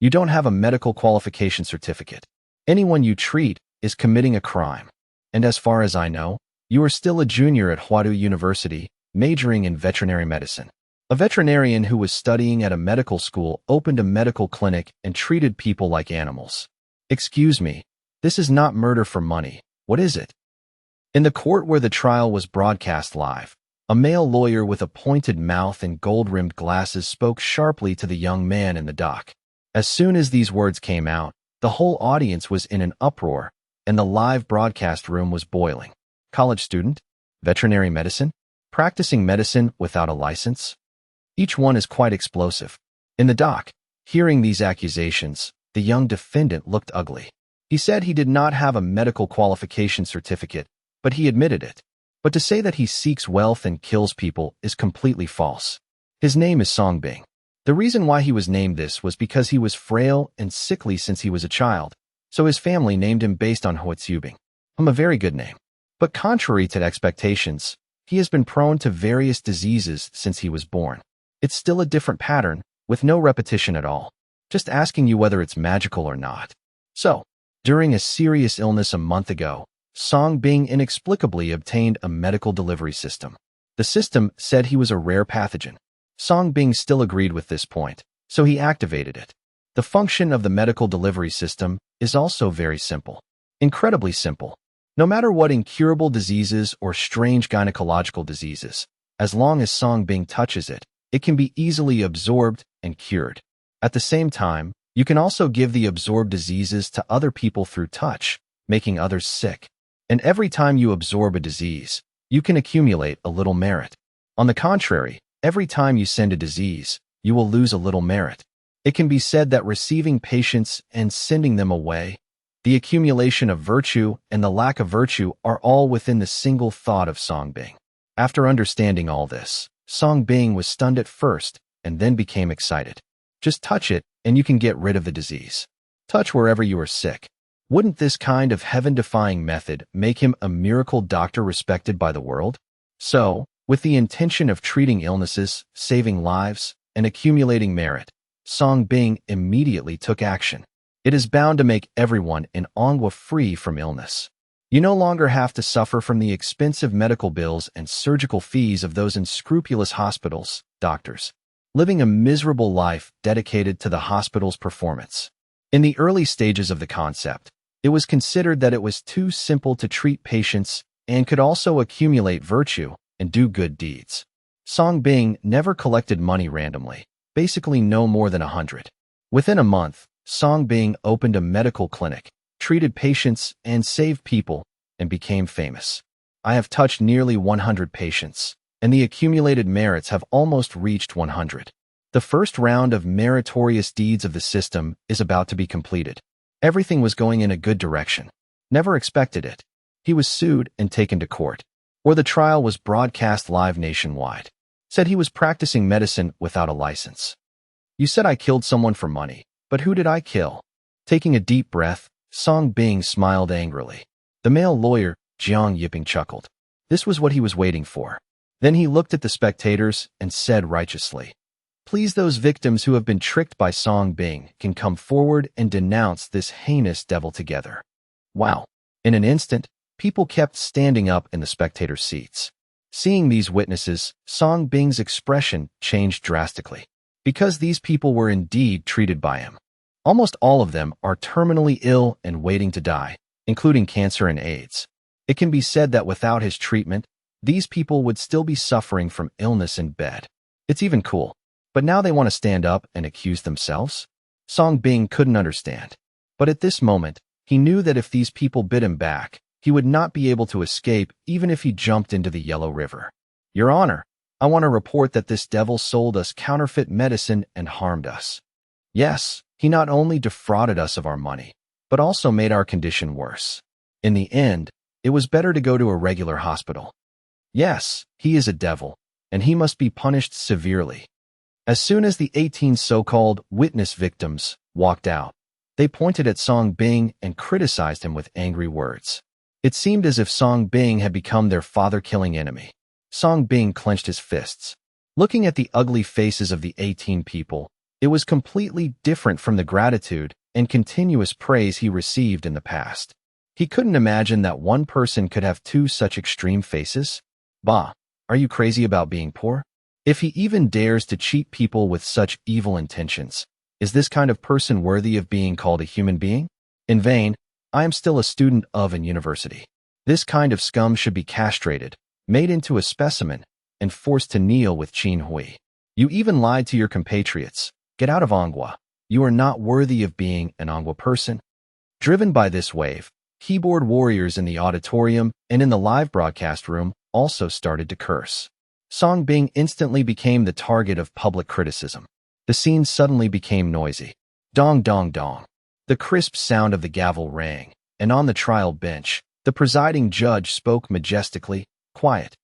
You don't have a medical qualification certificate. Anyone you treat is committing a crime. And as far as I know, you are still a junior at Huadu University, majoring in veterinary medicine. A veterinarian who was studying at a medical school opened a medical clinic and treated people like animals. Excuse me, this is not murder for money. What is it? In the court where the trial was broadcast live, a male lawyer with a pointed mouth and gold-rimmed glasses spoke sharply to the young man in the dock. As soon as these words came out, the whole audience was in an uproar, and the live broadcast room was boiling. College student? Veterinary medicine? Practicing medicine without a license? Each one is quite explosive. In the dock, hearing these accusations, the young defendant looked ugly. He said he did not have a medical qualification certificate, but he admitted it. But to say that he seeks wealth and kills people is completely false. His name is Songbing. The reason why he was named this was because he was frail and sickly since he was a child, so his family named him based on Huatsubing. A very good name. But contrary to expectations, he has been prone to various diseases since he was born. It's still a different pattern, with no repetition at all, just asking you whether it's magical or not. So, during a serious illness a month ago, Songbing inexplicably obtained a medical delivery system. The system said he was a rare pathogen. Songbing still agreed with this point, so he activated it. The function of the medical delivery system is also very simple. Incredibly simple. No matter what incurable diseases or strange gynecological diseases, as long as Songbing touches it, it can be easily absorbed and cured. At the same time, you can also give the absorbed diseases to other people through touch, making others sick. And every time you absorb a disease, you can accumulate a little merit. On the contrary, every time you send a disease, you will lose a little merit. It can be said that receiving patients and sending them away, the accumulation of virtue and the lack of virtue are all within the single thought of Songbing. After understanding all this, Songbing was stunned at first and then became excited. Just touch it and you can get rid of the disease. Touch wherever you are sick. Wouldn't this kind of heaven-defying method make him a miracle doctor respected by the world? So, with the intention of treating illnesses, saving lives, and accumulating merit, Songbing immediately took action. It is bound to make everyone in Manhua free from illness. You no longer have to suffer from the expensive medical bills and surgical fees of those unscrupulous hospitals, doctors, living a miserable life dedicated to the hospital's performance. In the early stages of the concept, it was considered that it was too simple to treat patients and could also accumulate virtue and do good deeds. Songbing never collected money randomly, basically no more than 100. Within a month, Songbing opened a medical clinic, treated patients and saved people, and became famous. I have touched nearly 100 patients, and the accumulated merits have almost reached 100. The first round of meritorious deeds of the system is about to be completed. Everything was going in a good direction. Never expected it. He was sued and taken to court, where the trial was broadcast live nationwide. Said he was practicing medicine without a license. You said I killed someone for money, but who did I kill? Taking a deep breath, Songbing smiled angrily. The male lawyer, Jiang Yiping, chuckled. This was what he was waiting for. Then he looked at the spectators and said righteously, "Please, those victims who have been tricked by Songbing can come forward and denounce this heinous devil together." Wow! In an instant, people kept standing up in the spectator seats. Seeing these witnesses, Songbing's expression changed drastically. Because these people were indeed treated by him. Almost all of them are terminally ill and waiting to die, including cancer and AIDS. It can be said that without his treatment, these people would still be suffering from illness in bed. It's even cool. But now they want to stand up and accuse themselves? Songbing couldn't understand. But at this moment, he knew that if these people bid him back, he would not be able to escape even if he jumped into the Yellow River. Your Honor, I want to report that this devil sold us counterfeit medicine and harmed us. Yes, he not only defrauded us of our money, but also made our condition worse. In the end, it was better to go to a regular hospital. Yes, he is a devil, and he must be punished severely. As soon as the 18 so-called witness victims walked out, they pointed at Songbing and criticized him with angry words. It seemed as if Songbing had become their father-killing enemy. Songbing clenched his fists. Looking at the ugly faces of the 18 people, It was completely different from the gratitude and continuous praise he received in the past. He couldn't imagine that one person could have two such extreme faces. Bah, are you crazy about being poor? If he even dares to cheat people with such evil intentions, is this kind of person worthy of being called a human being? In vain, I am still a student of an university. This kind of scum should be castrated, made into a specimen, and forced to kneel with Qin Hui. You even lied to your compatriots. Get out of Anghua. You are not worthy of being an Anghua person. Driven by this wave, keyboard warriors in the auditorium and in the live broadcast room also started to curse. Song Bing instantly became the target of public criticism. The scene suddenly became noisy. Dong dong dong. The crisp sound of the gavel rang, and on the trial bench, the presiding judge spoke majestically, quiet.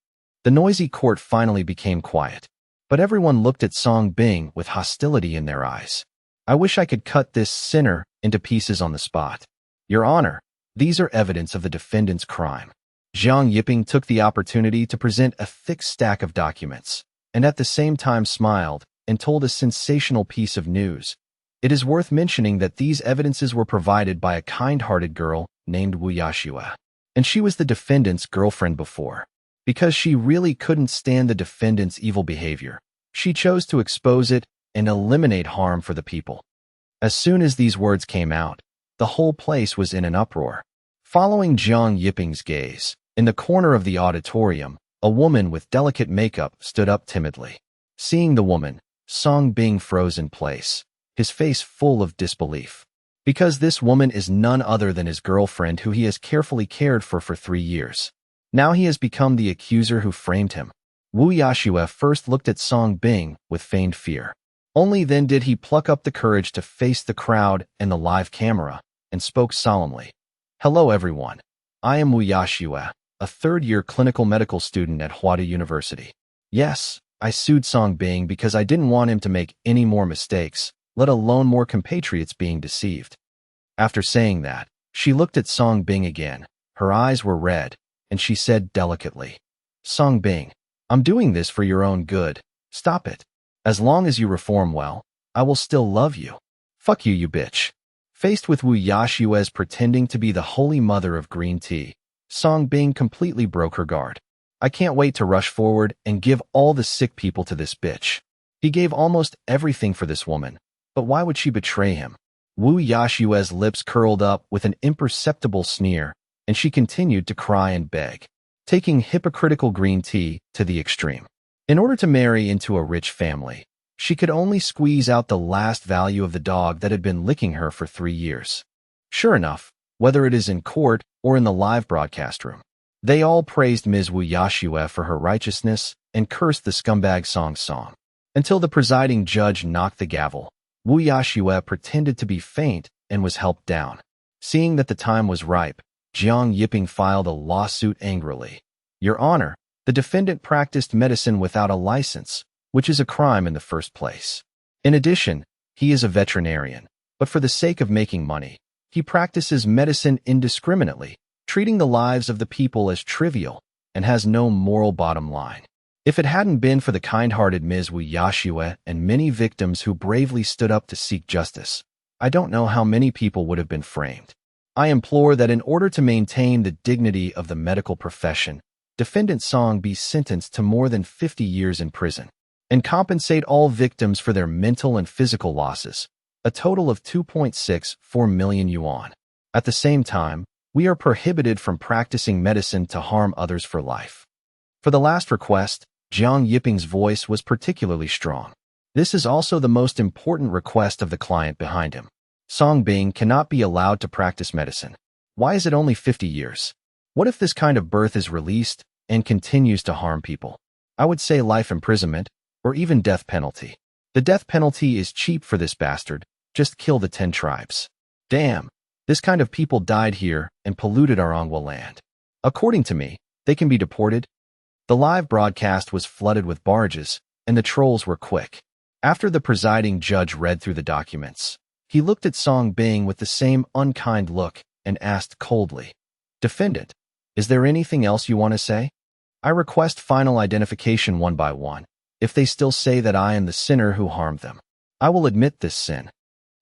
The noisy court finally became quiet, but everyone looked at Song Bing with hostility in their eyes. I wish I could cut this sinner into pieces on the spot. Your Honor, these are evidence of the defendant's crime. Zhang Yiping took the opportunity to present a thick stack of documents, and at the same time smiled and told a sensational piece of news. It is worth mentioning that these evidences were provided by a kind-hearted girl named Wu Yashua, and she was the defendant's girlfriend before. Because she really couldn't stand the defendant's evil behavior, she chose to expose it and eliminate harm for the people. As soon as these words came out, the whole place was in an uproar. Following Zhang Yiping's gaze, in the corner of the auditorium, a woman with delicate makeup stood up timidly. Seeing the woman, Song Bing froze in place, his face full of disbelief. Because this woman is none other than his girlfriend who he has carefully cared for 3 years. Now he has become the accuser who framed him. Wu Yashua first looked at Song Bing with feigned fear. Only then did he pluck up the courage to face the crowd and the live camera, and spoke solemnly. Hello everyone. I am Wu Yashua, a third-year clinical medical student at Huadu University. Yes, I sued Song Bing because I didn't want him to make any more mistakes, let alone more compatriots being deceived. After saying that, she looked at Song Bing again. Her eyes were red, and she said delicately, Song Bing, I'm doing this for your own good. Stop it. As long as you reform well, I will still love you. Fuck you, you bitch. Faced with Wu Yashua's pretending to be the holy mother of green tea, Song Bing completely broke her guard. I can't wait to rush forward and give all the sick people to this bitch. He gave almost everything for this woman, but why would she betray him? Wu Yashua's lips curled up with an imperceptible sneer, and she continued to cry and beg, taking hypocritical green tea to the extreme. In order to marry into a rich family, she could only squeeze out the last value of the dog that had been licking her for 3 years. Sure enough, whether it is in court or in the live broadcast room, they all praised Ms. Wu Yashua for her righteousness and cursed the scumbag Song, until the presiding judge knocked the gavel. Wu Yashua pretended to be faint and was helped down. Seeing that the time was ripe, Zhang Yiping filed a lawsuit angrily. Your Honor, the defendant practiced medicine without a license, which is a crime in the first place. In addition, he is a veterinarian, but for the sake of making money, he practices medicine indiscriminately, treating the lives of the people as trivial, and has no moral bottom line. If it hadn't been for the kind-hearted Ms. Wu Yashua and many victims who bravely stood up to seek justice, I don't know how many people would have been framed. I implore that in order to maintain the dignity of the medical profession, defendant Song be sentenced to more than 50 years in prison, and compensate all victims for their mental and physical losses, a total of 2.64 million yuan. At the same time, we are prohibited from practicing medicine to harm others for life. For the last request, Zhang Yiping's voice was particularly strong. This is also the most important request of the client behind him. Song Bing cannot be allowed to practice medicine. Why is it only 50 years? What if this kind of birth is released and continues to harm people? I would say life imprisonment, or even death penalty. The death penalty is cheap for this bastard. Just kill the 10 tribes. Damn, this kind of people died here and polluted our Anghua land. According to me, they can be deported. The live broadcast was flooded with barges, and the trolls were quick. After the presiding judge read through the documents, he looked at Song Bing with the same unkind look and asked coldly, Defendant, is there anything else you want to say? I request final identification one by one, if they still say that I am the sinner who harmed them. I will admit this sin.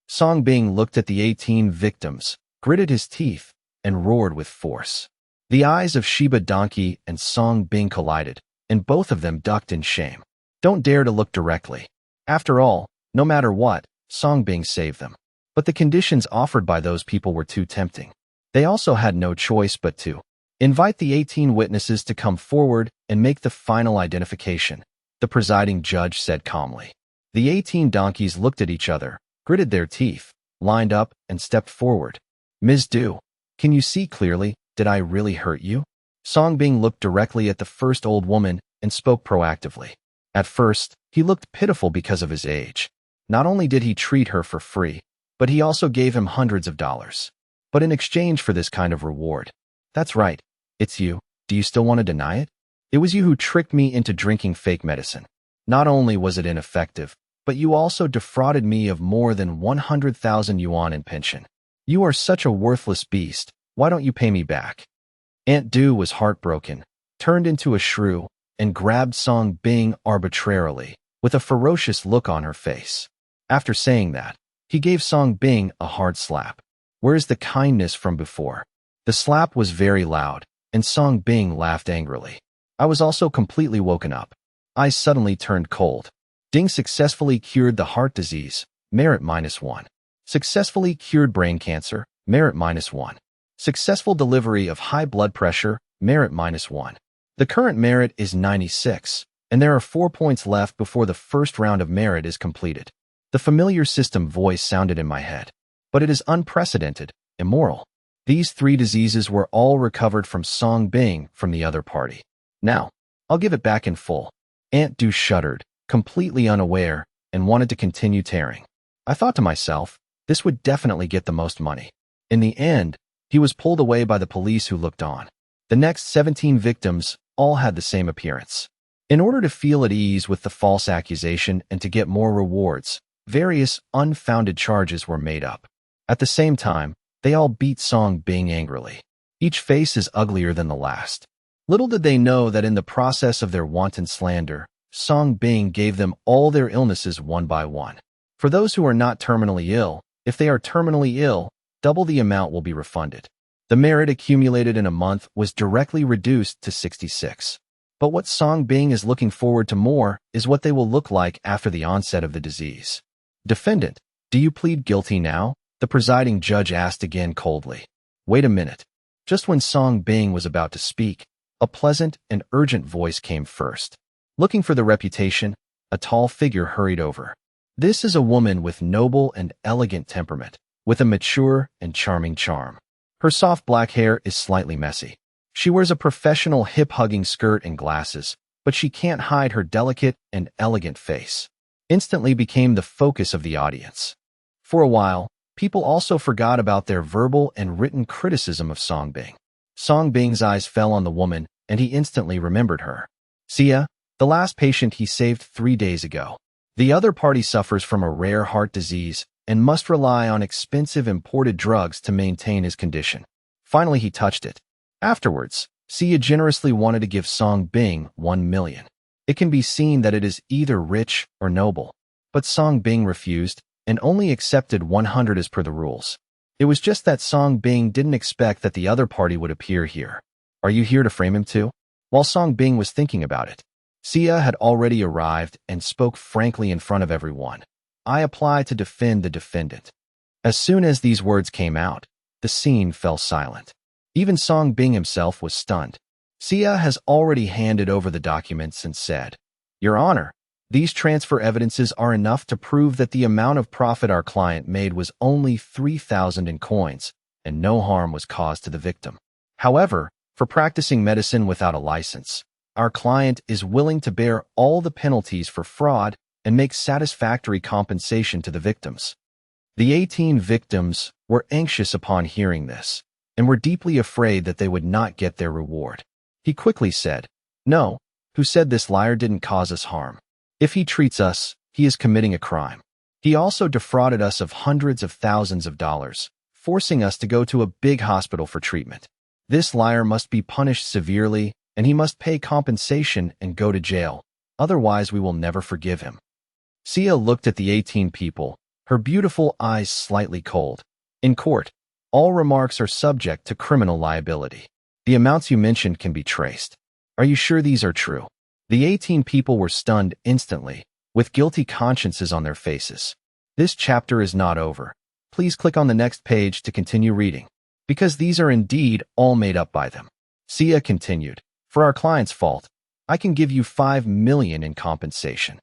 Song Bing looked at the 18 victims, gritted his teeth, and roared with force. The eyes of Sheba Donkey and Song Bing collided, and both of them ducked in shame. Don't dare to look directly. After all, no matter what, Song Bing saved them. But the conditions offered by those people were too tempting. They also had no choice but to invite the 18 witnesses to come forward and make the final identification, the presiding judge said calmly. The 18 donkeys looked at each other, gritted their teeth, lined up, and stepped forward. Ms. Du, can you see clearly? Did I really hurt you? Song Bing looked directly at the first old woman and spoke proactively. At first, he looked pitiful because of his age. Not only did he treat her for free, but he also gave him hundreds of dollars. But in exchange for this kind of reward. That's right. It's you. Do you still want to deny it? It was you who tricked me into drinking fake medicine. Not only was it ineffective, but you also defrauded me of more than 100,000 yuan in pension. You are such a worthless beast. Why don't you pay me back? Aunt Du was heartbroken, turned into a shrew, and grabbed Song Bing arbitrarily, with a ferocious look on her face. After saying that, he gave Song Bing a hard slap. Where's the kindness from before? The slap was very loud, and Song Bing laughed angrily. I was also completely woken up. I suddenly turned cold. Ding successfully cured the heart disease, merit -1. Successfully cured brain cancer, merit -1. Successful delivery of high blood pressure, merit -1. The current merit is 96, and there are 4 points left before the first round of merit is completed. The familiar system voice sounded in my head. But it is unprecedented, immoral. These 3 diseases were all recovered from Song Bing from the other party. Now, I'll give it back in full. Aunt Du shuddered, completely unaware, and wanted to continue tearing. I thought to myself, this would definitely get the most money. In the end, he was pulled away by the police who looked on. The next 17 victims all had the same appearance. In order to feel at ease with the false accusation and to get more rewards, various unfounded charges were made up. At the same time, they all beat Song Bing angrily. Each face is uglier than the last. Little did they know that in the process of their wanton slander, Song Bing gave them all their illnesses one by one. For those who are not terminally ill, if they are terminally ill, double the amount will be refunded. The merit accumulated in a month was directly reduced to 66. But what Song Bing is looking forward to more is what they will look like after the onset of the disease. Defendant, do you plead guilty now? The presiding judge asked again coldly. Wait a minute. Just when Song Bing was about to speak, a pleasant and urgent voice came first. Looking for the reputation, a tall figure hurried over. This is a woman with noble and elegant temperament, with a mature and charming charm. Her soft black hair is slightly messy. She wears a professional hip-hugging skirt and glasses, but she can't hide her delicate and elegant face. Instantly became the focus of the audience. For a while, people also forgot about their verbal and written criticism of Song Bing. Song Bing's eyes fell on the woman, and he instantly remembered her. Sia, the last patient he saved 3 days ago. The other party suffers from a rare heart disease and must rely on expensive imported drugs to maintain his condition. Finally, he touched it. Afterwards, Sia generously wanted to give Song Bing 1 million. It can be seen that it is either rich or noble. But Song Bing refused and only accepted 100 as per the rules. It was just that Song Bing didn't expect that the other party would appear here. Are you here to frame him too? While Song Bing was thinking about it, Sia had already arrived and spoke frankly in front of everyone. I apply to defend the defendant. As soon as these words came out, the scene fell silent. Even Song Bing himself was stunned. Sia has already handed over the documents and said, Your Honor, these transfer evidences are enough to prove that the amount of profit our client made was only 3,000 in coins, and no harm was caused to the victim. However, for practicing medicine without a license, our client is willing to bear all the penalties for fraud and make satisfactory compensation to the victims. The 18 victims were anxious upon hearing this, and were deeply afraid that they would not get their reward. He quickly said, No, who said this liar didn't cause us harm? If he treats us, he is committing a crime. He also defrauded us of hundreds of thousands of dollars, forcing us to go to a big hospital for treatment. This liar must be punished severely, and he must pay compensation and go to jail. Otherwise, we will never forgive him. Sia looked at the 18 people, her beautiful eyes slightly cold. In court, all remarks are subject to criminal liability. The amounts you mentioned can be traced. Are you sure these are true? The 18 people were stunned instantly, with guilty consciences on their faces. This chapter is not over. Please click on the next page to continue reading, because these are indeed all made up by them. Sia continued, for our client's fault, I can give you 5 million in compensation.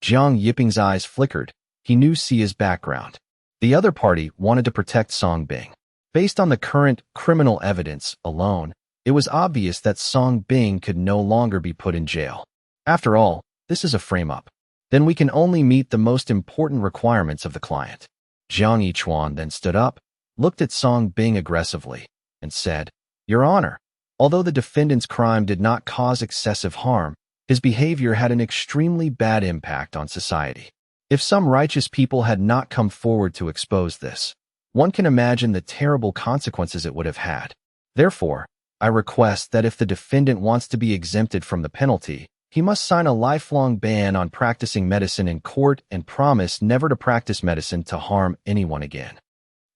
Jiang Yiping's eyes flickered. He knew Sia's background. The other party wanted to protect Song Bing. Based on the current criminal evidence alone, it was obvious that Song Bing could no longer be put in jail. After all, this is a frame-up. Then we can only meet the most important requirements of the client. Jiang Yichuan then stood up, looked at Song Bing aggressively, and said, Your Honor, although the defendant's crime did not cause excessive harm, his behavior had an extremely bad impact on society. If some righteous people had not come forward to expose this, one can imagine the terrible consequences it would have had. Therefore, I request that if the defendant wants to be exempted from the penalty, he must sign a lifelong ban on practicing medicine in court and promise never to practice medicine to harm anyone again.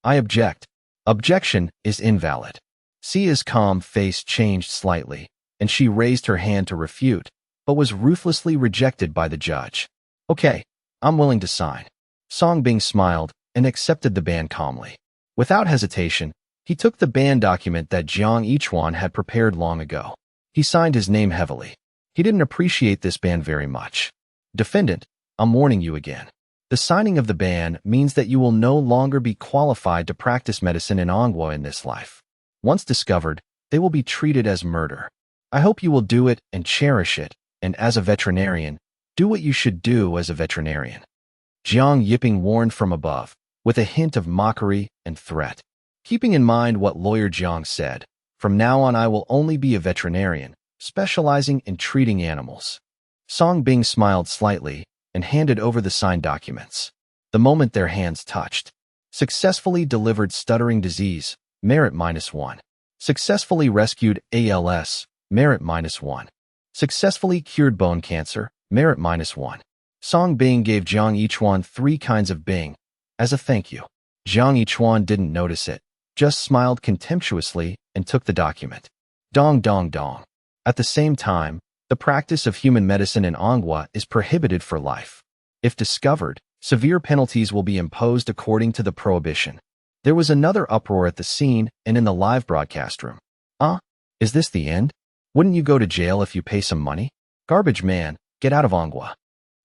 I object. Objection is invalid. Sia's calm face changed slightly, and she raised her hand to refute, but was ruthlessly rejected by the judge. Okay, I'm willing to sign. Song Bing smiled and accepted the ban calmly. Without hesitation, he took the ban document that Jiang Yichuan had prepared long ago. He signed his name heavily. He didn't appreciate this ban very much. Defendant, I'm warning you again. The signing of the ban means that you will no longer be qualified to practice medicine in Anghua in this life. Once discovered, they will be treated as murder. I hope you will do it and cherish it, and as a veterinarian, do what you should do as a veterinarian. Jiang Yiping warned from above, with a hint of mockery and threat. Keeping in mind what lawyer Jiang said, from now on I will only be a veterinarian, specializing in treating animals. Song Bing smiled slightly and handed over the signed documents. The moment their hands touched, successfully delivered stuttering disease, merit -1. Successfully rescued ALS, merit -1. Successfully cured bone cancer, merit -1. Song Bing gave Jiang Yichuan 3 kinds of Bing as a thank you. Jiang Yichuan didn't notice it, just smiled contemptuously and took the document. Dong dong dong. At the same time, the practice of human medicine in Anghua is prohibited for life. If discovered, severe penalties will be imposed according to the prohibition. There was another uproar at the scene and in the live broadcast room. Is this the end? Wouldn't you go to jail if you pay some money? Garbage man, get out of Anghua.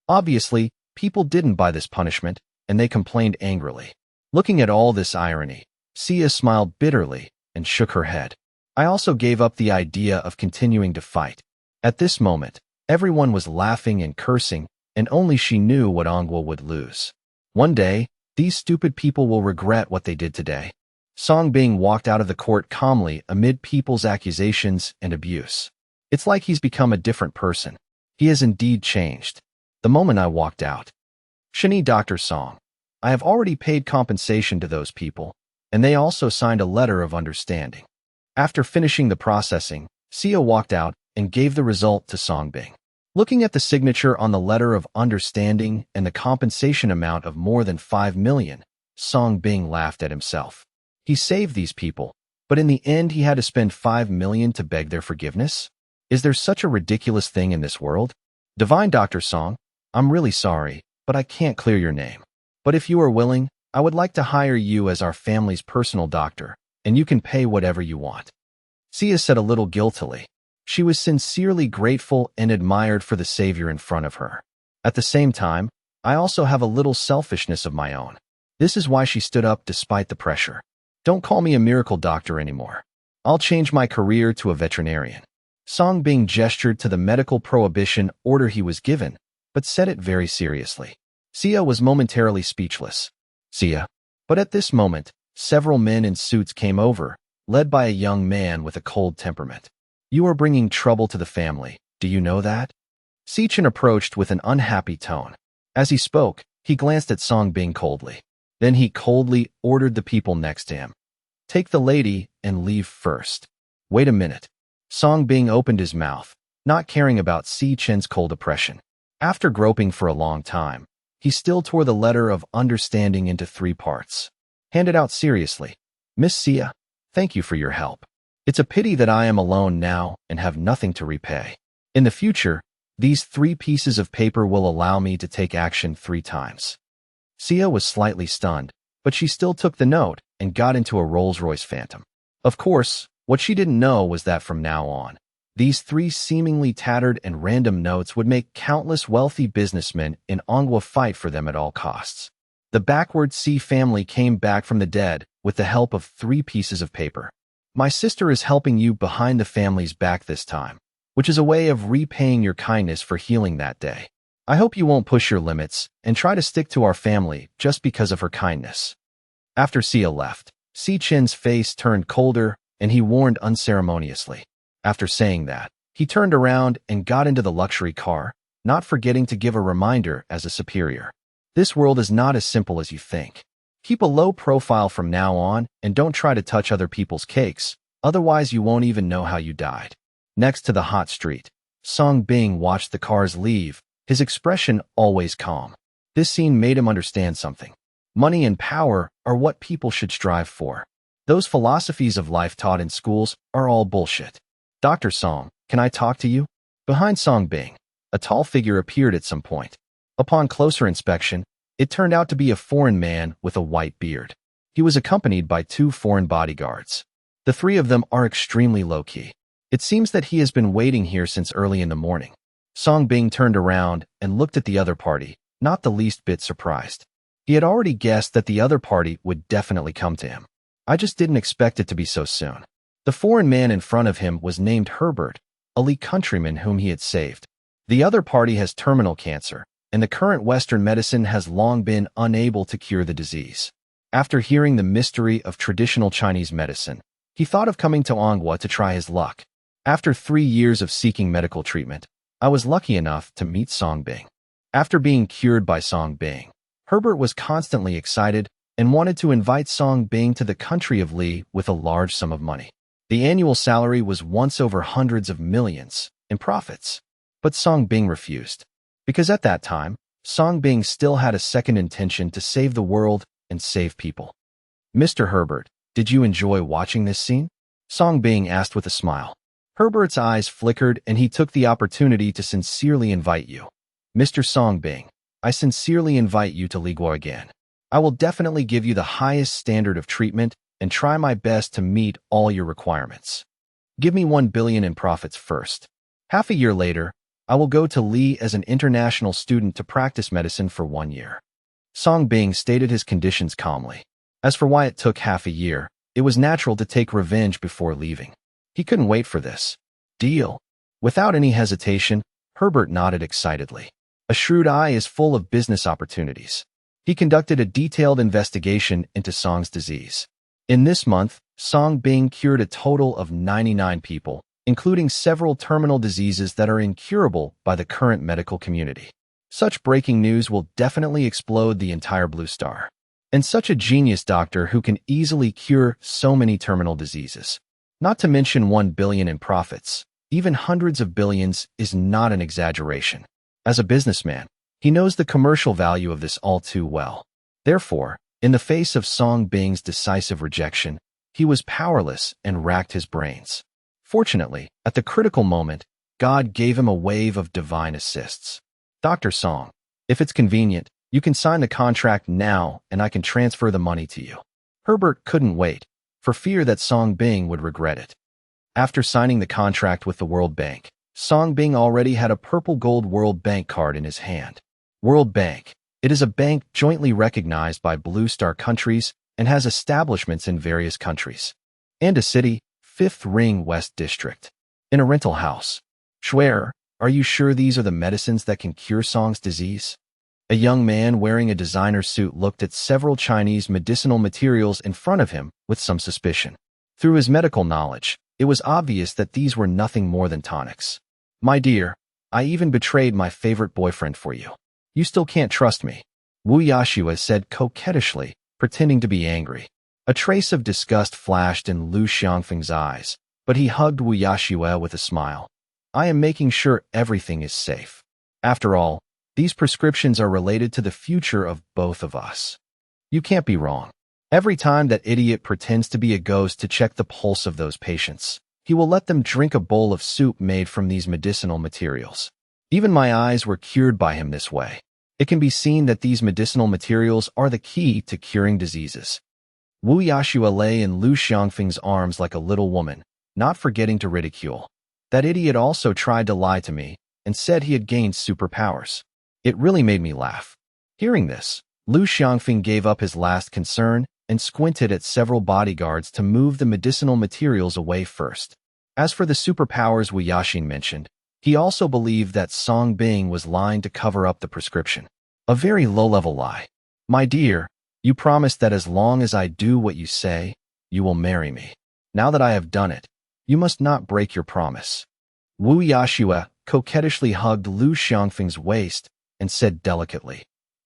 Obviously, people didn't buy this punishment, and they complained angrily. Looking at all this irony, Sia smiled bitterly and shook her head. I also gave up the idea of continuing to fight. At this moment, everyone was laughing and cursing, and only she knew what Anghua would lose. One day, these stupid people will regret what they did today. Song Bing walked out of the court calmly amid people's accusations and abuse. It's like he's become a different person. He has indeed changed. The moment I walked out. Shani Dr. Song, I have already paid compensation to those people, and they also signed a letter of understanding. After finishing the processing, Sia walked out and gave the result to Song Bing. Looking at the signature on the letter of understanding and the compensation amount of more than 5 million, Song Bing laughed at himself. He saved these people, but in the end he had to spend 5 million to beg their forgiveness? Is there such a ridiculous thing in this world? Divine Dr. Song, I'm really sorry, but I can't clear your name. But if you are willing, I would like to hire you as our family's personal doctor, and you can pay whatever you want. Sia said a little guiltily. She was sincerely grateful and admired for the savior in front of her. At the same time, I also have a little selfishness of my own. This is why she stood up despite the pressure. Don't call me a miracle doctor anymore. I'll change my career to a veterinarian. Song Bing gestured to the medical prohibition order he was given, but said it very seriously. Sia was momentarily speechless. Sia. But at this moment, several men in suits came over, led by a young man with a cold temperament. You are bringing trouble to the family, do you know that? Sichin approached with an unhappy tone. As he spoke, he glanced at Song Bing coldly. Then he coldly ordered the people next to him. Take the lady and leave first. Wait a minute. Song Bing opened his mouth, not caring about Sichin's cold oppression. After groping for a long time, He still tore the letter of understanding into 3 parts. Handed out seriously. Miss Sia, thank you for your help. It's a pity that I am alone now and have nothing to repay. In the future, these 3 pieces of paper will allow me to take action 3 times. Sia was slightly stunned, but she still took the note and got into a Rolls-Royce Phantom. Of course, what she didn't know was that from now on, these 3 seemingly tattered and random notes would make countless wealthy businessmen in Manhua fight for them at all costs. The backward C family came back from the dead with the help of 3 pieces of paper. My sister is helping you behind the family's back this time, which is a way of repaying your kindness for healing that day. I hope you won't push your limits and try to stick to our family just because of her kindness. After Sia left, Si Chin's face turned colder and he warned unceremoniously. After saying that, he turned around and got into the luxury car, not forgetting to give a reminder as a superior. This world is not as simple as you think. Keep a low profile from now on and don't try to touch other people's cakes, otherwise you won't even know how you died. Next to the hot street, Song Bing watched the cars leave, his expression always calm. This scene made him understand something. Money and power are what people should strive for. Those philosophies of life taught in schools are all bullshit. Dr. Song, can I talk to you? Behind Song Bing, a tall figure appeared at some point. Upon closer inspection, it turned out to be a foreign man with a white beard. He was accompanied by 2 foreign bodyguards. The 3 of them are extremely low-key. It seems that he has been waiting here since early in the morning. Song Bing turned around and looked at the other party, not the least bit surprised. He had already guessed that the other party would definitely come to him. I just didn't expect it to be so soon. The foreign man in front of him was named Herbert, a Lee countryman whom he had saved. The other party has terminal cancer, and the current Western medicine has long been unable to cure the disease. After hearing the mystery of traditional Chinese medicine, he thought of coming to Manhua to try his luck. After 3 years of seeking medical treatment, I was lucky enough to meet Song Bing. After being cured by Song Bing, Herbert was constantly excited and wanted to invite Song Bing to the country of Lee with a large sum of money. The annual salary was once over hundreds of millions in profits. But Song Bing refused. Because at that time, Song Bing still had a second intention to save the world and save people. Mr. Herbert, did you enjoy watching this scene? Song Bing asked with a smile. Herbert's eyes flickered and he took the opportunity to sincerely invite you. Mr. Song Bing, I sincerely invite you to Ligua again. I will definitely give you the highest standard of treatment and try my best to meet all your requirements. Give me 1 billion in profits first. Half a year later, I will go to Lee as an international student to practice medicine for 1 year. Song Bing stated his conditions calmly. As for why it took half a year, it was natural to take revenge before leaving. He couldn't wait for this. Deal. Without any hesitation, Herbert nodded excitedly. A shrewd eye is full of business opportunities. He conducted a detailed investigation into Song's disease. In this month, Song Bing cured a total of 99 people, including several terminal diseases that are incurable by the current medical community. Such breaking news will definitely explode the entire Blue Star. And such a genius doctor who can easily cure so many terminal diseases. Not to mention 1 billion in profits, even hundreds of billions is not an exaggeration. As a businessman, he knows the commercial value of this all too well. Therefore, in the face of Song Bing's decisive rejection, he was powerless and racked his brains. Fortunately, at the critical moment, God gave him a wave of divine assists. Dr. Song, if it's convenient, you can sign the contract now and I can transfer the money to you. Herbert couldn't wait, for fear that Song Bing would regret it. After signing the contract with the World Bank, Song Bing already had a purple gold World Bank card in his hand. World Bank. It is a bank jointly recognized by Blue Star countries and has establishments in various countries. And a city, 5th Ring West District. In a rental house. Schwer, are you sure these are the medicines that can cure Song's disease? A young man wearing a designer suit looked at several Chinese medicinal materials in front of him with some suspicion. Through his medical knowledge, it was obvious that these were nothing more than tonics. My dear, I even betrayed my favorite boyfriend for you. You still can't trust me. Wu Yashua said coquettishly, pretending to be angry. A trace of disgust flashed in Lu Xiangfeng's eyes, but he hugged Wu Yashua with a smile. I am making sure everything is safe. After all, These prescriptions are related to the future of both of us. You can't be wrong. Every time that idiot pretends to be a ghost to check the pulse of those patients, he will let them drink a bowl of soup made from these medicinal materials. Even my eyes were cured by him this way. It can be seen that these medicinal materials are the key to curing diseases. Wu Yashua lay in Lu Xiangfeng's arms like a little woman, not forgetting to ridicule. That idiot also tried to lie to me and said he had gained superpowers. It really made me laugh. Hearing this, Lu Xiangfeng gave up his last concern and squinted at several bodyguards to move the medicinal materials away first. As for the superpowers Wu Yaxin mentioned, he also believed that Song Bing was lying to cover up the prescription. A very low-level lie. My dear, you promised that as long as I do what you say, you will marry me. Now that I have done it, you must not break your promise. Wu Yashua coquettishly hugged Lu Xiangfeng's waist and said delicately,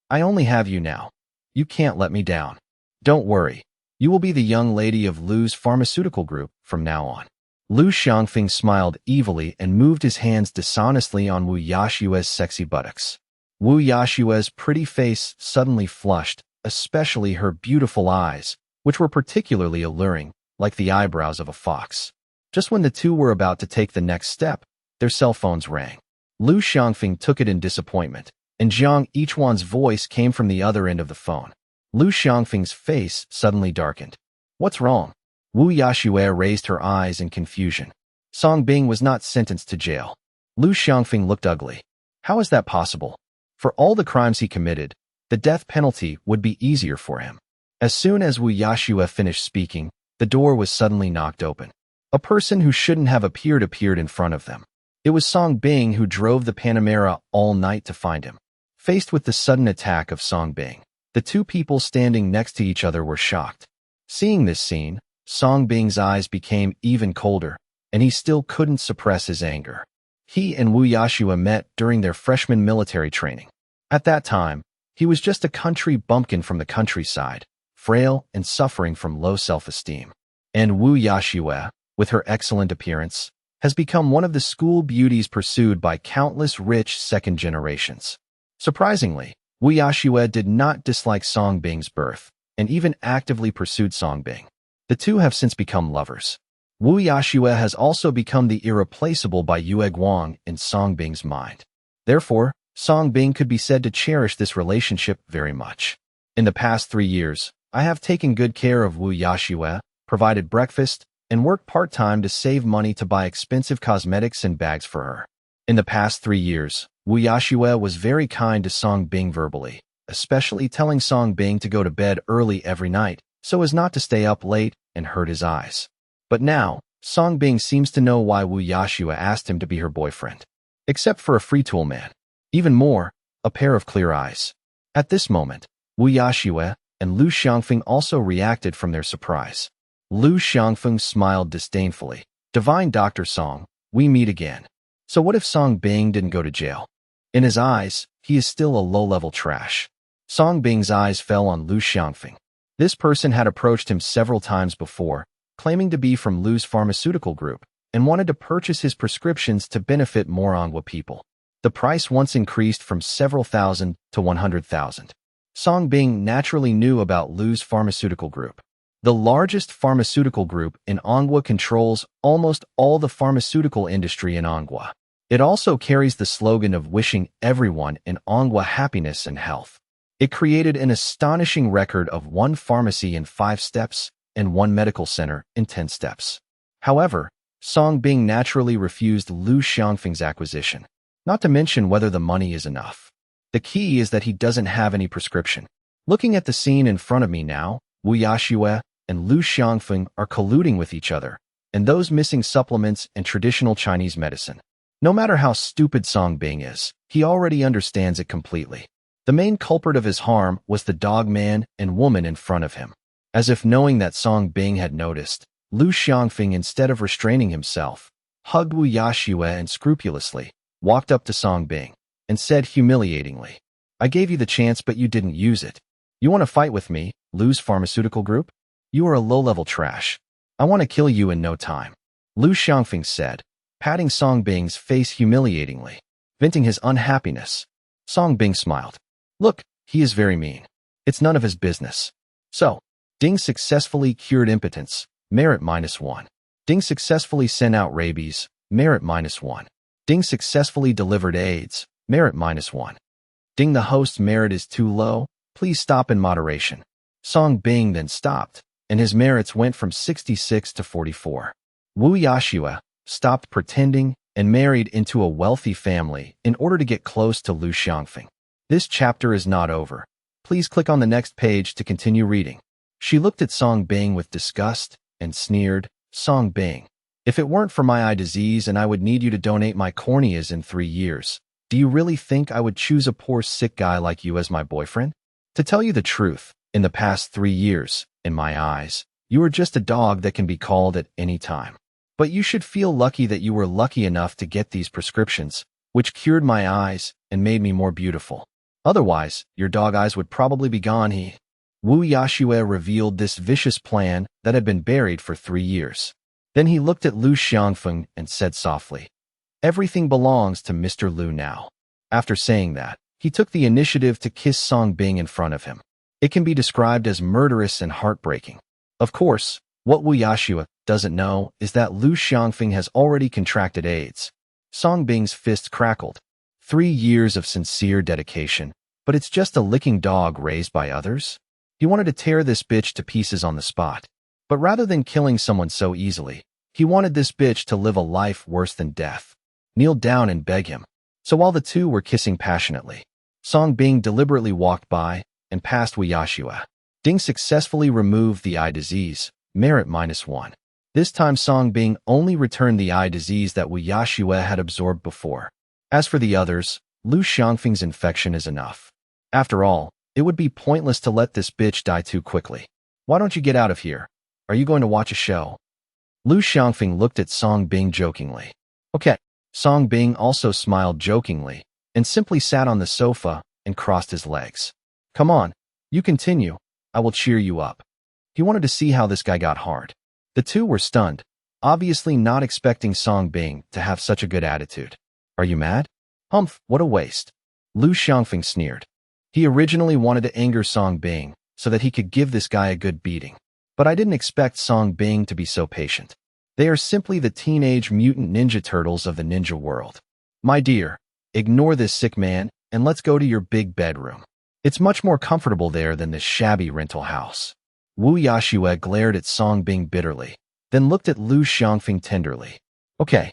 I only have you now. You can't let me down. Don't worry. You will be the young lady of Lu's pharmaceutical group from now on. Lu Xiangfeng smiled evilly and moved his hands dishonestly on Wu Yashua's sexy buttocks. Wu Yashua's pretty face suddenly flushed, especially her beautiful eyes, which were particularly alluring, like the eyebrows of a fox. Just when the two were about to take the next step, their cell phones rang. Lu Xiangfeng took it in disappointment, and Zhang Yichuan's voice came from the other end of the phone. Lu Xiangfeng's face suddenly darkened. What's wrong? Wu Yashua raised her eyes in confusion. Song Bing was not sentenced to jail. Lu Xiangfeng looked ugly. How is that possible? For all the crimes he committed, the death penalty would be easier for him. As soon as Wu Yashua finished speaking, the door was suddenly knocked open. A person who shouldn't have appeared in front of them. It was Song Bing who drove the Panamera all night to find him. Faced with the sudden attack of Song Bing, the two people standing next to each other were shocked. Seeing this scene, Song Bing's eyes became even colder, and he still couldn't suppress his anger. He and Wu Yashua met during their freshman military training. At that time, he was just a country bumpkin from the countryside, frail and suffering from low self-esteem. And Wu Yashua, with her excellent appearance, has become one of the school beauties pursued by countless rich second generations. Surprisingly, Wu Yashua did not dislike Song Bing's birth, and even actively pursued Song Bing. The two have since become lovers. Wu Yashua has also become the irreplaceable by Yue Guang in Song Bing's mind. Therefore, Song Bing could be said to cherish this relationship very much. In the past 3 years, I have taken good care of Wu Yashua, provided breakfast, and worked part-time to save money to buy expensive cosmetics and bags for her. In the past 3 years, Wu Yashua was very kind to Song Bing verbally, especially telling Song Bing to go to bed early every night, so as not to stay up late and hurt his eyes. But now, Song Bing seems to know why Wu Yashua asked him to be her boyfriend. Except for a free tool man. Even more, a pair of clear eyes. At this moment, Wu Yashua and Lu Xiangfeng also reacted from their surprise. Lu Xiangfeng smiled disdainfully. Divine Dr. Song, we meet again. So what if Song Bing didn't go to jail? In his eyes, he is still a low-level trash. Song Bing's eyes fell on Lu Xiangfeng. This person had approached him several times before, claiming to be from Lu's pharmaceutical group, and wanted to purchase his prescriptions to benefit more Manhua people. The price once increased from several thousand to 100,000. Song Bing naturally knew about Lu's pharmaceutical group. The largest pharmaceutical group in Manhua controls almost all the pharmaceutical industry in Manhua. It also carries the slogan of wishing everyone in Manhua happiness and health. It created an astonishing record of 1 pharmacy in 5 steps and 1 medical center in 10 steps. However, Song Bing naturally refused Lu Xiangfeng's acquisition, not to mention whether the money is enough. The key is that he doesn't have any prescription. Looking at the scene in front of me now, Wu Yashua and Lu Xiangfeng are colluding with each other, and those missing supplements and traditional Chinese medicine. No matter how stupid Song Bing is, he already understands it completely. The main culprit of his harm was the dog man and woman in front of him. As if knowing that Song Bing had noticed, Lu Xiangfeng, instead of restraining himself, hugged Wu Yashua and scrupulously walked up to Song Bing and said humiliatingly, I gave you the chance but you didn't use it. You want to fight with me, Lu's pharmaceutical group? You are a low-level trash. I want to kill you in no time. Lu Xiangfeng said, patting Song Bing's face humiliatingly, venting his unhappiness. Song Bing smiled. Look, he is very mean. It's none of his business. So, Ding successfully cured impotence, merit -1. Ding successfully sent out rabies, merit -1. Ding successfully delivered AIDS, merit -1. Ding, the host's merit is too low, please stop in moderation. Song Bing then stopped, and his merits went from 66 to 44. Wu Yashua stopped pretending and married into a wealthy family in order to get close to Lu Xiangfeng. This chapter is not over. Please click on the next page to continue reading. She looked at Song Bing with disgust and sneered, Song Bing, if it weren't for my eye disease and I would need you to donate my corneas in 3 years, do you really think I would choose a poor sick guy like you as my boyfriend? To tell you the truth, in the past 3 years, in my eyes, you are just a dog that can be called at any time. But you should feel lucky that you were lucky enough to get these prescriptions, which cured my eyes and made me more beautiful. Otherwise, your dog eyes would probably be gone. Wu Yashue revealed this vicious plan that had been buried for 3 years. Then he looked at Lu Xiangfeng and said softly, everything belongs to Mr. Lu now. After saying that, he took the initiative to kiss Song Bing in front of him. It can be described as murderous and heartbreaking. Of course, what Wu Yashua doesn't know is that Lu Xiangfeng has already contracted AIDS. Song Bing's fist crackled. 3 years of sincere dedication, but it's just a licking dog raised by others? He wanted to tear this bitch to pieces on the spot. But rather than killing someone so easily, he wanted this bitch to live a life worse than death. Kneel down and beg him. So while the two were kissing passionately, Song Bing deliberately walked by and passed Wu Yashua. Ding successfully removed the eye disease, merit -1. This time Song Bing only returned the eye disease that Wu Yashua had absorbed before. As for the others, Lu Xiangfeng's infection is enough. After all, it would be pointless to let this bitch die too quickly. Why don't you get out of here? Are you going to watch a show? Lu Xiangfeng looked at Song Bing jokingly. Okay. Song Bing also smiled jokingly and simply sat on the sofa and crossed his legs. Come on, you continue. I will cheer you up. He wanted to see how this guy got hard. The two were stunned, obviously not expecting Song Bing to have such a good attitude. Are you mad? Humph, what a waste. Lu Xiangfeng sneered. He originally wanted to anger Song Bing so that he could give this guy a good beating. But I didn't expect Song Bing to be so patient. They are simply the teenage mutant ninja turtles of the ninja world. My dear, ignore this sick man and let's go to your big bedroom. It's much more comfortable there than this shabby rental house. Wu Yashue glared at Song Bing bitterly, then looked at Lu Xiangfeng tenderly. Okay.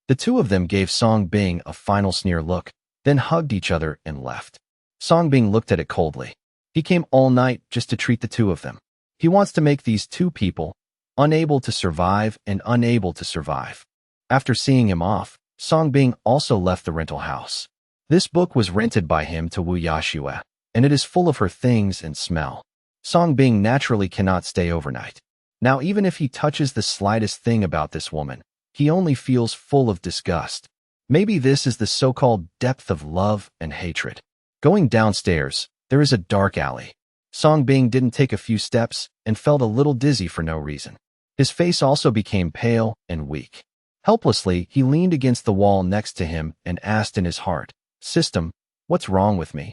The two of them gave Song Bing a final sneer look, then hugged each other and left. Song Bing looked at it coldly. He came all night just to treat the two of them. He wants to make these two people unable to survive and unable to survive. After seeing him off, Song Bing also left the rental house. This book was rented by him to Wu Yashue, and it is full of her things and smell. Song Bing naturally cannot stay overnight. Now even if he touches the slightest thing about this woman, he only feels full of disgust. Maybe this is the so-called depth of love and hatred. Going downstairs, there is a dark alley. Song Bing didn't take a few steps and felt a little dizzy for no reason. His face also became pale and weak. Helplessly, he leaned against the wall next to him and asked in his heart, System, what's wrong with me?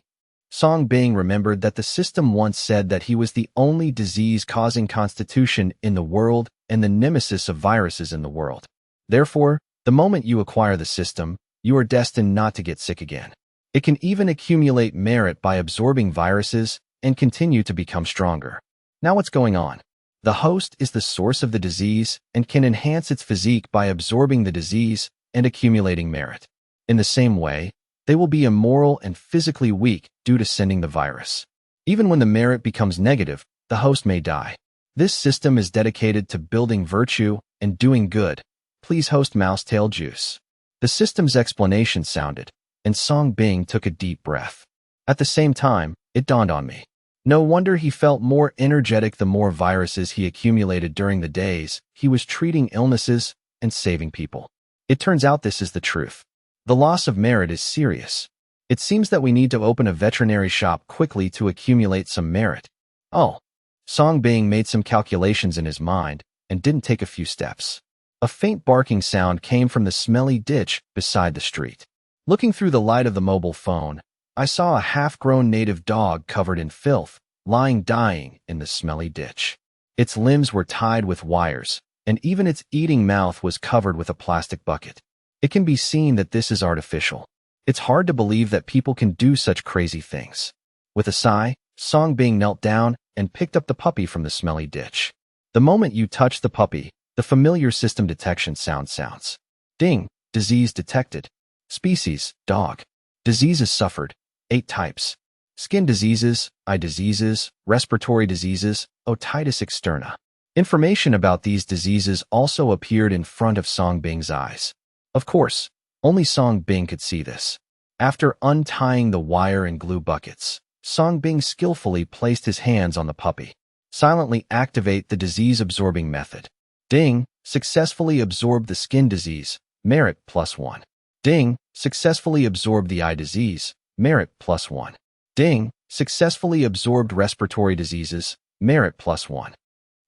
Song Bing remembered that the system once said that he was the only disease-causing constitution in the world and the nemesis of viruses in the world. Therefore, the moment you acquire the system, you are destined not to get sick again. It can even accumulate merit by absorbing viruses and continue to become stronger. Now what's going on? The host is the source of the disease and can enhance its physique by absorbing the disease and accumulating merit. In the same way, they will be immoral and physically weak due to sending the virus. Even when the merit becomes negative, the host may die. This system is dedicated to building virtue and doing good. Please host mousetail juice. The system's explanation sounded, and Song Bing took a deep breath. At the same time, it dawned on me. No wonder he felt more energetic the more viruses he accumulated during the days he was treating illnesses and saving people. It turns out this is the truth. The loss of merit is serious. It seems that we need to open a veterinary shop quickly to accumulate some merit. Oh. Song Bing made some calculations in his mind and didn't take a few steps. A faint barking sound came from the smelly ditch beside the street. Looking through the light of the mobile phone, I saw a half-grown native dog covered in filth, lying dying in the smelly ditch. Its limbs were tied with wires, and even its eating mouth was covered with a plastic bucket. It can be seen that this is artificial. It's hard to believe that people can do such crazy things. With a sigh, Song Bing knelt down and picked up the puppy from the smelly ditch. The moment you touch the puppy, the familiar system detection sounds. Ding, disease detected. Species, dog. Diseases suffered, 8 types. Skin diseases, eye diseases, respiratory diseases, otitis externa. Information about these diseases also appeared in front of Song Bing's eyes. Of course, only Song Bing could see this. After untying the wire and glue buckets, Song Bing skillfully placed his hands on the puppy. Silently activate the disease-absorbing method. Ding, successfully absorbed the skin disease, merit +1. Ding, successfully absorbed the eye disease, merit +1. Ding, successfully absorbed respiratory diseases, merit +1.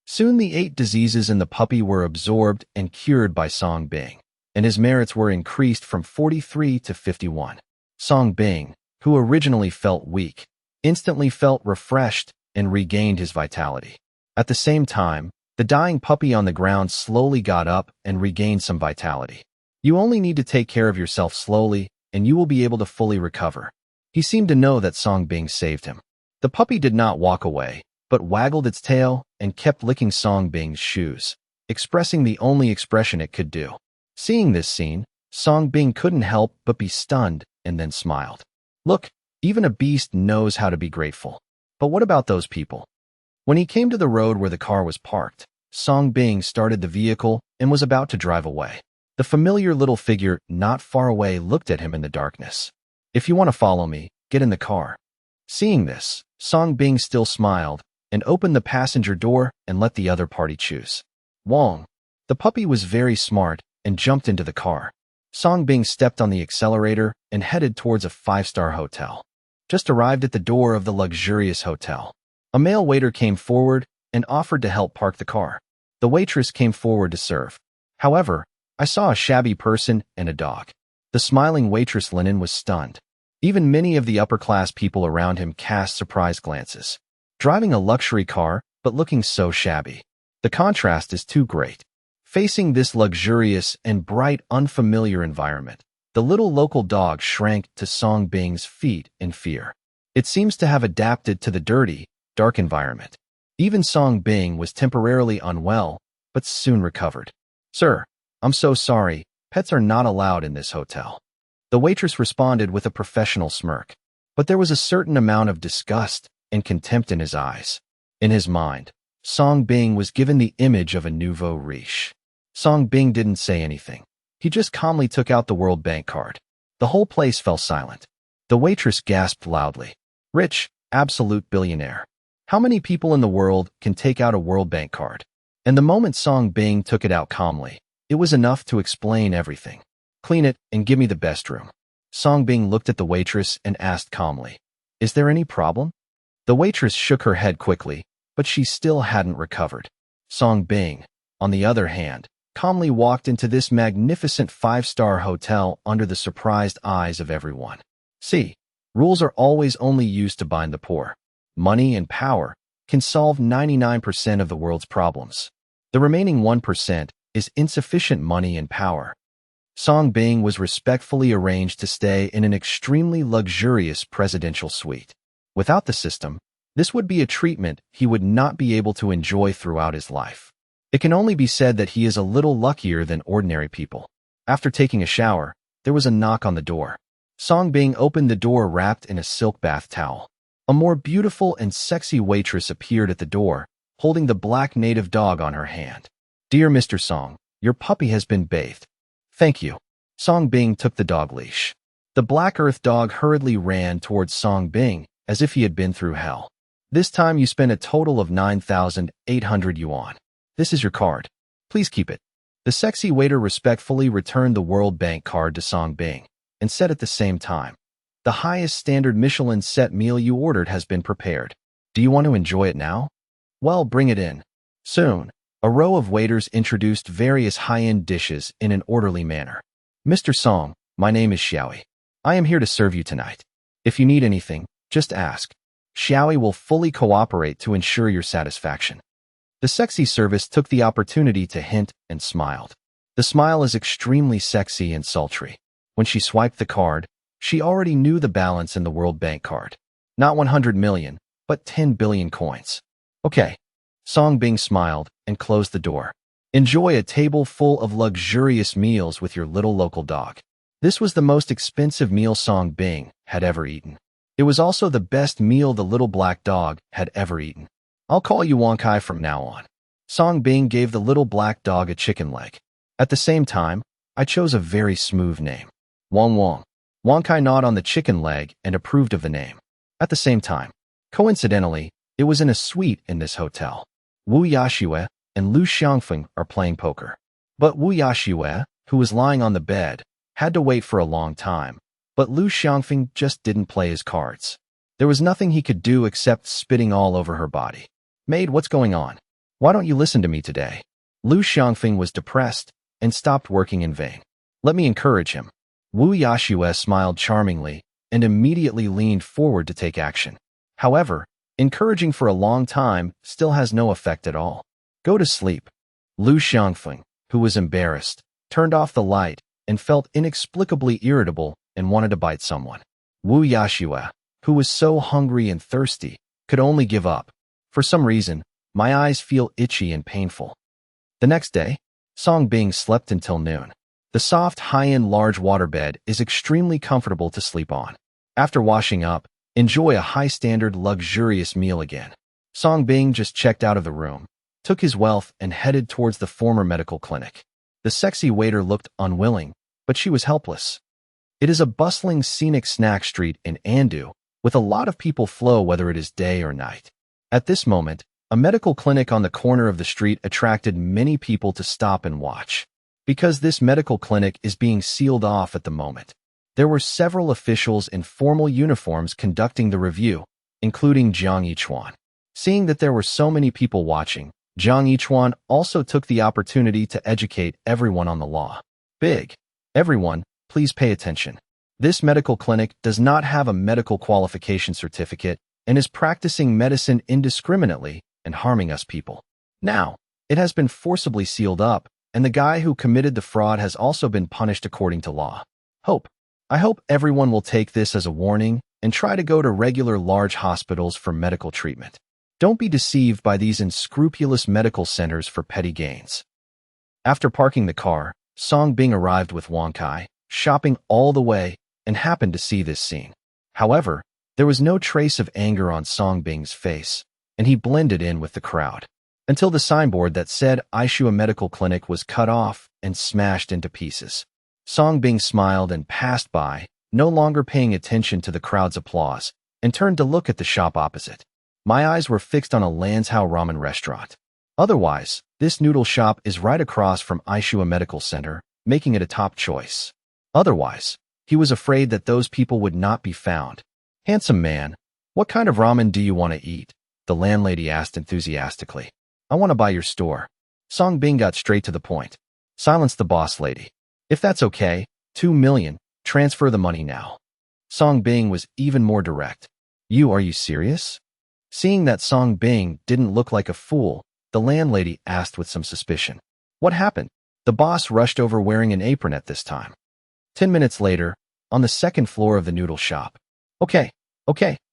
Soon the 8 diseases in the puppy were absorbed and cured by Song Bing, and his merits were increased from 43 to 51. Song Bing, who originally felt weak, instantly felt refreshed and regained his vitality. At the same time, the dying puppy on the ground slowly got up and regained some vitality. You only need to take care of yourself slowly, and you will be able to fully recover. He seemed to know that Song Bing saved him. The puppy did not walk away, but waggled its tail and kept licking Song Bing's shoes, expressing the only expression it could do. Seeing this scene, Song Bing couldn't help but be stunned and then smiled. Look, even a beast knows how to be grateful. But what about those people? When he came to the road where the car was parked, Song Bing started the vehicle and was about to drive away. The familiar little figure not far away looked at him in the darkness. If you want to follow me, get in the car. Seeing this, Song Bing still smiled and opened the passenger door and let the other party choose. Wong. The puppy was very smart and jumped into the car. Song Bing stepped on the accelerator and headed towards a 5-star hotel. Just arrived at the door of the luxurious hotel. A male waiter came forward and offered to help park the car. The waitress came forward to serve. However, I saw a shabby person and a dog. The smiling waitress Linen was stunned. Even many of the upper-class people around him cast surprised glances. Driving a luxury car, but looking so shabby. The contrast is too great. Facing this luxurious and bright, unfamiliar environment, the little local dog shrank to Song Bing's feet in fear. It seems to have adapted to the dirty, dark environment. Even Song Bing was temporarily unwell, but soon recovered. Sir, I'm so sorry, pets are not allowed in this hotel. The waitress responded with a professional smirk, but there was a certain amount of disgust and contempt in his eyes. In his mind, Song Bing was given the image of a nouveau riche. Song Bing didn't say anything. He just calmly took out the World Bank card. The whole place fell silent. The waitress gasped loudly. Rich, absolute billionaire. How many people in the world can take out a World Bank card? And the moment Song Bing took it out calmly, it was enough to explain everything. Clean it and give me the best room. Song Bing looked at the waitress and asked calmly, Is there any problem? The waitress shook her head quickly, but she still hadn't recovered. Song Bing, on the other hand, calmly walked into this magnificent 5-star hotel under the surprised eyes of everyone. See, rules are always only used to bind the poor. Money and power can solve 99% of the world's problems. The remaining 1% is insufficient money and power. Song Bing was respectfully arranged to stay in an extremely luxurious presidential suite. Without the system, this would be a treatment he would not be able to enjoy throughout his life. It can only be said that he is a little luckier than ordinary people. After taking a shower, there was a knock on the door. Song Bing opened the door wrapped in a silk bath towel. A more beautiful and sexy waitress appeared at the door, holding the black native dog on her hand. Dear Mr. Song, your puppy has been bathed. Thank you. Song Bing took the dog leash. The Black Earth dog hurriedly ran towards Song Bing as if he had been through hell. This time you spent a total of 9,800 yuan. This is your card. Please keep it. The sexy waiter respectfully returned the World Bank card to Song Bing and said at the same time, The highest standard Michelin set meal you ordered has been prepared. Do you want to enjoy it now? Well, bring it in. Soon, a row of waiters introduced various high-end dishes in an orderly manner. Mr. Song, my name is Xiaoi. I am here to serve you tonight. If you need anything, just ask. Xiaoyi will fully cooperate to ensure your satisfaction. The sexy service took the opportunity to hint and smiled. The smile is extremely sexy and sultry. When she swiped the card, she already knew the balance in the World Bank card. Not 100 million, but 10 billion coins. Okay. Song Bing smiled and closed the door. Enjoy a table full of luxurious meals with your little local dog. This was the most expensive meal Song Bing had ever eaten. It was also the best meal the little black dog had ever eaten. I'll call you Wonkai from now on. Song Bing gave the little black dog a chicken leg. At the same time, I chose a very smooth name. Wong Wong. Wonkai gnawed on the chicken leg and approved of the name. At the same time, coincidentally, it was in a suite in this hotel. Wu Yaxue and Lu Xiangfeng are playing poker. But Wu Yaxue, who was lying on the bed, had to wait for a long time, but Lu Xiangfeng just didn't play his cards. There was nothing he could do except spitting all over her body. Maid, what's going on? Why don't you listen to me today? Lu Xiangfeng was depressed and stopped working in vain. Let me encourage him. Wu Yaxue smiled charmingly and immediately leaned forward to take action. However, encouraging for a long time still has no effect at all. Go to sleep. Lu Xiangfeng, who was embarrassed, turned off the light and felt inexplicably irritable and wanted to bite someone. Wu Yaxue, who was so hungry and thirsty, could only give up. For some reason, my eyes feel itchy and painful. The next day, Song Bing slept until noon. The soft, high-end large waterbed is extremely comfortable to sleep on. After washing up, enjoy a high-standard, luxurious meal again. Song Bing just checked out of the room, took his wealth, and headed towards the former medical clinic. The sexy waiter looked unwilling, but she was helpless. It is a bustling, scenic snack street in Andu, with a lot of people flow whether it is day or night. At this moment, a medical clinic on the corner of the street attracted many people to stop and watch. Because this medical clinic is being sealed off at the moment, there were several officials in formal uniforms conducting the review, including Jiang Yichuan. Seeing that there were so many people watching, Jiang Yichuan also took the opportunity to educate everyone on the law. Big. Everyone, please pay attention. This medical clinic does not have a medical qualification certificate and is practicing medicine indiscriminately and harming us people. Now, it has been forcibly sealed up, and the guy who committed the fraud has also been punished according to law. I hope everyone will take this as a warning and try to go to regular large hospitals for medical treatment. Don't be deceived by these unscrupulous medical centers for petty gains. After parking the car, Song Bing arrived with Wonkai, shopping all the way, and happened to see this scene. However, there was no trace of anger on Song Bing's face, and he blended in with the crowd. Until the signboard that said Aishua Medical Clinic was cut off and smashed into pieces. Song Bing smiled and passed by, no longer paying attention to the crowd's applause, and turned to look at the shop opposite. My eyes were fixed on a Lanzhou ramen restaurant. Otherwise, this noodle shop is right across from Aishua Medical Center, making it a top choice. Otherwise, he was afraid that those people would not be found. Handsome man, what kind of ramen do you want to eat? The landlady asked enthusiastically. I want to buy your store. Song Bing got straight to the point. Silence the boss lady. If that's okay, 2 million, transfer the money now. Song Bing was even more direct. Are you serious? Seeing that Song Bing didn't look like a fool, the landlady asked with some suspicion. What happened? The boss rushed over wearing an apron at this time. 10 minutes later, on the second floor of the noodle shop. Okay,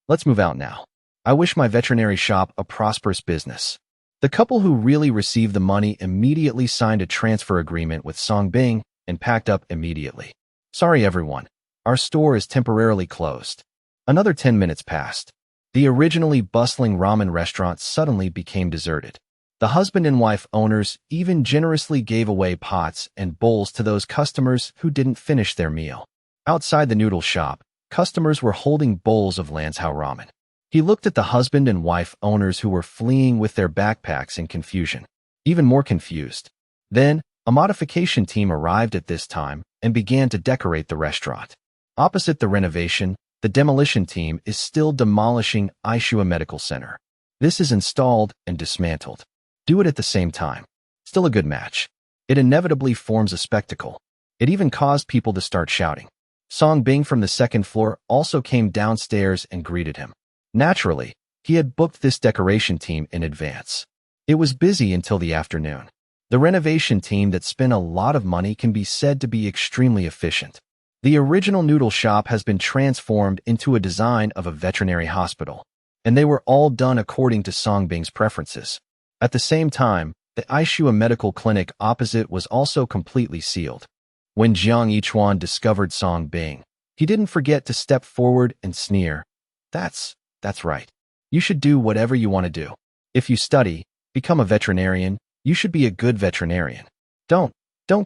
let's move out now. I wish my veterinary shop a prosperous business. The couple who really received the money immediately signed a transfer agreement with Song Bing and packed up immediately. Sorry everyone, our store is temporarily closed. Another 10 minutes passed. The originally bustling ramen restaurant suddenly became deserted. The husband and wife owners even generously gave away pots and bowls to those customers who didn't finish their meal. Outside the noodle shop, customers were holding bowls of Lanzhou ramen. He looked at the husband and wife owners who were fleeing with their backpacks in confusion, even more confused. Then, a modification team arrived at this time and began to decorate the restaurant. Opposite the renovation, the demolition team is still demolishing Aishua Medical Center. This is installed and dismantled. Do it at the same time. Still a good match. It inevitably forms a spectacle. It even caused people to start shouting. Song Bing from the second floor also came downstairs and greeted him. Naturally, he had booked this decoration team in advance. It was busy until the afternoon. The renovation team that spent a lot of money can be said to be extremely efficient. The original noodle shop has been transformed into a design of a veterinary hospital, and they were all done according to Song Bing's preferences. At the same time, the Aishua medical clinic opposite was also completely sealed. When Jiang Yichuan discovered Song Bing, he didn't forget to step forward and sneer. That's right. You should do whatever you want to do. If you study, become a veterinarian, you should be a good veterinarian. Don't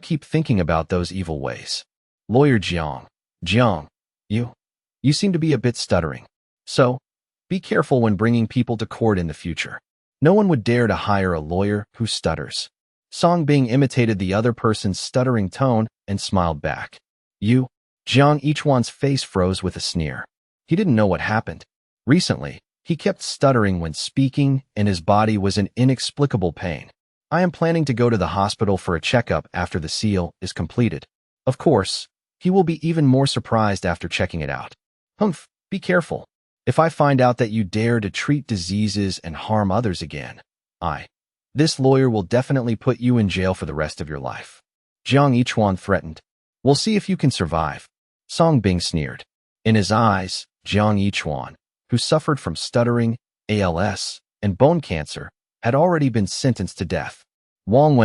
keep thinking about those evil ways. Lawyer Jiang, you seem to be a bit stuttering. So, be careful when bringing people to court in the future. No one would dare to hire a lawyer who stutters. Song Bing imitated the other person's stuttering tone and smiled back. Jiang Yichuan's face froze with a sneer. He didn't know what happened. Recently, he kept stuttering when speaking, and his body was in inexplicable pain. I am planning to go to the hospital for a checkup after the seal is completed. Of course, he will be even more surprised after checking it out. Humph, be careful. If I find out that you dare to treat diseases and harm others again, this lawyer will definitely put you in jail for the rest of your life. Jiang Yichuan threatened. We'll see if you can survive. Song Bing sneered. In his eyes, Jiang Yichuan, who suffered from stuttering, ALS, and bone cancer, had already been sentenced to death. Wang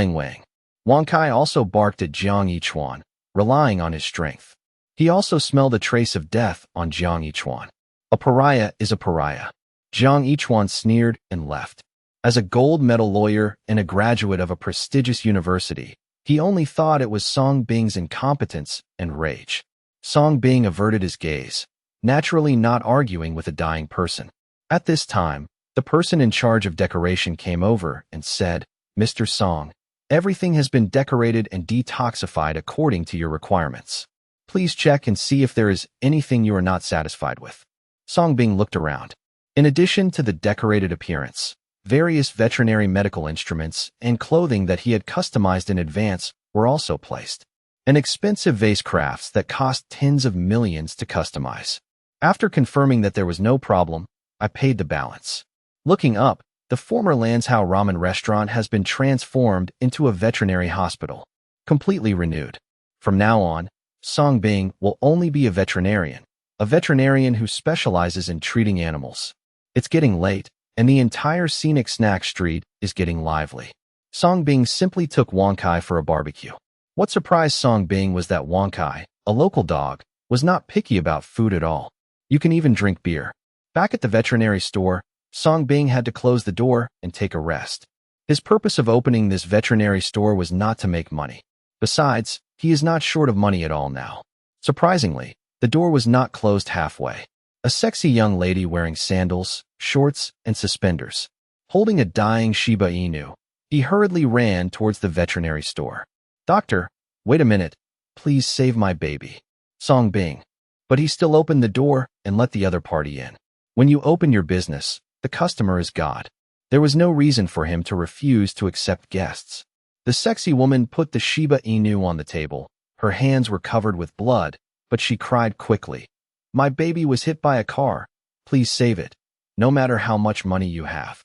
Kai also barked at Jiang Yichuan, relying on his strength. He also smelled a trace of death on Jiang Yichuan. A pariah is a pariah. Jiang Yichuan sneered and left. As a gold medal lawyer and a graduate of a prestigious university, he only thought it was Song Bing's incompetence and rage. Song Bing averted his gaze, naturally not arguing with a dying person. At this time, the person in charge of decoration came over and said, Mr. Song, everything has been decorated and detoxified according to your requirements. Please check and see if there is anything you are not satisfied with. Song Bing looked around. In addition to the decorated appearance, various veterinary medical instruments and clothing that he had customized in advance were also placed. An expensive vase crafts that cost tens of millions to customize. After confirming that there was no problem, I paid the balance. Looking up, the former Lanzhou ramen restaurant has been transformed into a veterinary hospital, completely renewed. From now on, Song Bing will only be a veterinarian who specializes in treating animals. It's getting late, and the entire scenic snack street is getting lively. Song Bing simply took Wang Kai for a barbecue. What surprised Song Bing was that Wang Kai, a local dog, was not picky about food at all. You can even drink beer. Back at the veterinary store, Song Bing had to close the door and take a rest. His purpose of opening this veterinary store was not to make money. Besides, he is not short of money at all now. Surprisingly, the door was not closed halfway. A sexy young lady wearing sandals, shorts, and suspenders, holding a dying Shiba Inu, he hurriedly ran towards the veterinary store. Doctor, wait a minute. Please save my baby. Song Bing. But he still opened the door and let the other party in. When you open your business, the customer is God. There was no reason for him to refuse to accept guests. The sexy woman put the Shiba Inu on the table. Her hands were covered with blood, but she cried quickly. My baby was hit by a car. Please save it, no matter how much money you have.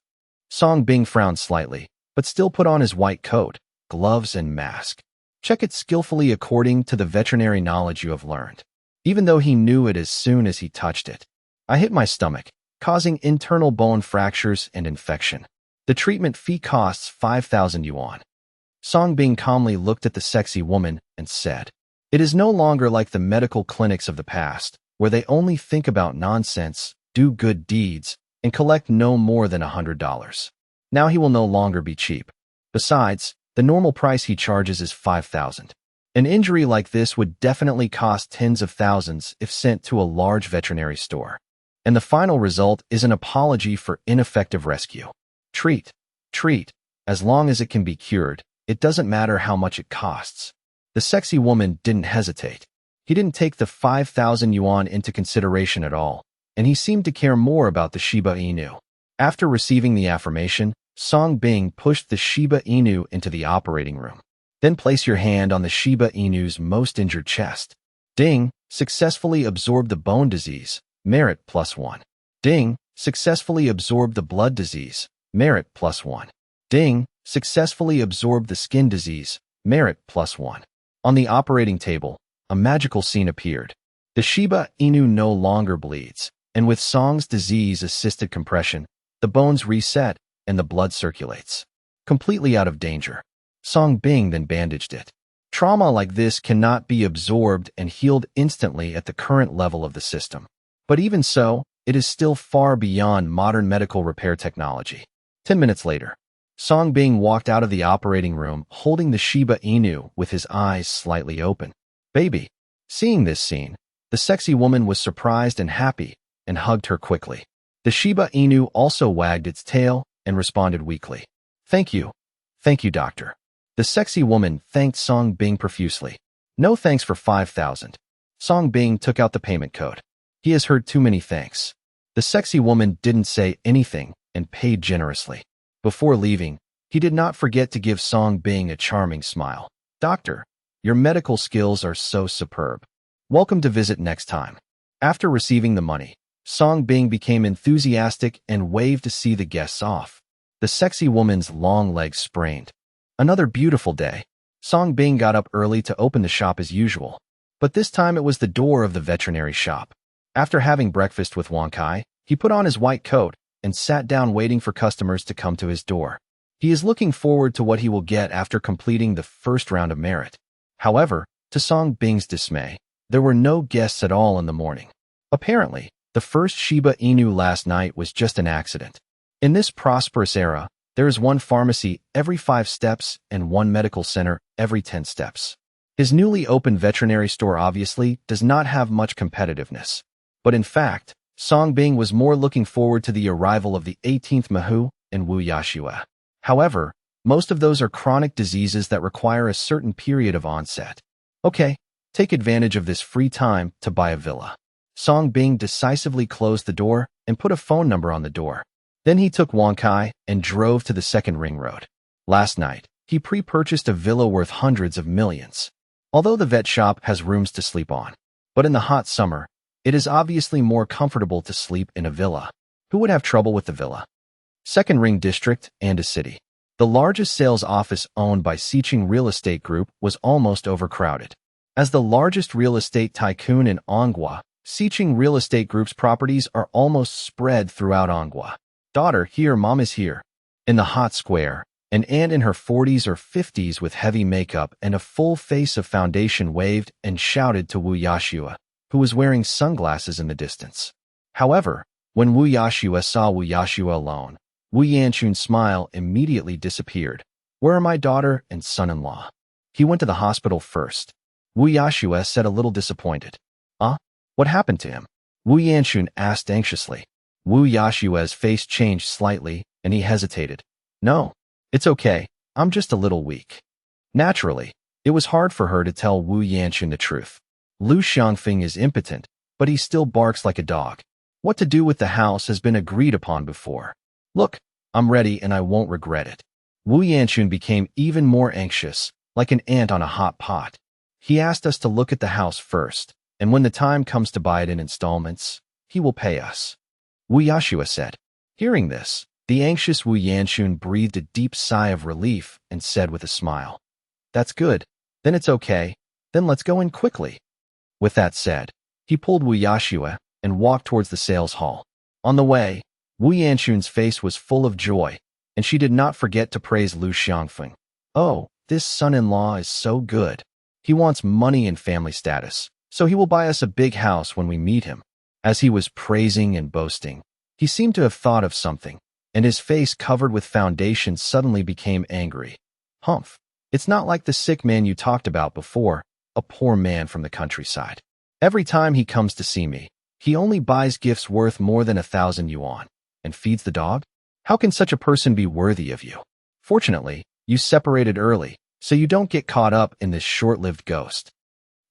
Song Bing frowned slightly, but still put on his white coat, gloves, and mask. Check it skillfully according to the veterinary knowledge you have learned. Even though he knew it as soon as he touched it. I hit my stomach, causing internal bone fractures and infection. The treatment fee costs 5,000 yuan. Song Bing calmly looked at the sexy woman and said, It is no longer like the medical clinics of the past, where they only think about nonsense, do good deeds, and collect no more than $100. Now he will no longer be cheap. Besides, the normal price he charges is 5,000. An injury like this would definitely cost tens of thousands if sent to a large veterinary store. And the final result is an apology for ineffective rescue. Treat. As long as it can be cured, it doesn't matter how much it costs. The sexy woman didn't hesitate. He didn't take the 5,000 yuan into consideration at all, and he seemed to care more about the Shiba Inu. After receiving the affirmation, Song Bing pushed the Shiba Inu into the operating room. Then place your hand on the Shiba Inu's most injured chest. Ding, successfully absorbed the bone disease, merit +1. Ding, successfully absorbed the blood disease, merit +1. Ding, successfully absorbed the skin disease, merit +1. On the operating table, a magical scene appeared. The Shiba Inu no longer bleeds, and with Song's disease-assisted compression, the bones reset and the blood circulates. Completely out of danger. Song Bing then bandaged it. Trauma like this cannot be absorbed and healed instantly at the current level of the system. But even so, it is still far beyond modern medical repair technology. 10 minutes later, Song Bing walked out of the operating room holding the Shiba Inu with his eyes slightly open. Baby. Seeing this scene, the sexy woman was surprised and happy and hugged her quickly. The Shiba Inu also wagged its tail and responded weakly. Thank you. Thank you, doctor. The sexy woman thanked Song Bing profusely. No thanks for 5,000. Song Bing took out the payment code. He has heard too many thanks. The sexy woman didn't say anything and paid generously. Before leaving, he did not forget to give Song Bing a charming smile. Doctor, your medical skills are so superb. Welcome to visit next time. After receiving the money, Song Bing became enthusiastic and waved to see the guests off. The sexy woman's long legs sprained. Another beautiful day. Song Bing got up early to open the shop as usual, but this time it was the door of the veterinary shop. After having breakfast with Wang Kai, he put on his white coat and sat down waiting for customers to come to his door. He is looking forward to what he will get after completing the first round of merit. However, to Song Bing's dismay, there were no guests at all in the morning. Apparently, the first Shiba Inu last night was just an accident. In this prosperous era, there is one pharmacy every 5 steps and one medical center every 10 steps. His newly opened veterinary store obviously does not have much competitiveness. But in fact, Song Bing was more looking forward to the arrival of the 18th Manhua and Wu Yashua. However, most of those are chronic diseases that require a certain period of onset. Okay, take advantage of this free time to buy a villa. Song Bing decisively closed the door and put a phone number on the door. Then he took Wang Kai and drove to the second ring road. Last night, he pre-purchased a villa worth hundreds of millions. Although the vet shop has rooms to sleep on, but in the hot summer, it is obviously more comfortable to sleep in a villa. Who would have trouble with the villa? Second ring district and a city. The largest sales office owned by Siching Real Estate Group was almost overcrowded. As the largest real estate tycoon in Anghua, Siching Real Estate Group's properties are almost spread throughout Anghua. Daughter, here, mom is here. In the hot square, an aunt in her 40s or 50s with heavy makeup and a full face of foundation waved and shouted to Wu Yashua, who was wearing sunglasses in the distance. However, when Wu Yashua saw Wu Yashua alone, Wu Yanchun's smile immediately disappeared. Where are my daughter and son-in-law? He went to the hospital first. Wu Yashua said a little disappointed. What happened to him? Wu Yanchun asked anxiously. Wu Yashua's face changed slightly, and he hesitated. No, it's okay. I'm just a little weak. Naturally, it was hard for her to tell Wu Yanchun the truth. Lu Xiangfeng is impotent, but he still barks like a dog. What to do with the house has been agreed upon before. Look, I'm ready and I won't regret it. Wu Yanchun became even more anxious, like an ant on a hot pot. He asked us to look at the house first, and when the time comes to buy it in installments, he will pay us. Wu Yashua said. Hearing this, the anxious Wu Yanchun breathed a deep sigh of relief and said with a smile, That's good. Then it's okay. Then let's go in quickly. With that said, he pulled Wu Yashua and walked towards the sales hall. On the way, Wu Yanchun's face was full of joy, and she did not forget to praise Lu Xiangfeng. Oh, this son-in-law is so good. He wants money and family status, so he will buy us a big house when we meet him. As he was praising and boasting, he seemed to have thought of something, and his face covered with foundation suddenly became angry. Humph, it's not like the sick man you talked about before, a poor man from the countryside. Every time he comes to see me, he only buys gifts worth more than 1,000 yuan, and feeds the dog? How can such a person be worthy of you? Fortunately, you separated early, so you don't get caught up in this short-lived ghost.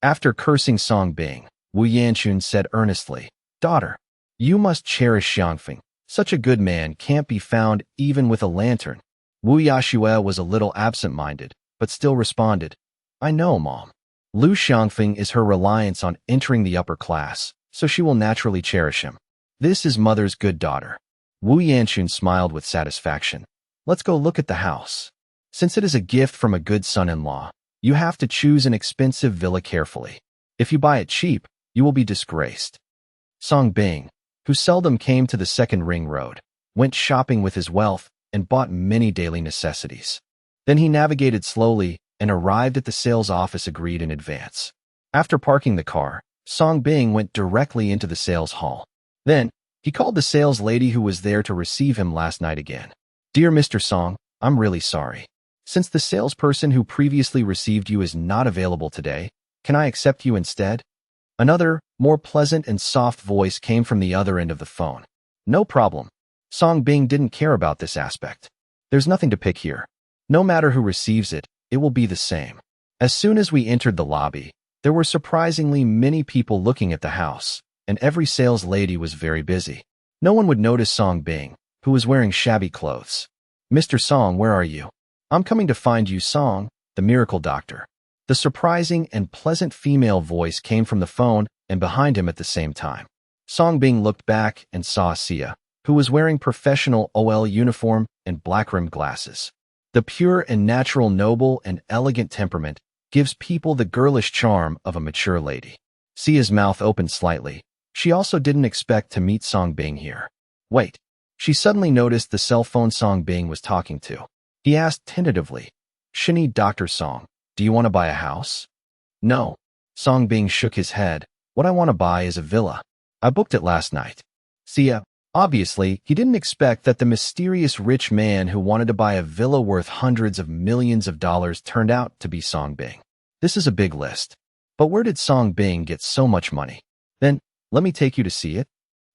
After cursing Song Bing, Wu Yanchun said earnestly, Daughter, you must cherish Xiangfeng. Such a good man can't be found even with a lantern. Wu Yashua was a little absent-minded, but still responded, I know, Mom. Lu Xiangfeng is her reliance on entering the upper class, so she will naturally cherish him. This is mother's good daughter. Wu Yanchun smiled with satisfaction. Let's go look at the house. Since it is a gift from a good son-in-law, you have to choose an expensive villa carefully. If you buy it cheap, you will be disgraced. Song Bing, who seldom came to the second ring road, went shopping with his wealth and bought many daily necessities. Then he navigated slowly and arrived at the sales office agreed in advance. After parking the car, Song Bing went directly into the sales hall. Then, he called the sales lady who was there to receive him last night again. Dear Mr. Song, I'm really sorry. Since the salesperson who previously received you is not available today, can I accept you instead? Another, more pleasant and soft voice came from the other end of the phone. No problem. Song Bing didn't care about this aspect. There's nothing to pick here. No matter who receives it, it will be the same. As soon as we entered the lobby, there were surprisingly many people looking at the house, and every sales lady was very busy. No one would notice Song Bing, who was wearing shabby clothes. Mr. Song, where are you? I'm coming to find you, Song, the miracle doctor. The surprising and pleasant female voice came from the phone and behind him at the same time. Song Bing looked back and saw Sia, who was wearing professional OL uniform and black-rimmed glasses. The pure and natural noble and elegant temperament gives people the girlish charm of a mature lady. Sia's mouth opened slightly. She also didn't expect to meet Song Bing here. Wait. She suddenly noticed the cell phone Song Bing was talking to. He asked tentatively, Shini Dr. Song, do you want to buy a house? No. Song Bing shook his head. What I want to buy is a villa. I booked it last night. Sia. Obviously, he didn't expect that the mysterious rich man who wanted to buy a villa worth hundreds of millions of dollars turned out to be Song Bing. This is a big list. But where did Song Bing get so much money? Then, let me take you to see it.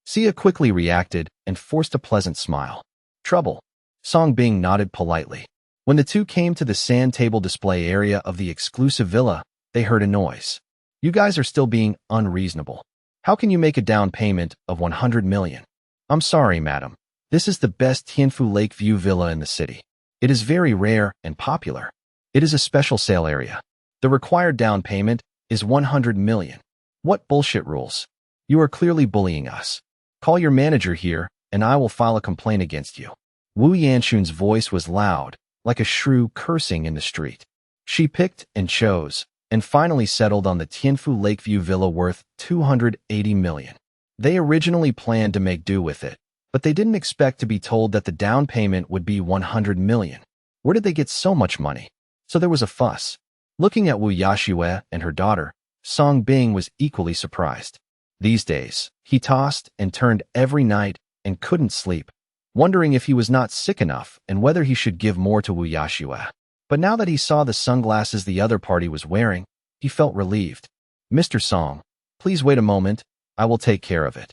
Sia quickly reacted and forced a pleasant smile. Trouble. Song Bing nodded politely. When the two came to the sand table display area of the exclusive villa, they heard a noise. You guys are still being unreasonable. How can you make a down payment of 100 million? I'm sorry, madam. This is the best Tianfu Lakeview villa in the city. It is very rare and popular. It is a special sale area. The required down payment is 100 million. What bullshit rules? You are clearly bullying us. Call your manager here, and I will file a complaint against you. Wu Yanchun's voice was loud, like a shrew cursing in the street. She picked and chose, and finally settled on the Tianfu Lakeview villa worth 280 million. They originally planned to make do with it, but they didn't expect to be told that the down payment would be 100 million. Where did they get so much money? So there was a fuss. Looking at Wu Yashue and her daughter, Song Bing was equally surprised. These days, he tossed and turned every night and couldn't sleep, wondering if he was not sick enough and whether he should give more to Wu Yashue. But now that he saw the sunglasses the other party was wearing, he felt relieved. Mr. Song, please wait a moment. I will take care of it.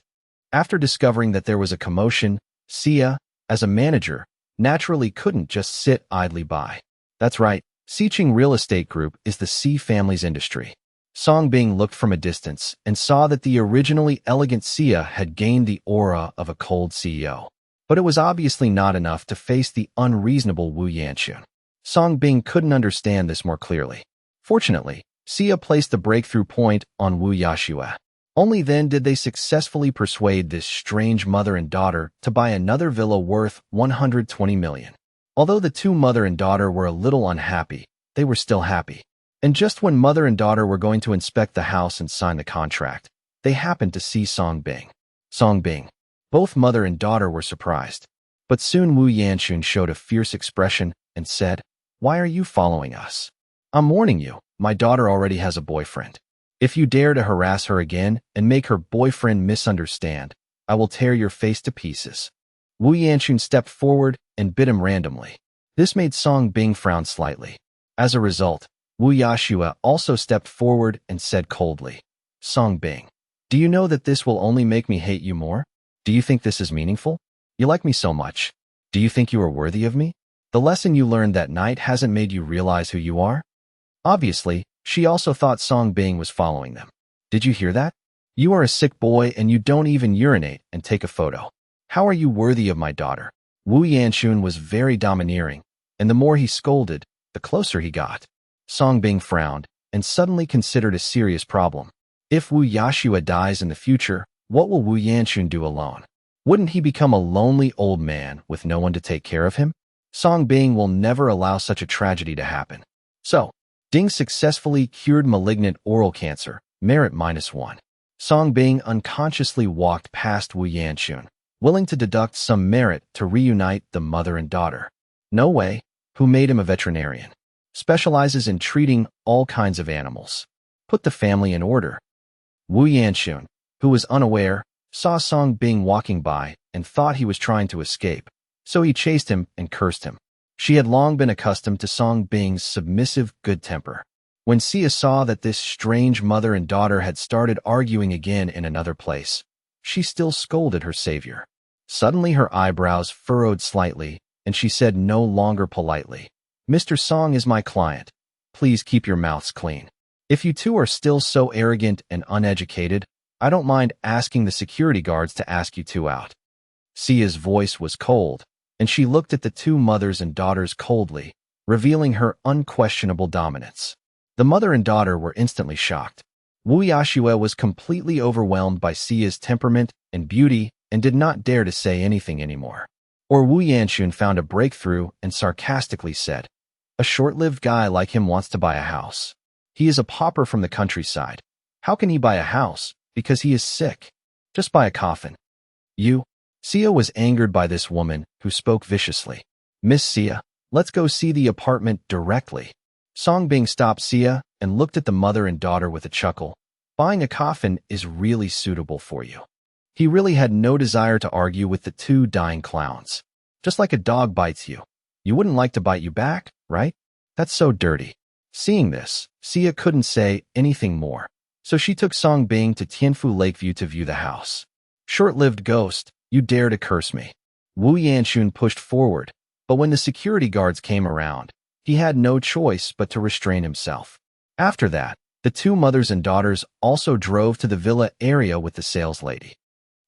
After discovering that there was a commotion, Sia, as a manager, naturally couldn't just sit idly by. That's right, Siqing Real Estate Group is the Si family's industry. Song Bing looked from a distance and saw that the originally elegant Sia had gained the aura of a cold CEO. But it was obviously not enough to face the unreasonable Wu Yanchun. Song Bing couldn't understand this more clearly. Fortunately, Sia placed the breakthrough point on Wu Yashue. Only then did they successfully persuade this strange mother and daughter to buy another villa worth 120 million. Although the two mother and daughter were a little unhappy, they were still happy. And just when mother and daughter were going to inspect the house and sign the contract, they happened to see Song Bing. Song Bing. Both mother and daughter were surprised. But soon Wu Yanchun showed a fierce expression and said, Why are you following us? I'm warning you, my daughter already has a boyfriend. If you dare to harass her again and make her boyfriend misunderstand, I will tear your face to pieces. Wu Yanchun stepped forward and bit him randomly. This made Song Bing frown slightly. As a result, Wu Yashue also stepped forward and said coldly, Song Bing, do you know that this will only make me hate you more? Do you think this is meaningful? You like me so much. Do you think you are worthy of me? The lesson you learned that night hasn't made you realize who you are? Obviously, she also thought Song Bing was following them. Did you hear that? You are a sick boy and you don't even urinate and take a photo. How are you worthy of my daughter? Wu Yanchun was very domineering, and the more he scolded, the closer he got. Song Bing frowned and suddenly considered a serious problem. If Wu Yashua dies in the future, what will Wu Yanxun do alone? Wouldn't he become a lonely old man with no one to take care of him? Song Bing will never allow such a tragedy to happen. So, Ding successfully cured malignant oral cancer, merit -1. Song Bing unconsciously walked past Wu Yanxun, willing to deduct some merit to reunite the mother and daughter. No way, who made him a veterinarian. Specializes in treating all kinds of animals. Put the family in order. Wu Yanxun, who was unaware, saw Song Bing walking by and thought he was trying to escape, so he chased him and cursed him. She had long been accustomed to Song Bing's submissive good temper. When Sia saw that this strange mother and daughter had started arguing again in another place, she still scolded her savior. Suddenly her eyebrows furrowed slightly, and she said no longer politely, "Mr. Song is my client. Please keep your mouths clean. If you two are still so arrogant and uneducated, I don't mind asking the security guards to ask you two out." Sia's voice was cold, and she looked at the two mothers and daughters coldly, revealing her unquestionable dominance. The mother and daughter were instantly shocked. Wu Yashua was completely overwhelmed by Sia's temperament and beauty and did not dare to say anything anymore. Or Wu Yanxun found a breakthrough and sarcastically said, "A short-lived guy like him wants to buy a house. He is a pauper from the countryside. How can he buy a house? Because he is sick. Just buy a coffin." Sia was angered by this woman, who spoke viciously. "Miss Sia, let's go see the apartment directly." Song Bing stopped Sia and looked at the mother and daughter with a chuckle. "Buying a coffin is really suitable for you." He really had no desire to argue with the two dying clowns. Just like a dog bites you. You wouldn't like to bite you back, right? That's so dirty. Seeing this, Sia couldn't say anything more, so she took Song Bing to Tianfu Lakeview to view the house. "Short-lived ghost, you dare to curse me." Wu Yanxun pushed forward, but when the security guards came around, he had no choice but to restrain himself. After that, the two mothers and daughters also drove to the villa area with the saleslady.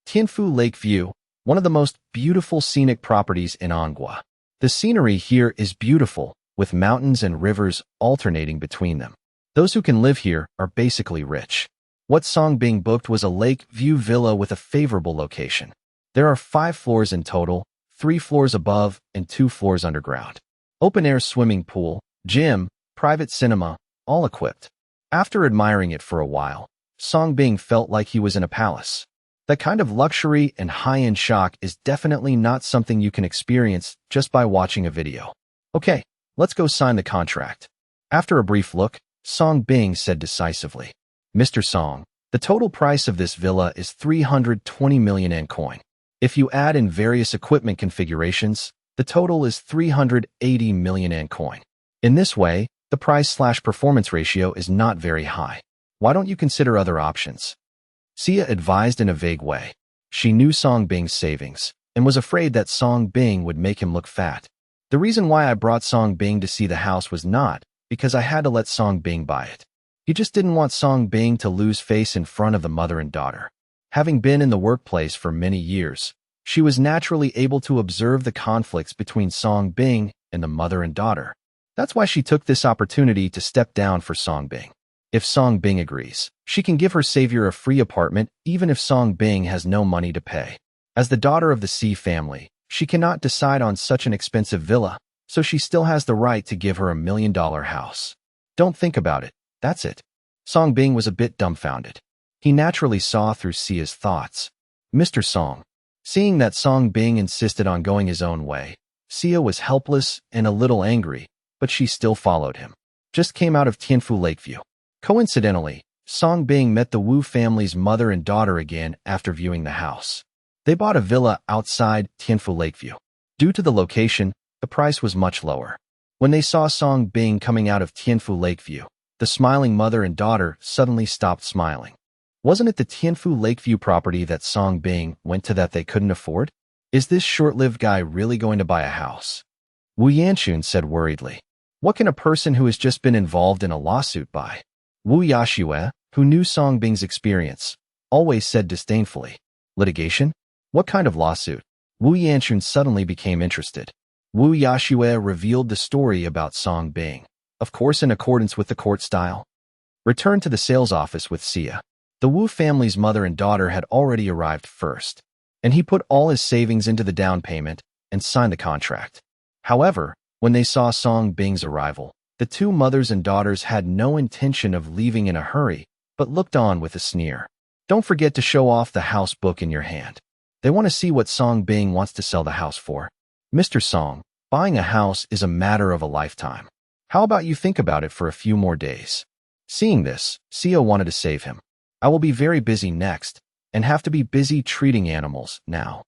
Tianfu Lakeview, one of the most beautiful scenic properties in Anghua. The scenery here is beautiful, with mountains and rivers alternating between them. Those who can live here are basically rich. What Song Bing booked was a lake view villa with a favorable location. There are 5 floors in total, 3 floors above and 2 floors underground. Open-air swimming pool, gym, private cinema, all equipped. After admiring it for a while, Song Bing felt like he was in a palace. That kind of luxury and high-end shock is definitely not something you can experience just by watching a video. "Okay, let's go sign the contract." After a brief look, Song Bing said decisively, "Mr. Song, the total price of this villa is 320 million N coin. If you add in various equipment configurations, the total is 380 million N coin. In this way, the price/performance ratio is not very high. Why don't you consider other options?" Sia advised in a vague way. She knew Song Bing's savings and was afraid that Song Bing would make him look fat. "The reason why I brought Song Bing to see the house was not because I had to let Song Bing buy it. He just didn't want Song Bing to lose face in front of the mother and daughter. Having been in the workplace for many years, she was naturally able to observe the conflicts between Song Bing and the mother and daughter. That's why she took this opportunity to step down for Song Bing. If Song Bing agrees, she can give her savior a free apartment even if Song Bing has no money to pay. As the daughter of the C family, she cannot decide on such an expensive villa, so she still has the right to give her $1 million house. Don't think about it, that's it." Song Bing was a bit dumbfounded. He naturally saw through Sia's thoughts. "Mr. Song." Seeing that Song Bing insisted on going his own way, Sia was helpless and a little angry, but she still followed him. Just came out of Tianfu Lakeview. Coincidentally, Song Bing met the Wu family's mother and daughter again after viewing the house. They bought a villa outside Tianfu Lakeview. Due to the location, the price was much lower. When they saw Song Bing coming out of Tianfu Lakeview, the smiling mother and daughter suddenly stopped smiling. Wasn't it the Tianfu Lakeview property that Song Bing went to that they couldn't afford? Is this short-lived guy really going to buy a house? Wu Yanxun said worriedly. What can a person who has just been involved in a lawsuit buy? Wu Yashue, who knew Song Bing's experience, always said disdainfully, "Litigation? What kind of lawsuit?" Wu Yanxun suddenly became interested. Wu Yashue revealed the story about Song Bing, of course in accordance with the court style. returned to the sales office with Sia. The Wu family's mother and daughter had already arrived first, and he put all his savings into the down payment and signed the contract. However, when they saw Song Bing's arrival, the two mothers and daughters had no intention of leaving in a hurry, but looked on with a sneer. Don't forget to show off the house book in your hand. They want to see what Song Bing wants to sell the house for. Mr. Song, buying a house is a matter of a lifetime. How about you think about it for a few more days? Seeing this, Sia wanted to save him. I will be very busy next, and have to be busy treating animals now.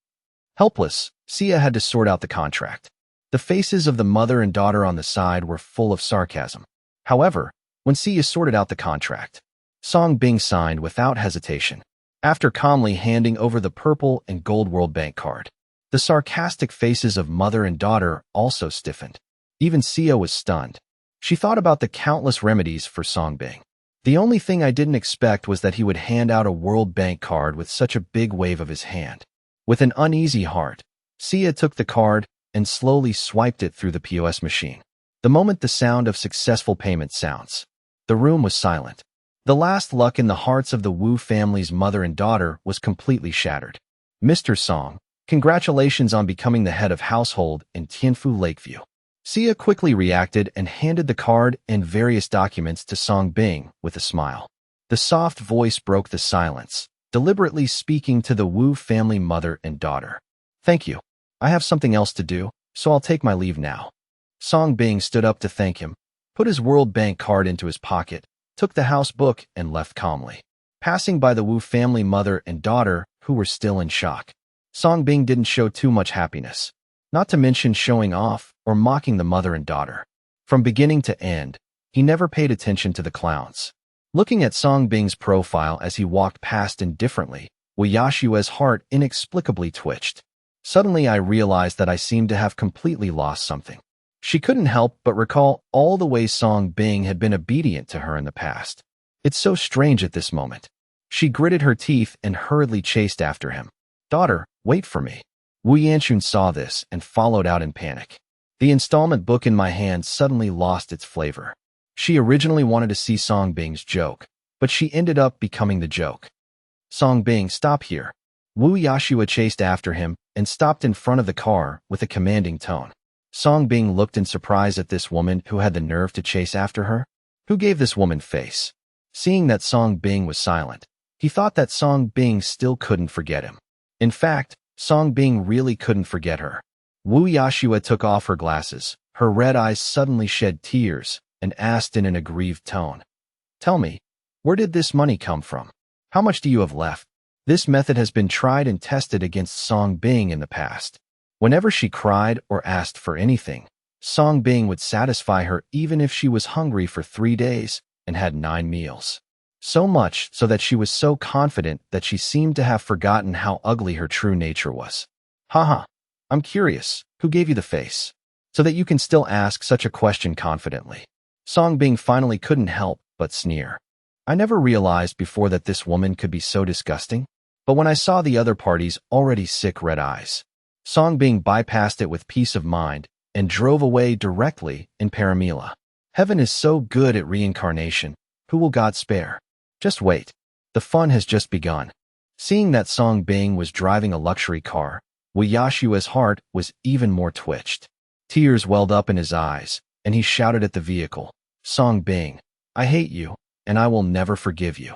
Helpless, Sia had to sort out the contract. The faces of the mother and daughter on the side were full of sarcasm. However, when Sia sorted out the contract, Song Bing signed without hesitation, after calmly handing over the purple and gold World Bank card. The sarcastic faces of mother and daughter also stiffened. Even Sia was stunned. She thought about the countless remedies for Song Bing. The only thing I didn't expect was that he would hand out a World Bank card with such a big wave of his hand. With an uneasy heart, Sia took the card and slowly swiped it through the POS machine. The moment the sound of successful payment sounds, the room was silent. The last luck in the hearts of the Wu family's mother and daughter was completely shattered. Mr. Song, congratulations on becoming the head of household in Tianfu Lakeview. Sia quickly reacted and handed the card and various documents to Song Bing with a smile. The soft voice broke the silence, deliberately speaking to the Wu family mother and daughter. Thank you. I have something else to do, so I'll take my leave now. Song Bing stood up to thank him, put his World Bank card into his pocket, took the house book, and left calmly. Passing by the Wu family mother and daughter, who were still in shock, Song Bing didn't show too much happiness, not to mention showing off or mocking the mother and daughter. From beginning to end, he never paid attention to the clowns. Looking at Song Bing's profile as he walked past indifferently, Wu Yashua's heart inexplicably twitched. Suddenly I realized that I seemed to have completely lost something. She couldn't help but recall all the ways Song Bing had been obedient to her in the past. It's so strange at this moment. She gritted her teeth and hurriedly chased after him. Daughter, wait for me. Wu Yanxun saw this and followed out in panic. The installment book in my hand suddenly lost its flavor. She originally wanted to see Song Bing's joke, but she ended up becoming the joke. Song Bing, stop here. Wu Yashua chased after him and stopped in front of the car with a commanding tone. Song Bing looked in surprise at this woman who had the nerve to chase after her. Who gave this woman face? Seeing that Song Bing was silent, he thought that Song Bing still couldn't forget him. In fact, Song Bing really couldn't forget her. Wu Yashua took off her glasses. Her red eyes suddenly shed tears and asked in an aggrieved tone, "Tell me, where did this money come from? How much do you have left?" This method has been tried and tested against Song Bing in the past. Whenever she cried or asked for anything, Song Bing would satisfy her even if she was hungry for 3 days and had 9 meals. So much so that she was so confident that she seemed to have forgotten how ugly her true nature was. Haha, I'm curious, who gave you the face? So that you can still ask such a question confidently. Song Bing finally couldn't help but sneer. I never realized before that this woman could be so disgusting. But when I saw the other party's already sick red eyes, Song Bing bypassed it with peace of mind and drove away directly in Paramila. Heaven is so good at reincarnation. Who will God spare? Just wait. The fun has just begun. Seeing that Song Bing was driving a luxury car, Wu Yashua's heart was even more twitched. Tears welled up in his eyes, and he shouted at the vehicle, Song Bing, I hate you, and I will never forgive you.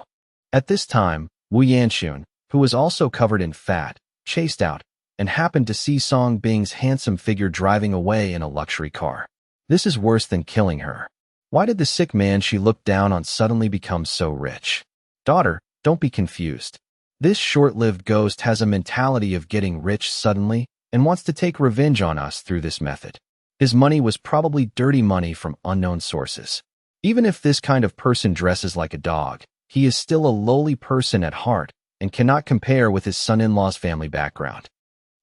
At this time, Wu Yanxun, who was also covered in fat, chased out, and happened to see Song Bing's handsome figure driving away in a luxury car. This is worse than killing her. Why did the sick man she looked down on suddenly become so rich? Daughter, don't be confused. This short-lived ghost has a mentality of getting rich suddenly and wants to take revenge on us through this method. His money was probably dirty money from unknown sources. Even if this kind of person dresses like a dog, he is still a lowly person at heart and cannot compare with his son-in-law's family background.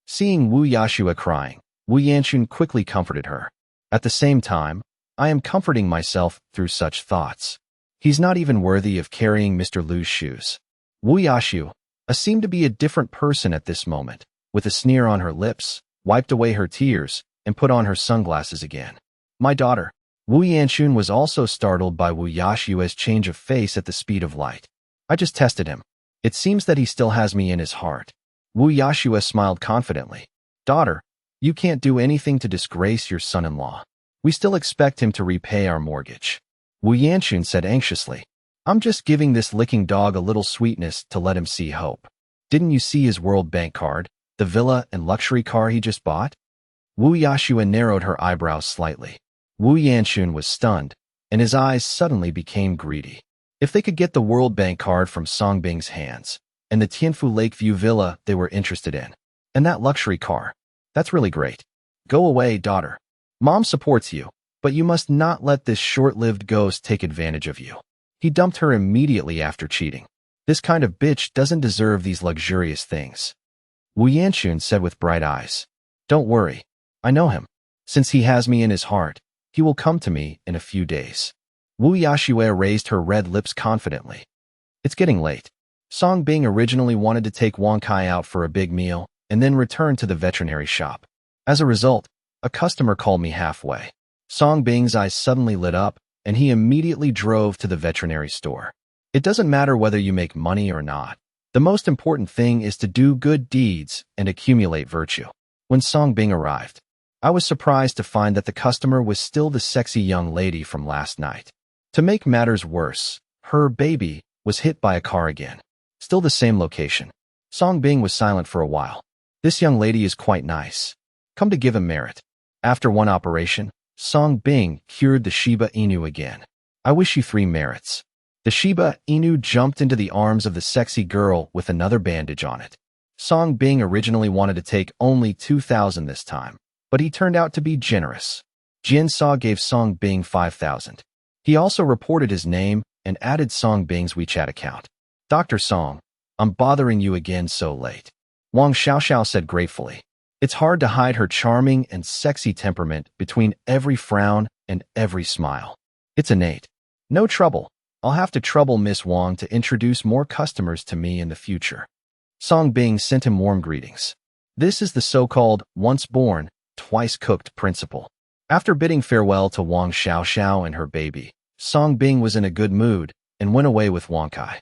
Seeing Wu Yashua crying, Wu Yanxun quickly comforted her. At the same time, I am comforting myself through such thoughts. He's not even worthy of carrying Mr. Lu's shoes. Wu Yashua seemed to be a different person at this moment. With a sneer on her lips, wiped away her tears, and put on her sunglasses again. My daughter, Wu Yanxun was also startled by Wu Yashua's change of face at the speed of light. I just tested him. It seems that he still has me in his heart. Wu Yashua smiled confidently. Daughter, you can't do anything to disgrace your son-in-law. We still expect him to repay our mortgage. Wu Yanxun said anxiously. I'm just giving this licking dog a little sweetness to let him see hope. Didn't you see his World Bank card, the villa and luxury car he just bought? Wu Yashua narrowed her eyebrows slightly. Wu Yanxun was stunned, and his eyes suddenly became greedy. If they could get the World Bank card from Songbing's hands, and the Tianfu Lakeview villa they were interested in, and that luxury car, that's really great. Go away, daughter. Mom supports you, but you must not let this short-lived ghost take advantage of you. He dumped her immediately after cheating. This kind of bitch doesn't deserve these luxurious things. Wu Yanxun said with bright eyes. Don't worry. I know him. Since he has me in his heart, he will come to me in a few days. Wu Yashua raised her red lips confidently. It's getting late. Songbing originally wanted to take Wang Kai out for a big meal and then return to the veterinary shop. As a result, a customer called me halfway. Songbing's eyes suddenly lit up, and he immediately drove to the veterinary store. It doesn't matter whether you make money or not. The most important thing is to do good deeds and accumulate virtue. When Songbing arrived, I was surprised to find that the customer was still the sexy young lady from last night. To make matters worse, her baby was hit by a car again. Still the same location. Songbing was silent for a while. This young lady is quite nice. Come to give him merit. After one operation, Songbing cured the Shiba Inu again. I wish you 3 merits. The Shiba Inu jumped into the arms of the sexy girl with another bandage on it. Songbing originally wanted to take only 2,000 this time, but he turned out to be generous. Jiansa gave Songbing 5,000. He also reported his name and added Songbing's WeChat account. Dr. Song, I'm bothering you again so late. Wang Xiaoxiao said gratefully. It's hard to hide her charming and sexy temperament between every frown and every smile. It's innate. No trouble. I'll have to trouble Miss Wang to introduce more customers to me in the future. Songbing sent him warm greetings. This is the so-called once born, twice cooked principle. After bidding farewell to Wang Xiaoxiao and her baby, Songbing was in a good mood and went away with Wang Kai.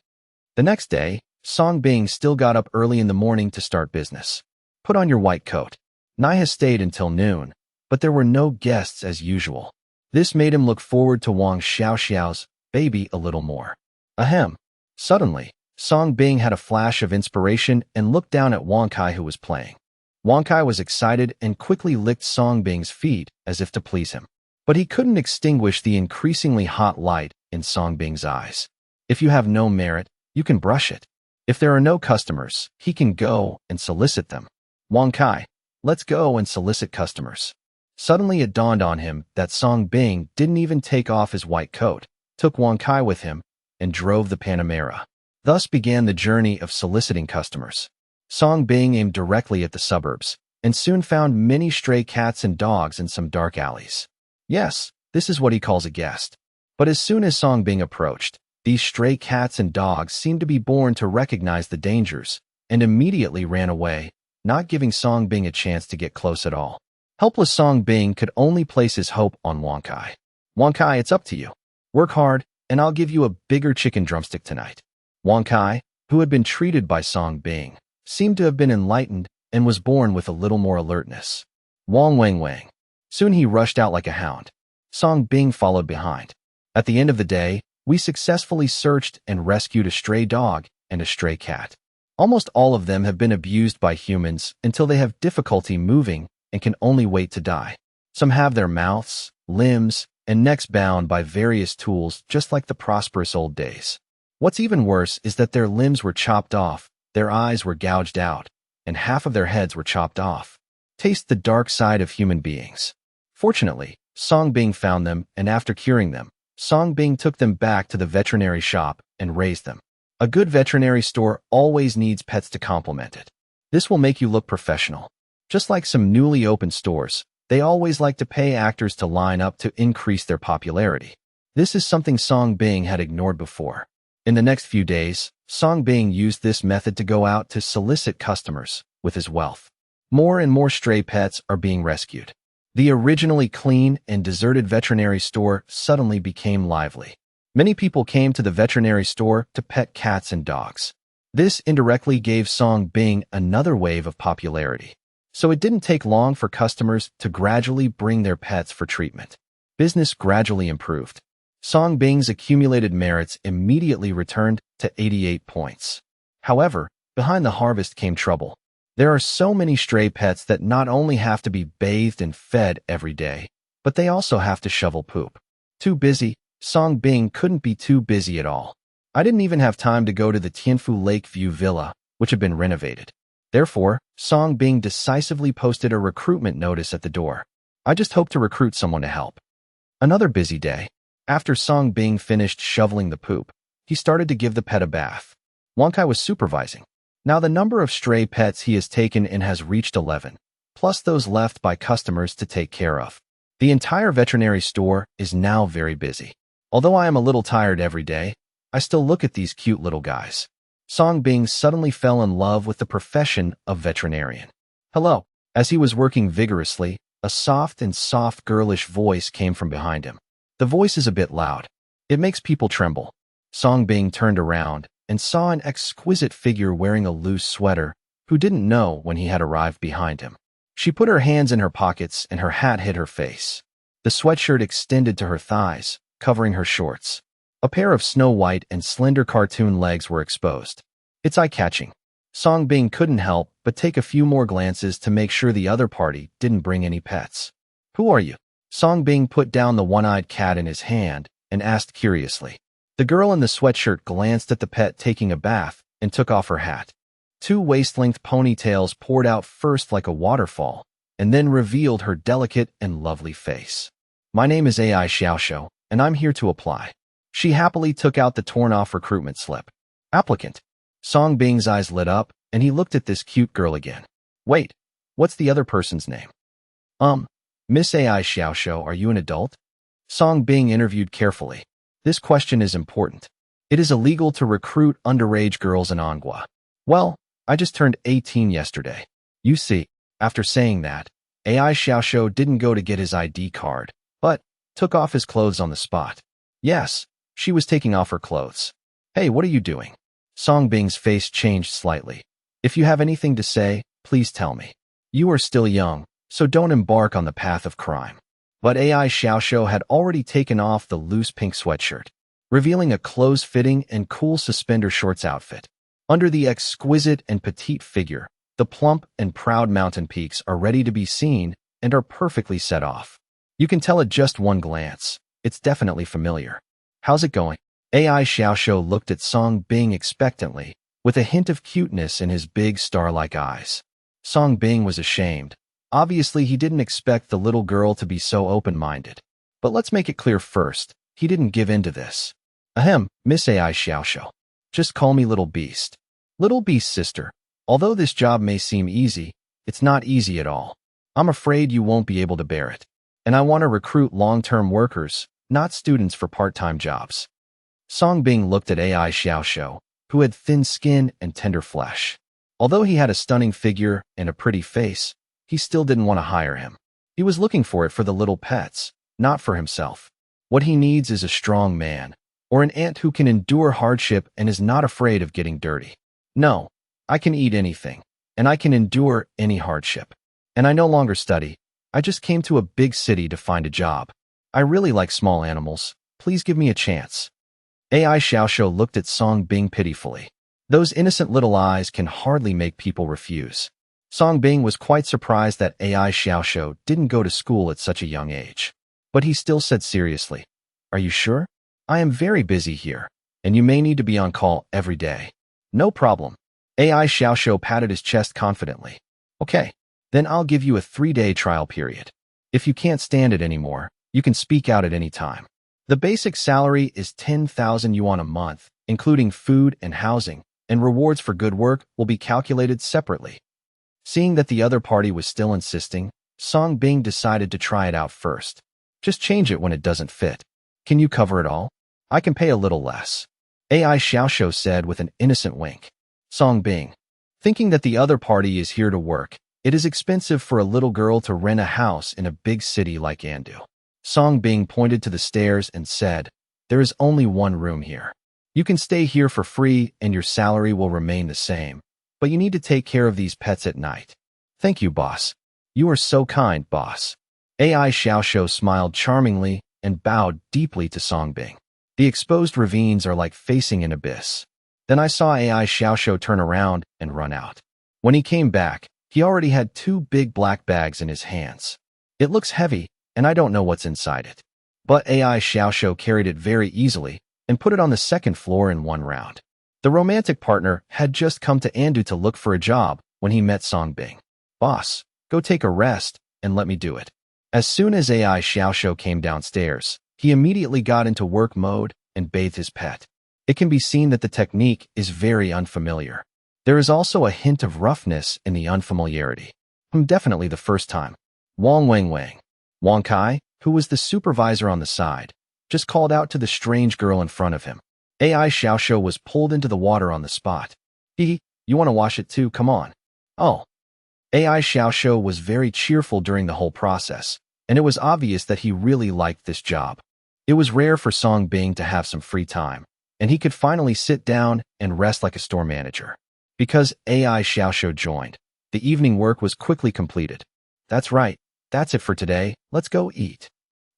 The next day, Songbing still got up early in the morning to start business. Put on your white coat. Naiha stayed until noon, but there were no guests as usual. This made him look forward to Wang Xiaoxiao's baby a little more. Ahem. Suddenly, Songbing had a flash of inspiration and looked down at Wang Kai who was playing. Wang Kai was excited and quickly licked Songbing's feet as if to please him. But he couldn't extinguish the increasingly hot light in Songbing's eyes. If you have no merit, you can brush it. If there are no customers, he can go and solicit them. Wang Kai, let's go and solicit customers. Suddenly it dawned on him that Songbing didn't even take off his white coat, took Wang Kai with him, and drove the Panamera. Thus began the journey of soliciting customers. Songbing aimed directly at the suburbs, and soon found many stray cats and dogs in some dark alleys. Yes, this is what he calls a guest. But as soon as Songbing approached, these stray cats and dogs seemed to be born to recognize the dangers, and immediately ran away, not giving Songbing a chance to get close at all. Helpless Songbing could only place his hope on Wang Kai. Wang Kai, it's up to you. Work hard, and I'll give you a bigger chicken drumstick tonight. Wang Kai, who had been treated by Songbing, seemed to have been enlightened and was born with a little more alertness. Wang Wang Wang. Soon he rushed out like a hound. Songbing followed behind. At the end of the day, we successfully searched and rescued a stray dog and a stray cat. Almost all of them have been abused by humans until they have difficulty moving and can only wait to die. Some have their mouths, limbs, and necks bound by various tools just like the prosperous old days. What's even worse is that their limbs were chopped off, their eyes were gouged out, and half of their heads were chopped off. Taste the dark side of human beings. Fortunately, Songbing found them, and after curing them, Songbing took them back to the veterinary shop and raised them. A good veterinary store always needs pets to complement it. This will make you look professional. Just like some newly opened stores, they always like to pay actors to line up to increase their popularity. This is something Songbing had ignored before. In the next few days, Songbing used this method to go out to solicit customers with his wealth. More and more stray pets are being rescued. The originally clean and deserted veterinary store suddenly became lively. Many people came to the veterinary store to pet cats and dogs. This indirectly gave Song Bing another wave of popularity. So it didn't take long for customers to gradually bring their pets for treatment. Business gradually improved. Song Bing's accumulated merits immediately returned to 88 points. However, behind the harvest came trouble. There are so many stray pets that not only have to be bathed and fed every day, but they also have to shovel poop. Too busy, Song Bing couldn't be too busy at all. I didn't even have time to go to the Tianfu Lakeview Villa, which had been renovated. Therefore, Song Bing decisively posted a recruitment notice at the door. I just hope to recruit someone to help. Another busy day. After Song Bing finished shoveling the poop, he started to give the pet a bath. Wonkai was supervising. Now the number of stray pets he has taken in has reached 11, plus those left by customers to take care of. The entire veterinary store is now very busy. Although I am a little tired every day, I still look at these cute little guys. Song Bing suddenly fell in love with the profession of veterinarian. Hello. As he was working vigorously, a soft girlish voice came from behind him. The voice is a bit loud. It makes people tremble. Song Bing turned around and saw an exquisite figure wearing a loose sweater who didn't know when he had arrived behind him. She put her hands in her pockets and her hat hid her face. The sweatshirt extended to her thighs, covering her shorts. A pair of snow-white and slender cartoon legs were exposed. It's eye-catching. Song Bing couldn't help but take a few more glances to make sure the other party didn't bring any pets. Who are you? Song Bing put down the one-eyed cat in his hand and asked curiously. The girl in the sweatshirt glanced at the pet taking a bath and took off her hat. Two waist-length ponytails poured out first like a waterfall and then revealed her delicate and lovely face. My name is AI Xiaoxiao, and I'm here to apply. She happily took out the torn-off recruitment slip. Applicant. Song Bing's eyes lit up, and he looked at this cute girl again. Wait, what's the other person's name? Miss AI Xiaoxiao, are you an adult? Song Bing interviewed carefully. This question is important. It is illegal to recruit underage girls in Anghua. Well, I just turned 18 yesterday. You see, after saying that, AI Xiaoxiao didn't go to get his ID card, but took off his clothes on the spot. Yes, she was taking off her clothes. Hey, what are you doing? Song Bing's face changed slightly. If you have anything to say, please tell me. You are still young, so don't embark on the path of crime. But AI Xiaoxiao had already taken off the loose pink sweatshirt, revealing a close-fitting and cool suspender shorts outfit. Under the exquisite and petite figure, the plump and proud mountain peaks are ready to be seen and are perfectly set off. You can tell at just one glance. It's definitely familiar. How's it going? AI Xiaoxiao looked at Song Bing expectantly, with a hint of cuteness in his big star-like eyes. Song Bing was ashamed. Obviously, he didn't expect the little girl to be so open-minded. But let's make it clear first, he didn't give in to this. Ahem, Miss AI Xiaoxiao. Just call me Little Beast. Little Beast, sister. Although this job may seem easy, it's not easy at all. I'm afraid you won't be able to bear it. And I want to recruit long-term workers, not students for part-time jobs. Song Bing looked at AI Xiaoxiao, who had thin skin and tender flesh. Although he had a stunning figure and a pretty face, he still didn't want to hire him. He was looking for it for the little pets, not for himself. What he needs is a strong man, or an ant who can endure hardship and is not afraid of getting dirty. No, I can eat anything, and I can endure any hardship. And I no longer study. I just came to a big city to find a job. I really like small animals. Please give me a chance. AI Xiaoxiao looked at Song Bing pitifully. Those innocent little eyes can hardly make people refuse. Song Bing was quite surprised that AI Xiaoxiao didn't go to school at such a young age. But he still said seriously, Are you sure? I am very busy here, and you may need to be on call every day. No problem. AI Xiaoxiao patted his chest confidently. Okay, then I'll give you a 3-day trial period. If you can't stand it anymore, you can speak out at any time. The basic salary is 10,000 yuan a month, including food and housing, and rewards for good work will be calculated separately. Seeing that the other party was still insisting, Song Bing decided to try it out first. Just change it when it doesn't fit. Can you cover it all? I can pay a little less. AI Xiaoxiao said with an innocent wink. Song Bing, thinking that the other party is here to work, It is expensive for a little girl to rent a house in a big city like Andu. Song Bing pointed to the stairs and said, "There is only one room here. You can stay here for free and your salary will remain the same, but you need to take care of these pets at night." "Thank you, boss. You are so kind, boss." AI Xiaoxiu smiled charmingly and bowed deeply to Song Bing. The exposed ravines are like facing an abyss. Then I saw AI Xiaoxiu turn around and run out. When he came back, he already had 2 big black bags in his hands. "It looks heavy, and I don't know what's inside it." But AI Xiaoxiu carried it very easily and put it on the 2nd floor in one round. The romantic partner had just come to Andu to look for a job when he met Song Bing. "Boss, go take a rest and let me do it." As soon as AI Xiaoxiu came downstairs, he immediately got into work mode and bathed his pet. It can be seen that the technique is very unfamiliar. There is also a hint of roughness in the unfamiliarity. Definitely the first time. Wang Kai, who was the supervisor on the side, just called out to the strange girl in front of him. AI Xiaoxiu was pulled into the water on the spot. "You want to wash it too? Come on." "Oh." AI Xiaoxiu was very cheerful during the whole process, and it was obvious that he really liked this job. It was rare for Song Bing to have some free time, and he could finally sit down and rest like a store manager. Because AI Xiaoxiu joined, the evening work was quickly completed. "That's right. That's it for today. Let's go eat."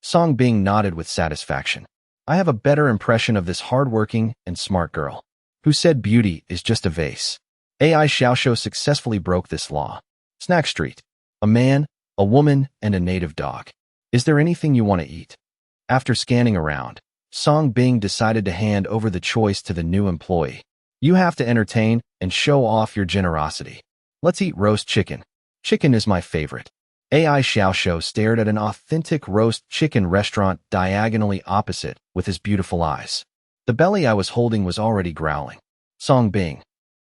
Song Bing nodded with satisfaction. "I have a better impression of this hardworking and smart girl. Who said beauty is just a vase?" AI Xiaoxiu successfully broke this law. Snack Street. A man, a woman, and a native dog. "Is there anything you want to eat?" After scanning around, Song Bing decided to hand over the choice to the new employee. "You have to entertain and show off your generosity. Let's eat roast chicken. Chicken is my favorite." AI Xiaoxiu stared at an authentic roast chicken restaurant diagonally opposite with his beautiful eyes. The belly I was holding was already growling. "Song Bing,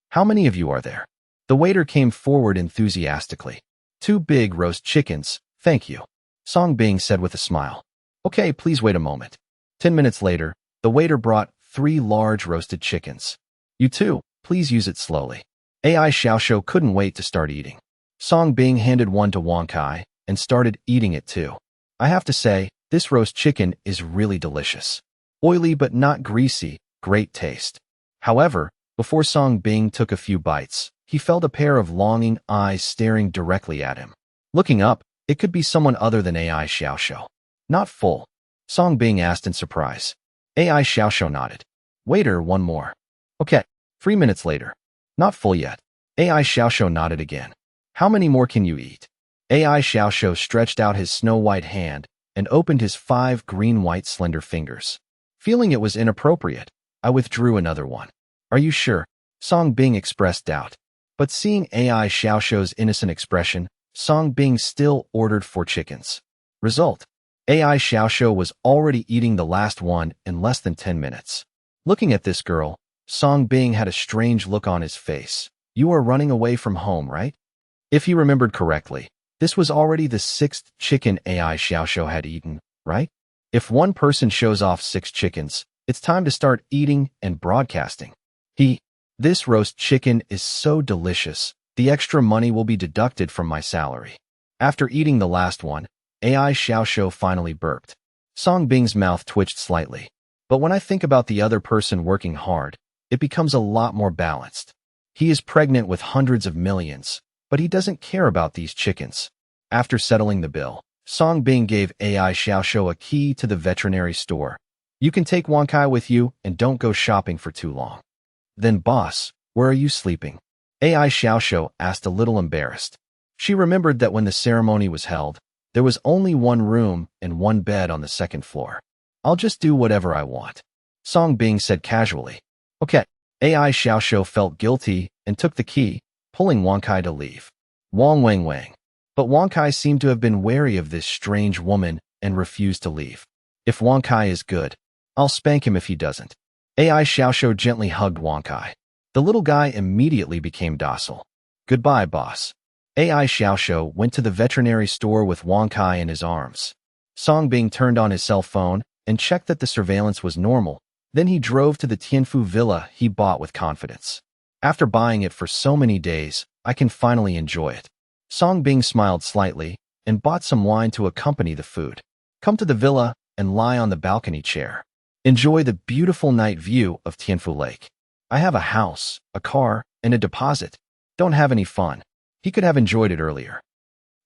how many of you are there?" The waiter came forward enthusiastically. "2 big roast chickens, thank you," Song Bing said with a smile. "Okay, please wait a moment." 10 minutes later, the waiter brought 3 large roasted chickens. "You too, please use it slowly." AI Xiaoxiu couldn't wait to start eating. Song Bing handed one to Wang Kai and started eating it too. "I have to say, this roast chicken is really delicious. Oily but not greasy, great taste." However, before Song Bing took a few bites, he felt a pair of longing eyes staring directly at him. Looking up, it could be someone other than AI Xiaoxiu. "Not full?" Song Bing asked in surprise. AI Xiaoxiu nodded. "Waiter, one more." "Okay." 3 minutes later. "Not full yet." AI Xiaoxiu nodded again. "How many more can you eat?" AI Xiaoxiu stretched out his snow-white hand and opened his 5 green-white slender fingers. Feeling it was inappropriate, I withdrew another one. "Are you sure?" Song Bing expressed doubt. But seeing AI Xiaoxiu's innocent expression, Song Bing still ordered 4 chickens. Result: AI Xiaoxiu was already eating the last one in less than 10 minutes. Looking at this girl, Song Bing had a strange look on his face. "You are running away from home, right?" If he remembered correctly, this was already the 6th chicken AI Xiaoxiu had eaten, right? If one person shows off 6 chickens, it's time to start eating and broadcasting. This roast chicken is so delicious, the extra money will be deducted from my salary." After eating the last one, AI Xiaoxiu finally burped. Song Bing's mouth twitched slightly. But when I think about the other person working hard, it becomes a lot more balanced. He is pregnant with hundreds of millions, but he doesn't care about these chickens. After settling the bill, Song Bing gave AI Xiaoxiu a key to the veterinary store. "You can take Wang Kai with you and don't go shopping for too long." "Then boss, where are you sleeping?" AI Xiaoxiu asked, a little embarrassed. She remembered that when the ceremony was held, there was only 1 room and 1 bed on the 2nd floor. "I'll just do whatever I want," Song Bing said casually. "Okay." AI Xiaoxiu felt guilty and took the key, pulling Wang Kai to leave. Wang. But Wang Kai seemed to have been wary of this strange woman and refused to leave. "If Wang Kai is good, I'll spank him if he doesn't." AI Xiaoxiu gently hugged Wang Kai. The little guy immediately became docile. "Goodbye, boss." AI Xiaoxiu went to the veterinary store with Wang Kai in his arms. Song Bing turned on his cell phone and checked that the surveillance was normal. Then he drove to the Tianfu villa he bought with confidence. "After buying it for so many days, I can finally enjoy it." Song Bing smiled slightly and bought some wine to accompany the food. Come to the villa and lie on the balcony chair. Enjoy the beautiful night view of Tianfu Lake. I have a house, a car, and a deposit. Don't have any fun. He could have enjoyed it earlier.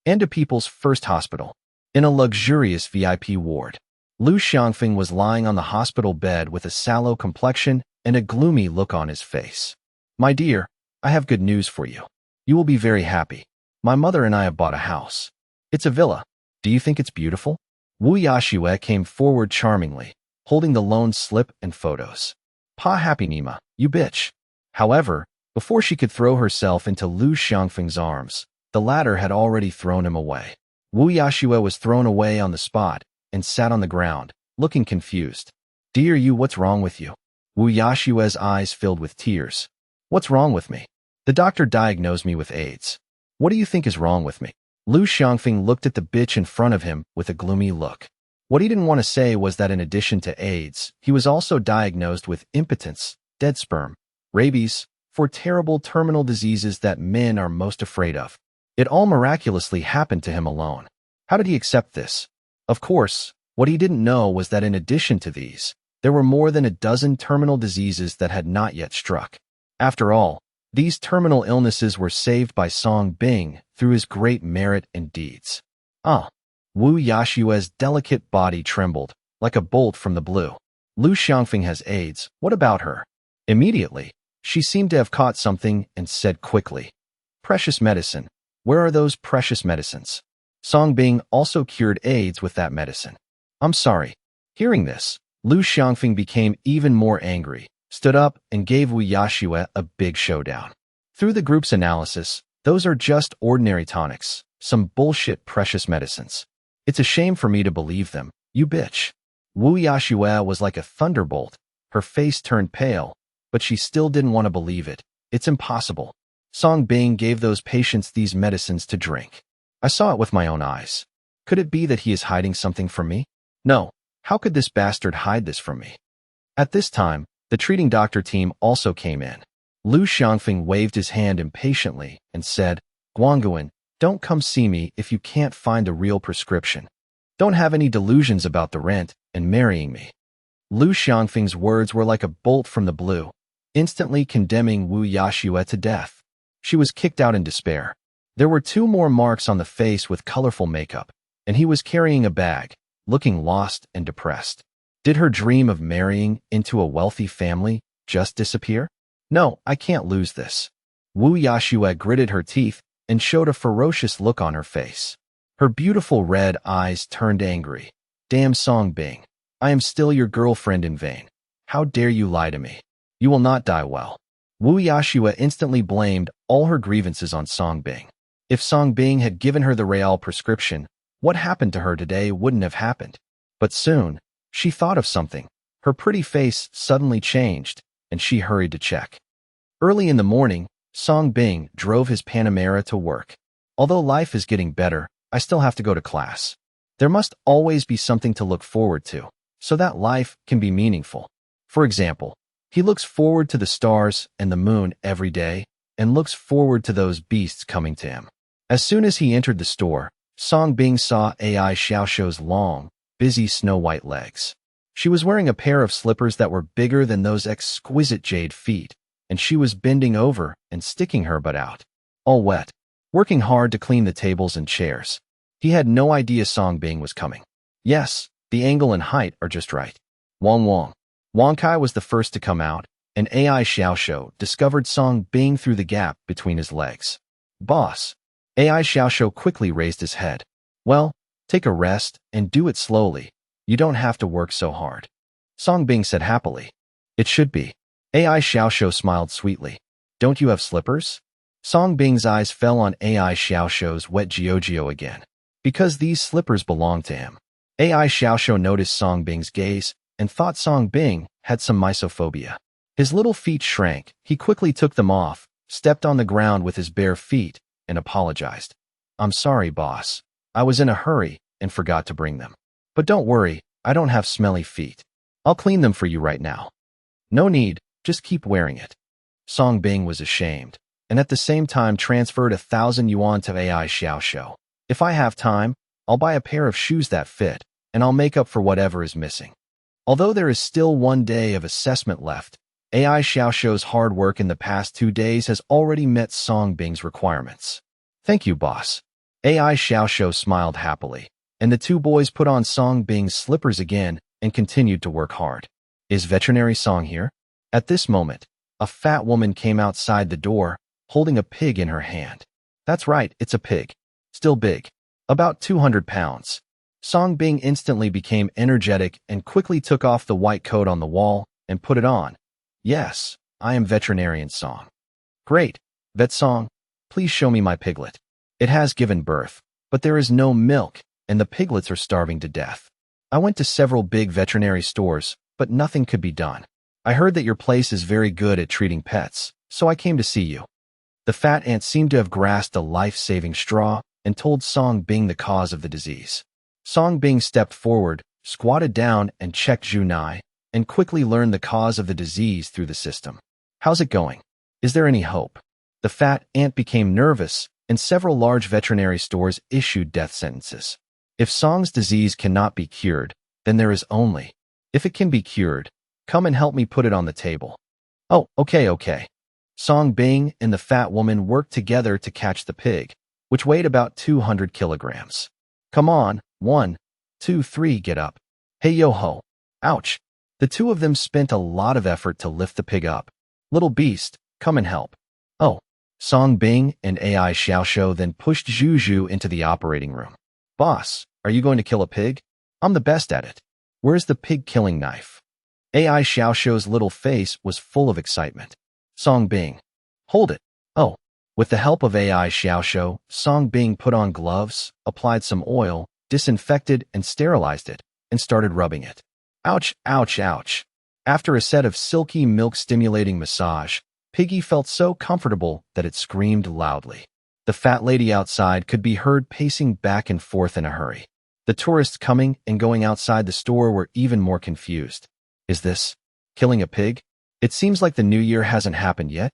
And to People's First Hospital. In a luxurious VIP ward, Lu Xiangfeng was lying on the hospital bed with a sallow complexion and a gloomy look on his face. My dear, I have good news for you. You will be very happy. My mother and I have bought a house. It's a villa. Do you think it's beautiful? Wu Yashue came forward charmingly, holding the loan slip and photos. Pa happy Nima, you bitch. However, before she could throw herself into Lu Xiangfeng's arms, the latter had already thrown him away. Wu Yashue was thrown away on the spot and sat on the ground, looking confused. Dear you, what's wrong with you? Wu Yashue's eyes filled with tears. What's wrong with me? The doctor diagnosed me with AIDS. What do you think is wrong with me? Lu Xiangfeng looked at the bitch in front of him with a gloomy look. What he didn't want to say was that in addition to AIDS, he was also diagnosed with impotence, dead sperm, rabies, 4 terrible terminal diseases that men are most afraid of. It all miraculously happened to him alone. How did he accept this? Of course, what he didn't know was that in addition to these, there were more than a dozen terminal diseases that had not yet struck. After all, these terminal illnesses were saved by Song Bing through his great merit and deeds. Wu Yashue's delicate body trembled, like a bolt from the blue. Lu Xiangfeng has AIDS, what about her? Immediately, she seemed to have caught something and said quickly, Precious medicine. Where are those precious medicines? Song Bing also cured AIDS with that medicine. I'm sorry. Hearing this, Lu Xiangfeng became even more angry, stood up, and gave Wu Yashue a big showdown. Through the group's analysis, those are just ordinary tonics, some bullshit precious medicines. It's a shame for me to believe them, you bitch. Wu Yashue was like a thunderbolt. Her face turned pale, but she still didn't want to believe it. It's impossible. Song Bing gave those patients these medicines to drink. I saw it with my own eyes. Could it be that he is hiding something from me? No. How could this bastard hide this from me? At this time, the treating doctor team also came in. Lu Xiangfeng waved his hand impatiently and said, Guangguan, don't come see me if you can't find a real prescription. Don't have any delusions about the rent and marrying me. Lu Xiangfeng's words were like a bolt from the blue, instantly condemning Wu Yashue to death. She was kicked out in despair. There were 2 more marks on the face with colorful makeup, and he was carrying a bag, looking lost and depressed. Did her dream of marrying into a wealthy family just disappear? No, I can't lose this. Wu Yashue gritted her teeth and showed a ferocious look on her face. Her beautiful red eyes turned angry. Damn Song Bing, I am still your girlfriend in vain. How dare you lie to me? You will not die well. Wu Yashue instantly blamed all her grievances on Song Bing. If Song Bing had given her the Real prescription, what happened to her today wouldn't have happened. But soon, she thought of something. Her pretty face suddenly changed, and she hurried to check. Early in the morning, Song Bing drove his Panamera to work. Although life is getting better, I still have to go to class. There must always be something to look forward to, so that life can be meaningful. For example, he looks forward to the stars and the moon every day, and looks forward to those beasts coming to him. As soon as he entered the store, Song Bing saw AI Xiaoxiu's long, busy snow-white legs. She was wearing a pair of slippers that were bigger than those exquisite jade feet, and she was bending over and sticking her butt out, all wet, working hard to clean the tables and chairs. He had no idea Song Bing was coming. Yes, the angle and height are just right. Wang Kai was the first to come out, and AI Xiaoxiu discovered Song Bing through the gap between his legs. Boss. AI Xiaoxiu quickly raised his head. Well, take a rest and do it slowly. You don't have to work so hard. Song Bing said happily. It should be. AI Xiaoxiu smiled sweetly. Don't you have slippers? Song Bing's eyes fell on AI Xiaoxiu's wet Jiujio again. Because these slippers belonged to him. AI Xiaoxiu noticed Song Bing's gaze and thought Song Bing had some mysophobia. His little feet shrank. He quickly took them off, stepped on the ground with his bare feet, and apologized. I'm sorry, boss. I was in a hurry and forgot to bring them. But don't worry, I don't have smelly feet. I'll clean them for you right now. No need, just keep wearing it. Song Bing was ashamed, and at the same time transferred 1,000 yuan to AI Xiaoxiao. If I have time, I'll buy a pair of shoes that fit, and I'll make up for whatever is missing. Although there is still 1 day of assessment left, AI Xiaoxiao's hard work in the past 2 days has already met Song Bing's requirements. Thank you, boss. AI Xiaoxiao smiled happily, and the two boys put on Song Bing's slippers again and continued to work hard. Is veterinary Song here? At this moment, a fat woman came outside the door, holding a pig in her hand. That's right, it's a pig. Still big. About 200 pounds. Song Bing instantly became energetic and quickly took off the white coat on the wall and put it on. Yes, I am veterinarian Song. Great. Vet Song, please show me my piglet. It has given birth, but there is no milk, and the piglets are starving to death. I went to several big veterinary stores, but nothing could be done. I heard that your place is very good at treating pets, so I came to see you. The fat ant seemed to have grasped a life-saving straw and told Song Bing the cause of the disease. Song Bing stepped forward, squatted down and checked Zhu Nai, and quickly learned the cause of the disease through the system. How's it going? Is there any hope? The fat ant became nervous, and several large veterinary stores issued death sentences. If Song's disease cannot be cured, then there is only, if it can be cured, come and help me put it on the table. Oh, okay. Song Bing and the fat woman worked together to catch the pig, which weighed about 200 kilograms. Come on, 1, 2, 3, get up. Hey yo-ho. Ouch. The two of them spent a lot of effort to lift the pig up. Little beast, come and help. Oh. Song Bing and AI Xiaoxiao then pushed Zhu into the operating room. Boss, are you going to kill a pig? I'm the best at it. Where's the pig-killing knife? AI Xiaoxiao's little face was full of excitement. Song Bing. Hold it. Oh. With the help of AI Xiaoxiao, Song Bing put on gloves, applied some oil, disinfected and sterilized it, and started rubbing it. Ouch, ouch, ouch. After a set of silky milk-stimulating massage, Piggy felt so comfortable that it screamed loudly. The fat lady outside could be heard pacing back and forth in a hurry. The tourists coming and going outside the store were even more confused. Is this killing a pig? It seems like the new year hasn't happened yet.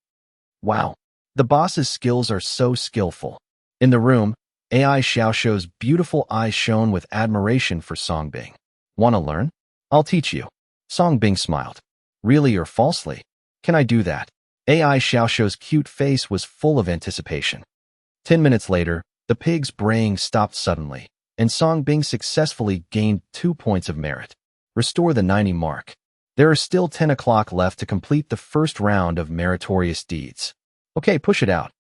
Wow, the boss's skills are so skillful. In the room, AI Xiaoxiao's beautiful eyes shone with admiration for Song Bing. Want to learn? I'll teach you. Song Bing smiled. Really or falsely? Can I do that? AI Xiaoxiao's cute face was full of anticipation. 10 minutes later, the pig's braying stopped suddenly, and Song Bing successfully gained 2 points of merit. Restore the 90 mark. There are still 10 o'clock left to complete the first round of meritorious deeds. Okay, push it out.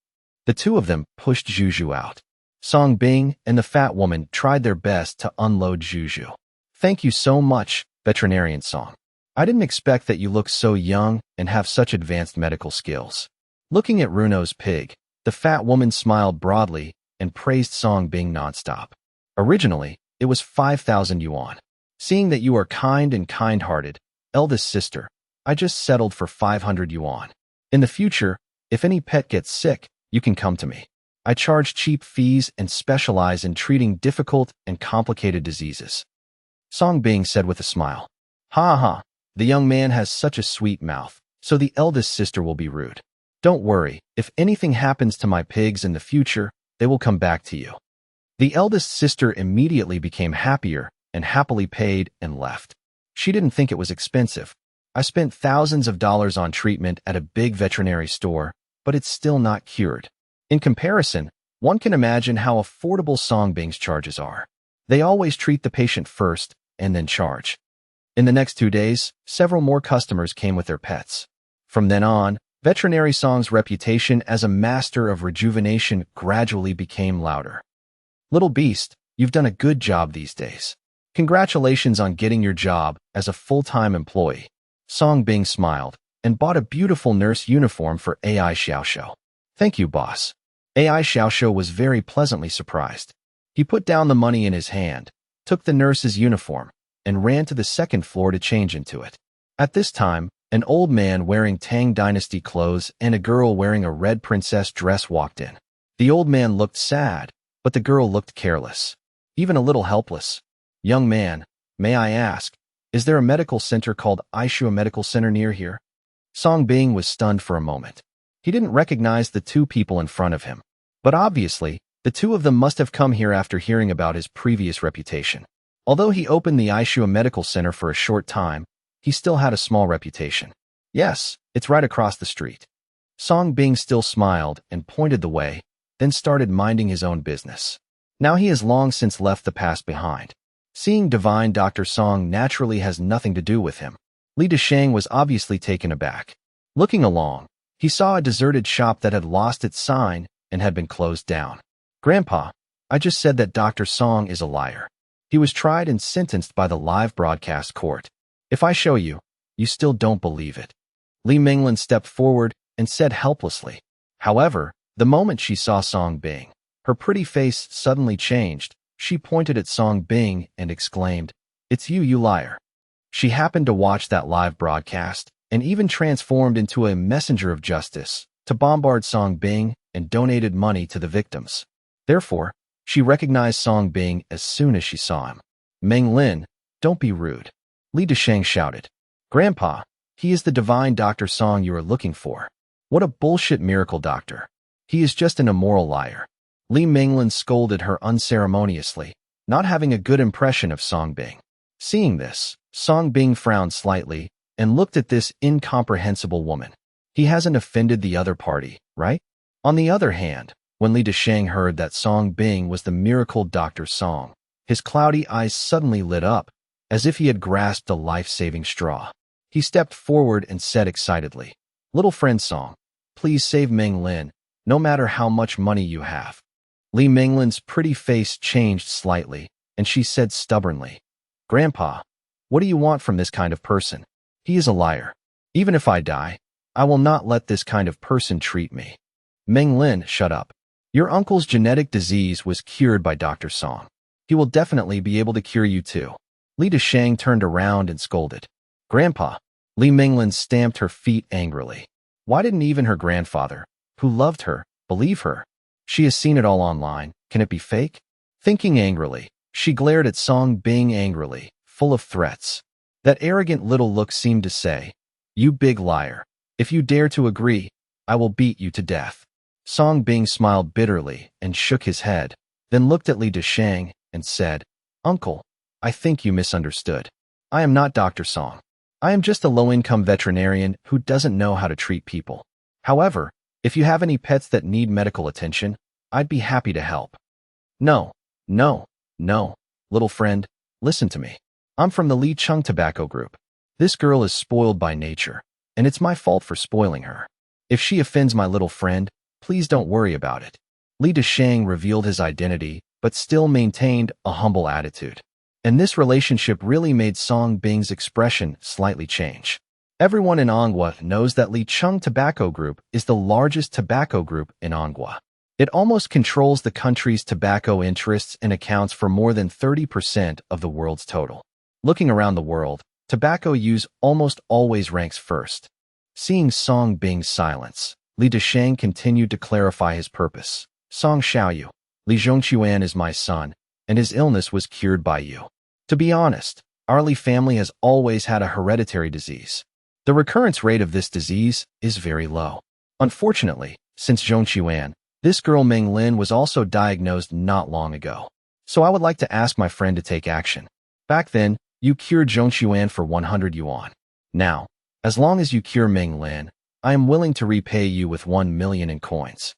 The two of them pushed Zhu out. Song Bing and the fat woman tried their best to unload Zhu. Thank you so much, veterinarian Song. I didn't expect that you look so young and have such advanced medical skills. Looking at Runo's pig, the fat woman smiled broadly and praised Song Bing nonstop. Originally, it was 5,000 yuan. Seeing that you are kind and kind-hearted, eldest sister, I just settled for 500 yuan. In the future, if any pet gets sick, you can come to me. I charge cheap fees and specialize in treating difficult and complicated diseases. Song Bing said with a smile. Ha ha, the young man has such a sweet mouth, so the eldest sister will be rude. Don't worry, if anything happens to my pigs in the future, they will come back to you. The eldest sister immediately became happier and happily paid and left. She didn't think it was expensive. I spent thousands of dollars on treatment at a big veterinary store, but it's still not cured. In comparison, one can imagine how affordable Song Bing's charges are. They always treat the patient first and then charge. In the next 2 days, several more customers came with their pets. From then on, veterinary Song's reputation as a master of rejuvenation gradually became louder. Little beast, you've done a good job these days. Congratulations on getting your job as a full-time employee. Song Bing smiled and bought a beautiful nurse uniform for AI Xiaoxiao. Thank you, boss. AI Xiaoxiao was very pleasantly surprised. He put down the money in his hand, took the nurse's uniform, and ran to the second floor to change into it. At this time, an old man wearing Tang Dynasty clothes and a girl wearing a red princess dress walked in. The old man looked sad, but the girl looked careless, even a little helpless. Young man, may I ask, is there a medical center called Aishua Medical Center near here? Song Bing was stunned for a moment. He didn't recognize the two people in front of him. But obviously, the two of them must have come here after hearing about his previous reputation. Although he opened the Ishua Medical Center for a short time, he still had a small reputation. Yes, it's right across the street. Song Bing still smiled and pointed the way, then started minding his own business. Now he has long since left the past behind. Seeing divine Dr. Song naturally has nothing to do with him. Li Desheng was obviously taken aback. Looking along, he saw a deserted shop that had lost its sign and had been closed down. Grandpa, I just said that Dr. Song is a liar. He was tried and sentenced by the live broadcast court. If I show you, you still don't believe it. Li Minglin stepped forward and said helplessly. However, the moment she saw Song Bing, her pretty face suddenly changed. She pointed at Song Bing and exclaimed, "It's you, you liar." She happened to watch that live broadcast and even transformed into a messenger of justice to bombard Song Bing and donated money to the victims. Therefore, she recognized Song Bing as soon as she saw him. "Meng Lin, don't be rude," Li Desheng shouted. "Grandpa, he is the divine Dr. Song you are looking for. What a bullshit miracle doctor. He is just an immoral liar." Li Minglin scolded her unceremoniously, not having a good impression of Song Bing. Seeing this, Song Bing frowned slightly and looked at this incomprehensible woman. He hasn't offended the other party, right? On the other hand, when Li Desheng heard that Song Bing was the miracle Dr. Song, his cloudy eyes suddenly lit up, as if he had grasped a life-saving straw. He stepped forward and said excitedly, "Little friend Song, please save Meng Lin, no matter how much money you have." Li Minglin's pretty face changed slightly, and she said stubbornly, "Grandpa, what do you want from this kind of person? He is a liar. Even if I die, I will not let this kind of person treat me." "Meng Lin, shut up. Your uncle's genetic disease was cured by Dr. Song. He will definitely be able to cure you too." Li Desheng turned around and scolded. "Grandpa." Li Minglin stamped her feet angrily. Why didn't even her grandfather, who loved her, believe her? She has seen it all online. Can it be fake? Thinking angrily, she glared at Song Bing angrily, full of threats. That arrogant little look seemed to say, "You big liar. If you dare to agree, I will beat you to death." Song Bing smiled bitterly and shook his head, then looked at Li Desheng and said, "Uncle, I think you misunderstood. I am not Dr. Song. I am just a low-income veterinarian who doesn't know how to treat people. However, if you have any pets that need medical attention, I'd be happy to help." No, little friend, listen to me. I'm from the Li Chung Tobacco Group. This girl is spoiled by nature, and it's my fault for spoiling her. If she offends my little friend, please don't worry about it." Li Desheng revealed his identity, but still maintained a humble attitude. And this relationship really made Song Bing's expression slightly change. Everyone in Anghua knows that Li Chung Tobacco Group is the largest tobacco group in Anghua. It almost controls the country's tobacco interests and accounts for more than 30% of the world's total. Looking around the world, tobacco use almost always ranks first. Seeing Song Bing's silence, Li Desheng continued to clarify his purpose. "Song Xiaoyu, Li Zhongquan is my son, and his illness was cured by you. To be honest, our Li family has always had a hereditary disease. The recurrence rate of this disease is very low. Unfortunately, since Zhongquan, this girl Meng Lin was also diagnosed not long ago. So I would like to ask my friend to take action. Back then, you cured Zhongquan for 100 yuan. Now, as long as you cure Meng Lin, I am willing to repay you with 1 million in coins."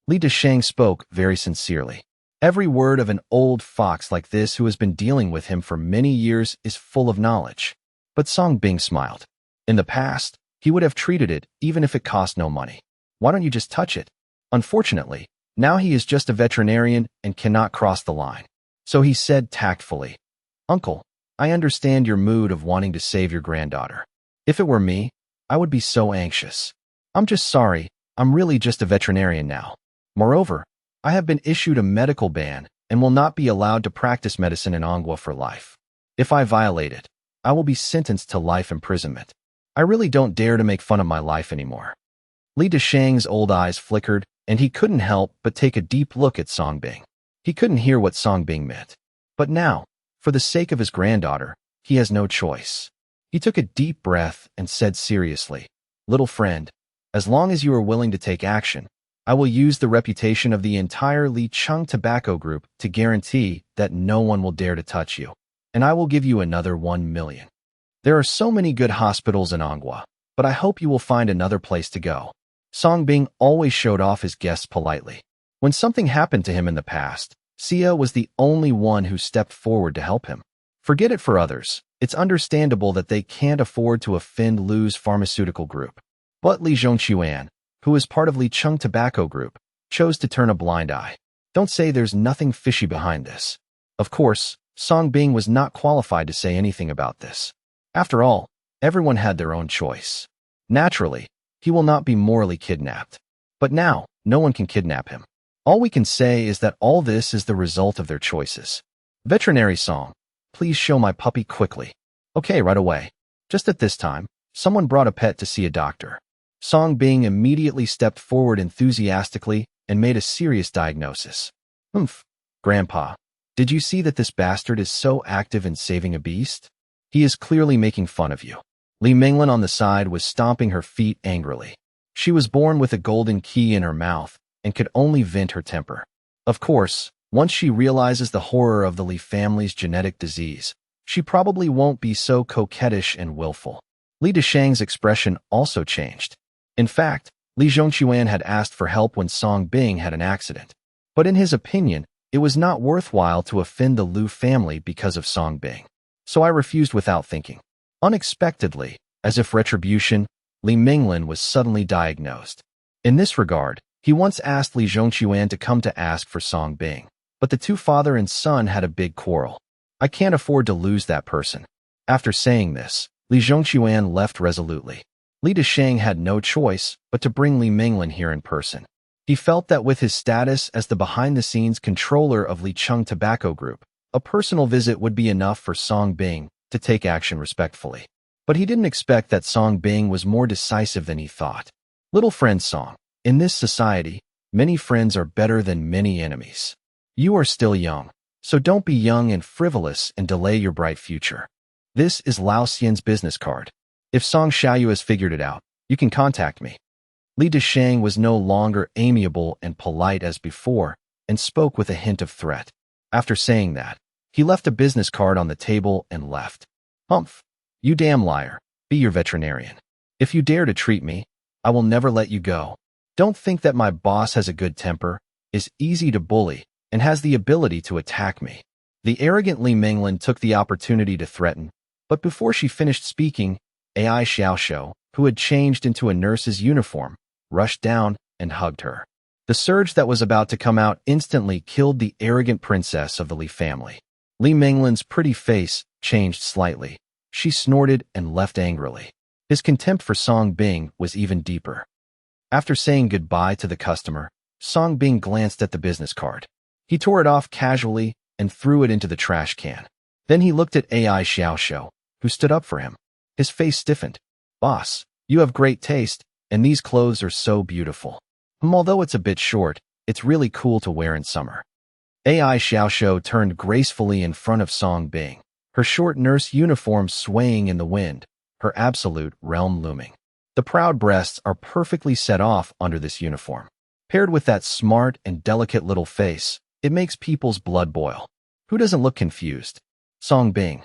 Li Desheng spoke very sincerely. Every word of an old fox like this who has been dealing with him for many years is full of knowledge. But Song Bing smiled. In the past, he would have treated it even if it cost no money. Why don't you just touch it? Unfortunately, now he is just a veterinarian and cannot cross the line. So he said tactfully, "Uncle, I understand your mood of wanting to save your granddaughter. If it were me, I would be so anxious. I'm just sorry, I'm really just a veterinarian now. Moreover, I have been issued a medical ban and will not be allowed to practice medicine in Anghua for life. If I violate it, I will be sentenced to life imprisonment. I really don't dare to make fun of my life anymore." Li Desheng's old eyes flickered, and he couldn't help but take a deep look at Song Bing. He couldn't hear what Song Bing meant. But now, for the sake of his granddaughter, he has no choice. He took a deep breath and said seriously, "Little friend, As long as you are willing to take action, I will use the reputation of the entire Li Chung Tobacco Group to guarantee that no one will dare to touch you, and I will give you another 1 million. There are so many good hospitals in Anghua, but I hope you will find another place to go. Song Bing always showed off his guests politely. When something happened to him in the past, Sia was the only one who stepped forward to help him. Forget it for others. It's understandable that they can't afford to offend Lu's pharmaceutical group. But Li Zhongquan, who is part of Li Chung Tobacco Group, chose to turn a blind eye. Don't say there's nothing fishy behind this. Of course, Song Bing was not qualified to say anything about this. After all, everyone had their own choice. Naturally, he will not be morally kidnapped. But now, no one can kidnap him. All we can say is that all this is the result of their choices. Veterinary Song, please show my puppy quickly. Okay, right away. Just at this time, someone brought a pet to see a doctor. Song Bing immediately stepped forward enthusiastically and made a serious diagnosis. Grandpa, did you see that this bastard is so active in saving a beast? He is clearly making fun of you. Li Minglin on the side was stomping her feet angrily. She was born with a golden key in her mouth and could only vent her temper. Of course, once she realizes the horror of the Li family's genetic disease, she probably won't be so coquettish and willful. Li Deshang's expression also changed. In fact, Li Zhongquan had asked for help when Song Bing had an accident. But in his opinion, it was not worthwhile to offend the Lu family because of Song Bing. So I refused without thinking. Unexpectedly, as if retribution, Li Minglin was suddenly diagnosed. In this regard, he once asked Li Zhongquan to come to ask for Song Bing. But the two father and son had a big quarrel. I can't afford to lose that person. After saying this, Li Zhongquan left resolutely. Li Deshang had no choice but to bring Li Minglin here in person. He felt that with his status as the behind-the-scenes controller of Li Chung Tobacco Group, a personal visit would be enough for Song Bing to take action respectfully. But he didn't expect that Song Bing was more decisive than he thought. Little friend Song, in this society, many friends are better than many enemies. You are still young, so don't be young and frivolous and delay your bright future. This is Lao Xian's business card. If Song Xiaoyu has figured it out, you can contact me. Li Deshang was no longer amiable and polite as before and spoke with a hint of threat. After saying that, he left a business card on the table and left. Humph! You damn liar, be your veterinarian. If you dare to treat me, I will never let you go. Don't think that my boss has a good temper, is easy to bully, and has the ability to attack me. The arrogant Li Minglin took the opportunity to threaten, but before she finished speaking, Ai Xiaoshou, who had changed into a nurse's uniform, rushed down and hugged her. The surge that was about to come out instantly killed the arrogant princess of the Li family. Li Minglin's pretty face changed slightly. She snorted and left angrily. His contempt for Song Bing was even deeper. After saying goodbye to the customer, Song Bing glanced at the business card. He tore it off casually and threw it into the trash can. Then he looked at Ai Xiaoshou, who stood up for him. His face stiffened. Boss, you have great taste, and these clothes are so beautiful. Although it's a bit short, it's really cool to wear in summer. Ai Xiaoshou turned gracefully in front of Song Bing, her short nurse uniform swaying in the wind, her absolute realm looming. The proud breasts are perfectly set off under this uniform. Paired with that smart and delicate little face, it makes people's blood boil. Who doesn't look confused? Song Bing.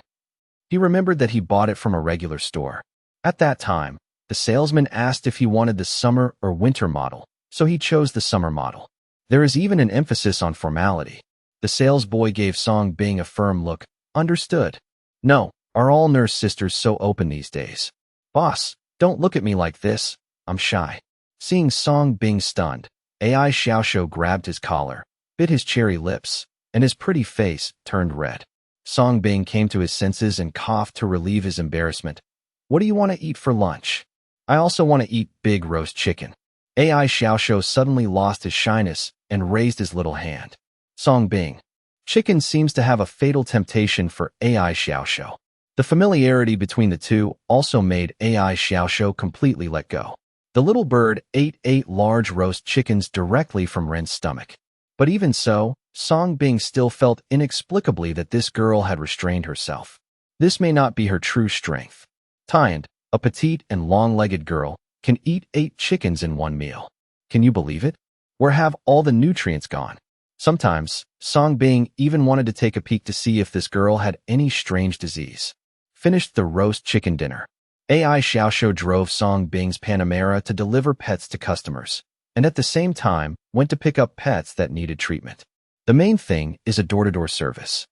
He remembered that he bought it from a regular store. At that time, the salesman asked if he wanted the summer or winter model, so he chose the summer model. There is even an emphasis on formality. The sales boy gave Song Bing a firm look. Understood. No, are all nurse sisters so open these days? Boss, don't look at me like this. I'm shy. Seeing Song Bing stunned, Ai Xiaoshou grabbed his collar, bit his cherry lips, and his pretty face turned red. Song Bing came to his senses and coughed to relieve his embarrassment. What do you want to eat for lunch? I also want to eat big roast chicken. Ai Xiaoshou suddenly lost his shyness and raised his little hand. Song Bing. Chicken seems to have a fatal temptation for Ai Xiaoshou. The familiarity between the two also made Ai Xiaoshou completely let go. The little bird ate 8 large roast chickens directly from Ren's stomach. But even so, Song Bing still felt inexplicably that this girl had restrained herself. This may not be her true strength. Tian, a petite and long-legged girl, can eat 8 chickens in one meal. Can you believe it? Where have all the nutrients gone? Sometimes, Song Bing even wanted to take a peek to see if this girl had any strange disease. Finished the roast chicken dinner. AI Xiaoxiu drove Song Bing's Panamera to deliver pets to customers, and at the same time, went to pick up pets that needed treatment. The main thing is a door-to-door service.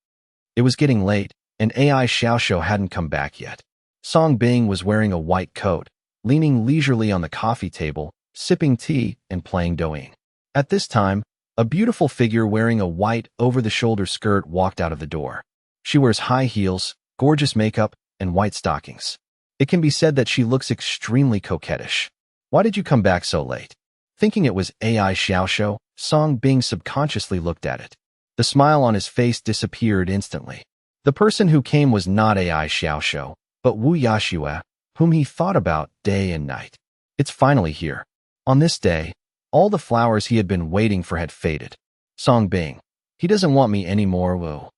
It was getting late, and AI Xiaoxiu hadn't come back yet. Song Bing was wearing a white coat, leaning leisurely on the coffee table, sipping tea and playing Douyin. At this time, a beautiful figure wearing a white over-the-shoulder skirt walked out of the door. She wears high heels, gorgeous makeup, and white stockings. It can be said that she looks extremely coquettish. Why did you come back so late? Thinking it was AI Xiaoxiu, Song Bing subconsciously looked at it. The smile on his face disappeared instantly. The person who came was not AI Xiaoxiu, but Wu Yaxue, whom he thought about day and night. It's finally here. On this day, all the flowers he had been waiting for had faded. Song Bing. He doesn't want me anymore, Wu.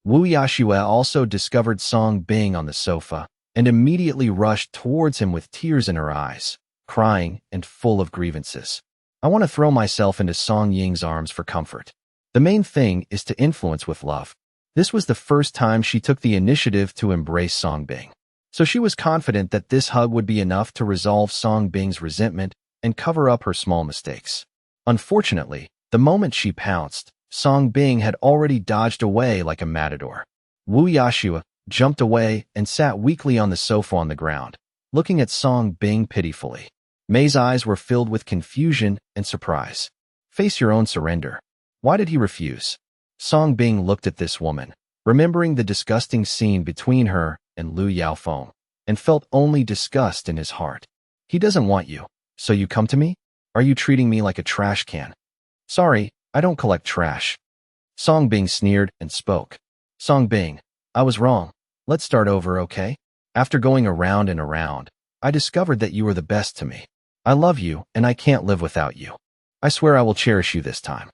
Wu Yaxue also discovered Song Bing on the sofa and immediately rushed towards him with tears in her eyes, crying and full of grievances. I want to throw myself into Song Ying's arms for comfort. The main thing is to influence with love. This was the first time she took the initiative to embrace Song Bing. So she was confident that this hug would be enough to resolve Song Bing's resentment and cover up her small mistakes. Unfortunately, the moment she pounced, Song Bing had already dodged away like a matador. Wu Yaxue jumped away and sat weakly on the sofa on the ground, looking at Song Bing pitifully. May's eyes were filled with confusion and surprise. Face your own surrender. Why did he refuse? Song Bing looked at this woman, remembering the disgusting scene between her and Lu Yaofeng, and felt only disgust in his heart. He doesn't want you. So you come to me? Are you treating me like a trash can? Sorry, I don't collect trash. Song Bing sneered and spoke. Song Bing, I was wrong. Let's start over, okay? After going around and around, I discovered that you were the best to me. I love you, and I can't live without you. I swear I will cherish you this time.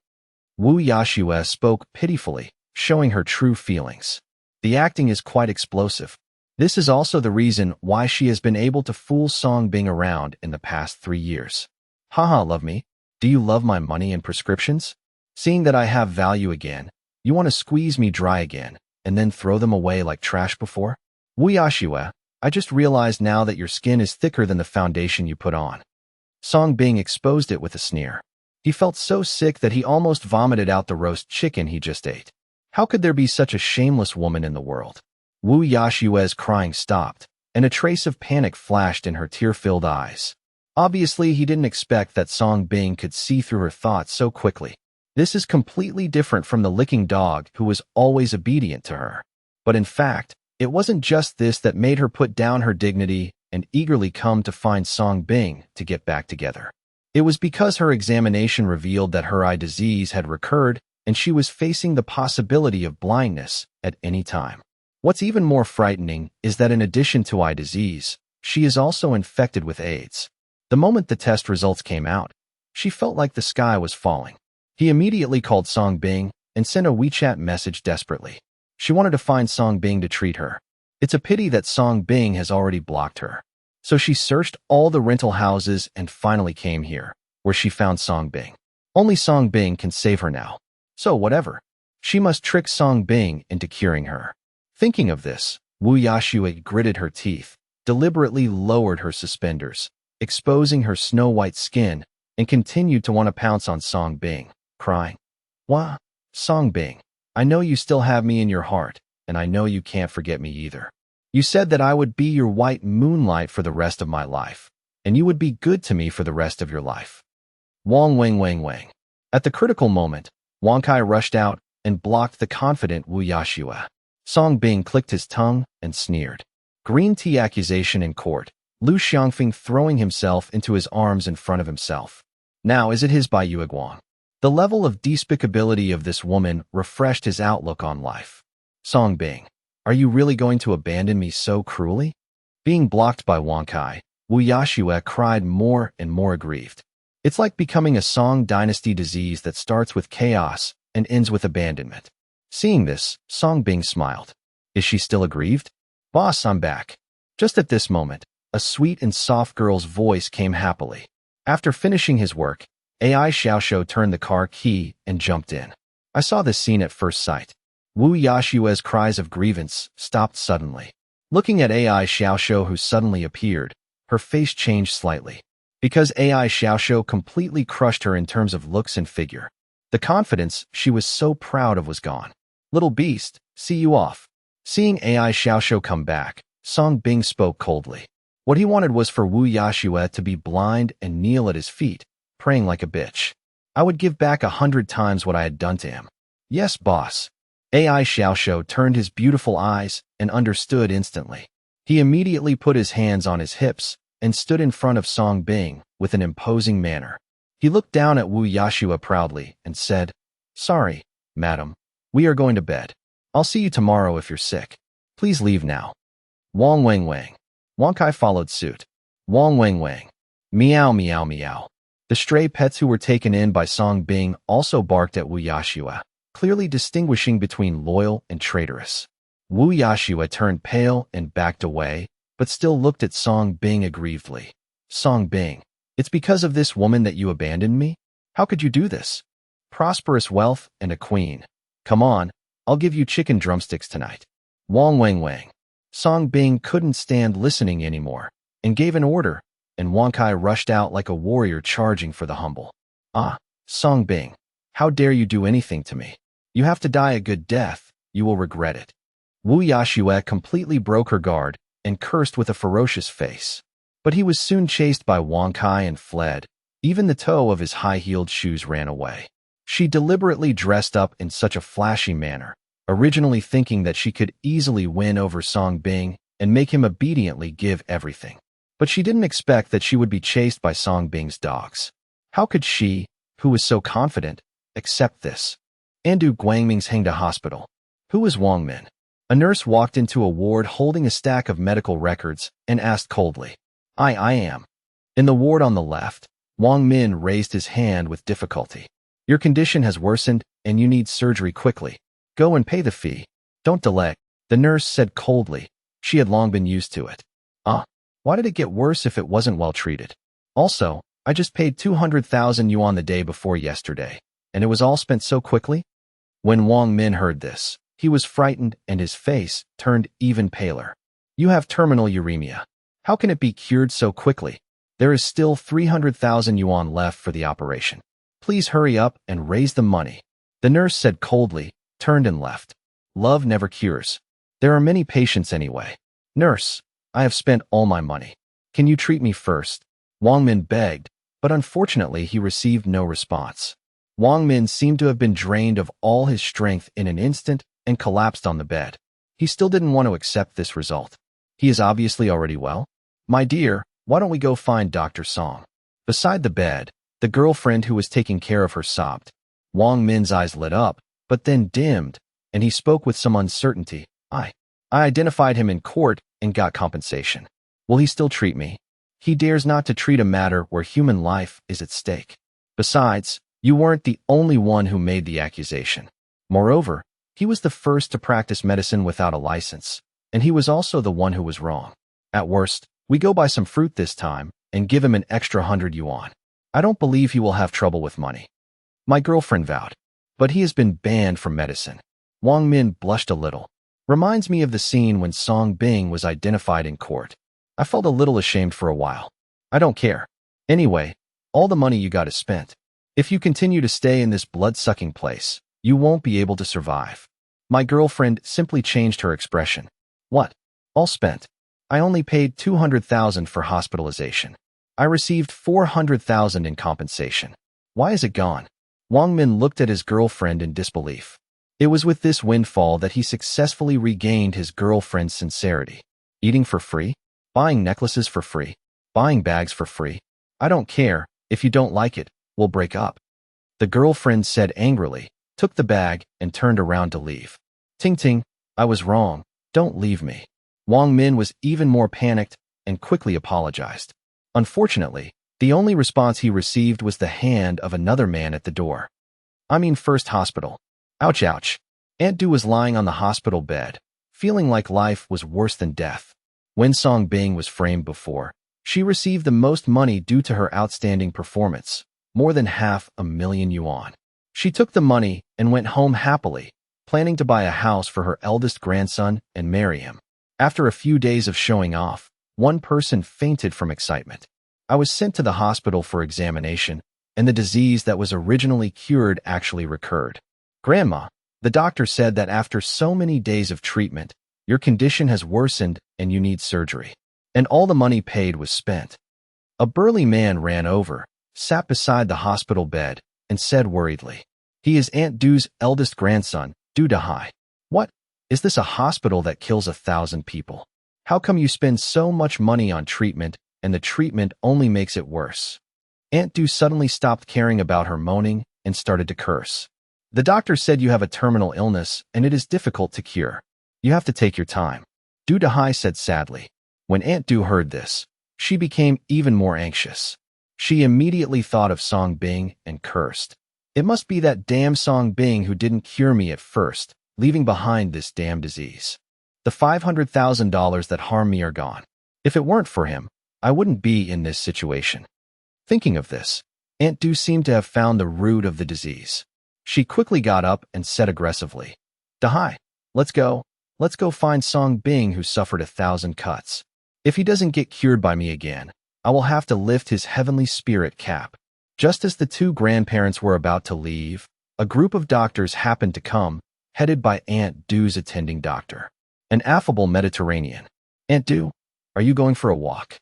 Wu Yaxue spoke pitifully, showing her true feelings. The acting is quite explosive. This is also the reason why she has been able to fool Song Bing around in the past 3 years. Haha, love me? Do you love my money and prescriptions? Seeing that I have value again, you want to squeeze me dry again, and then throw them away like trash before? Wu Yaxue, I just realized now that your skin is thicker than the foundation you put on. Song Bing exposed it with a sneer. He felt so sick that he almost vomited out the roast chicken he just ate. How could there be such a shameless woman in the world? Wu Yaxue's crying stopped, and a trace of panic flashed in her tear-filled eyes. Obviously, he didn't expect that Song Bing could see through her thoughts so quickly. This is completely different from the licking dog who was always obedient to her. But in fact, it wasn't just this that made her put down her dignity and eagerly come to find Song Bing to get back together. It was because her examination revealed that her eye disease had recurred and she was facing the possibility of blindness at any time. What's even more frightening is that in addition to eye disease, she is also infected with AIDS. The moment the test results came out, she felt like the sky was falling. He immediately called Song Bing and sent a WeChat message desperately. She wanted to find Song Bing to treat her. It's a pity that Song Bing has already blocked her. So she searched all the rental houses and finally came here, where she found Song Bing. Only Song Bing can save her now. So whatever. She must trick Song Bing into curing her. Thinking of this, Wu Yaxue gritted her teeth, deliberately lowered her suspenders, exposing her snow-white skin, and continued to want to pounce on Song Bing, crying, "Wah, Song Bing, I know you still have me in your heart, and I know you can't forget me either. You said that I would be your white moonlight for the rest of my life, and you would be good to me for the rest of your life." Wang Wang Wang Wang. At the critical moment, Wang Kai rushed out and blocked the confident Wu Yaxue. Song Bing clicked his tongue and sneered. Green tea accusation in court, Lu Xiangfeng throwing himself into his arms in front of himself. Now is it his by Yueguang? The level of despicability of this woman refreshed his outlook on life. Song Bing, are you really going to abandon me so cruelly? Being blocked by Wang Kai, Wu Yaxue cried more and more aggrieved. It's like becoming a Song dynasty disease that starts with chaos and ends with abandonment. Seeing this, Song Bing smiled. Is she still aggrieved? Boss, I'm back. Just at this moment, a sweet and soft girl's voice came happily. After finishing his work, AI Xiaoxiu turned the car key and jumped in. I saw this scene at first sight. Wu Yashua's cries of grievance stopped suddenly. Looking at AI Xiaoxiu who suddenly appeared, her face changed slightly. Because AI Xiaoxiu completely crushed her in terms of looks and figure. The confidence she was so proud of was gone. Little beast, see you off. Seeing AI Xiaoxiu come back, Song Bing spoke coldly. What he wanted was for Wu Yashua to be blind and kneel at his feet, praying like a bitch. I would give back 100 times what I had done to him. Yes, boss. AI Xiaoxiu turned his beautiful eyes and understood instantly. He immediately put his hands on his hips and stood in front of Song Bing with an imposing manner. He looked down at Wu Yashua proudly and said, "Sorry, madam. We are going to bed. I'll see you tomorrow if you're sick. Please leave now." Wang Wang Wang. Wang Kai followed suit. Wang Wang Wang. Meow meow meow. The stray pets who were taken in by Song Bing also barked at Wu Yashua, clearly distinguishing between loyal and traitorous. Wu Yashua turned pale and backed away, but still looked at Song Bing aggrievedly. Song Bing, it's because of this woman that you abandoned me? How could you do this? Prosperous wealth and a queen. Come on, I'll give you chicken drumsticks tonight. Wang Wang Wang. Song Bing couldn't stand listening anymore and gave an order, and Wang Kai rushed out like a warrior charging for the humble. Ah, Song Bing, how dare you do anything to me? You have to die a good death. You will regret it. Wu Yashua completely broke her guard and cursed with a ferocious face. But he was soon chased by Wang Kai and fled. Even the toe of his high-heeled shoes ran away. She deliberately dressed up in such a flashy manner, originally thinking that she could easily win over Song Bing and make him obediently give everything. But she didn't expect that she would be chased by Song Bing's dogs. How could she, who was so confident, accept this? Andu Guangming's Hengda Hospital. Who was Wang Min? A nurse walked into a ward holding a stack of medical records and asked coldly, I am. In the ward on the left, Wang Min raised his hand with difficulty. Your condition has worsened and you need surgery quickly. Go and pay the fee. Don't delay. The nurse said coldly. She had long been used to it. Why did it get worse if it wasn't well treated? Also, I just paid 200,000 yuan the day before yesterday, and it was all spent so quickly? When Wang Min heard this, he was frightened and his face turned even paler. You have terminal uremia. How can it be cured so quickly? There is still 300,000 yuan left for the operation. Please hurry up and raise the money. The nurse said coldly, turned and left. Love never cures. There are many patients anyway. Nurse, I have spent all my money. Can you treat me first? Wang Min begged, but unfortunately he received no response. Wang Min seemed to have been drained of all his strength in an instant and collapsed on the bed. He still didn't want to accept this result. He is obviously already well. My dear, why don't we go find Dr. Song? Beside the bed, the girlfriend who was taking care of her sobbed. Wang Min's eyes lit up, but then dimmed, and he spoke with some uncertainty. I identified him in court and got compensation. Will he still treat me? He dares not to treat a matter where human life is at stake. Besides, you weren't the only one who made the accusation. Moreover, he was the first to practice medicine without a license, and he was also the one who was wrong. At worst, we go buy some fruit this time and give him an extra 100 yuan. I don't believe he will have trouble with money. My girlfriend vowed. But he has been banned from medicine. Wang Min blushed a little. Reminds me of the scene when Song Bing was identified in court. I felt a little ashamed for a while. I don't care. Anyway, all the money you got is spent. If you continue to stay in this blood-sucking place, you won't be able to survive. My girlfriend simply changed her expression. What? All spent. I only paid 200,000 for hospitalization. I received 400,000 in compensation. Why is it gone? Wang Min looked at his girlfriend in disbelief. It was with this windfall that he successfully regained his girlfriend's sincerity. Eating for free? Buying necklaces for free? Buying bags for free? I don't care. If you don't like it, we'll break up. The girlfriend said angrily, took the bag, and turned around to leave. Ting Ting, I was wrong. Don't leave me. Wang Min was even more panicked and quickly apologized. Unfortunately, the only response he received was the hand of another man at the door. I mean first hospital. Ouch ouch. Aunt Du was lying on the hospital bed, feeling like life was worse than death. When Song Bing was framed before, she received the most money due to her outstanding performance, more than 500,000 yuan. She took the money and went home happily, planning to buy a house for her eldest grandson and marry him. After a few days of showing off, one person fainted from excitement. I was sent to the hospital for examination, and the disease that was originally cured actually recurred. Grandma, the doctor said that after so many days of treatment, your condition has worsened and you need surgery. And all the money paid was spent. A burly man ran over, sat beside the hospital bed, and said worriedly, "He is Aunt Du's eldest grandson, Du Dahai. What? Is this a hospital that kills 1,000 people? How come you spend so much money on treatment and the treatment only makes it worse?" Aunt Du suddenly stopped caring about her moaning and started to curse. "The doctor said you have a terminal illness and it is difficult to cure. You have to take your time," Du Dahai said sadly. When Aunt Du heard this, she became even more anxious. She immediately thought of Song Bing and cursed. "It must be that damn Song Bing who didn't cure me at first, leaving behind this damn disease. The $500,000 that harmed me are gone. If it weren't for him, I wouldn't be in this situation." Thinking of this, Aunt Du seemed to have found the root of the disease. She quickly got up and said aggressively, "Dahai, let's go. Let's go find Song Bing who suffered 1,000 cuts. If he doesn't get cured by me again, I will have to lift his heavenly spirit cap." Just as the two grandparents were about to leave, a group of doctors happened to come, headed by Aunt Du's attending doctor, an affable Mediterranean. "Aunt Du, are you going for a walk?"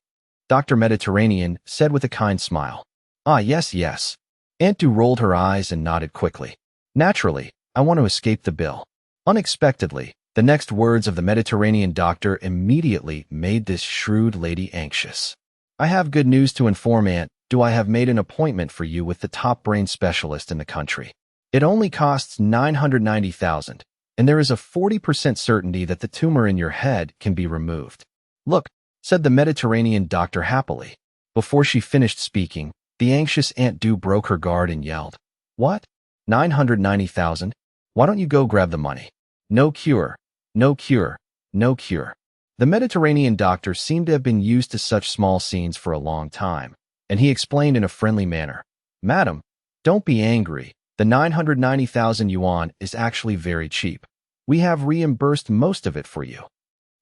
Dr. Mediterranean said with a kind smile. "Ah, yes, yes." Aunt Du rolled her eyes and nodded quickly. "Naturally, I want to escape the bill." Unexpectedly, the next words of the Mediterranean doctor immediately made this shrewd lady anxious. "I have good news to inform Aunt Du. I have made an appointment for you with the top brain specialist in the country. It only costs 990,000, and there is a 40% certainty that the tumor in your head can be removed." "Look," said the Mediterranean doctor happily. Before she finished speaking, the anxious Aunt Du broke her guard and yelled, "What? 990,000? Why don't you go grab the money? No cure, no cure, no cure." The Mediterranean doctor seemed to have been used to such small scenes for a long time, and he explained in a friendly manner, "Madam, don't be angry. The 990,000 yuan is actually very cheap. We have reimbursed most of it for you."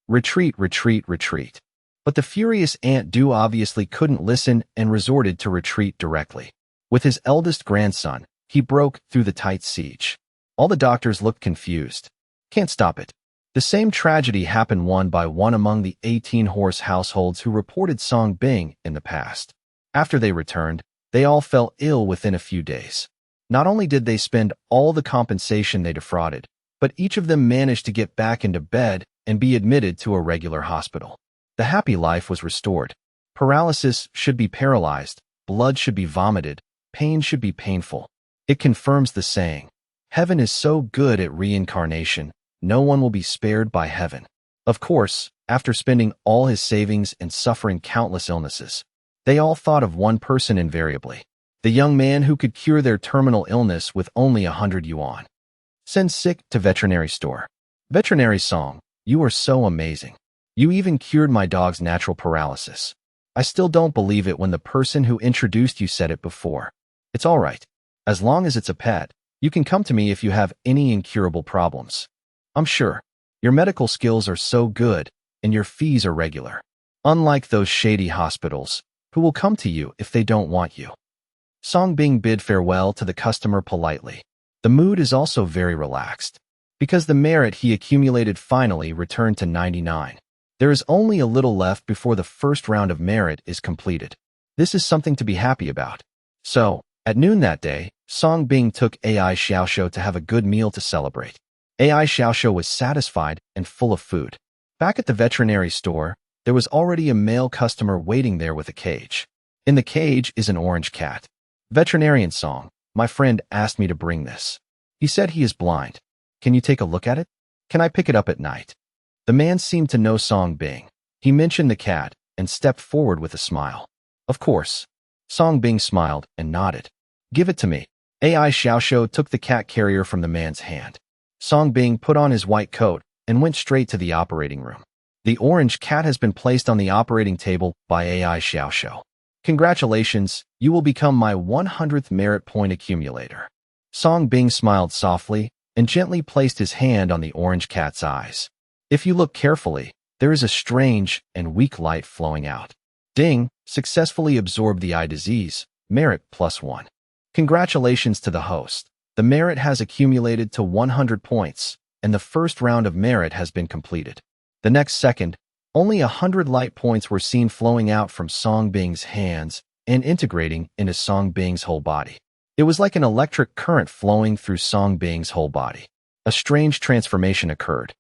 Retreat, retreat, retreat. But the furious Aunt Du obviously couldn't listen and resorted to retreat directly. With his eldest grandson, he broke through the tight siege. All the doctors looked confused. "Can't stop it." The same tragedy happened one by one among the 18-horse households who reported Song Bing in the past. After they returned, they all fell ill within a few days. Not only did they spend all the compensation they defrauded, but each of them managed to get back into bed and be admitted to a regular hospital. The happy life was restored. Paralysis should be paralyzed, blood should be vomited, pain should be painful. It confirms the saying, "Heaven is so good at reincarnation, no one will be spared by heaven." Of course, after spending all his savings and suffering countless illnesses, they all thought of one person invariably, the young man who could cure their terminal illness with only 100 yuan. Send sick to veterinary store. "Veterinary Song, you are so amazing. You even cured my dog's natural paralysis. I still don't believe it when the person who introduced you said it before. It's all right. As long as it's a pet, you can come to me if you have any incurable problems. I'm sure your medical skills are so good and your fees are regular. Unlike those shady hospitals, who will come to you if they don't want you." Song Bing bid farewell to the customer politely. The mood is also very relaxed, because the merit he accumulated finally returned to 99. There is only a little left before the first round of merit is completed. This is something to be happy about. So, at noon that day, Song Bing took AI Xiaoxiu to have a good meal to celebrate. AI Xiaoxiu was satisfied and full of food. Back at the veterinary store, there was already a male customer waiting there with a cage. In the cage is an orange cat. "Veterinarian Song, my friend asked me to bring this. He said he is blind. Can you take a look at it? Can I pick it up at night?" The man seemed to know Song Bing. He mentioned the cat and stepped forward with a smile. "Of course." Song Bing smiled and nodded. "Give it to me." AI Xiaoxiu took the cat carrier from the man's hand. Song Bing put on his white coat and went straight to the operating room. The orange cat has been placed on the operating table by AI Xiaoxiao. Congratulations, you will become my 100th merit point accumulator. Song Bing smiled softly and gently placed his hand on the orange cat's eyes. If you look carefully, there is a strange and weak light flowing out. Ding, successfully absorbed the eye disease, merit +1. Congratulations to the host. The merit has accumulated to 100 points, and the first round of merit has been completed. The next second, only 100 light points were seen flowing out from Song Bing's hands and integrating into Song Bing's whole body. It was like an electric current flowing through Song Bing's whole body. A strange transformation occurred.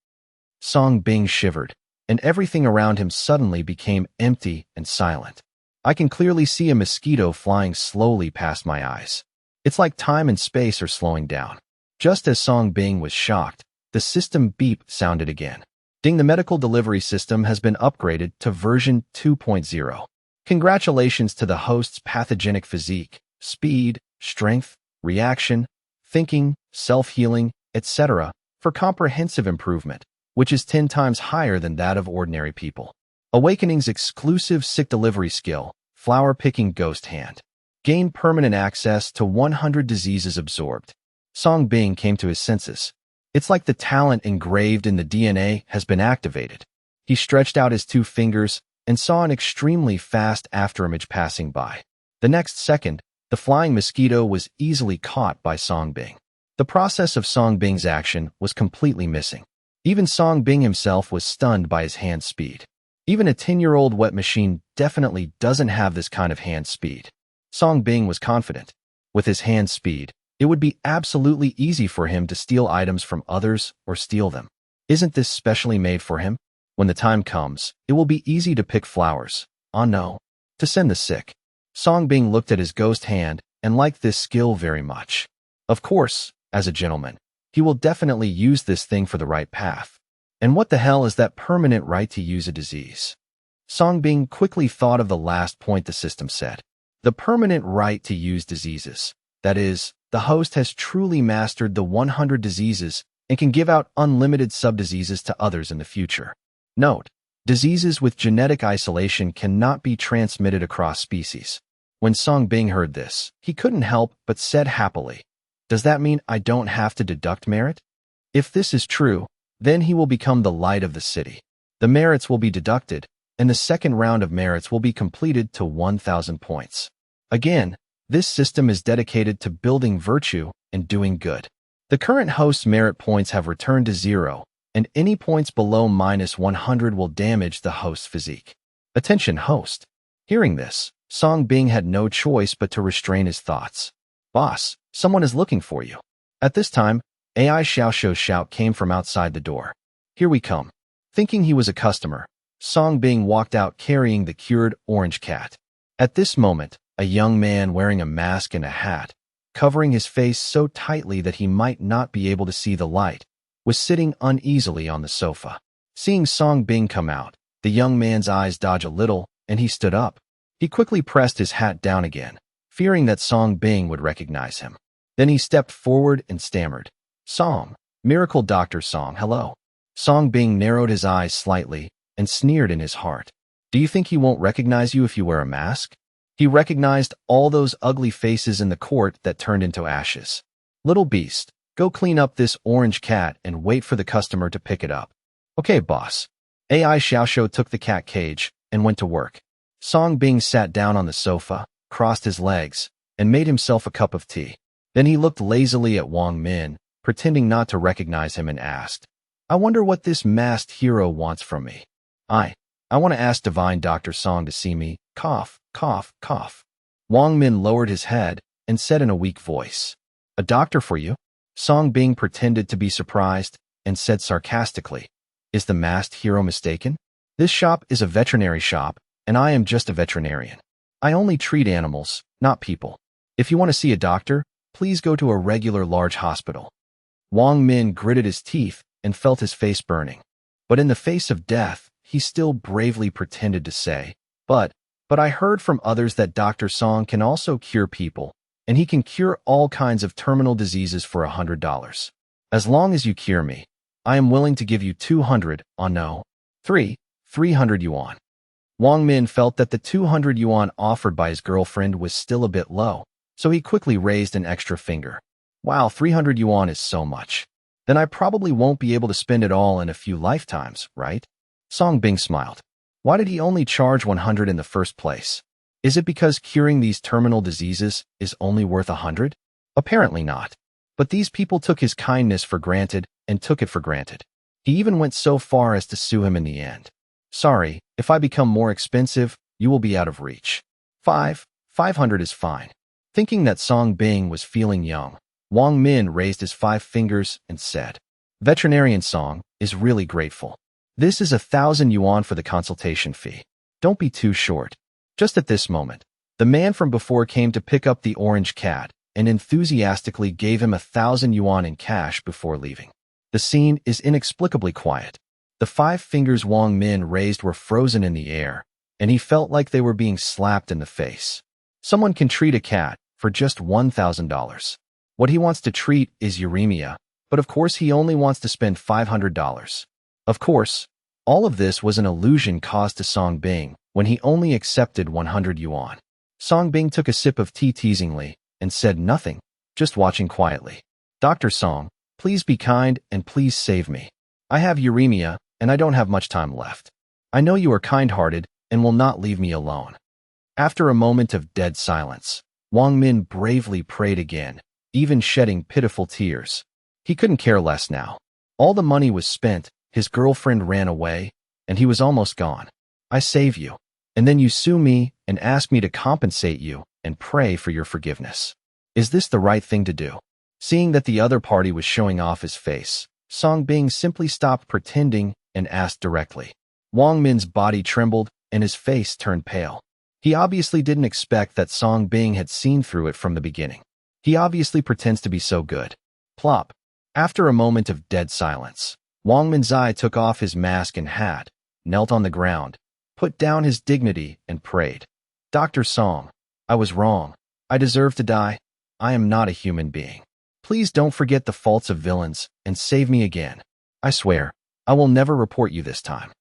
Song Bing shivered, and everything around him suddenly became empty and silent. I can clearly see a mosquito flying slowly past my eyes. It's like time and space are slowing down. Just as Song Bing was shocked, the system beep sounded again. Ding, the medical delivery system has been upgraded to version 2.0. Congratulations to the host's pathogenic physique, speed, strength, reaction, thinking, self-healing, etc. for comprehensive improvement, which is 10 times higher than that of ordinary people. Awakening's exclusive sick delivery skill, flower-picking ghost hand. Gain permanent access to 100 diseases absorbed. Song Bing came to his senses. It's like the talent engraved in the DNA has been activated. He stretched out his 2 fingers and saw an extremely fast afterimage passing by. The next second, the flying mosquito was easily caught by Song Bing. The process of Song Bing's action was completely missing. Even Song Bing himself was stunned by his hand speed. Even a 10-year-old wet machine definitely doesn't have this kind of hand speed. Song Bing was confident. With his hand speed, it would be absolutely easy for him to steal items from others or steal them. Isn't this specially made for him? When the time comes, it will be easy to pick flowers. Oh no. To send the sick. Song Bing looked at his ghost hand and liked this skill very much. Of course, as a gentleman, he will definitely use this thing for the right path. And what the hell is that permanent right to use a disease? Song Bing quickly thought of the last point the system said. The permanent right to use diseases. That is, the host has truly mastered the 100 diseases and can give out unlimited subdiseases to others in the future. Note, diseases with genetic isolation cannot be transmitted across species. When Song Bing heard this, he couldn't help but said happily, "Does that mean I don't have to deduct merit? If this is true, then he will become the light of the city. The merits will be deducted, and the second round of merits will be completed to 1,000 points. Again, this system is dedicated to building virtue and doing good. The current host's merit points have returned to 0, and any points below -100 will damage the host's physique. Attention, host." Hearing this, Song Bing had no choice but to restrain his thoughts. "Boss, someone is looking for you." At this time, AI Xiaoxiao's shout came from outside the door. "Here we come." Thinking he was a customer, Song Bing walked out carrying the cured orange cat. At this moment, a young man wearing a mask and a hat, covering his face so tightly that he might not be able to see the light, was sitting uneasily on the sofa. Seeing Song Bing come out, the young man's eyes dodged a little, and he stood up. He quickly pressed his hat down again, fearing that Song Bing would recognize him. Then he stepped forward and stammered, "Song, Miracle Dr. Song, hello." Song Bing narrowed his eyes slightly and sneered in his heart. "Do you think he won't recognize you if you wear a mask?" He recognized all those ugly faces in the court that turned into ashes. "Little beast, go clean up this orange cat and wait for the customer to pick it up." "Okay, boss." AI Xiaoxiao took the cat cage and went to work. Song Bing sat down on the sofa, crossed his legs, and made himself a cup of tea. Then he looked lazily at Wang Min, pretending not to recognize him, and asked, "I wonder what this masked hero wants from me. I want to ask Divine Dr. Song to see me." Cough, cough, cough. Wang Min lowered his head and said in a weak voice, "A doctor for you?" Song Bing pretended to be surprised and said sarcastically, "Is the masked hero mistaken? This shop is a veterinary shop, and I am just a veterinarian. I only treat animals, not people. If you want to see a doctor, please go to a regular large hospital." Wang Min gritted his teeth and felt his face burning. But in the face of death, he still bravely pretended to say, But I heard from others that Dr. Song can also cure people, and he can cure all kinds of terminal diseases for $100. As long as you cure me, I am willing to give you 200, oh no, 3. 300 yuan. Wang Min felt that the 200 yuan offered by his girlfriend was still a bit low, so he quickly raised an extra finger. Wow, 300 yuan is so much. Then I probably won't be able to spend it all in a few lifetimes, right? Song Bing smiled. Why did he only charge 100 in the first place? Is it because curing these terminal diseases is only worth 100? Apparently not. But these people took his kindness for granted and took it for granted. He even went so far as to sue him in the end. Sorry, if I become more expensive, you will be out of reach. 500 is fine. Thinking that Song Bing was feeling young, Wang Min raised his 5 fingers and said, Veterinarian Song is really grateful. This is 1,000 yuan for the consultation fee. Don't be too short. Just at this moment, the man from before came to pick up the orange cat and enthusiastically gave him 1,000 yuan in cash before leaving. The scene is inexplicably quiet. The 5 fingers Wang Min raised were frozen in the air, and he felt like they were being slapped in the face. Someone can treat a cat for just $1,000. What he wants to treat is uremia, but of course he only wants to spend $500. Of course, all of this was an illusion caused to Song Bing when he only accepted 100 yuan. Song Bing took a sip of tea teasingly and said nothing, just watching quietly. Dr. Song, please be kind and please save me. I have uremia and I don't have much time left. I know you are kind-hearted and will not leave me alone. After a moment of dead silence, Wang Min bravely prayed again, even shedding pitiful tears. He couldn't care less now. All the money was spent, his girlfriend ran away, and he was almost gone. I save you, and then you sue me and ask me to compensate you and pray for your forgiveness. Is this the right thing to do? Seeing that the other party was showing off his face, Song Bing simply stopped pretending and asked directly. Wang Min's body trembled and his face turned pale. He obviously didn't expect that Song Bing had seen through it from the beginning. He obviously pretends to be so good. Plop. After a moment of dead silence, Wang Minzai took off his mask and hat, knelt on the ground, put down his dignity, and prayed. Dr. Song, I was wrong. I deserve to die. I am not a human being. Please don't forget the faults of villains and save me again. I swear, I will never report you this time.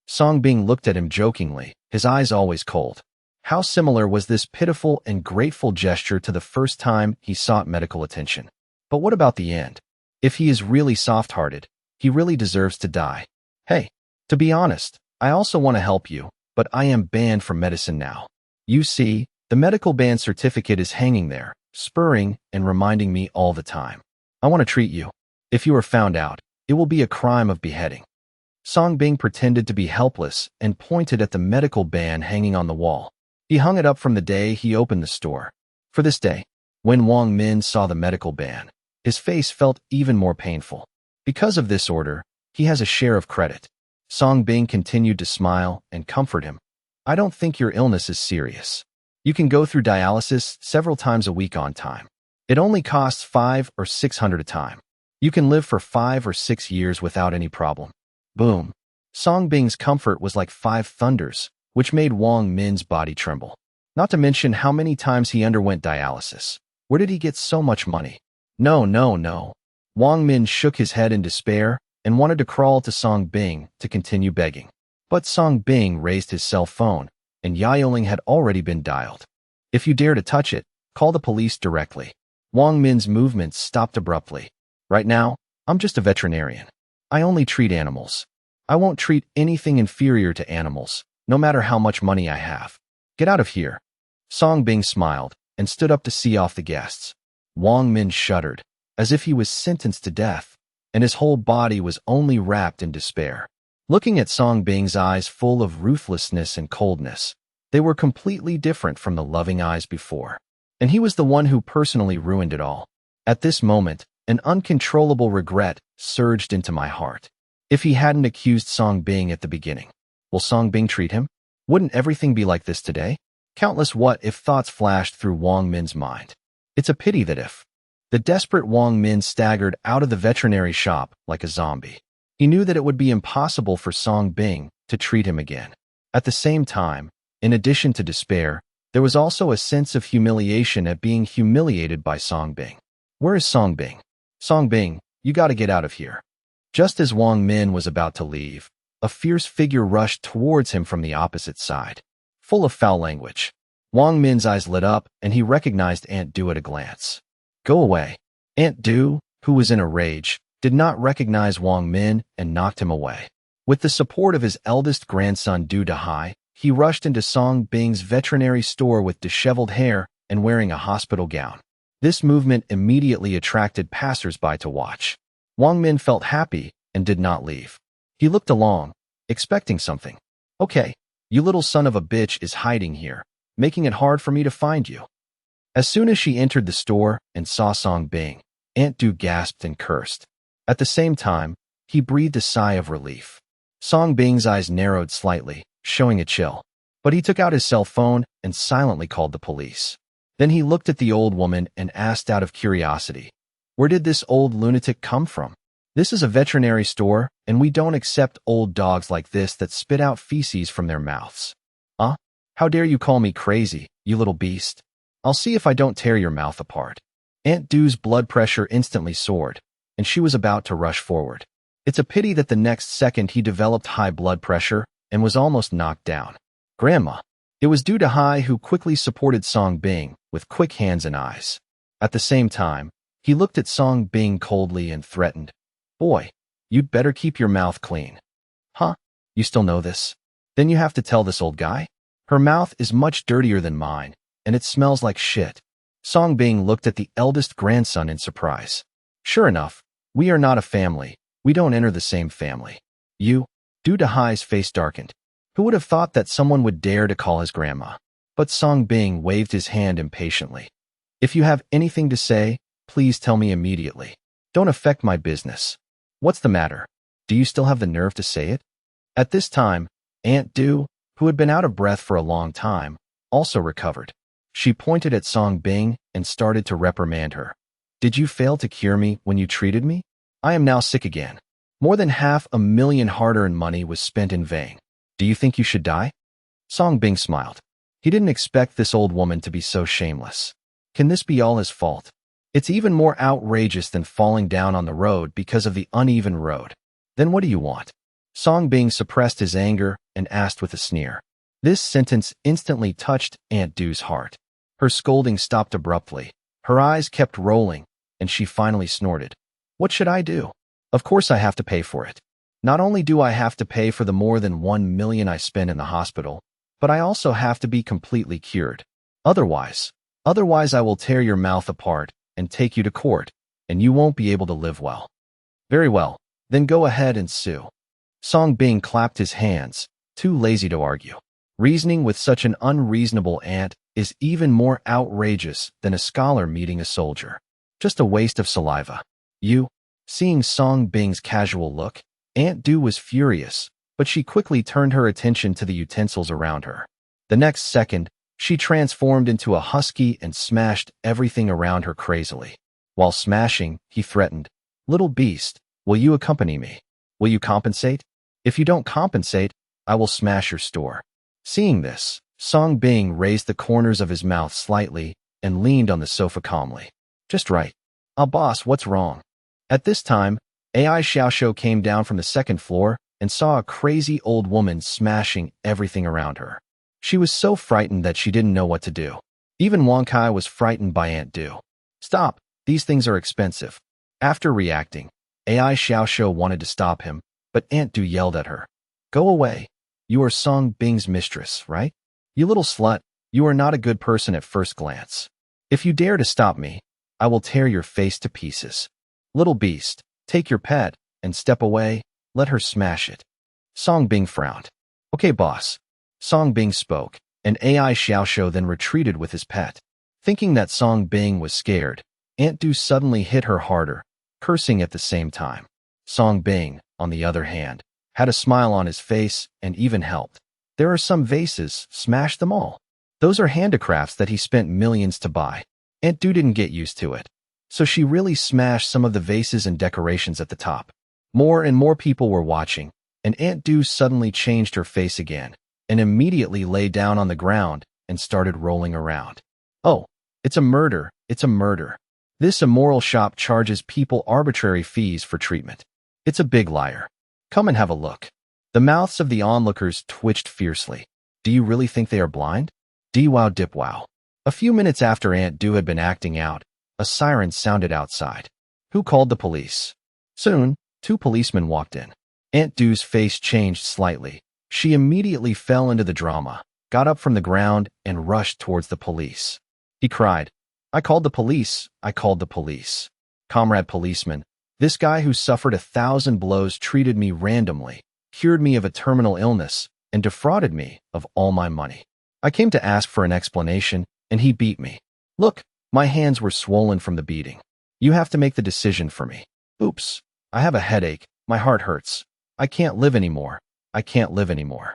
Song Bing looked at him jokingly, his eyes always cold. How similar was this pitiful and grateful gesture to the first time he sought medical attention? But what about the end? If he is really soft-hearted, he really deserves to die. Hey, to be honest, I also want to help you, but I am banned from medicine now. You see, the medical ban certificate is hanging there, spurring and reminding me all the time. I want to treat you. If you are found out, it will be a crime of beheading. Song Bing pretended to be helpless and pointed at the medical ban hanging on the wall. He hung it up from the day he opened the store. For this day, when Wang Min saw the medical ban, his face felt even more painful. Because of this order, he has a share of credit. Song Bing continued to smile and comfort him. I don't think your illness is serious. You can go through dialysis several times a week on time. It only costs 500 or 600 a time. You can live for 5 or 6 years without any problem. Boom. Song Bing's comfort was like 5 thunders, which made Wang Min's body tremble. Not to mention how many times he underwent dialysis. Where did he get so much money? No. Wang Min shook his head in despair and wanted to crawl to Song Bing to continue begging. But Song Bing raised his cell phone, and Yaoling had already been dialed. If you dare to touch it, call the police directly. Wang Min's movements stopped abruptly. Right now, I'm just a veterinarian. I only treat animals. I won't treat anything inferior to animals, no matter how much money I have. Get out of here. Song Bing smiled and stood up to see off the guests. Wang Min shuddered, as if he was sentenced to death, and his whole body was only wrapped in despair. Looking at Song Bing's eyes full of ruthlessness and coldness, they were completely different from the loving eyes before. And he was the one who personally ruined it all. At this moment, an uncontrollable regret surged into my heart. If he hadn't accused Song Bing at the beginning, will Song Bing treat him? Wouldn't everything be like this today? Countless what-if thoughts flashed through Wang Min's mind. It's a pity that if. The desperate Wang Min staggered out of the veterinary shop like a zombie. He knew that it would be impossible for Song Bing to treat him again. At the same time, in addition to despair, there was also a sense of humiliation at being humiliated by Song Bing. Where is Song Bing? Song Bing, you gotta get out of here. Just as Wang Min was about to leave, A fierce figure rushed towards him from the opposite side, full of foul language. Wang Min's eyes lit up, and he recognized Aunt Du at a glance. Go away. Aunt Du, who was in a rage, did not recognize Wang Min and knocked him away. With the support of his eldest grandson Du Dahai, he rushed into Song Bing's veterinary store with disheveled hair and wearing a hospital gown. This movement immediately attracted passers-by to watch. Wang Min felt happy and did not leave. He looked along, expecting something. Okay, you little son of a bitch is hiding here, making it hard for me to find you. As soon as she entered the store and saw Song Bing, Aunt Du gasped and cursed. At the same time, he breathed a sigh of relief. Song Bing's eyes narrowed slightly, showing a chill. But he took out his cell phone and silently called the police. Then he looked at the old woman and asked out of curiosity, where did this old lunatic come from? This is a veterinary store, and we don't accept old dogs like this that spit out feces from their mouths. How dare you call me crazy, you little beast? I'll see if I don't tear your mouth apart. Aunt Du's blood pressure instantly soared, and she was about to rush forward. It's a pity that the next second he developed high blood pressure and was almost knocked down. Grandma. It was Du Dahai who quickly supported Song Bing with quick hands and eyes. At the same time, he looked at Song Bing coldly and threatened. Boy, you'd better keep your mouth clean. Huh? You still know this? Then you have to tell this old guy? Her mouth is much dirtier than mine, and it smells like shit. Song Bing looked at the eldest grandson in surprise. Sure enough, we are not a family. We don't enter the same family. You? Du Dahai's face darkened. Who would have thought that someone would dare to call his grandma? But Song Bing waved his hand impatiently. If you have anything to say, please tell me immediately. Don't affect my business. What's the matter? Do you still have the nerve to say it? At this time, Aunt Du, who had been out of breath for a long time, also recovered. She pointed at Song Bing and started to reprimand her. Did you fail to cure me when you treated me? I am now sick again. More than $500,000 hard-earned money was spent in vain. Do you think you should die? Song Bing smiled. He didn't expect this old woman to be so shameless. Can this be all his fault? It's even more outrageous than falling down on the road because of the uneven road. Then what do you want? Song Bing suppressed his anger and asked with a sneer. This sentence instantly touched Aunt Du's heart. Her scolding stopped abruptly. Her eyes kept rolling, and she finally snorted. What should I do? Of course I have to pay for it. Not only do I have to pay for the more than $1 million I spent in the hospital, but I also have to be completely cured. Otherwise I will tear your mouth apart and take you to court, and you won't be able to live well. Very well, then go ahead and sue. Song Bing clapped his hands, too lazy to argue. Reasoning with such an unreasonable aunt is even more outrageous than a scholar meeting a soldier. Just a waste of saliva. You? Seeing Song Bing's casual look, Aunt Du was furious, but she quickly turned her attention to the utensils around her. The next second, she transformed into a husky and smashed everything around her crazily. While smashing, he threatened, Little beast, will you accompany me? Will you compensate? If you don't compensate, I will smash your store. Seeing this, Song Bing raised the corners of his mouth slightly and leaned on the sofa calmly. Just right. Boss, what's wrong? At this time, AI Xiaoxiu came down from the second floor and saw a crazy old woman smashing everything around her. She was so frightened that she didn't know what to do. Even Wang Kai was frightened by Aunt Du. Stop, these things are expensive. After reacting, AI Xiaoxiu wanted to stop him, but Aunt Du yelled at her. Go away. You are Song Bing's mistress, right? You little slut, you are not a good person at first glance. If you dare to stop me, I will tear your face to pieces. Little beast, take your pet and step away, let her smash it. Song Bing frowned. Okay, boss. Song Bing spoke, and AI Xiaoxiu then retreated with his pet. Thinking that Song Bing was scared, Aunt Du suddenly hit her harder, cursing at the same time. Song Bing, on the other hand, had a smile on his face and even helped. There are some vases, smash them all. Those are handicrafts that he spent millions to buy. Aunt Du didn't get used to it, so she really smashed some of the vases and decorations at the top. More and more people were watching, and Aunt Du suddenly changed her face again, and immediately lay down on the ground and started rolling around. Oh, it's a murder, it's a murder. This immoral shop charges people arbitrary fees for treatment. It's a big liar. Come and have a look. The mouths of the onlookers twitched fiercely. Do you really think they are blind? D-wow dip wow. A few minutes after Aunt Du had been acting out, a siren sounded outside. Who called the police? Soon, 2 policemen walked in. Aunt Du's face changed slightly. She immediately fell into the drama, got up from the ground, and rushed towards the police. He cried, I called the police, I called the police. Comrade policeman, this guy who suffered 1,000 blows treated me randomly, cured me of a terminal illness, and defrauded me of all my money. I came to ask for an explanation, and he beat me. Look, my hands were swollen from the beating. You have to make the decision for me. Oops, I have a headache, my heart hurts. I can't live anymore. I can't live anymore.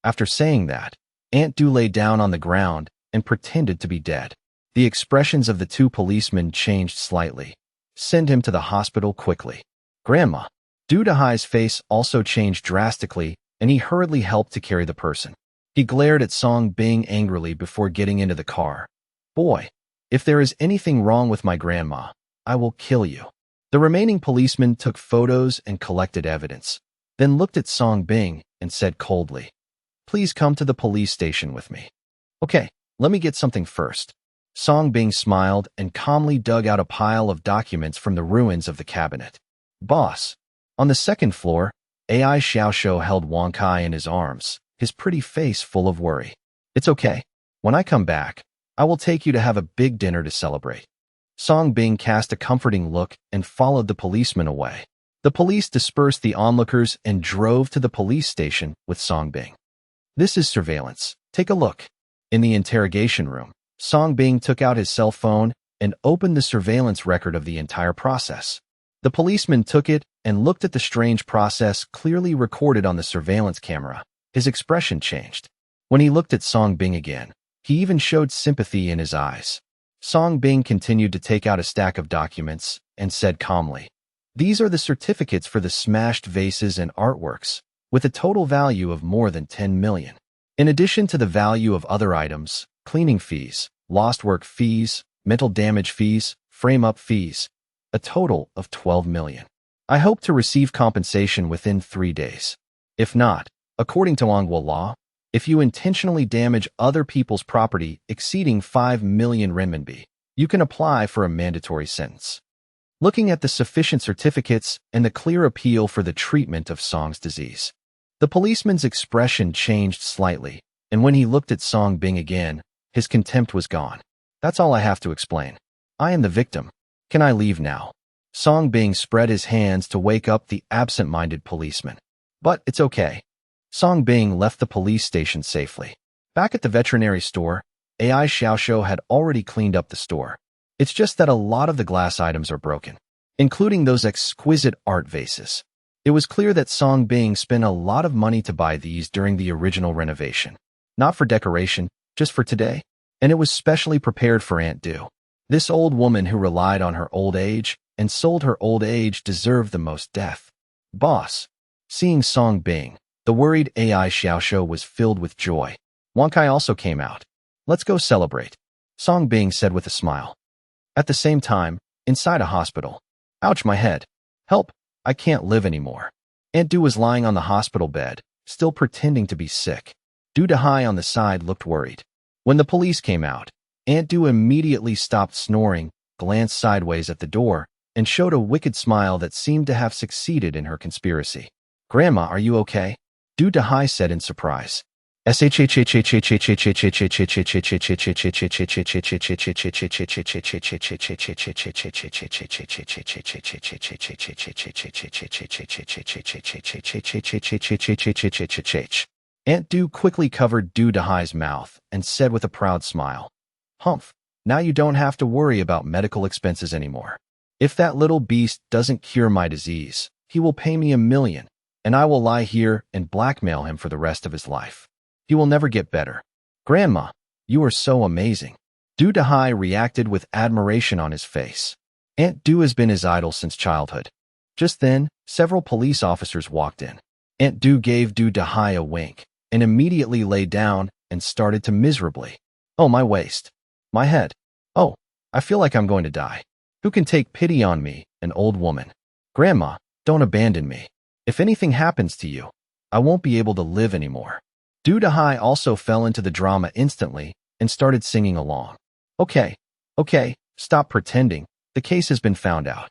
After saying that, Aunt Du lay down on the ground and pretended to be dead. The expressions of the 2 policemen changed slightly. Send him to the hospital quickly. Grandma. Du Dahai's face also changed drastically, and he hurriedly helped to carry the person. He glared at Song Bing angrily before getting into the car. Boy, if there is anything wrong with my grandma, I will kill you. The remaining policemen took photos and collected evidence, then looked at Song Bing and said coldly, Please come to the police station with me. Okay, let me get something first. Song Bing smiled and calmly dug out a pile of documents from the ruins of the cabinet. Boss. On the 2nd floor, AI Xiaoshou held Wang Kai in his arms, his pretty face full of worry. It's okay. When I come back, I will take you to have a big dinner to celebrate. Song Bing cast a comforting look and followed the policeman away. The police dispersed the onlookers and drove to the police station with Song Bing. This is surveillance. Take a look. In the interrogation room, Song Bing took out his cell phone and opened the surveillance record of the entire process. The policeman took it and looked at the strange process clearly recorded on the surveillance camera. His expression changed. When he looked at Song Bing again, he even showed sympathy in his eyes. Song Bing continued to take out a stack of documents and said calmly, These are the certificates for the smashed vases and artworks, with a total value of more than 10 million. In addition to the value of other items, cleaning fees, lost work fees, mental damage fees, frame-up fees, a total of 12 million. I hope to receive compensation within 3 days. If not, according to Anghua law, if you intentionally damage other people's property exceeding 5 million renminbi, you can apply for a mandatory sentence. Looking at the sufficient certificates and the clear appeal for the treatment of Song's disease, the policeman's expression changed slightly, and when he looked at Song Bing again, his contempt was gone. That's all I have to explain. I am the victim. Can I leave now? Song Bing spread his hands to wake up the absent-minded policeman. But it's okay. Song Bing left the police station safely. Back at the veterinary store, AI Xiaoshou had already cleaned up the store. It's just that a lot of the glass items are broken, including those exquisite art vases. It was clear that Song Bing spent a lot of money to buy these during the original renovation. Not for decoration, just for today. And it was specially prepared for Aunt Du. This old woman who relied on her old age and sold her old age deserved the most death. Boss. Seeing Song Bing, the worried AI Xiaoshou was filled with joy. Wang Kai also came out. Let's go celebrate, Song Bing said with a smile. At the same time, inside a hospital. Ouch, my head. Help, I can't live anymore. Aunt Du was lying on the hospital bed, still pretending to be sick. Du Dahai on the side looked worried. When the police came out, Aunt Du immediately stopped snoring, glanced sideways at the door, and showed a wicked smile that seemed to have succeeded in her conspiracy. Grandma, are you okay? Du Dahai said in surprise. Aunt Du quickly covered Du Dahai's mouth and said with a proud smile, Humph, now you don't have to worry about medical expenses anymore. If that little beast doesn't cure my disease, he will pay me 1 million, and I will lie here and blackmail him for the rest of his life. He will never get better. Grandma, you are so amazing. Du Dahai reacted with admiration on his face. Aunt Du has been his idol since childhood. Just then, several police officers walked in. Aunt Du gave Du Dahai a wink and immediately lay down and started to miserably. Oh, my waist. My head. Oh, I feel like I'm going to die. Who can take pity on me, an old woman? Grandma, don't abandon me. If anything happens to you, I won't be able to live anymore. Du Dahai also fell into the drama instantly and started singing along. Okay, stop pretending. The case has been found out.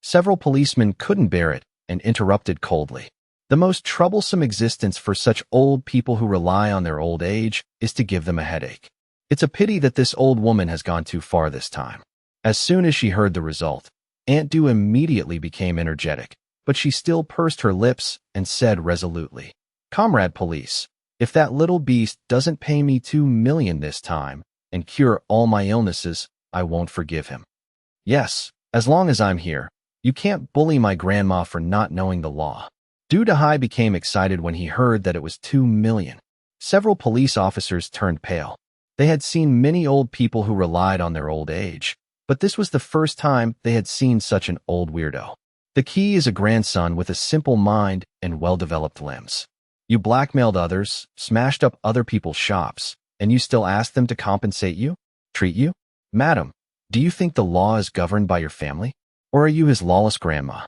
Several policemen couldn't bear it and interrupted coldly. The most troublesome existence for such old people who rely on their old age is to give them a headache. It's a pity that this old woman has gone too far this time. As soon as she heard the result, Aunt Du immediately became energetic, but she still pursed her lips and said resolutely, "Comrade police, if that little beast doesn't pay me 2 million this time and cure all my illnesses, I won't forgive him. Yes, as long as I'm here, you can't bully my grandma for not knowing the law." Du Dahai became excited when he heard that it was 2 million. Several police officers turned pale. They had seen many old people who relied on their old age, but this was the first time they had seen such an old weirdo. The key is a grandson with a simple mind and well-developed limbs. You blackmailed others, smashed up other people's shops, and you still ask them to compensate you? Treat you? Madam, do you think the law is governed by your family? Or are you his lawless grandma?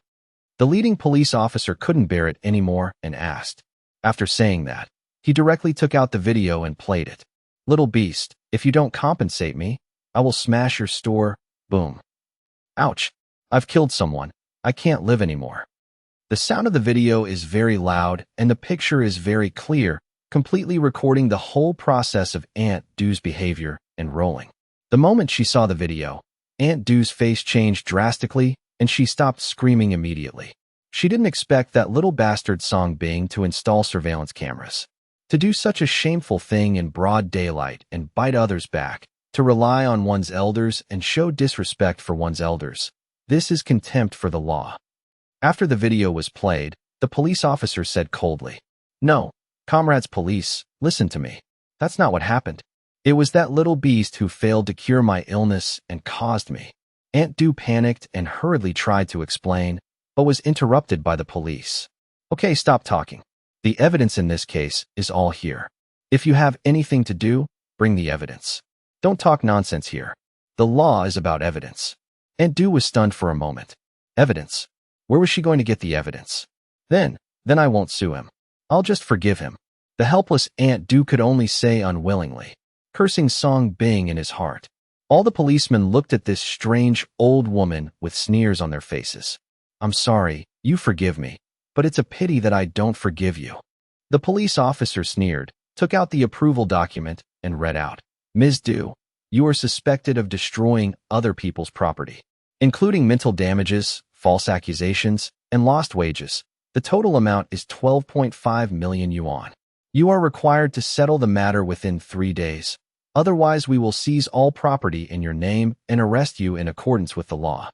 The leading police officer couldn't bear it anymore and asked. After saying that, he directly took out the video and played it. "Little beast, if you don't compensate me, I will smash your store." Boom. Ouch. I've killed someone. I can't live anymore. The sound of the video is very loud and the picture is very clear, completely recording the whole process of Aunt Du's behavior and rolling. The moment she saw the video, Aunt Du's face changed drastically and she stopped screaming immediately. She didn't expect that little bastard Song Bing to install surveillance cameras. To do such a shameful thing in broad daylight and bite others back, to rely on one's elders and show disrespect for one's elders, this is contempt for the law. After the video was played, the police officer said coldly, "No, comrades police, listen to me. That's not what happened. It was that little beast who failed to cure my illness and caused me." Aunt Du panicked and hurriedly tried to explain, but was interrupted by the police. "Okay, stop talking. The evidence in this case is all here. If you have anything to do, bring the evidence. Don't talk nonsense here. The law is about evidence." Aunt Du was stunned for a moment. Evidence? Where was she going to get the evidence? Then I won't sue him. I'll just forgive him. The helpless Aunt Du could only say unwillingly, cursing Song Bing in his heart. All the policemen looked at this strange old woman with sneers on their faces. "I'm sorry, you forgive me, but it's a pity that I don't forgive you." The police officer sneered, took out the approval document, and read out, "Ms. Du, you are suspected of destroying other people's property, including mental damages, false accusations, and lost wages. The total amount is 12.5 million yuan. You are required to settle the matter within 3 days. Otherwise, we will seize all property in your name and arrest you in accordance with the law."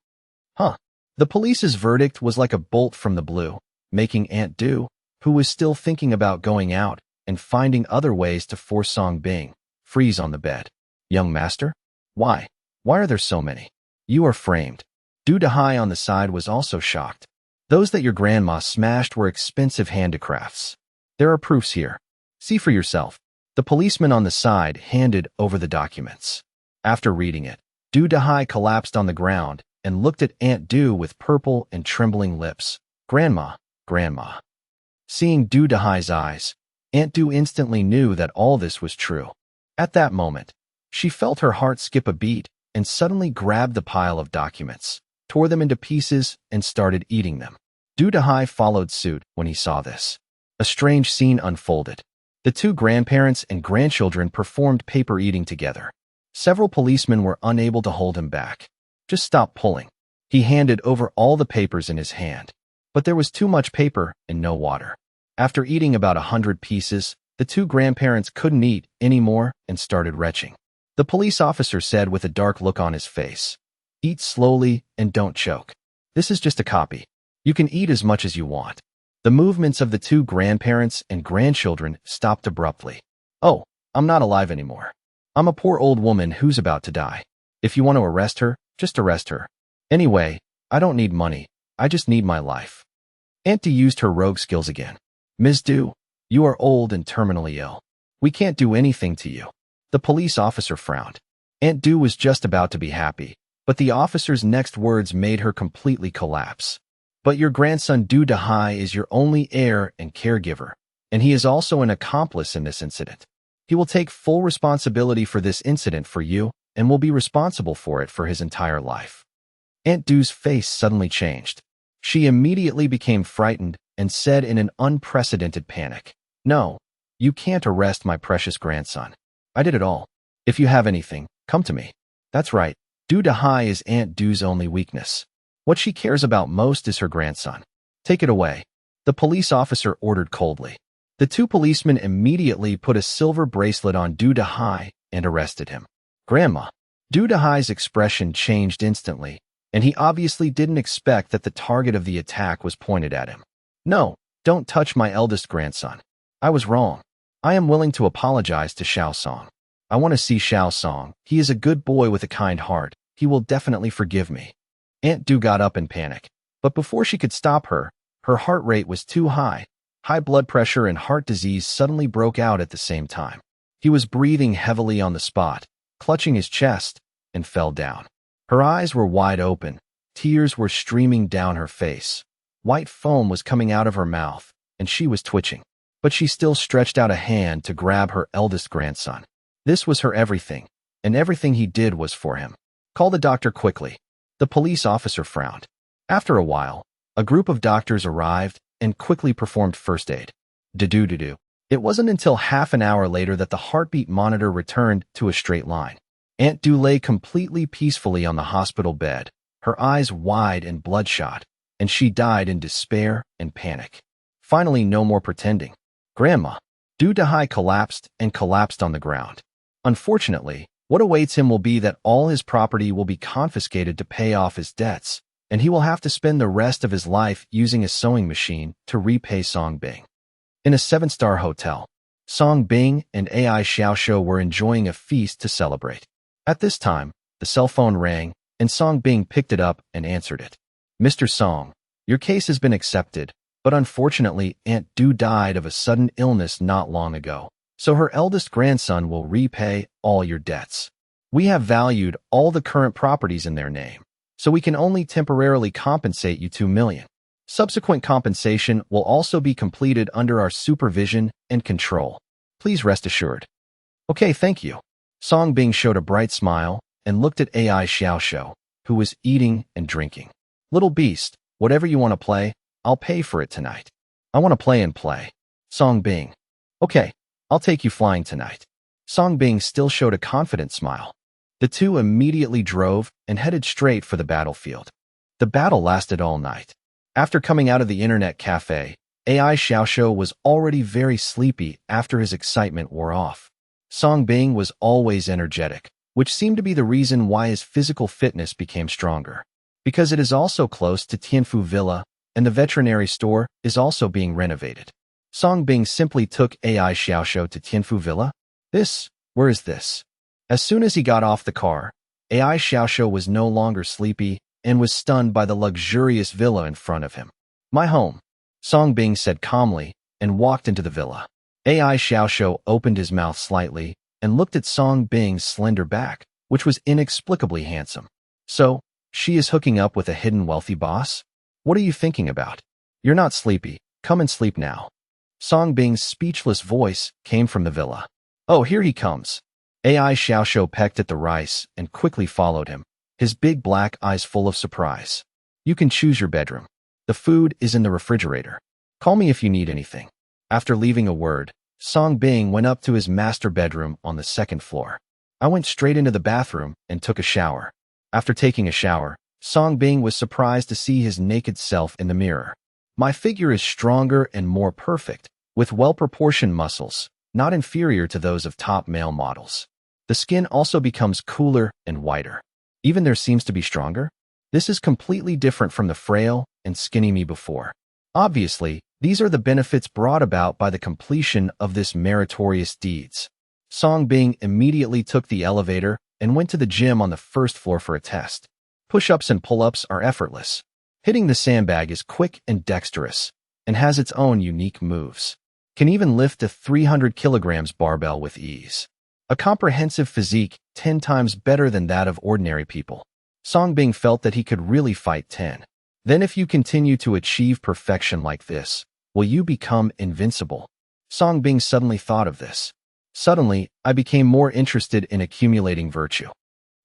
The police's verdict was like a bolt from the blue, making Aunt Du, who was still thinking about going out and finding other ways to force Song Bing, freeze on the bed. "Young master? Why are there so many? You are framed." Du Dahai on the side was also shocked. "Those that your grandma smashed were expensive handicrafts. There are proofs here. See for yourself." The policeman on the side handed over the documents. After reading it, Du Dahai collapsed on the ground and looked at Aunt Du with purple and trembling lips. Grandma. Seeing Du Dahai's eyes, Aunt Du instantly knew that all this was true. At that moment, she felt her heart skip a beat and suddenly grabbed the pile of documents, tore them into pieces, and started eating them. Du Dahai followed suit when he saw this. A strange scene unfolded. The two grandparents and grandchildren performed paper eating together. Several policemen were unable to hold him back. "Just stop pulling." He handed over all the papers in his hand. But there was too much paper and no water. After eating about 100 pieces, the two grandparents couldn't eat anymore and started retching. The police officer said with a dark look on his face, "Eat slowly and don't choke. This is just a copy. You can eat as much as you want." The movements of the two grandparents and grandchildren stopped abruptly. "Oh, I'm not alive anymore. I'm a poor old woman who's about to die. If you want to arrest her, just arrest her. Anyway, I don't need money. I just need my life." Aunt Du used her rogue skills again. "Ms. Du, you are old and terminally ill. We can't do anything to you." The police officer frowned. Aunt Du was just about to be happy, but the officer's next words made her completely collapse. "But your grandson Du Dahai is your only heir and caregiver. and he is also an accomplice in this incident. He will take full responsibility for this incident for you and will be responsible for it for his entire life. Aunt Du's face suddenly changed. She immediately became frightened and said in an unprecedented panic, "No, you can't arrest my precious grandson. I did it all. If you have anything, come to me." That's right, Du Dahai is Aunt Du's only weakness. What she cares about most is her grandson. Take it away, the police officer ordered coldly. The two policemen immediately put a silver bracelet on Du Dahai and arrested him. Grandma. Du Dahai's expression changed instantly, and he obviously didn't expect that the target of the attack was pointed at him. "No, don't touch my eldest grandson. I was wrong. I am willing to apologize to Xiao Song. I want to see Xiao Song. He is a good boy with a kind heart. He will definitely forgive me." Aunt Du got up in panic, but before she could stop her, her heart rate was too high. High blood pressure and heart disease suddenly broke out at the same time. He was breathing heavily on the spot, clutching his chest, and fell down. Her eyes were wide open. Tears were streaming down her face. White foam was coming out of her mouth, and she was twitching. But she still stretched out a hand to grab her eldest grandson. This was her everything, and everything he did was for him. "Call the doctor quickly." The police officer frowned. After a while, a group of doctors arrived and quickly performed first aid. Do-do-do-do. It wasn't until half an hour later that the heartbeat monitor returned to a straight line. Aunt Du lay completely peacefully on the hospital bed, her eyes wide and bloodshot, and she died in despair and panic. Finally, no more pretending. "Grandma." Du Dahai collapsed on the ground. Unfortunately, what awaits him will be that all his property will be confiscated to pay off his debts, and he will have to spend the rest of his life using a sewing machine to repay Song Bing. In a 7-star hotel, Song Bing and AI Xiaoxiu were enjoying a feast to celebrate. At this time, the cell phone rang, and Song Bing picked it up and answered it. "Mr. Song, your case has been accepted, but unfortunately Aunt Du died of a sudden illness not long ago, so her eldest grandson will repay all your debts. We have valued all the current properties in their name, so we can only temporarily compensate you $2 million. Subsequent compensation will also be completed under our supervision and control. Please rest assured." "Okay, thank you." Song Bing showed a bright smile and looked at AI Xiaoxiu, who was eating and drinking. "Little beast, whatever you want to play, I'll pay for it tonight." "I want to play and play." Song Bing. "Okay, I'll take you flying tonight." Song Bing still showed a confident smile. The two immediately drove and headed straight for the battlefield. The battle lasted all night. After coming out of the internet cafe, AI Xiaoxiu was already very sleepy after his excitement wore off. Song Bing was always energetic, which seemed to be the reason why his physical fitness became stronger. Because it is also close to Tianfu Villa, and the veterinary store is also being renovated. Song Bing simply took AI Xiaoxiu to Tianfu Villa. Where is this? As soon as he got off the car, AI Xiaoxiu was no longer sleepy and was stunned by the luxurious villa in front of him. "My home," Song Bing said calmly and walked into the villa. AI Xiaoxiu opened his mouth slightly and looked at Song Bing's slender back, which was inexplicably handsome. "So, she is hooking up with a hidden wealthy boss? What are you thinking about? You're not sleepy. Come and sleep now." Song Bing's speechless voice came from the villa. "Oh, here he comes." AI Xiaoxiu pecked at the rice and quickly followed him, his big black eyes full of surprise. "You can choose your bedroom. The food is in the refrigerator. Call me if you need anything." After leaving a word, Song Bing went up to his master bedroom on the 2nd floor. "I went straight into the bathroom and took a shower." After taking a shower, Song Bing was surprised to see his naked self in the mirror. "My figure is stronger and more perfect, with well-proportioned muscles, not inferior to those of top male models. The skin also becomes cooler and whiter. Even there seems to be stronger. This is completely different from the frail and skinny me before. Obviously, these are the benefits brought about by the completion of this meritorious deeds." Song Bing immediately took the elevator and went to the gym on the 1st floor for a test. Push-ups and pull-ups are effortless. Hitting the sandbag is quick and dexterous, and has its own unique moves. Can even lift a 300 kilograms barbell with ease. A comprehensive physique 10 times better than that of ordinary people. Song Bing felt that he could really fight 10. Then if you continue to achieve perfection like this, will you become invincible? Song Bing suddenly thought of this. Suddenly, I became more interested in accumulating virtue.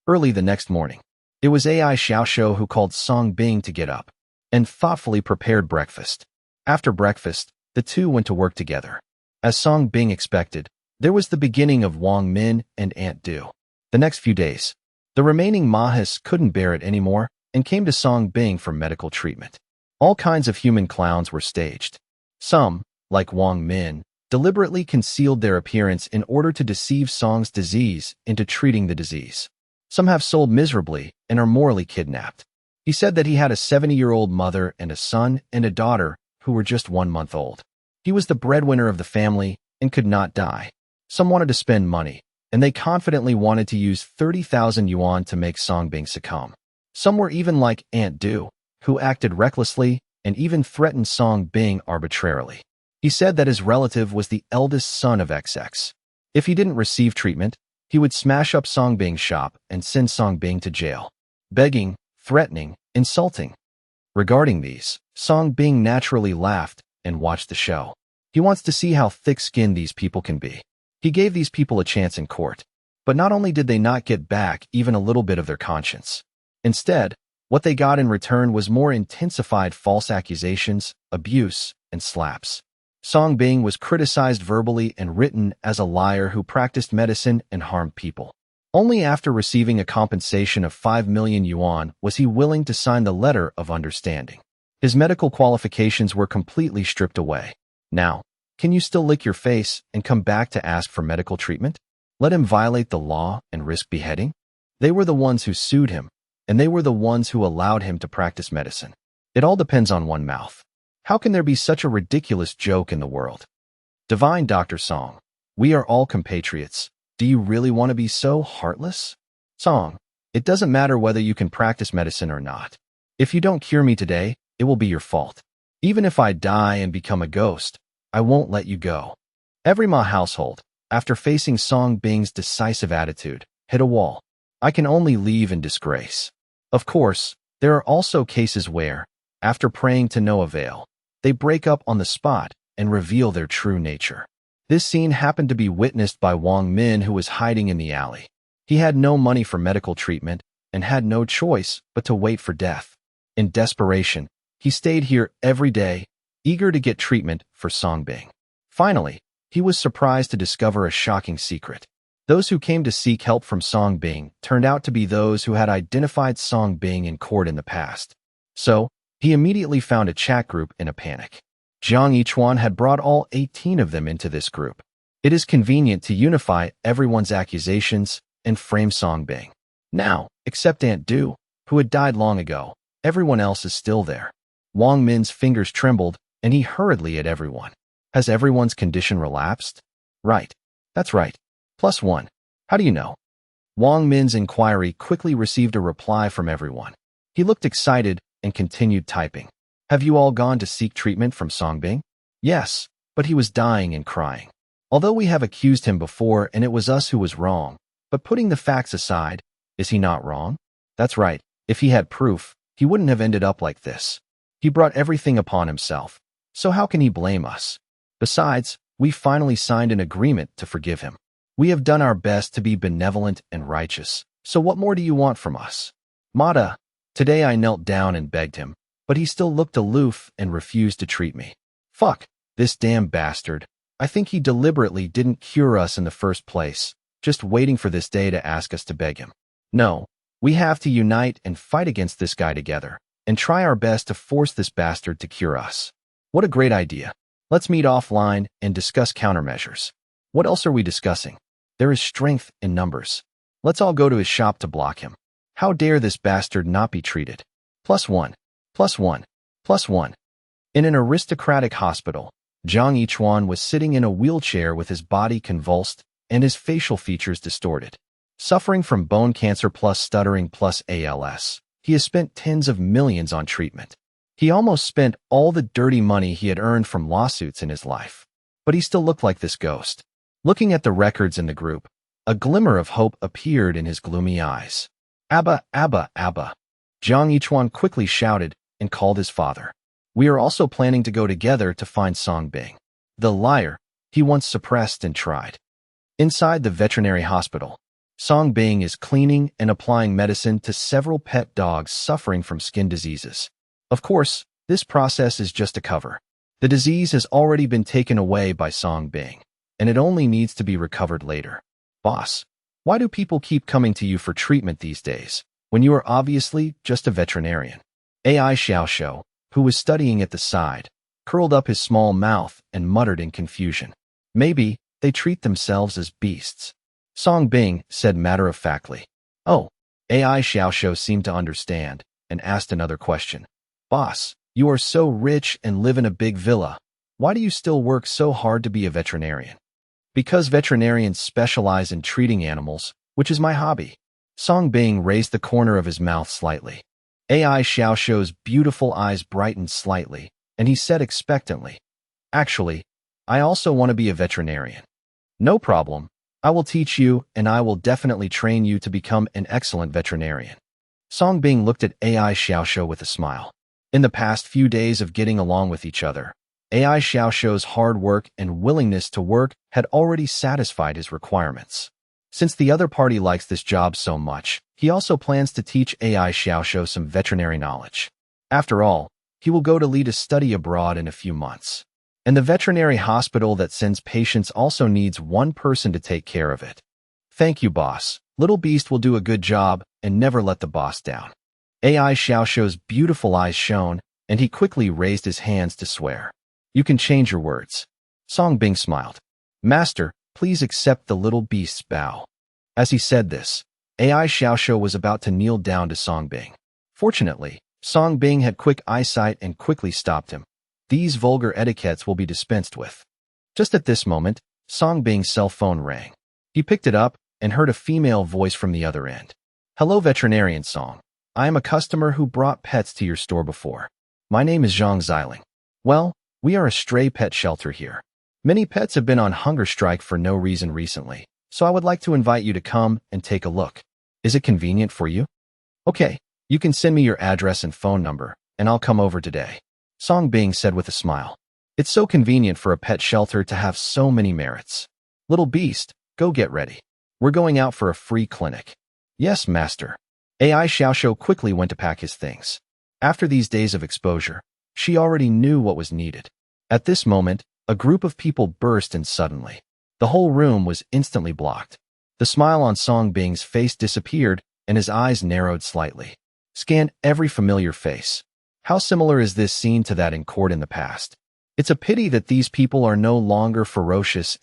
Early the next morning, it was AI Xiaoxiu who called Song Bing to get up and thoughtfully prepared breakfast. After breakfast, the two went to work together. As Song Bing expected, there was the beginning of Wang Min and Aunt Du. The next few days, the remaining Mahas couldn't bear it anymore and came to Song Bing for medical treatment. All kinds of human clowns were staged. Some, like Wang Min, deliberately concealed their appearance in order to deceive Song's disease into treating the disease. Some have sold miserably and are morally kidnapped. He said that he had a 70-year-old mother and a son and a daughter who were just 1 month old. He was the breadwinner of the family and could not die. Some wanted to spend money, and they confidently wanted to use 30,000 yuan to make Song Bing succumb. Some were even like Aunt Du, who acted recklessly and even threatened Song Bing arbitrarily. He said that his relative was the eldest son of XX. If he didn't receive treatment, he would smash up Song Bing's shop and send Song Bing to jail. Begging, threatening, insulting. Regarding these, Song Bing naturally laughed and watched the show. He wants to see how thick-skinned these people can be. He gave these people a chance in court. But not only did they not get back even a little bit of their conscience. Instead, what they got in return was more intensified false accusations, abuse, and slaps. Song Bing was criticized verbally and written as a liar who practiced medicine and harmed people. Only after receiving a compensation of 5 million yuan was he willing to sign the letter of understanding. His medical qualifications were completely stripped away. Now, can you still lick your face and come back to ask for medical treatment? Let him violate the law and risk beheading? They were the ones who sued him, and they were the ones who allowed him to practice medicine. It all depends on one mouth. How can there be such a ridiculous joke in the world? Divine Dr. Song, we are all compatriots. Do you really want to be so heartless? Song, it doesn't matter whether you can practice medicine or not. If you don't cure me today, it will be your fault. Even if I die and become a ghost, I won't let you go. Every Ma household, after facing Song Bing's decisive attitude, hit a wall. I can only leave in disgrace. Of course, there are also cases where, after praying to no avail, they break up on the spot and reveal their true nature. This scene happened to be witnessed by Wang Min, who was hiding in the alley. He had no money for medical treatment and had no choice but to wait for death. In desperation, he stayed here every day, eager to get treatment for Song Bing. Finally, he was surprised to discover a shocking secret. Those who came to seek help from Song Bing turned out to be those who had identified Song Bing in court in the past. So, he immediately found a chat group in a panic. Jiang Yichuan had brought all 18 of them into this group. It is convenient to unify everyone's accusations and frame Song Bing. Now, except Aunt Du, who had died long ago, everyone else is still there. Wang Min's fingers trembled, and he hurriedly at everyone. Has everyone's condition relapsed? Right. That's right. +1. How do you know? Wang Min's inquiry quickly received a reply from everyone. He looked excited and continued typing. Have you all gone to seek treatment from Song Bing? Yes, but he was dying and crying. Although we have accused him before and it was us who was wrong, but putting the facts aside, is he not wrong? That's right. If he had proof, he wouldn't have ended up like this. He brought everything upon himself. So how can he blame us? Besides, we finally signed an agreement to forgive him. We have done our best to be benevolent and righteous. So what more do you want from us? Mata, today I knelt down and begged him, but he still looked aloof and refused to treat me. Fuck, this damn bastard. I think he deliberately didn't cure us in the first place, just waiting for this day to ask us to beg him. No, we have to unite and fight against this guy together, and try our best to force this bastard to cure us. What a great idea. Let's meet offline and discuss countermeasures. What else are we discussing? There is strength in numbers. Let's all go to his shop to block him. How dare this bastard not be treated? +1. +1. +1. In an aristocratic hospital, Jiang Yichuan was sitting in a wheelchair with his body convulsed and his facial features distorted. Suffering from bone cancer plus stuttering plus ALS, he has spent tens of millions on treatment. He almost spent all the dirty money he had earned from lawsuits in his life. But he still looked like this ghost. Looking at the records in the group, a glimmer of hope appeared in his gloomy eyes. Abba, Abba, Abba. Jiang Yichuan quickly shouted and called his father. We are also planning to go together to find Song Bing. The liar. he once suppressed and tried. Inside the veterinary hospital, Song Bing is cleaning and applying medicine to several pet dogs suffering from skin diseases. Of course, this process is just a cover. The disease has already been taken away by Song Bing, and it only needs to be recovered later. Boss, why do people keep coming to you for treatment these days, when you are obviously just a veterinarian? AI Xiaoxiao, who was studying at the side, curled up his small mouth and muttered in confusion. Maybe they treat themselves as beasts. Song Bing said matter-of-factly. Oh, AI Xiaoxiao seemed to understand and asked another question. Boss, you are so rich and live in a big villa. Why do you still work so hard to be a veterinarian? Because veterinarians specialize in treating animals, which is my hobby. Song Bing raised the corner of his mouth slightly. AI Xiaoxiao's beautiful eyes brightened slightly, and he said expectantly, Actually, I also want to be a veterinarian. No problem. I will teach you, and I will definitely train you to become an excellent veterinarian. Song Bing looked at AI Xiaoxiao with a smile. In the past few days of getting along with each other, AI Xiaoxiao's hard work and willingness to work had already satisfied his requirements. Since the other party likes this job so much, he also plans to teach AI Xiaoxiao some veterinary knowledge. After all, he will go to lead a study abroad in a few months. And the veterinary hospital that sends patients also needs one person to take care of it. Thank you, boss. Little Beast will do a good job and never let the boss down. AI Xiaoxiao's beautiful eyes shone, and he quickly raised his hands to swear. You can change your words. Song Bing smiled. Master, please accept the little beast's bow. As he said this, AI Xiaoxiao was about to kneel down to Song Bing. Fortunately, Song Bing had quick eyesight and quickly stopped him. These vulgar etiquettes will be dispensed with. Just at this moment, Song Bing's cell phone rang. He picked it up and heard a female voice from the other end. Hello, veterinarian Song. I am a customer who brought pets to your store before. My name is Zhang Xiling. Well, we are a stray pet shelter here. Many pets have been on hunger strike for no reason recently, so I would like to invite you to come and take a look. Is it convenient for you? Okay, you can send me your address and phone number, and I'll come over today. Song Bing said with a smile. It's so convenient for a pet shelter to have so many merits. Little Beast, go get ready. We're going out for a free clinic. Yes, master. AI Xiaoxiao quickly went to pack his things. After these days of exposure, she already knew what was needed. At this moment, a group of people burst in suddenly. The whole room was instantly blocked. The smile on Song Bing's face disappeared, and his eyes narrowed slightly. Scan every familiar face. How similar is this scene to that in court in the past? It's a pity that these people are no longer ferocious,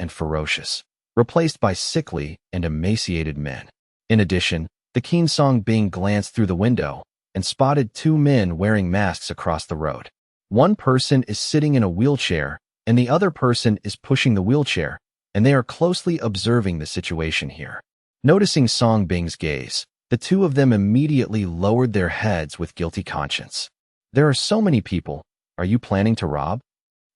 replaced by sickly and emaciated men. In addition, the keen Song Bing glanced through the window and spotted two men wearing masks across the road. One person is sitting in a wheelchair, and the other person is pushing the wheelchair, and they are closely observing the situation here. Noticing Song Bing's gaze, the two of them immediately lowered their heads with guilty conscience. There are so many people. Are you planning to rob?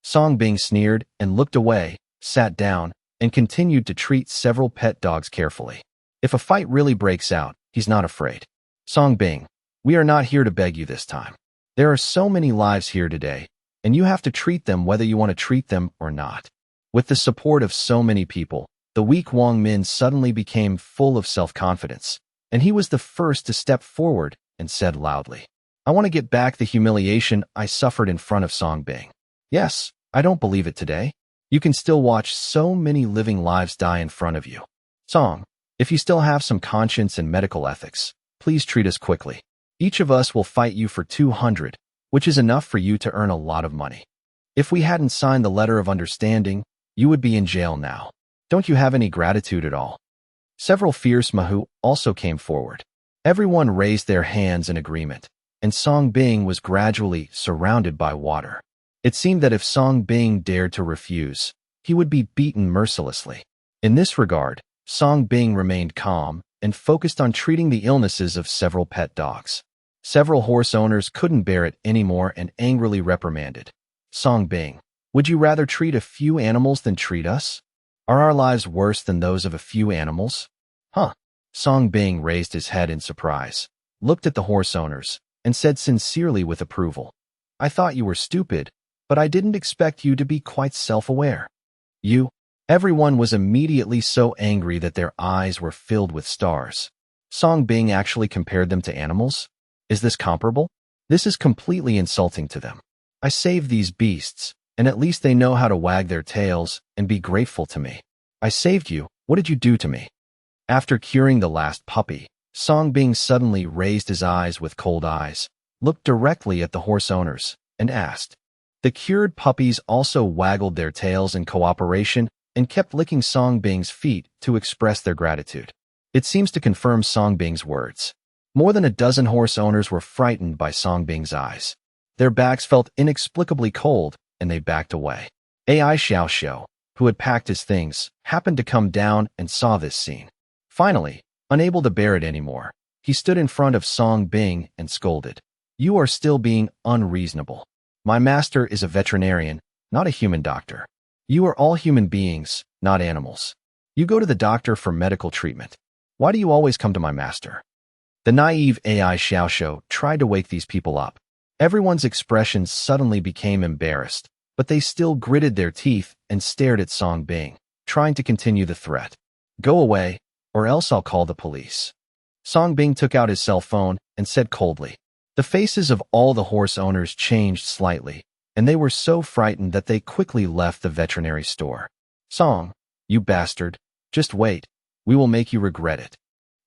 Song Bing sneered and looked away, sat down, and continued to treat several pet dogs carefully. If a fight really breaks out, he's not afraid. Song Bing, we are not here to beg you this time. There are so many lives here today, and you have to treat them whether you want to treat them or not. With the support of so many people, the weak Wang Min suddenly became full of self-confidence, and he was the first to step forward and said loudly, I want to get back the humiliation I suffered in front of Song Bing. Yes, I don't believe it today. You can still watch so many living lives die in front of you. Song, if you still have some conscience and medical ethics, please treat us quickly. Each of us will fight you for 200, which is enough for you to earn a lot of money. If we hadn't signed the letter of understanding, you would be in jail now. Don't you have any gratitude at all? Several fierce Mahu also came forward. Everyone raised their hands in agreement, and Song Bing was gradually surrounded by water. It seemed that if Song Bing dared to refuse, he would be beaten mercilessly. In this regard, Song Bing remained calm and focused on treating the illnesses of several pet dogs. Several horse owners couldn't bear it anymore and angrily reprimanded. Song Bing, would you rather treat a few animals than treat us? Are our lives worse than those of a few animals? Huh. Song Bing raised his head in surprise, looked at the horse owners, and said sincerely with approval, I thought you were stupid, but I didn't expect you to be quite self-aware. You Everyone was immediately so angry that their eyes were filled with stars. Song Bing actually compared them to animals? Is this comparable? This is completely insulting to them. I saved these beasts, and at least they know how to wag their tails and be grateful to me. I saved you. What did you do to me? After curing the last puppy, Song Bing suddenly raised his eyes with cold eyes, looked directly at the horse owners, and asked. The cured puppies also waggled their tails in cooperation and kept licking Song Bing's feet to express their gratitude. It seems to confirm Song Bing's words. More than a dozen horse owners were frightened by Song Bing's eyes. Their backs felt inexplicably cold, and they backed away. AI Xiao Xiao, who had packed his things, happened to come down and saw this scene. Finally, unable to bear it anymore, he stood in front of Song Bing and scolded. You are still being unreasonable. My master is a veterinarian, not a human doctor. You are all human beings, not animals. You go to the doctor for medical treatment. Why do you always come to my master? The naive AI Xiao Xiao tried to wake these people up. Everyone's expressions suddenly became embarrassed, but they still gritted their teeth and stared at Song Bing, trying to continue the threat. Go away, or else I'll call the police. Song Bing took out his cell phone and said coldly. The faces of all the horse owners changed slightly, and they were so frightened that they quickly left the veterinary store. Song, you bastard, just wait. We will make you regret it.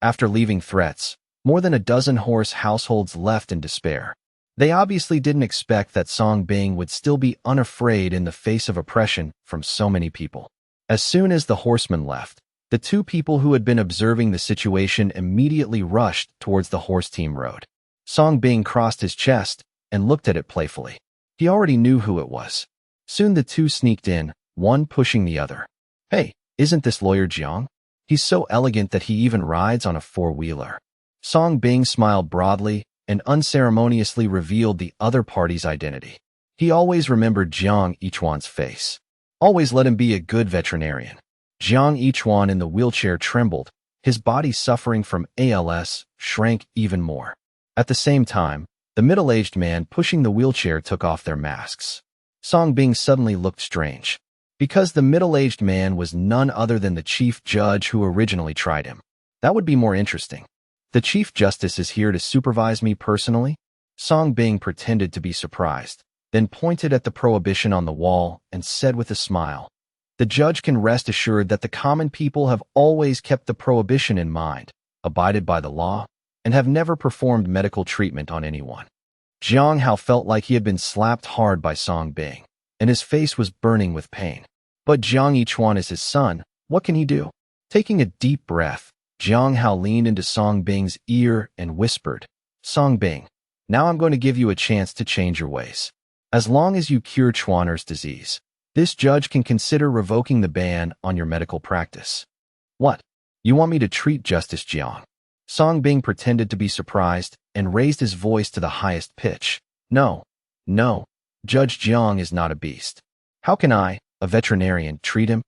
After leaving threats, more than a dozen horse households left in despair. They obviously didn't expect that Song Bing would still be unafraid in the face of oppression from so many people. As soon as the horsemen left, the two people who had been observing the situation immediately rushed towards the horse team road. Song Bing crossed his chest and looked at it playfully. He already knew who it was. Soon the two sneaked in, one pushing the other. Hey, isn't this Lawyer Jiang? He's so elegant that he even rides on a four-wheeler. Song Bing smiled broadly and unceremoniously revealed the other party's identity. He always remembered Jiang Yichuan's face. Always let him be a good veterinarian. Jiang Yichuan in the wheelchair trembled, his body suffering from ALS shrank even more. At the same time, the middle-aged man pushing the wheelchair took off their masks. Song Bing suddenly looked strange, because the middle-aged man was none other than the chief judge who originally tried him. That would be more interesting. The Chief Justice is here to supervise me personally? Song Bing pretended to be surprised, then pointed at the prohibition on the wall and said with a smile, the judge can rest assured that the common people have always kept the prohibition in mind, abided by the law, and have never performed medical treatment on anyone. Jiang Hao felt like he had been slapped hard by Song Bing, and his face was burning with pain. But Jiang Yichuan is his son. What can he do? Taking a deep breath, Jiang Hao leaned into Song Bing's ear and whispered, Song Bing, now I'm going to give you a chance to change your ways. As long as you cure Chuaner's disease, this judge can consider revoking the ban on your medical practice. What? You want me to treat Justice Jiang? Song Bing pretended to be surprised and raised his voice to the highest pitch. No, Judge Jiang is not a beast. How can I, a veterinarian, treat him?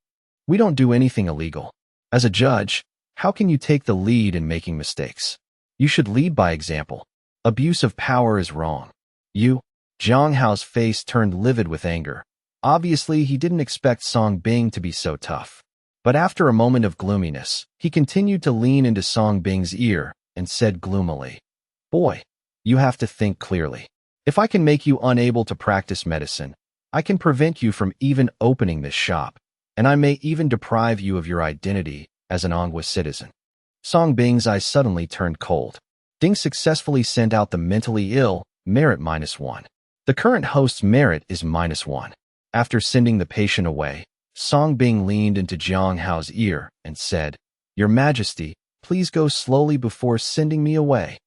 We don't do anything illegal. As a judge, how can you take the lead in making mistakes? You should lead by example. Abuse of power is wrong. Jiang Hao's face turned livid with anger. Obviously, he didn't expect Song Bing to be so tough. But after a moment of gloominess, he continued to lean into Song Bing's ear and said gloomily, Boy, you have to think clearly. If I can make you unable to practice medicine, I can prevent you from even opening this shop, and I may even deprive you of your identity as an Anghua citizen. Song Bing's eyes suddenly turned cold. Ding successfully sent out the mentally ill, merit -1. The current host's merit is -1. After sending the patient away, Song Bing leaned into Jiang Hao's ear and said, Your Majesty, please go slowly before sending me away.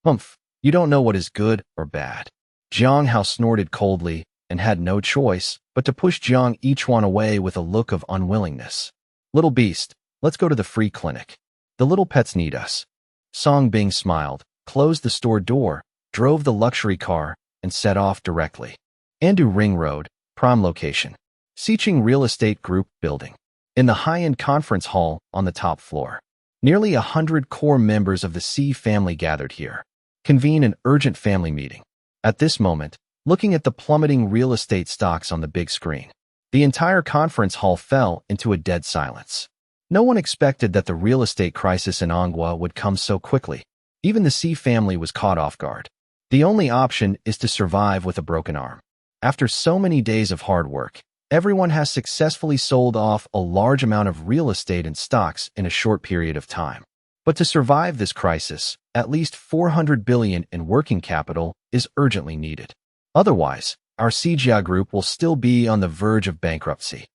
Humph, you don't know what is good or bad. Jiang Hao snorted coldly and had no choice but to push Jiang Yichuan away with a look of unwillingness. Little beast, let's go to the free clinic. The little pets need us. Song Bing smiled, closed the store door, drove the luxury car, and set off directly. Andu Ring Road, prime location. Siqing Real Estate Group building. In the high-end conference hall on the top floor. Nearly 100 core members of the C family gathered here. Convene an urgent family meeting. At this moment, looking at the plummeting real estate stocks on the big screen. The entire conference hall fell into a dead silence. No one expected that the real estate crisis in Anghua would come so quickly. Even the Xi family was caught off guard. The only option is to survive with a broken arm. After so many days of hard work, everyone has successfully sold off a large amount of real estate and stocks in a short period of time. But to survive this crisis, at least 400 billion in working capital is urgently needed. Otherwise, our Xijia group will still be on the verge of bankruptcy.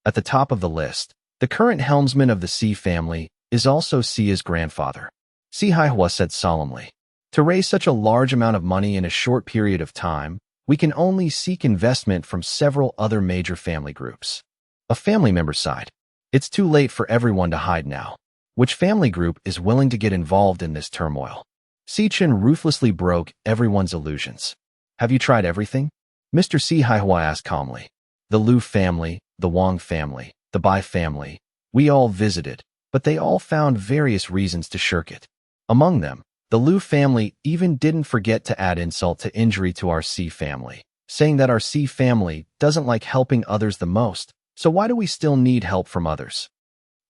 At the top of the list, the current helmsman of the Xi family is also Xia's grandfather. Xi Haihua said solemnly, "To raise such a large amount of money in a short period of time, we can only seek investment from several other major family groups." A family member sighed. "It's too late for everyone to hide now. Which family group is willing to get involved in this turmoil?" Xi Chen ruthlessly broke everyone's illusions. "Have you tried everything?" Mr. Xi Haihua asked calmly. "The Liu family, the Wang family, the Bai family, we all visited, but they all found various reasons to shirk it. Among them, the Liu family even didn't forget to add insult to injury to our Xi family, saying that our Xi family doesn't like helping others the most, so why do we still need help from others?"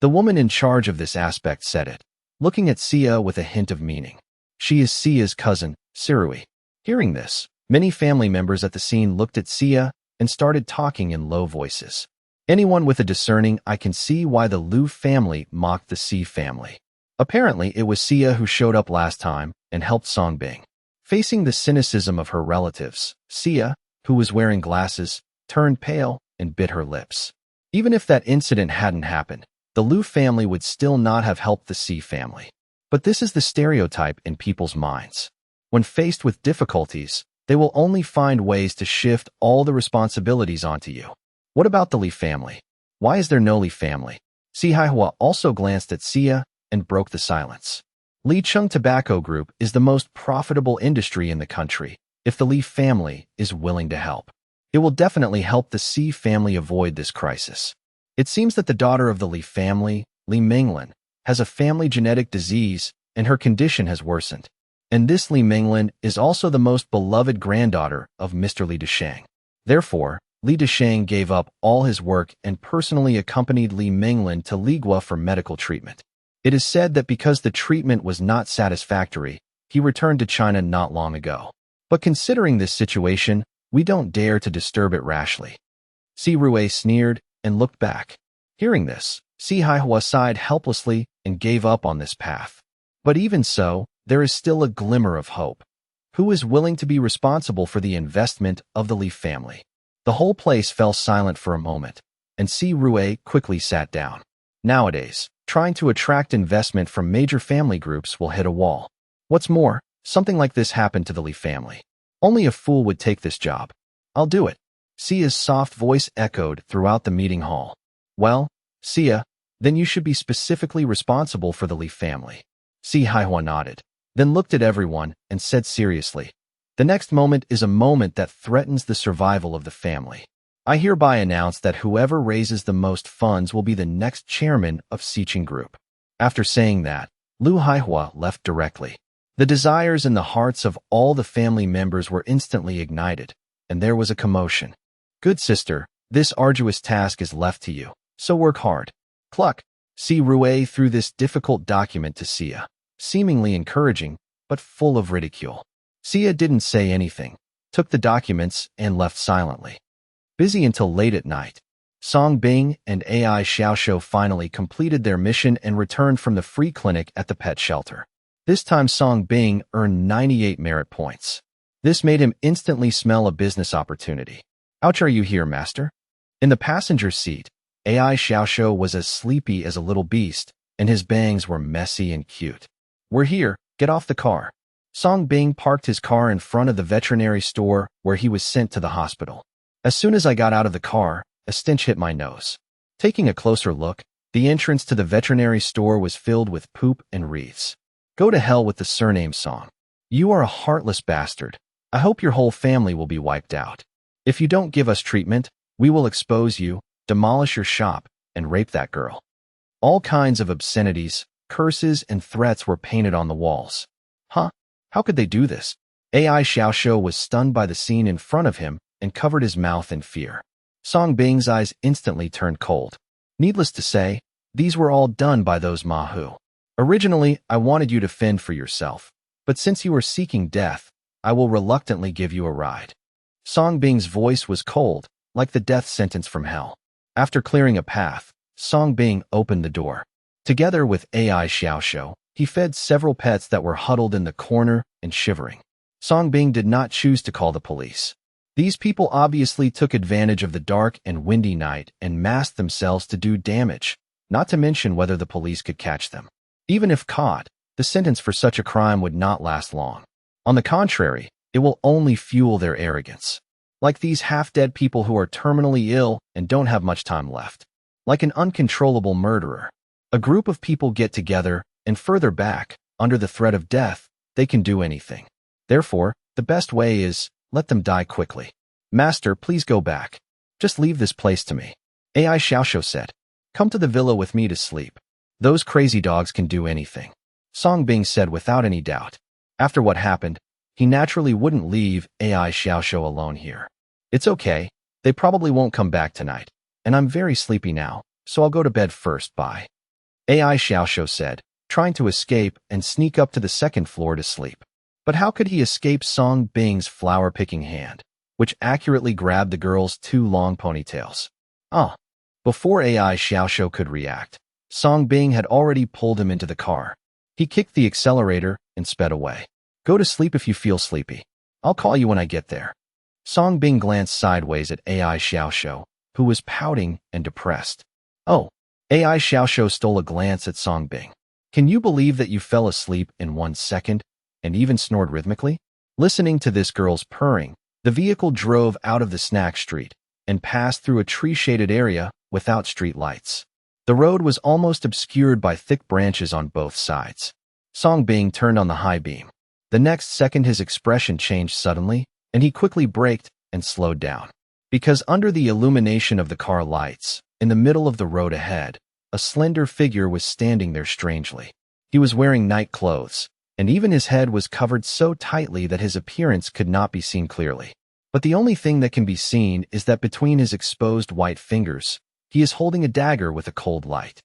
The woman in charge of this aspect said it, looking at Xia with a hint of meaning. She is Xia's cousin, Sirui. Hearing this, many family members at the scene looked at Xia and started talking in low voices. Anyone with a discerning eye can see why the Liu family mocked the Xi family. Apparently, it was Xia who showed up last time and helped Songbing. Facing the cynicism of her relatives, Xia, who was wearing glasses, turned pale and bit her lips. Even if that incident hadn't happened, the Liu family would still not have helped the Xi family. But this is the stereotype in people's minds. When faced with difficulties, they will only find ways to shift all the responsibilities onto you. What about the Li family? Why is there no Li family? Xi Haihua also glanced at Xia and broke the silence. Li Chung Tobacco Group is the most profitable industry in the country. If the Li family is willing to help, it will definitely help the Xi family avoid this crisis. It seems that the daughter of the Li family, Li Minglin, has a family genetic disease and her condition has worsened. And this Li Minglin is also the most beloved granddaughter of Mr. Li Deshang. Therefore, Li Deshang gave up all his work and personally accompanied Li Minglin to Ligua for medical treatment. It is said that because the treatment was not satisfactory, he returned to China not long ago. But considering this situation, we don't dare to disturb it rashly. Si Rue sneered and looked back. Hearing this, Xi Haihua sighed helplessly and gave up on this path. But even so, there is still a glimmer of hope. Who is willing to be responsible for the investment of the Li family? The whole place fell silent for a moment, and Si Rue quickly sat down. Nowadays, trying to attract investment from major family groups will hit a wall. What's more, something like this happened to the Li family. Only a fool would take this job. I'll do it. Xia's soft voice echoed throughout the meeting hall. Well, Xia, then you should be specifically responsible for the Li family. Xi Haihua nodded, then looked at everyone and said seriously, "The next moment is a moment that threatens the survival of the family. I hereby announce that whoever raises the most funds will be the next chairman of Xiqing Group." After saying that, Lu Haihua left directly. The desires in the hearts of all the family members were instantly ignited, and there was a commotion. "Good sister, this arduous task is left to you, so work hard." Cluck! Si Rue threw this difficult document to Xia, seemingly encouraging, but full of ridicule. Xia didn't say anything, took the documents, and left silently. Busy until late at night, Song Bing and AI Xiaoshou finally completed their mission and returned from the free clinic at the pet shelter. This time Song Bing earned 98 merit points. This made him instantly smell a business opportunity. "Ouch, are you here, master?" In the passenger seat, AI Xiaoshou was as sleepy as a little beast, and his bangs were messy and cute. "We're here, get off the car." Song Bing parked his car in front of the veterinary store where he was sent to the hospital. "As soon as I got out of the car, a stench hit my nose." Taking a closer look, the entrance to the veterinary store was filled with poop and wreaths. "Go to hell with the surname Song. You are a heartless bastard. I hope your whole family will be wiped out. If you don't give us treatment, we will expose you, demolish your shop, and rape that girl." All kinds of obscenities, curses, and threats were painted on the walls. Huh? How could they do this? AI Xiaoshou was stunned by the scene in front of him and covered his mouth in fear. Song Bing's eyes instantly turned cold. Needless to say, these were all done by those Manhua. Originally, I wanted you to fend for yourself, but since you are seeking death, I will reluctantly give you a ride. Song Bing's voice was cold, like the death sentence from hell. After clearing a path, Song Bing opened the door. Together with AI Xiaoxiu, he fed several pets that were huddled in the corner and shivering. Song Bing did not choose to call the police. These people obviously took advantage of the dark and windy night and masked themselves to do damage, not to mention whether the police could catch them. Even if caught, the sentence for such a crime would not last long. On the contrary, it will only fuel their arrogance. Like these half-dead people who are terminally ill and don't have much time left. Like an uncontrollable murderer. A group of people get together, and further back, under the threat of death, they can do anything. Therefore, the best way is, let them die quickly. Master, please go back. Just leave this place to me. AI Xiaoxiu said. Come to the villa with me to sleep. Those crazy dogs can do anything. Song Bing said without any doubt. After what happened, he naturally wouldn't leave AI Xiaoxiu alone here. It's okay, they probably won't come back tonight, and I'm very sleepy now, so I'll go to bed first, bye. AI Xiaoxiu said, trying to escape and sneak up to the second floor to sleep. But how could he escape Song Bing's flower-picking hand, which accurately grabbed the girl's 2 long ponytails? Before AI Xiaoxiu could react, Song Bing had already pulled him into the car. He kicked the accelerator and sped away. Go to sleep if you feel sleepy. I'll call you when I get there. Song Bing glanced sideways at AI Xiaoxiu, who was pouting and depressed. Oh, AI Xiaoxiu stole a glance at Song Bing. Can you believe that you fell asleep in 1 second and even snored rhythmically? Listening to this girl's purring, the vehicle drove out of the snack street and passed through a tree-shaded area without street lights. The road was almost obscured by thick branches on both sides. Song Bing turned on the high beam. The next second his expression changed suddenly, and he quickly braked and slowed down. Because under the illumination of the car lights, in the middle of the road ahead, a slender figure was standing there strangely. He was wearing night clothes, and even his head was covered so tightly that his appearance could not be seen clearly. But the only thing that can be seen is that between his exposed white fingers, he is holding a dagger with a cold light.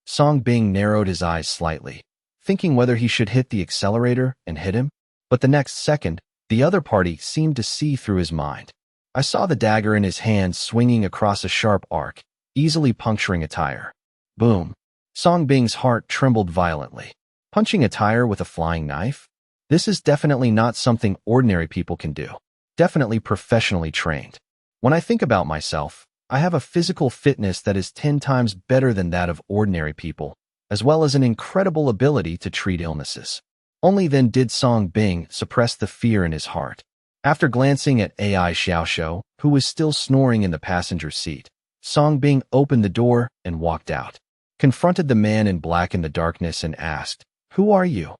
Song Bing narrowed his eyes slightly, thinking whether he should hit the accelerator and hit him, but the next second, the other party seemed to see through his mind. I saw the dagger in his hand swinging across a sharp arc, easily puncturing a tire. Boom. Song Bing's heart trembled violently. Punching a tire with a flying knife? This is definitely not something ordinary people can do. Definitely professionally trained. When I think about myself, I have a physical fitness that is 10 times better than that of ordinary people, as well as an incredible ability to treat illnesses. Only then did Song Bing suppress the fear in his heart. After glancing at AI Xiaoxiu, who was still snoring in the passenger seat, Song Bing opened the door and walked out. Confronted the man in black in the darkness and asked, "Who are you?"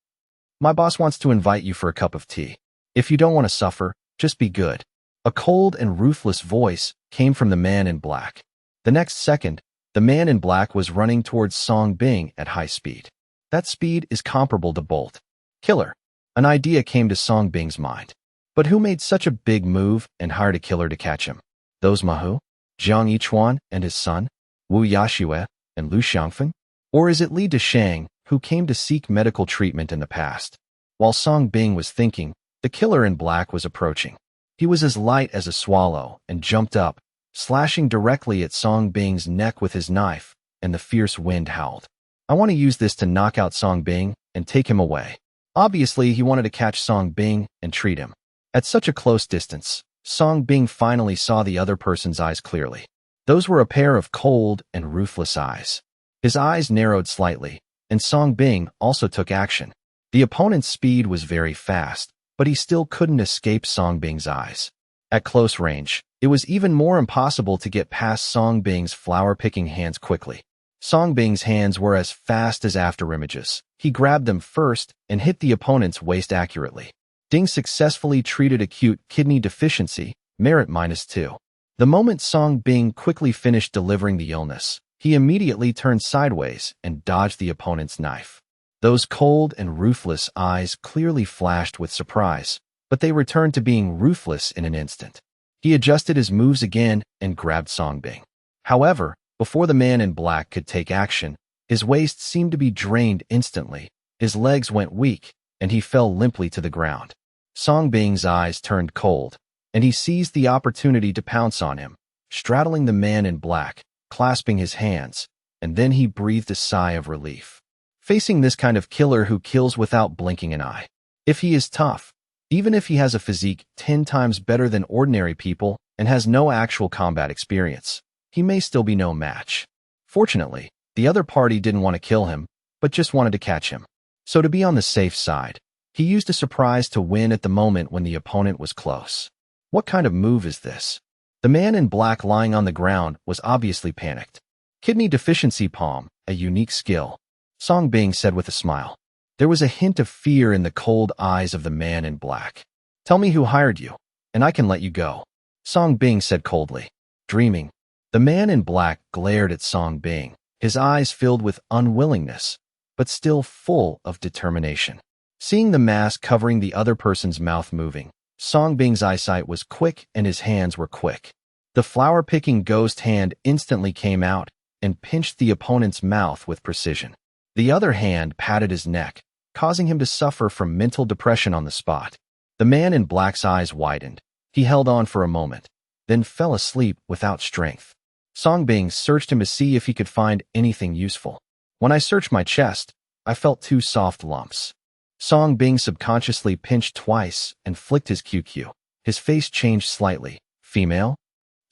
"My boss wants to invite you for a cup of tea. If you don't want to suffer, just be good." A cold and ruthless voice came from the man in black. The next second, the man in black was running towards Song Bing at high speed. That speed is comparable to Bolt. Killer. An idea came to Song Bing's mind. But who made such a big move and hired a killer to catch him? Those Manhua? Jiang Yichuan and his son? Wu Yaxue and Lu Xiangfen? Or is it Li Deshang, who came to seek medical treatment in the past? While Song Bing was thinking, the killer in black was approaching. He was as light as a swallow and jumped up, slashing directly at Song Bing's neck with his knife, and the fierce wind howled. I want to use this to knock out Song Bing and take him away. Obviously, he wanted to catch Song Bing and treat him. At such a close distance, Song Bing finally saw the other person's eyes clearly. Those were a pair of cold and ruthless eyes. His eyes narrowed slightly, and Song Bing also took action. The opponent's speed was very fast, but he still couldn't escape Song Bing's eyes. At close range, it was even more impossible to get past Song Bing's flower-picking hands quickly. Song Bing's hands were as fast as afterimages. He grabbed them first and hit the opponent's waist accurately. Ding successfully treated acute kidney deficiency, merit -2. The moment Song Bing quickly finished delivering the illness, he immediately turned sideways and dodged the opponent's knife. Those cold and ruthless eyes clearly flashed with surprise, but they returned to being ruthless in an instant. He adjusted his moves again and grabbed Songbing. However, before the man in black could take action, his waist seemed to be drained instantly, his legs went weak, and he fell limply to the ground. Songbing's eyes turned cold, and he seized the opportunity to pounce on him, straddling the man in black, clasping his hands, and then he breathed a sigh of relief. Facing this kind of killer who kills without blinking an eye. If he is tough, even if he has a physique 10 times better than ordinary people and has no actual combat experience, he may still be no match. Fortunately, the other party didn't want to kill him, but just wanted to catch him. So to be on the safe side, he used a surprise to win at the moment when the opponent was close. What kind of move is this? The man in black lying on the ground was obviously panicked. Kidney deficiency palm, a unique skill, Songbing said with a smile. There was a hint of fear in the cold eyes of the man in black. Tell me who hired you, and I can let you go, Songbing said coldly. Dreaming, the man in black glared at Songbing, his eyes filled with unwillingness, but still full of determination. Seeing the mask covering the other person's mouth moving, Songbing's eyesight was quick and his hands were quick. The flower-picking ghost hand instantly came out and pinched the opponent's mouth with precision. The other hand patted his neck, causing him to suffer from mental depression on the spot. The man in black's eyes widened. He held on for a moment, then fell asleep without strength. Songbing searched him to see if he could find anything useful. When I searched my chest, I felt 2 soft lumps. Songbing subconsciously pinched twice and flicked his QQ. His face changed slightly. Female?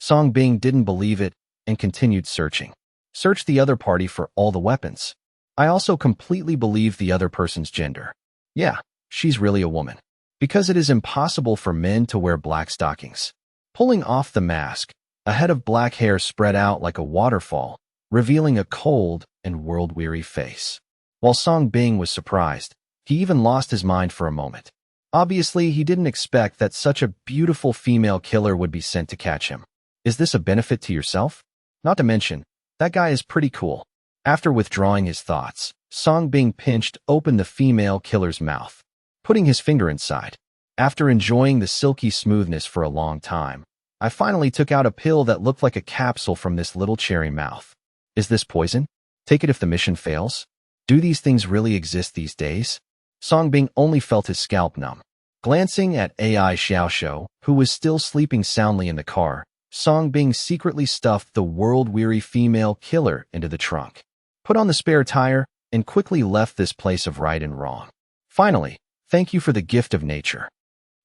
Songbing didn't believe it and continued searching. Searched the other party for all the weapons. I also completely believe the other person's gender. Yeah, she's really a woman. Because it is impossible for men to wear black stockings. Pulling off the mask, a head of black hair spread out like a waterfall, revealing a cold and world-weary face. While Songbing was surprised, he even lost his mind for a moment. Obviously, he didn't expect that such a beautiful female killer would be sent to catch him. Is this a benefit to yourself? Not to mention, that guy is pretty cool. After withdrawing his thoughts, Songbing pinched open the female killer's mouth, putting his finger inside. After enjoying the silky smoothness for a long time, I finally took out a pill that looked like a capsule from this little cherry mouth. Is this poison? Take it if the mission fails? Do these things really exist these days? Songbing only felt his scalp numb. Glancing at AI Xiaoxiu, who was still sleeping soundly in the car, Songbing secretly stuffed the world-weary female killer into the trunk, put on the spare tire, and quickly left this place of right and wrong. Finally, thank you for the gift of nature.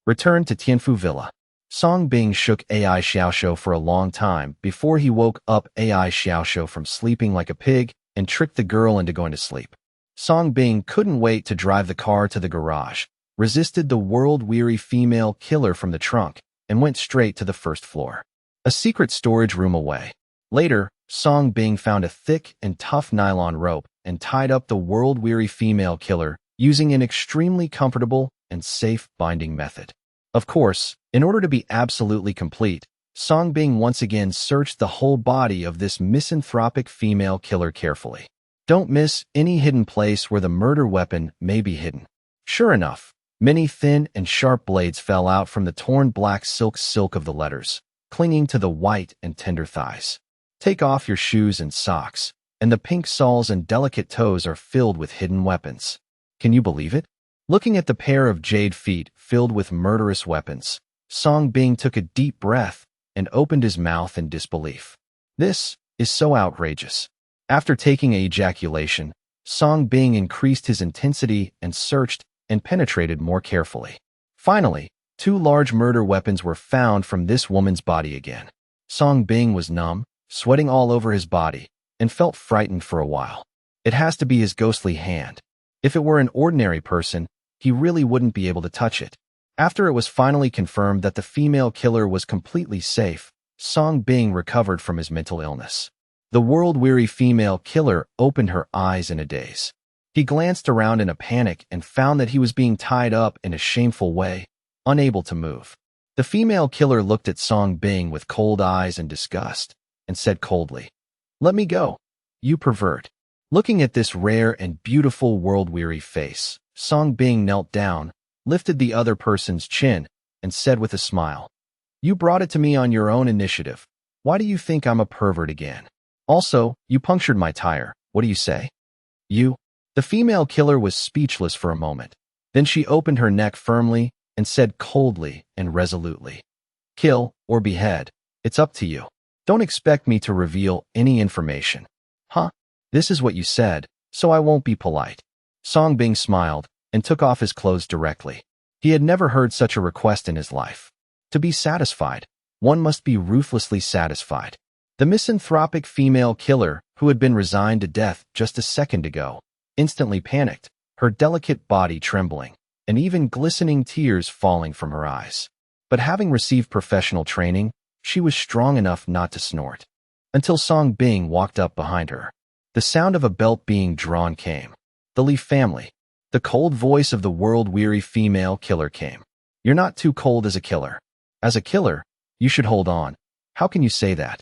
Return to Tianfu Villa. Songbing shook AI Xiaoxiu for a long time before he woke up AI Xiaoxiu from sleeping like a pig and tricked the girl into going to sleep. Songbing couldn't wait to drive the car to the garage, resisted the world-weary female killer from the trunk, and went straight to the first floor. A secret storage room away. Later, Songbing found a thick and tough nylon rope and tied up the world-weary female killer using an extremely comfortable and safe binding method. Of course, in order to be absolutely complete, Songbing once again searched the whole body of this misanthropic female killer carefully. Don't miss any hidden place where the murder weapon may be hidden. Sure enough, many thin and sharp blades fell out from the torn black silk of the letters, clinging to the white and tender thighs. Take off your shoes and socks, and the pink soles and delicate toes are filled with hidden weapons. Can you believe it? Looking at the pair of jade feet filled with murderous weapons, Songbing took a deep breath and opened his mouth in disbelief. This is so outrageous. After taking an ejaculation, Songbing increased his intensity and searched and penetrated more carefully. Finally, 2 large murder weapons were found from this woman's body again. Songbing was numb, sweating all over his body, and felt frightened for a while. It has to be his ghostly hand. If it were an ordinary person, he really wouldn't be able to touch it. After it was finally confirmed that the female killer was completely safe, Songbing recovered from his mental illness. The world-weary female killer opened her eyes in a daze. He glanced around in a panic and found that he was being tied up in a shameful way, unable to move. The female killer looked at Songbing with cold eyes and disgust, and said coldly, "Let me go, you pervert." Looking at this rare and beautiful world-weary face, Songbing knelt down, lifted the other person's chin, and said with a smile, You brought it to me on your own initiative. Why do you think I'm a pervert again? Also, you punctured my tire. What do you say? You? The female killer was speechless for a moment. Then she opened her neck firmly and said coldly and resolutely, "Kill or behead. It's up to you. Don't expect me to reveal any information." Huh? This is what you said, so I won't be polite. Song Bing smiled and took off his clothes directly. He had never heard such a request in his life. To be satisfied, one must be ruthlessly satisfied. The misanthropic female killer, who had been resigned to death just a second ago, instantly panicked, her delicate body trembling, and even glistening tears falling from her eyes. But having received professional training, she was strong enough not to snort. Until Song Bing walked up behind her. The sound of a belt being drawn came. The Lee family. The cold voice of the world-weary female killer came. You're not too cold as a killer. As a killer, you should hold on. How can you say that?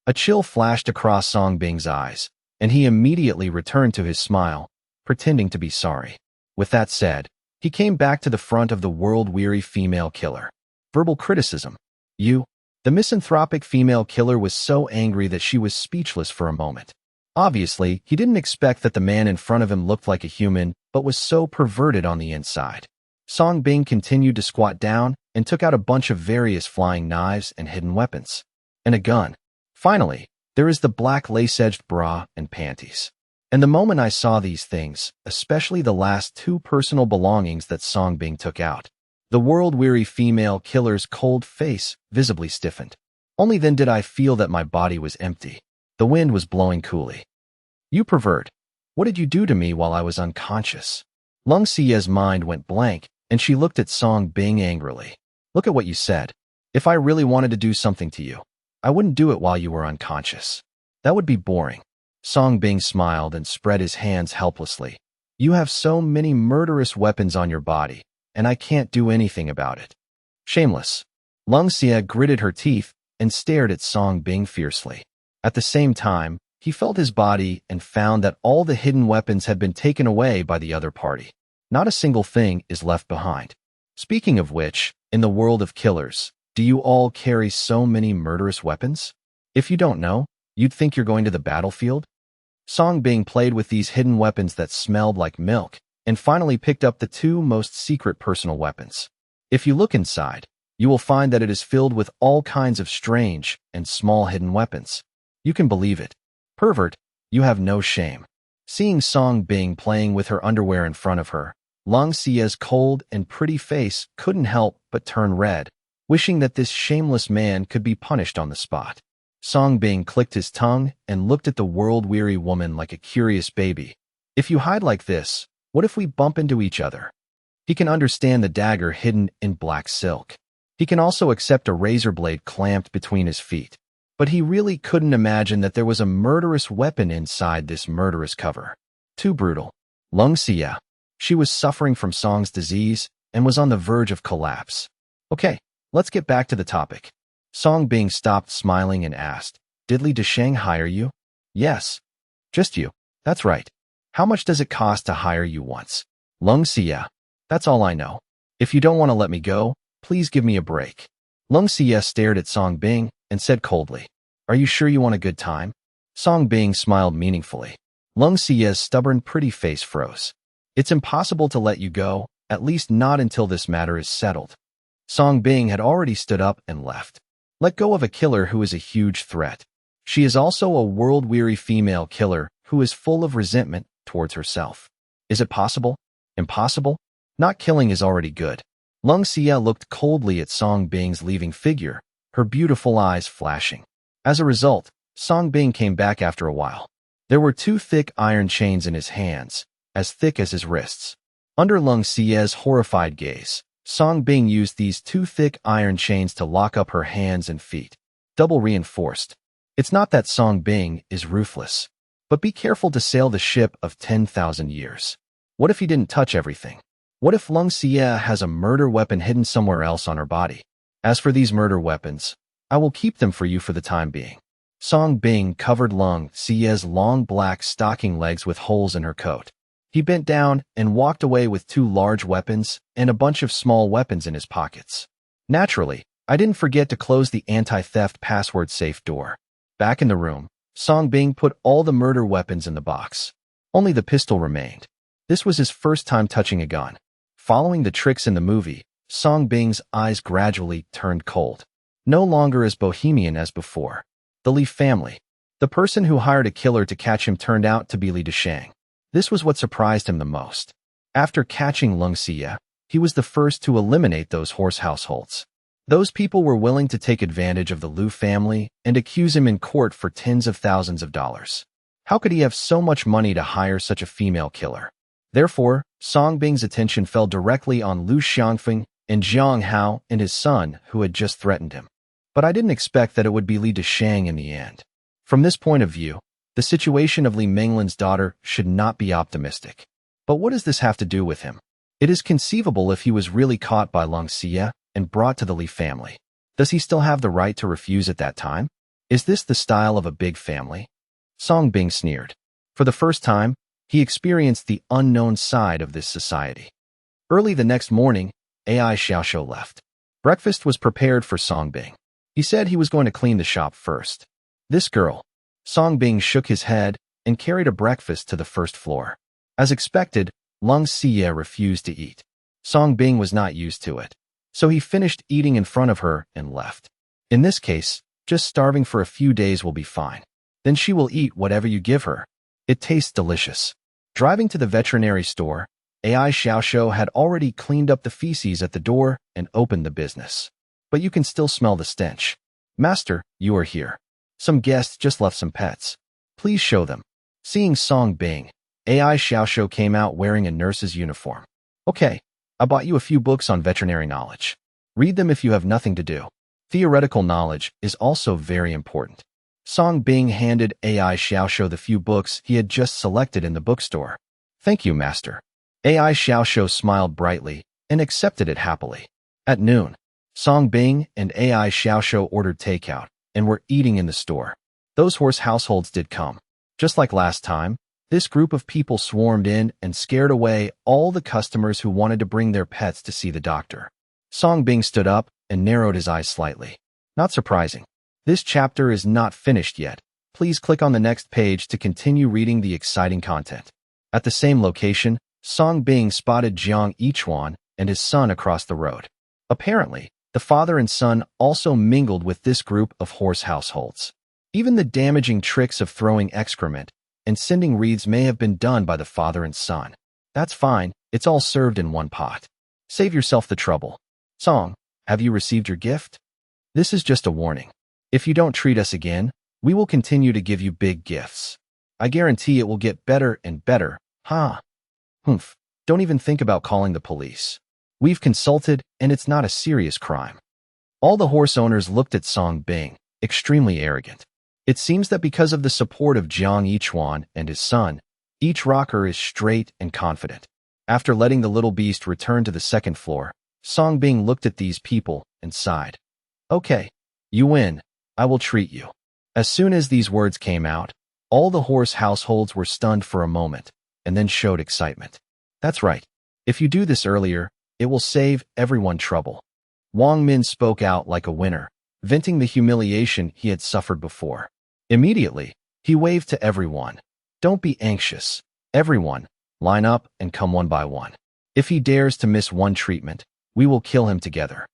A chill flashed across Song Bing's eyes, and he immediately returned to his smile, pretending to be sorry. With that said, he came back to the front of the world-weary female killer. Verbal criticism. You? The misanthropic female killer was so angry that she was speechless for a moment. Obviously, he didn't expect that the man in front of him looked like a human, but was so perverted on the inside. Song Bing continued to squat down and took out a bunch of various flying knives and hidden weapons. And a gun. Finally, there is the black lace-edged bra and panties. And the moment I saw these things, especially the last two personal belongings that Song Bing took out, the world-weary female killer's cold face visibly stiffened. Only then did I feel that my body was empty. The wind was blowing coolly. You pervert. What did you do to me while I was unconscious? Lung Xie's mind went blank, and she looked at Song Bing angrily. Look at what you said. If I really wanted to do something to you, I wouldn't do it while you were unconscious. That would be boring. Song Bing smiled and spread his hands helplessly. You have so many murderous weapons on your body, and I can't do anything about it. Shameless. Lung Xie gritted her teeth and stared at Song Bing fiercely. At the same time, he felt his body and found that all the hidden weapons had been taken away by the other party. Not a single thing is left behind. Speaking of which, in the world of killers, do you all carry so many murderous weapons? If you don't know, you'd think you're going to the battlefield? Song Bing played with these hidden weapons that smelled like milk, and finally picked up the two most secret personal weapons. If you look inside, you will find that it is filled with all kinds of strange and small hidden weapons. You can believe it. Pervert, you have no shame. Seeing Song Bing playing with her underwear in front of her, Lung Xie's cold and pretty face couldn't help but turn red, wishing that this shameless man could be punished on the spot. Song Bing clicked his tongue and looked at the world-weary woman like a curious baby. If you hide like this, what if we bump into each other? He can understand the dagger hidden in black silk. He can also accept a razor blade clamped between his feet. But he really couldn't imagine that there was a murderous weapon inside this murderous cover. Too brutal. Lung Xie. She was suffering from Song's disease and was on the verge of collapse. Okay, let's get back to the topic. Song Bing stopped smiling and asked, Did Li Desheng hire you? Yes. Just you. That's right. How much does it cost to hire you once? Lung Xie. That's all I know. If you don't want to let me go, please give me a break. Lung Xie stared at Song Bing and said coldly, Are you sure you want a good time? Song Bing smiled meaningfully. Lung Xie's stubborn pretty face froze. It's impossible to let you go, at least not until this matter is settled. Song Bing had already stood up and left. Let go of a killer who is a huge threat. She is also a world-weary female killer who is full of resentment towards herself. Is it possible? Impossible? Not killing is already good. Lung Xie looked coldly at Song Bing's leaving figure, her beautiful eyes flashing. As a result, Song Bing came back after a while. There were two thick iron chains in his hands, as thick as his wrists. Under Lung Xie's horrified gaze, Song Bing used these two thick iron chains to lock up her hands and feet. Double reinforced. It's not that Song Bing is ruthless. But be careful to sail the ship of 10,000 years. What if he didn't touch everything? What if Lung Xie has a murder weapon hidden somewhere else on her body? As for these murder weapons, I will keep them for you for the time being. Song Bing covered Lung Xie's long black stocking legs with holes in her coat. He bent down and walked away with two large weapons and a bunch of small weapons in his pockets. Naturally, I didn't forget to close the anti-theft password safe door. Back in the room, Song Bing put all the murder weapons in the box. Only the pistol remained. This was his first time touching a gun. Following the tricks in the movie, Song Bing's eyes gradually turned cold. No longer as bohemian as before. The Li family. The person who hired a killer to catch him turned out to be Li Deshang. This was what surprised him the most. After catching Lung Xie, he was the first to eliminate those horse households. Those people were willing to take advantage of the Liu family and accuse him in court for tens of thousands of dollars. How could he have so much money to hire such a female killer? Therefore, Song Bing's attention fell directly on Liu Xiangfeng and Zhang Hao and his son who had just threatened him. But I didn't expect that it would be Li Deshang in the end. From this point of view, the situation of Li Menglin's daughter should not be optimistic. But what does this have to do with him? It is conceivable if he was really caught by Lung Xie and brought to the Li family. Does he still have the right to refuse at that time? Is this the style of a big family? Song Bing sneered. For the first time, he experienced the unknown side of this society. Early the next morning, AI Xiaoshou left. Breakfast was prepared for Song Bing. He said he was going to clean the shop first. This girl. Song Bing shook his head and carried a breakfast to the first floor. As expected, Lung Xie refused to eat. Song Bing was not used to it. So he finished eating in front of her and left. In this case, just starving for a few days will be fine. Then she will eat whatever you give her. It tastes delicious. Driving to the veterinary store, AI Xiaoshou had already cleaned up the feces at the door and opened the business. But you can still smell the stench. Master, you are here. Some guests just left some pets. Please show them. Seeing Song Bing, AI Xiaoshou came out wearing a nurse's uniform. Okay, I bought you a few books on veterinary knowledge. Read them if you have nothing to do. Theoretical knowledge is also very important. Song Bing handed AI Xiaoshou the few books he had just selected in the bookstore. Thank you, master. AI Xiaoshou smiled brightly and accepted it happily. At noon, Song Bing and AI Xiaoshou ordered takeout and were eating in the store. Those horse households did come. Just like last time, this group of people swarmed in and scared away all the customers who wanted to bring their pets to see the doctor. Song Bing stood up and narrowed his eyes slightly. Not surprising. This chapter is not finished yet. Please click on the next page to continue reading the exciting content. At the same location, Song Bing spotted Jiang Yichuan and his son across the road. Apparently, the father and son also mingled with this group of horse households. Even the damaging tricks of throwing excrement and sending wreaths may have been done by the father and son. That's fine, it's all served in one pot. Save yourself the trouble. Song, have you received your gift? This is just a warning. If you don't treat us again, we will continue to give you big gifts. I guarantee it will get better and better, huh? Humph, don't even think about calling the police. We've consulted, and it's not a serious crime. All the horse owners looked at Song Bing, extremely arrogant. It seems that because of the support of Jiang Yichuan and his son, each rocker is straight and confident. After letting the little beast return to the second floor, Song Bing looked at these people and sighed. Okay, you win. I will treat you. As soon as these words came out, all the horse households were stunned for a moment and then showed excitement. That's right. If you do this earlier, it will save everyone trouble. Wang Min spoke out like a winner, venting the humiliation he had suffered before. Immediately, he waved to everyone. Don't be anxious. Everyone, line up and come one by one. If he dares to miss one treatment, we will kill him together.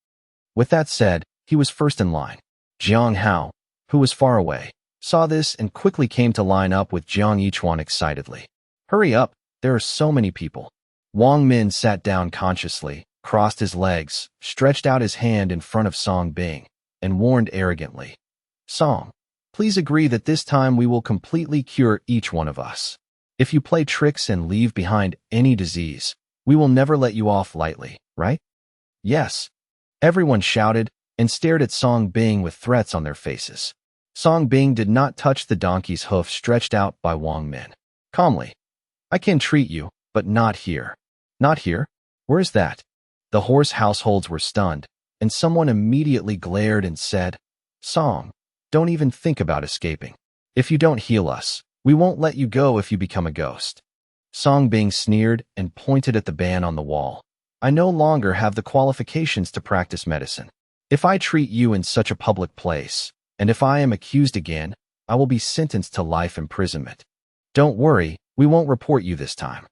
With that said, he was first in line. Jiang Hao, who was far away, saw this and quickly came to line up with Jiang Yichuan excitedly. Hurry up, there are so many people. Wang Min sat down consciously, crossed his legs, stretched out his hand in front of Song Bing, and warned arrogantly. Song, please agree that this time we will completely cure each one of us. If you play tricks and leave behind any disease, we will never let you off lightly, right? Yes. Everyone shouted and stared at Song Bing with threats on their faces. Song Bing did not touch the donkey's hoof stretched out by Wang Min. Calmly. I can treat you, but not here. Not here? Where is that? The horse households were stunned, and someone immediately glared and said, Song, don't even think about escaping. If you don't heal us, we won't let you go if you become a ghost. Song Bing sneered and pointed at the ban on the wall. I no longer have the qualifications to practice medicine. If I treat you in such a public place, and if I am accused again, I will be sentenced to life imprisonment. Don't worry, we won't report you this time.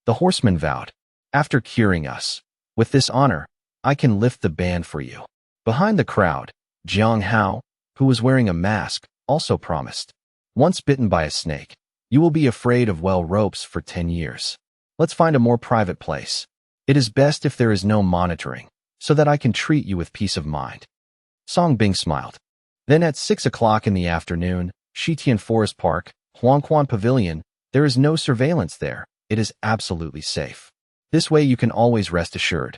The horseman vowed. After curing us, with this honor, I can lift the ban for you. Behind the crowd, Jiang Hao, who was wearing a mask, also promised. Once bitten by a snake, you will be afraid of well ropes for 10 years. Let's find a more private place. It is best if there is no monitoring, so that I can treat you with peace of mind. Song Bing smiled. Then at 6 o'clock in the afternoon, Shitian Forest Park, Huangquan Pavilion, there is no surveillance there. It is absolutely safe. This way you can always rest assured.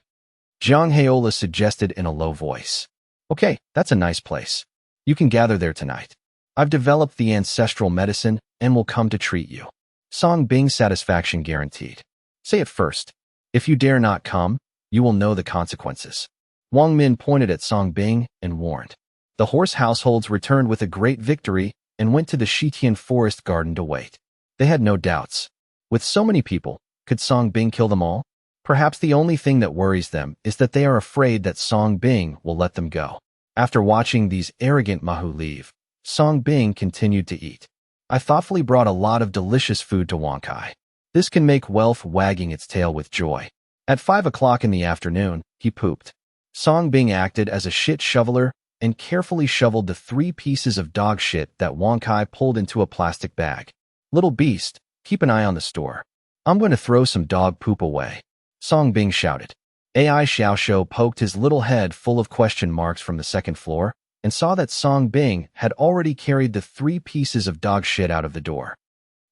Zhang Heola suggested in a low voice. Okay, that's a nice place. You can gather there tonight. I've developed the ancestral medicine and will come to treat you. Song Bing's satisfaction guaranteed. Say it first. If you dare not come, you will know the consequences. Wang Min pointed at Song Bing and warned. The horse households returned with a great victory and went to the Shitian Forest Garden to wait. They had no doubts. With so many people, could Song Bing kill them all? Perhaps the only thing that worries them is that they are afraid that Song Bing will let them go. After watching these arrogant Mahu leave, Song Bing continued to eat. I thoughtfully brought a lot of delicious food to Wang Kai. This can make wealth wagging its tail with joy. At 5 o'clock in the afternoon, he pooped. Song Bing acted as a shit shoveler and carefully shoveled the 3 pieces of dog shit that Wang Kai pulled into a plastic bag. Little beast, keep an eye on the store. I'm going to throw some dog poop away. Song Bing shouted. AI Xiaoshou poked his little head full of question marks from the second floor and saw that Song Bing had already carried the 3 pieces of dog shit out of the door.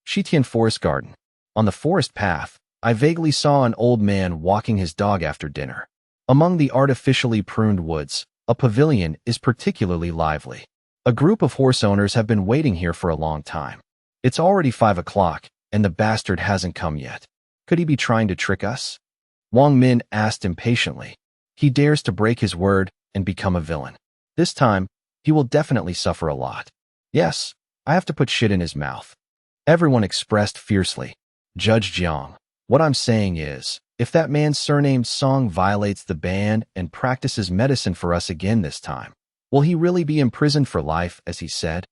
Shitian Forest Garden. On the forest path, I vaguely saw an old man walking his dog after dinner. Among the artificially pruned woods, a pavilion is particularly lively. A group of horse owners have been waiting here for a long time. It's already 5 o'clock, and the bastard hasn't come yet. Could he be trying to trick us? Wang Min asked impatiently. He dares to break his word and become a villain. This time, he will definitely suffer a lot. Yes, I have to put shit in his mouth. Everyone expressed fiercely. Judge Jiang, what I'm saying is, if that man surnamed Song violates the ban and practices medicine for us again this time, will he really be imprisoned for life, as he said?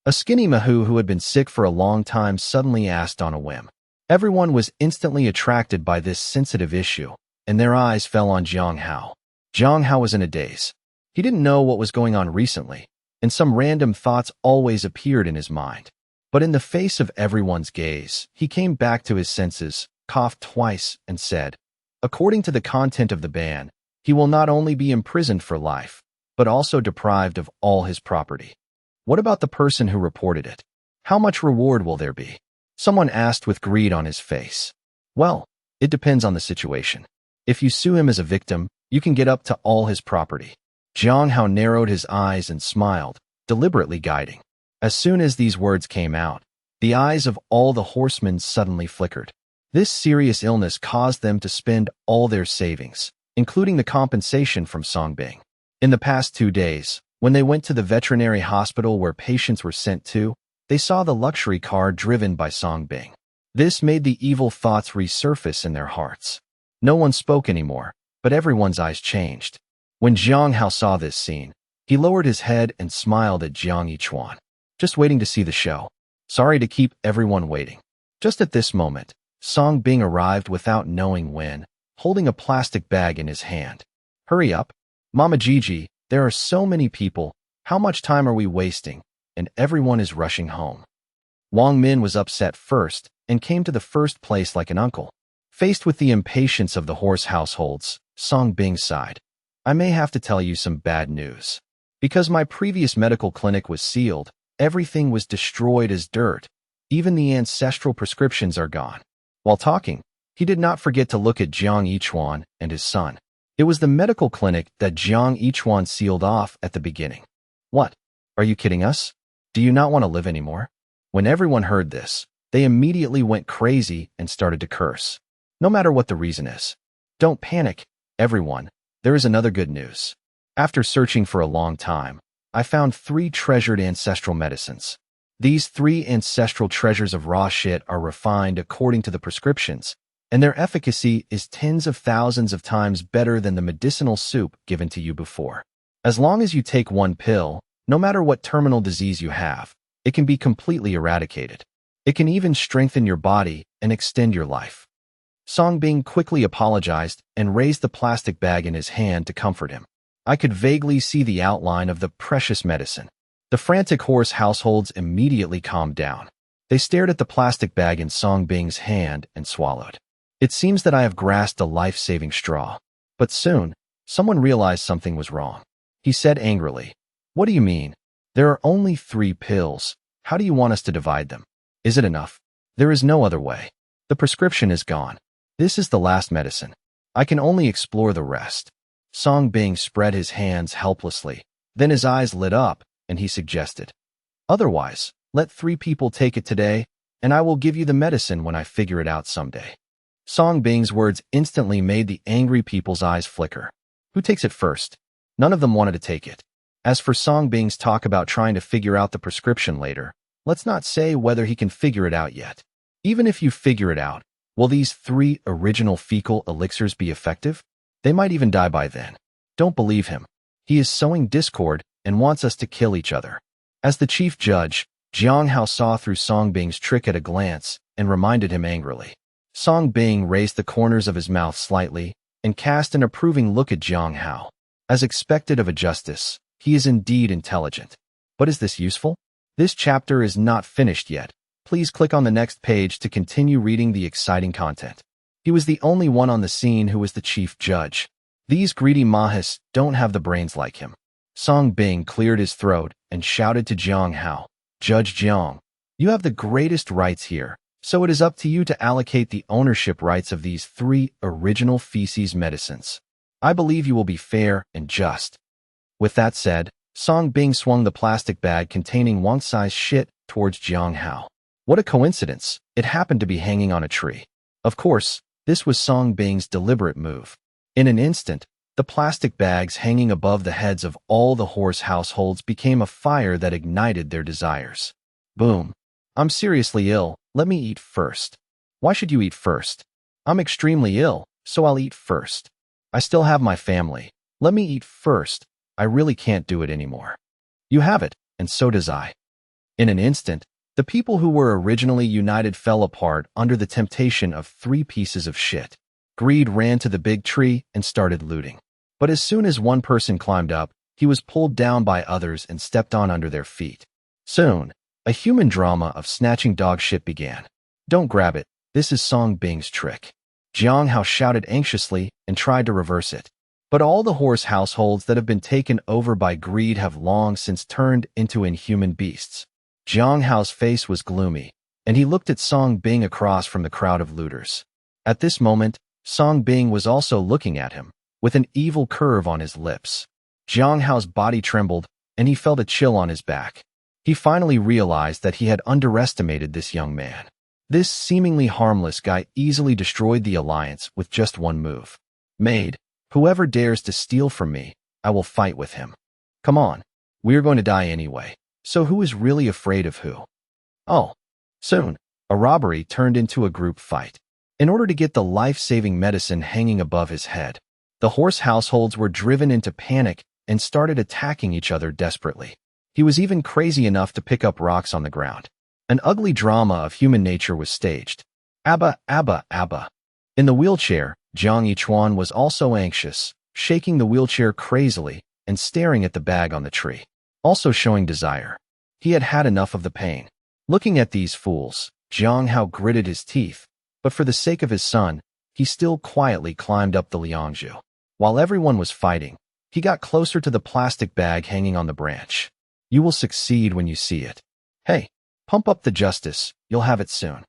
A skinny Mahu who had been sick for a long time suddenly asked on a whim. Everyone was instantly attracted by this sensitive issue, and their eyes fell on Jiang Hao. Jiang Hao was in a daze. He didn't know what was going on recently, and some random thoughts always appeared in his mind. But in the face of everyone's gaze, he came back to his senses, coughed twice, and said, according to the content of the ban, he will not only be imprisoned for life, but also deprived of all his property. What about the person who reported it? How much reward will there be? Someone asked with greed on his face. Well, it depends on the situation. If you sue him as a victim, you can get up to all his property. Jiang Hao narrowed his eyes and smiled, deliberately guiding. As soon as these words came out, the eyes of all the horsemen suddenly flickered. This serious illness caused them to spend all their savings, including the compensation from Song Bing. In the past 2 days, when they went to the veterinary hospital where patients were sent to, they saw the luxury car driven by Song Bing. This made the evil thoughts resurface in their hearts. No one spoke anymore, but everyone's eyes changed. When Jiang Hao saw this scene, he lowered his head and smiled at Jiang Yichuan. Just waiting to see the show. Sorry to keep everyone waiting. Just at this moment, Song Bing arrived without knowing when, holding a plastic bag in his hand. Hurry up. Mama Gigi, there are so many people. How much time are we wasting? And everyone is rushing home. Wang Min was upset first and came to the first place like an uncle. Faced with the impatience of the horse households, Song Bing sighed. I may have to tell you some bad news. Because my previous medical clinic was sealed, everything was destroyed as dirt. Even the ancestral prescriptions are gone. While talking, he did not forget to look at Jiang Yichuan and his son. It was the medical clinic that Jiang Yichuan sealed off at the beginning. What? Are you kidding us? Do you not want to live anymore? When everyone heard this, they immediately went crazy and started to curse. No matter what the reason is. Don't panic, everyone. There is another good news. After searching for a long time, I found 3 treasured ancestral medicines. These 3 ancestral treasures of raw shit are refined according to the prescriptions, and their efficacy is tens of thousands of times better than the medicinal soup given to you before. As long as you take one pill, no matter what terminal disease you have, it can be completely eradicated. It can even strengthen your body and extend your life. Songbing quickly apologized and raised the plastic bag in his hand to comfort him. I could vaguely see the outline of the precious medicine. The frantic horse households immediately calmed down. They stared at the plastic bag in Songbing's hand and swallowed. It seems that I have grasped a life-saving straw. But soon, someone realized something was wrong. He said angrily, "What do you mean? There are only 3 pills. How do you want us to divide them? Is it enough? There is no other way. The prescription is gone. This is the last medicine. I can only explore the rest." Songbing spread his hands helplessly. Then his eyes lit up, and he suggested, "Otherwise, let 3 people take it today, and I will give you the medicine when I figure it out someday." Songbing's words instantly made the angry people's eyes flicker. Who takes it first? None of them wanted to take it. As for Songbing's talk about trying to figure out the prescription later, let's not say whether he can figure it out yet. Even if you figure it out, will these 3 original fecal elixirs be effective? They might even die by then. Don't believe him. He is sowing discord and wants us to kill each other. As the chief judge, Jiang Hao saw through Songbing's trick at a glance and reminded him angrily. Songbing raised the corners of his mouth slightly and cast an approving look at Jiang Hao. As expected of a justice, he is indeed intelligent. But is this useful? This chapter is not finished yet. Please click on the next page to continue reading the exciting content. He was the only one on the scene who was the chief judge. These greedy Mahis don't have the brains like him. Songbing cleared his throat and shouted to Jiang Hao, "Judge Jiang, you have the greatest rights here, so it is up to you to allocate the ownership rights of these 3 original feces medicines. I believe you will be fair and just." With that said, Songbing swung the plastic bag containing Wang-Sai's shit towards Jiang Hao. What a coincidence, it happened to be hanging on a tree. Of course, this was Songbing's deliberate move. In an instant, the plastic bags hanging above the heads of all the horse households became a fire that ignited their desires. Boom. "I'm seriously ill, let me eat first." "Why should you eat first?" "I'm extremely ill, so I'll eat first." "I still have my family. Let me eat first. I really can't do it anymore." "You have it, and so does I." In an instant, the people who were originally united fell apart under the temptation of 3 pieces of shit. Greed ran to the big tree and started looting. But as soon as one person climbed up, he was pulled down by others and stepped on under their feet. Soon, a human drama of snatching dog shit began. "Don't grab it, this is Songbing's trick." Jiang Hao shouted anxiously and tried to reverse it. But all the horse households that have been taken over by greed have long since turned into inhuman beasts. Jiang Hao's face was gloomy, and he looked at Songbing across from the crowd of looters. At this moment, Songbing was also looking at him, with an evil curve on his lips. Jiang Hao's body trembled, and he felt a chill on his back. He finally realized that he had underestimated this young man. This seemingly harmless guy easily destroyed the alliance with just one move. "Maid, whoever dares to steal from me, I will fight with him. Come on, we're going to die anyway, so who is really afraid of who?" Oh. Soon, a robbery turned into a group fight. In order to get the life-saving medicine hanging above his head, the horse households were driven into panic and started attacking each other desperately. He was even crazy enough to pick up rocks on the ground. An ugly drama of human nature was staged. Abba, Abba, Abba. In the wheelchair, Jiang Yichuan was also anxious, shaking the wheelchair crazily and staring at the bag on the tree, also showing desire. He had had enough of the pain. Looking at these fools, Jiang Hao gritted his teeth, but for the sake of his son, he still quietly climbed up the liangzhu. While everyone was fighting, he got closer to the plastic bag hanging on the branch. "You will succeed when you see it. Hey, pump up the justice, you'll have it soon."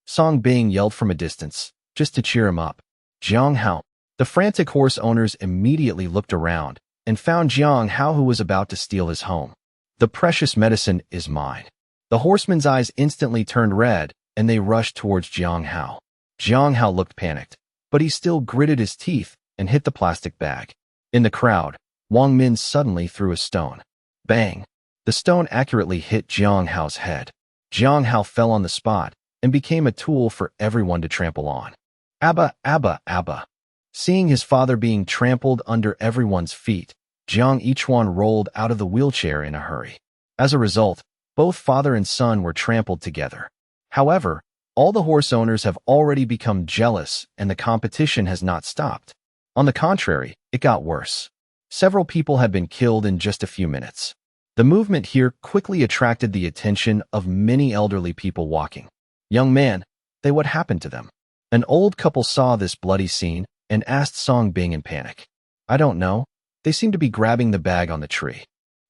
Songbing yelled from a distance, just to cheer him up. Jiang Hao. The frantic horse owners immediately looked around and found Jiang Hao, who was about to steal his home. "The precious medicine is mine." The horsemen's eyes instantly turned red, and they rushed towards Jiang Hao. Jiang Hao looked panicked, but he still gritted his teeth and hit the plastic bag. In the crowd, Wang Min suddenly threw a stone. Bang! The stone accurately hit Jiang Hao's head. Jiang Hao fell on the spot and became a tool for everyone to trample on. Abba, Abba, Abba. Seeing his father being trampled under everyone's feet, Jiang Yichuan rolled out of the wheelchair in a hurry. As a result, both father and son were trampled together. However, all the horse owners have already become jealous and the competition has not stopped. On the contrary, it got worse. Several people had been killed in just a few minutes. The movement here quickly attracted the attention of many elderly people walking. Young man, what happened to them? An old couple saw this bloody scene and asked Song Bing in panic. I don't know. They seem to be grabbing the bag on the tree.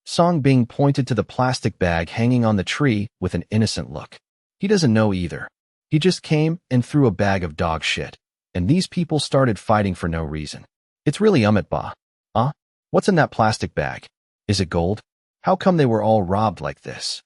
Song Bing pointed to the plastic bag hanging on the tree with an innocent look. He doesn't know either. He just came and threw a bag of dog shit, and these people started fighting for no reason. It's really ba. What's in that plastic bag? Is it gold? How come they were all robbed like this?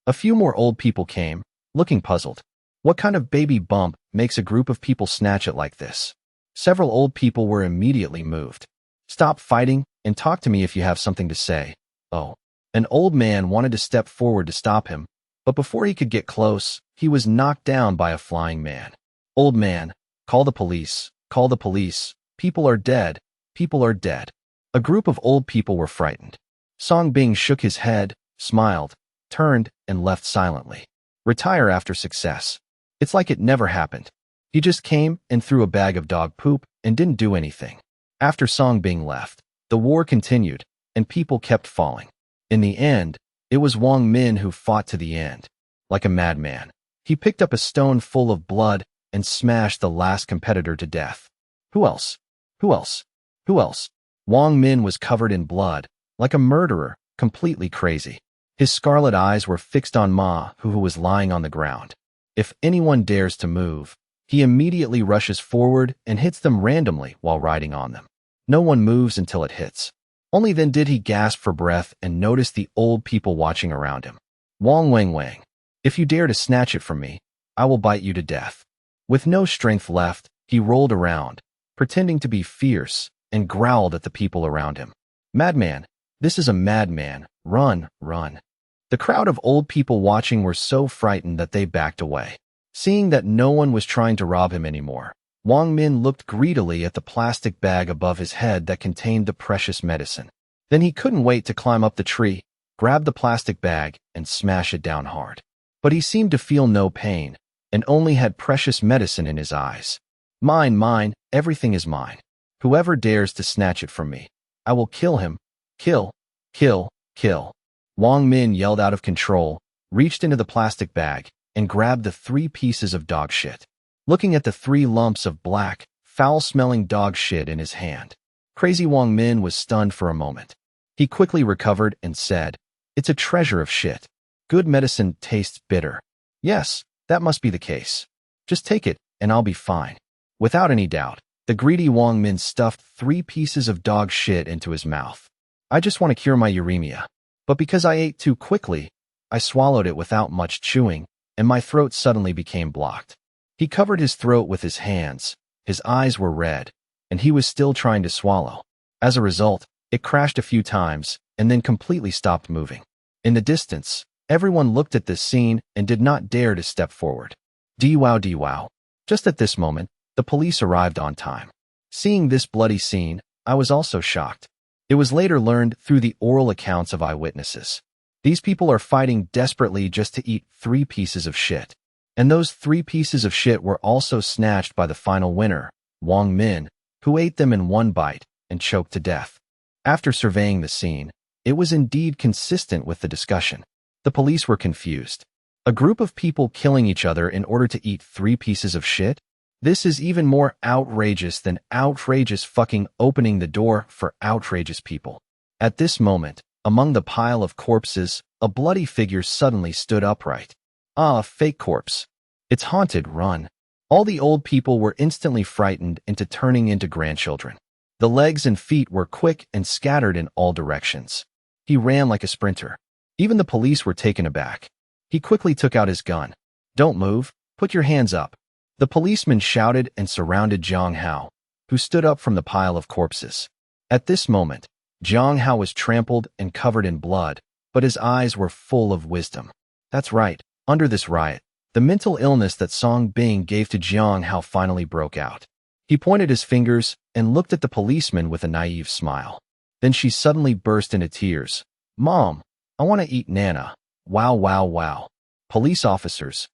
A few more old people came, looking puzzled. What kind of baby bump makes a group of people snatch it like this? Several old people were immediately moved. Stop fighting and talk to me if you have something to say. Oh. An old man wanted to step forward to stop him, but before he could get close, he was knocked down by a flying man. Old man, call the police, call the police. People are dead, people are dead. A group of old people were frightened. Song Bing shook his head, smiled, turned, and left silently. Retire after success. It's like it never happened. He just came and threw a bag of dog poop and didn't do anything. After Song Bing left, the war continued, and people kept falling. In the end, it was Wang Min who fought to the end. Like a madman, he picked up a stone full of blood and smashed the last competitor to death. Who else? Who else? Who else? Wang Min was covered in blood, like a murderer, completely crazy. His scarlet eyes were fixed on Ma, who was lying on the ground. If anyone dares to move, he immediately rushes forward and hits them randomly while riding on them. No one moves until it hits. Only then did he gasp for breath and notice the old people watching around him. Wang, if you dare to snatch it from me, I will bite you to death. With no strength left, he rolled around, pretending to be fierce, and growled at the people around him. Madman, this is a madman, run, run. The crowd of old people watching were so frightened that they backed away. Seeing that no one was trying to rob him anymore, Wang Min looked greedily at the plastic bag above his head that contained the precious medicine. Then he couldn't wait to climb up the tree, grab the plastic bag, and smash it down hard. But he seemed to feel no pain, and only had precious medicine in his eyes. Mine, everything is mine. Whoever dares to snatch it from me, I will kill him. Kill, kill, kill. Wang Min yelled out of control, reached into the plastic bag, and grabbed the 3 pieces of dog shit. Looking at the 3 lumps of black, foul-smelling dog shit in his hand, crazy Wang Min was stunned for a moment. He quickly recovered and said, "It's a treasure of shit. Good medicine tastes bitter. Yes, that must be the case. Just take it, and I'll be fine." Without any doubt, the greedy Wang Min stuffed 3 pieces of dog shit into his mouth. I just want to cure my uremia. But because I ate too quickly, I swallowed it without much chewing, and my throat suddenly became blocked. He covered his throat with his hands, his eyes were red, and he was still trying to swallow. As a result, it crashed a few times, and then completely stopped moving. In the distance, everyone looked at this scene and did not dare to step forward. Wow. Just at this moment, the police arrived on time. Seeing this bloody scene, I was also shocked. It was later learned through the oral accounts of eyewitnesses. These people are fighting desperately just to eat 3 pieces of shit. And those 3 pieces of shit were also snatched by the final winner, Wang Min, who ate them in one bite and choked to death. After surveying the scene, it was indeed consistent with the discussion. The police were confused. A group of people killing each other in order to eat 3 pieces of shit? This is even more outrageous than outrageous fucking opening the door for outrageous people. At this moment, among the pile of corpses, a bloody figure suddenly stood upright. A fake corpse. It's haunted, run. All the old people were instantly frightened into turning into grandchildren. The legs and feet were quick and scattered in all directions. He ran like a sprinter. Even the police were taken aback. He quickly took out his gun. Don't move, put your hands up. The policeman shouted and surrounded Zhang Hao, who stood up from the pile of corpses. At this moment, Zhang Hao was trampled and covered in blood, but his eyes were full of wisdom. That's right, under this riot, the mental illness that Song Bing gave to Zhang Hao finally broke out. He pointed his fingers and looked at the policeman with a naive smile. Then she suddenly burst into tears. Mom, I want to eat Nana. Wow, wow, wow. Police officers.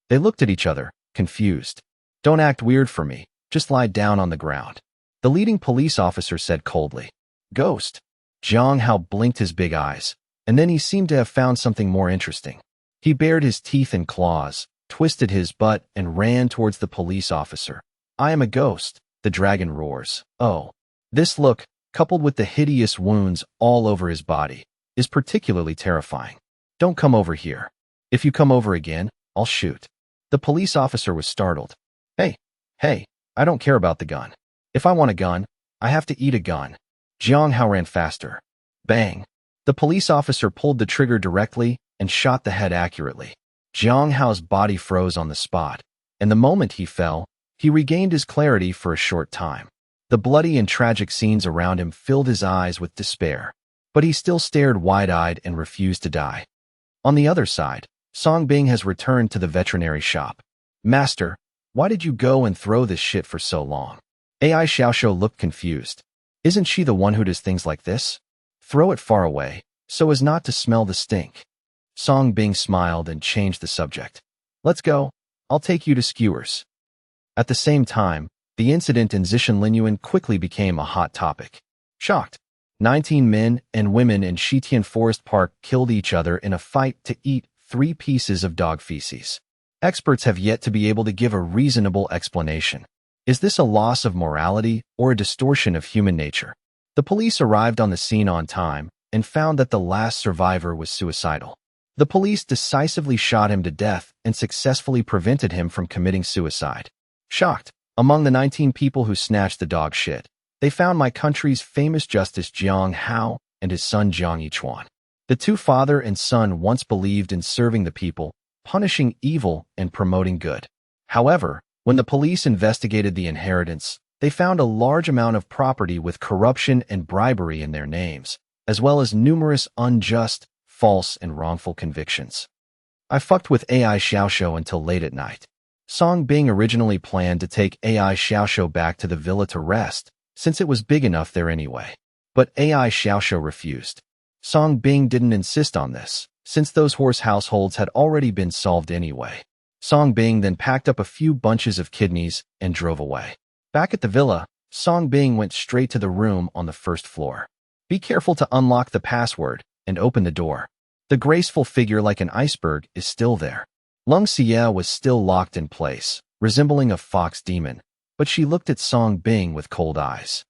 They looked at each other, confused. Don't act weird for me. Just lie down on the ground. The leading police officer said coldly. Ghost. Jiang Hao blinked his big eyes, and then he seemed to have found something more interesting. He bared his teeth and claws, twisted his butt, and ran towards the police officer. I am a ghost, the dragon roars. Oh. This look, coupled with the hideous wounds all over his body, is particularly terrifying. Don't come over here. If you come over again, I'll shoot. The police officer was startled. Hey, I don't care about the gun. If I want a gun, I have to eat a gun. Jiang Hao ran faster. Bang. The police officer pulled the trigger directly and shot the head accurately. Jiang Hao's body froze on the spot, and the moment he fell, he regained his clarity for a short time. The bloody and tragic scenes around him filled his eyes with despair, but he still stared wide-eyed and refused to die. On the other side, Song Bing has returned to the veterinary shop. Master, why did you go and throw this shit for so long? AI Xiaoxiu looked confused. Isn't she the one who does things like this? Throw it far away, so as not to smell the stink. Song Bing smiled and changed the subject. Let's go. I'll take you to skewers. At the same time, the incident in Zishan Linyuan quickly became a hot topic. Shocked, 19 men and women in Shitian Forest Park killed each other in a fight to eat 3 pieces of dog feces. Experts have yet to be able to give a reasonable explanation. Is this a loss of morality or a distortion of human nature? The police arrived on the scene on time and found that the last survivor was suicidal. The police decisively shot him to death and successfully prevented him from committing suicide. Shocked, among the 19 people who snatched the dog shit, they found my country's famous Justice Jiang Hao and his son Jiang Yichuan. The two father and son once believed in serving the people, punishing evil and promoting good. However, when the police investigated the inheritance, they found a large amount of property with corruption and bribery in their names, as well as numerous unjust, false, and wrongful convictions. I fucked with AI Xiaoxiu until late at night. Song Bing originally planned to take AI Xiaoxiu back to the villa to rest, since it was big enough there anyway. But AI Xiaoxiu refused. Song Bing didn't insist on this, since those horse households had already been solved anyway. Song Bing then packed up a few bunches of kidneys and drove away. Back at the villa, Song Bing went straight to the room on the first floor. Be careful to unlock the password and open the door. The graceful figure like an iceberg is still there. Lung Xie was still locked in place, resembling a fox demon, but she looked at Song Bing with cold eyes.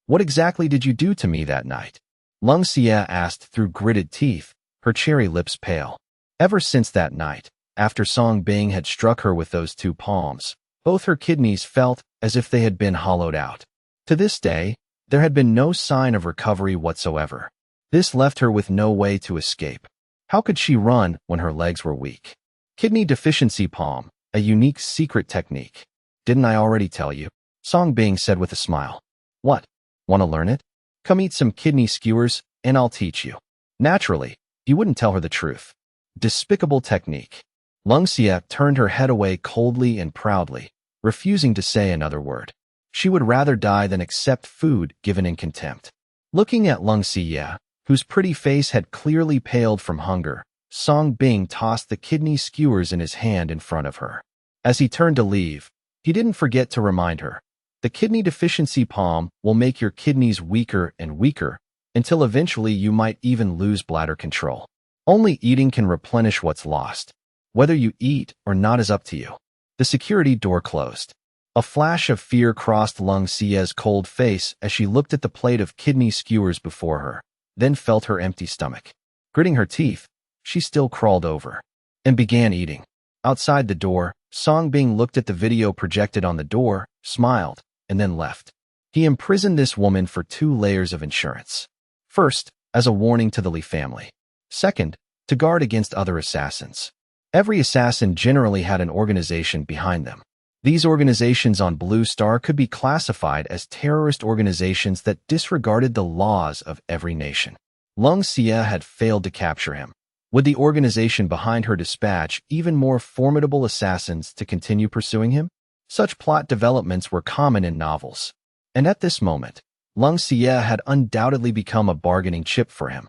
What exactly did you do to me that night? Lung Xie asked through gritted teeth, her cherry lips pale. Ever since that night, after Song Bing had struck her with those 2 palms, both her kidneys felt as if they had been hollowed out. To this day, there had been no sign of recovery whatsoever. This left her with no way to escape. How could she run when her legs were weak? Kidney deficiency palm, a unique secret technique. Didn't I already tell you? Song Bing said with a smile. What? Want to learn it? Come eat some kidney skewers, and I'll teach you. Naturally, you wouldn't tell her the truth. Despicable technique. Lung Xie turned her head away coldly and proudly, refusing to say another word. She would rather die than accept food given in contempt. Looking at Lung Xie, whose pretty face had clearly paled from hunger, Song Bing tossed the kidney skewers in his hand in front of her. As he turned to leave, he didn't forget to remind her. The kidney deficiency palm will make your kidneys weaker and weaker, until eventually you might even lose bladder control. Only eating can replenish what's lost. Whether you eat or not is up to you. The security door closed. A flash of fear crossed Lung Xie's cold face as she looked at the plate of kidney skewers before her, then felt her empty stomach. Gritting her teeth, she still crawled over and began eating. Outside the door, Song Bing looked at the video projected on the door, smiled, and then left. He imprisoned this woman for 2 layers of insurance. First, as a warning to the Li family. Second, to guard against other assassins. Every assassin generally had an organization behind them. These organizations on Blue Star could be classified as terrorist organizations that disregarded the laws of every nation. Lung Xie had failed to capture him. Would the organization behind her dispatch even more formidable assassins to continue pursuing him? Such plot developments were common in novels. And at this moment, Lung Xie had undoubtedly become a bargaining chip for him.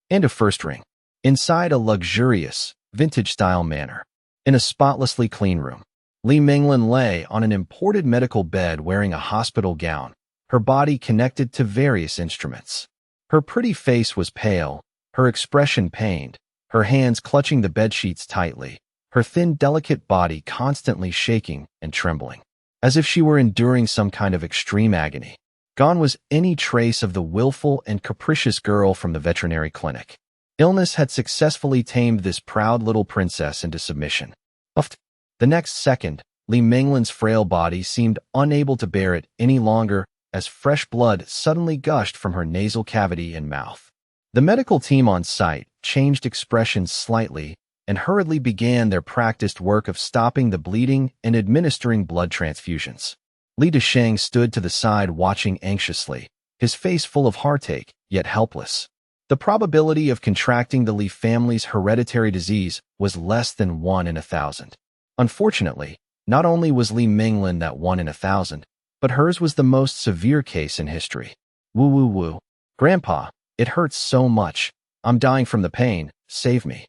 And a first ring. Inside a luxurious, vintage-style manor. In a spotlessly clean room, Li Minglin lay on an imported medical bed wearing a hospital gown, her body connected to various instruments. Her pretty face was pale, her expression pained, her hands clutching the bedsheets tightly, her thin, delicate body constantly shaking and trembling, as if she were enduring some kind of extreme agony. Gone was any trace of the willful and capricious girl from the veterinary clinic. Illness had successfully tamed this proud little princess into submission. The next second, Li Minglin's frail body seemed unable to bear it any longer as fresh blood suddenly gushed from her nasal cavity and mouth. The medical team on site changed expressions slightly and hurriedly began their practiced work of stopping the bleeding and administering blood transfusions. Li Desheng stood to the side watching anxiously, his face full of heartache, yet helpless. The probability of contracting the Li family's hereditary disease was less than 1 in 1,000. Unfortunately, not only was Li Minglin that 1 in 1,000, but hers was the most severe case in history. Woo woo woo. Grandpa, it hurts so much. I'm dying from the pain. Save me.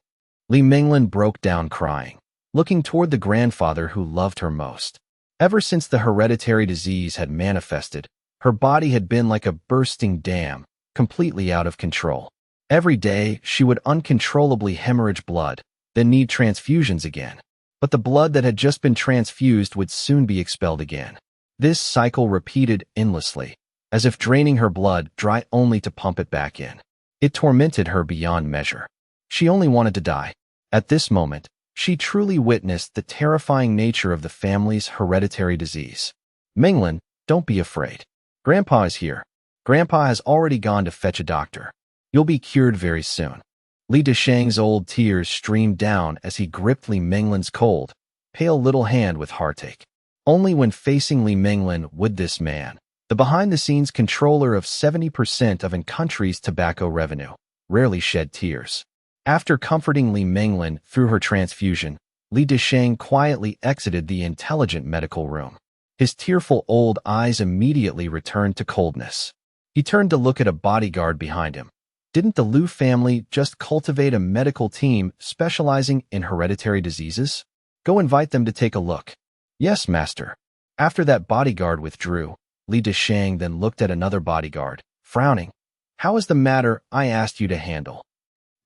Li Minglin broke down crying, looking toward the grandfather who loved her most. Ever since the hereditary disease had manifested, her body had been like a bursting dam, completely out of control. Every day, she would uncontrollably hemorrhage blood, then need transfusions again. But the blood that had just been transfused would soon be expelled again. This cycle repeated endlessly, as if draining her blood dry only to pump it back in. It tormented her beyond measure. She only wanted to die. At this moment, she truly witnessed the terrifying nature of the family's hereditary disease. Minglin, don't be afraid. Grandpa is here. Grandpa has already gone to fetch a doctor. You'll be cured very soon. Li Desheng's old tears streamed down as he gripped Li Minglin's cold, pale little hand with heartache. Only when facing Li Minglin would this man, the behind-the-scenes controller of 70% of an country's tobacco revenue, rarely shed tears. After comforting Li Minglin through her transfusion, Li Desheng quietly exited the intelligent medical room. His tearful old eyes immediately returned to coldness. He turned to look at a bodyguard behind him. Didn't the Liu family just cultivate a medical team specializing in hereditary diseases? Go invite them to take a look. Yes, master. After that bodyguard withdrew, Li Desheng then looked at another bodyguard, frowning. How is the matter I asked you to handle?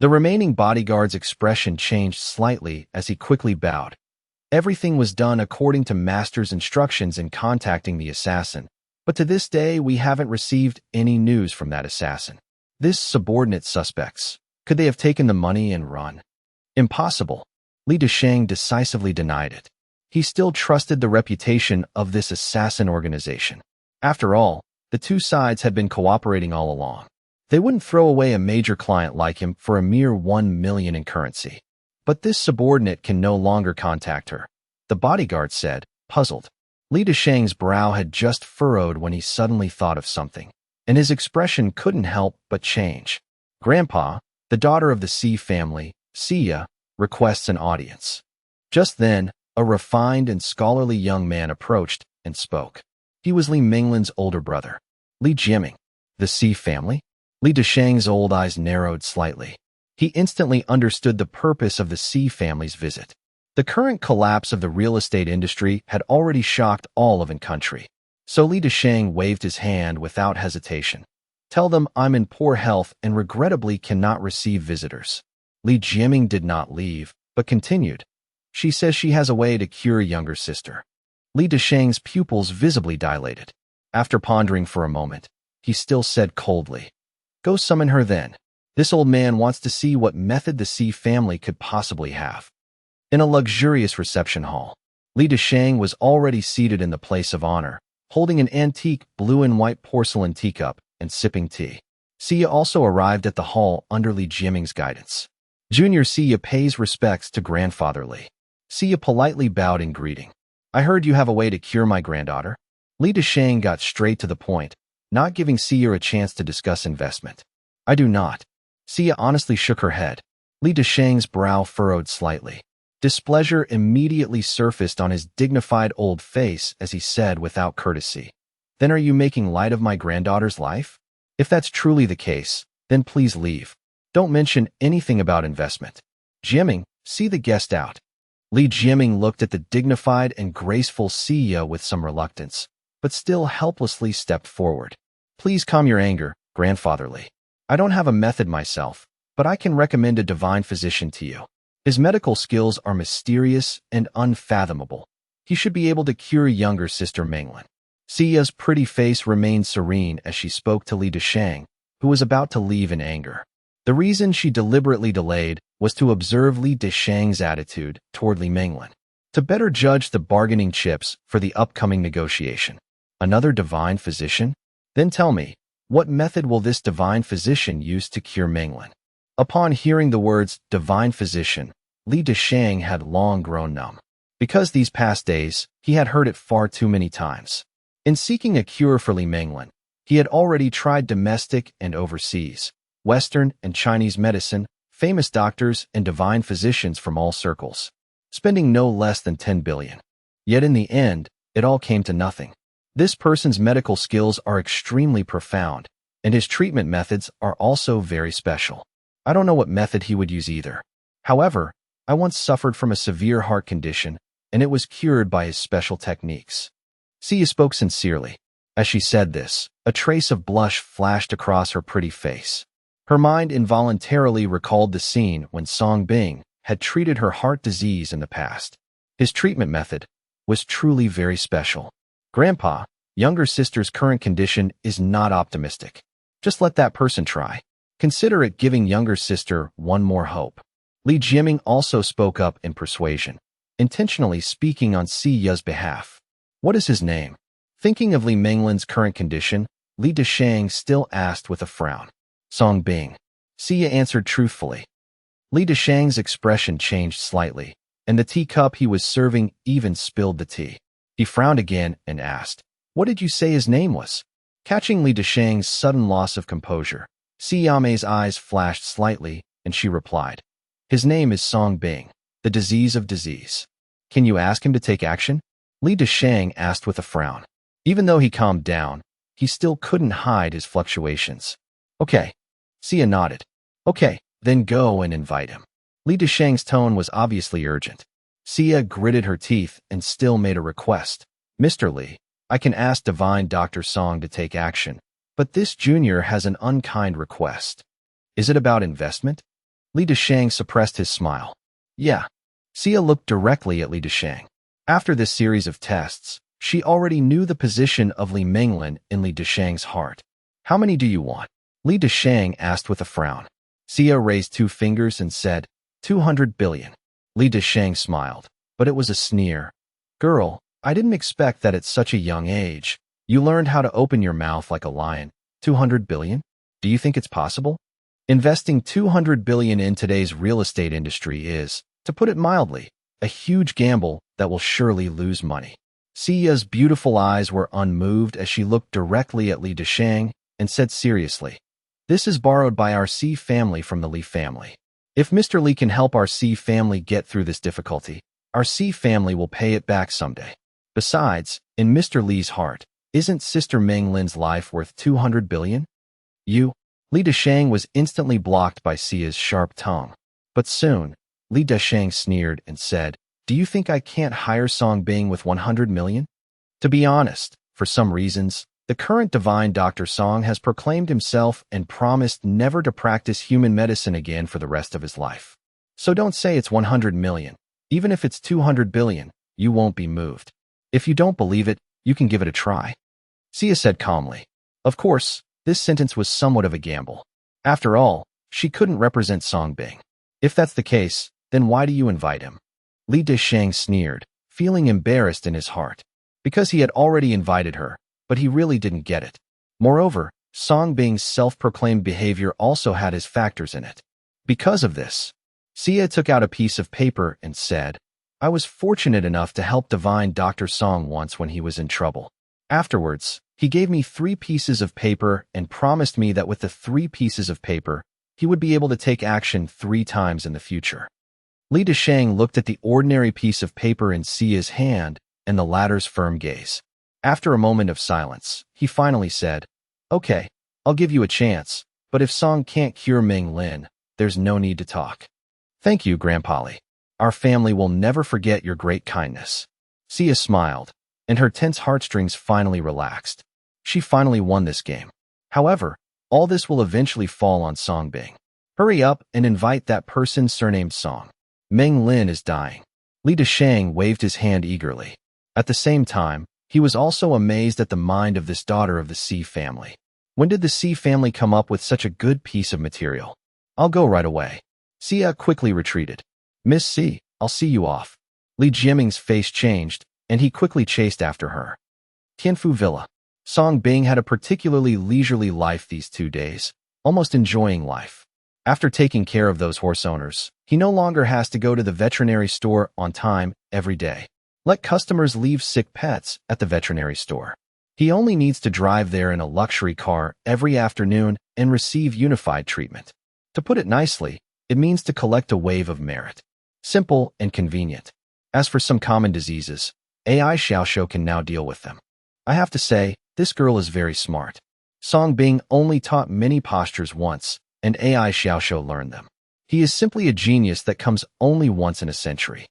The remaining bodyguard's expression changed slightly as he quickly bowed. Everything was done according to master's instructions in contacting the assassin, but to this day we haven't received any news from that assassin. This subordinate suspects, could they have taken the money and run? Impossible. Li Desheng decisively denied it. He still trusted the reputation of this assassin organization. After all, the two sides had been cooperating all along. They wouldn't throw away a major client like him for a mere 1 million in currency. But this subordinate can no longer contact her, the bodyguard said, puzzled. Li Desheng's brow had just furrowed when he suddenly thought of something, and his expression couldn't help but change. Grandpa, the daughter of the Xi family, Xia, requests an audience. Just then, a refined and scholarly young man approached and spoke. He was Li Minglin's older brother, Li Jiaming. The Xi family? Li Desheng's old eyes narrowed slightly. He instantly understood the purpose of the Xi family's visit. The current collapse of the real estate industry had already shocked all of the country. So Li Desheng waved his hand without hesitation. Tell them I'm in poor health and regrettably cannot receive visitors. Li Jiaming did not leave, but continued. She says she has a way to cure younger sister. Li Desheng's pupils visibly dilated. After pondering for a moment, he still said coldly, Go summon her then. This old man wants to see what method the Xi family could possibly have. In a luxurious reception hall, Li Desheng was already seated in the place of honor, holding an antique blue and white porcelain teacup and sipping tea. Xia also arrived at the hall under Li Jiaming's guidance. Junior Xia pays respects to grandfather Li. Xia politely bowed in greeting. I heard you have a way to cure my granddaughter. Li Desheng got straight to the point, not giving Xia a chance to discuss investment. I do not. Xia honestly shook her head. Li Desheng's brow furrowed slightly. Displeasure immediately surfaced on his dignified old face as he said without courtesy. Then are you making light of my granddaughter's life? If that's truly the case, then please leave. Don't mention anything about investment. Jiaming, see the guest out. Li Jiaming looked at the dignified and graceful CEO with some reluctance, but still helplessly stepped forward. Please calm your anger, grandfather Li. I don't have a method myself, but I can recommend a divine physician to you. His medical skills are mysterious and unfathomable. He should be able to cure younger sister Menglin. Xia's pretty face remained serene as she spoke to Li Deshang, who was about to leave in anger. The reason she deliberately delayed was to observe Li Deshang's attitude toward Li Menglin, to better judge the bargaining chips for the upcoming negotiation. Another divine physician? Then tell me, what method will this divine physician use to cure Menglin? Upon hearing the words divine physician, Li Deshang had long grown numb. Because these past days, he had heard it far too many times. In seeking a cure for Li Menglin, he had already tried domestic and overseas, Western and Chinese medicine, famous doctors and divine physicians from all circles, spending no less than 10 billion. Yet in the end, it all came to nothing. This person's medical skills are extremely profound, and his treatment methods are also very special. I don't know what method he would use either. However, I once suffered from a severe heart condition, and it was cured by his special techniques. Xia spoke sincerely. As she said this, a trace of blush flashed across her pretty face. Her mind involuntarily recalled the scene when Song Bing had treated her heart disease in the past. His treatment method was truly very special. Grandpa, younger sister's current condition is not optimistic. Just let that person try. Consider it giving younger sister one more hope. Li Jiaming also spoke up in persuasion, intentionally speaking on Xia's behalf. What is his name? Thinking of Li Menglin's current condition, Li Deshang still asked with a frown. Song Bing. Xia answered truthfully. Li Deshang's expression changed slightly, and the teacup he was serving even spilled the tea. He frowned again and asked, "What did you say his name was?" Catching Li Deshang's sudden loss of composure, Xiame's eyes flashed slightly, and she replied, "His name is Song Bing, the disease of disease. Can you ask him to take action?" Li Deshang asked with a frown. Even though he calmed down, he still couldn't hide his fluctuations. "Okay." Xia nodded. "Okay, then go and invite him." Li Deshang's tone was obviously urgent. Xia gritted her teeth and still made a request. "Mr. Li, I can ask Divine Dr. Song to take action, but this junior has an unkind request." "Is it about investment?" Li Deshang suppressed his smile. "Yeah." Xia looked directly at Li Deshang. After this series of tests, she already knew the position of Li Menglin in Li Deshang's heart. "How many do you want?" Li Deshang asked with a frown. Xia raised 2 fingers and said, 200 billion. Li Deshang smiled, but it was a sneer. "Girl, I didn't expect that at such a young age. You learned how to open your mouth like a lion. 200 billion? Do you think it's possible?" Investing 200 billion in today's real estate industry is, to put it mildly, a huge gamble that will surely lose money. Xia's beautiful eyes were unmoved as she looked directly at Li Deshang and said seriously, "This is borrowed by our C family from the Li family. If Mr. Li can help our C family get through this difficulty, our C family will pay it back someday. Besides, in Mr. Li's heart, isn't Sister Menglin's life worth 200 billion? You?" Li Deshang was instantly blocked by Xia's sharp tongue. But soon, Li Deshang sneered and said, "Do you think I can't hire Song Bing with 100 million? To be honest, for some reasons, the current divine Dr. Song has proclaimed himself and promised never to practice human medicine again for the rest of his life. So don't say it's 100 million. Even if it's 200 billion, you won't be moved. If you don't believe it, you can give it a try." Xia said calmly. Of course, this sentence was somewhat of a gamble. After all, she couldn't represent Song Bing. If that's the case, then why do you invite him? Li Deshang sneered, feeling embarrassed in his heart. Because he had already invited her, but he really didn't get it. Moreover, Song Bing's self-proclaimed behavior also had his factors in it. Because of this, Xia took out a piece of paper and said, "I was fortunate enough to help divine Dr. Song once when he was in trouble. Afterwards, he gave me 3 pieces of paper and promised me that with the 3 pieces of paper, he would be able to take action 3 times in the future." Li Deshang looked at the ordinary piece of paper in Xia's hand and the latter's firm gaze. After a moment of silence, he finally said, "Okay, I'll give you a chance, but if Song can't cure Ming Lin, there's no need to talk." "Thank you, Grandpa Li. Our family will never forget your great kindness." Sia smiled, and her tense heartstrings finally relaxed. She finally won this game. However, all this will eventually fall on Song Bing. Hurry up and invite that person surnamed Song. Ming Lin is dying. Li Deshang waved his hand eagerly. At the same time, he was also amazed at the mind of this daughter of the C family. When did the C family come up with such a good piece of material? "I'll go right away." Sia quickly retreated. "Miss C, I'll see you off." Li Jiaming's face changed, and he quickly chased after her. Tianfu Villa. Song Bing had a particularly leisurely life these 2 days, almost enjoying life. After taking care of those horse owners, he no longer has to go to the veterinary store on time every day. Let customers leave sick pets at the veterinary store. He only needs to drive there in a luxury car every afternoon and receive unified treatment. To put it nicely, it means to collect a wave of merit. Simple and convenient. As for some common diseases, AI Xiaoxiu can now deal with them. I have to say, this girl is very smart. Song Bing only taught many postures once, and AI Xiaoxiu learned them. He is simply a genius that comes only once in a century.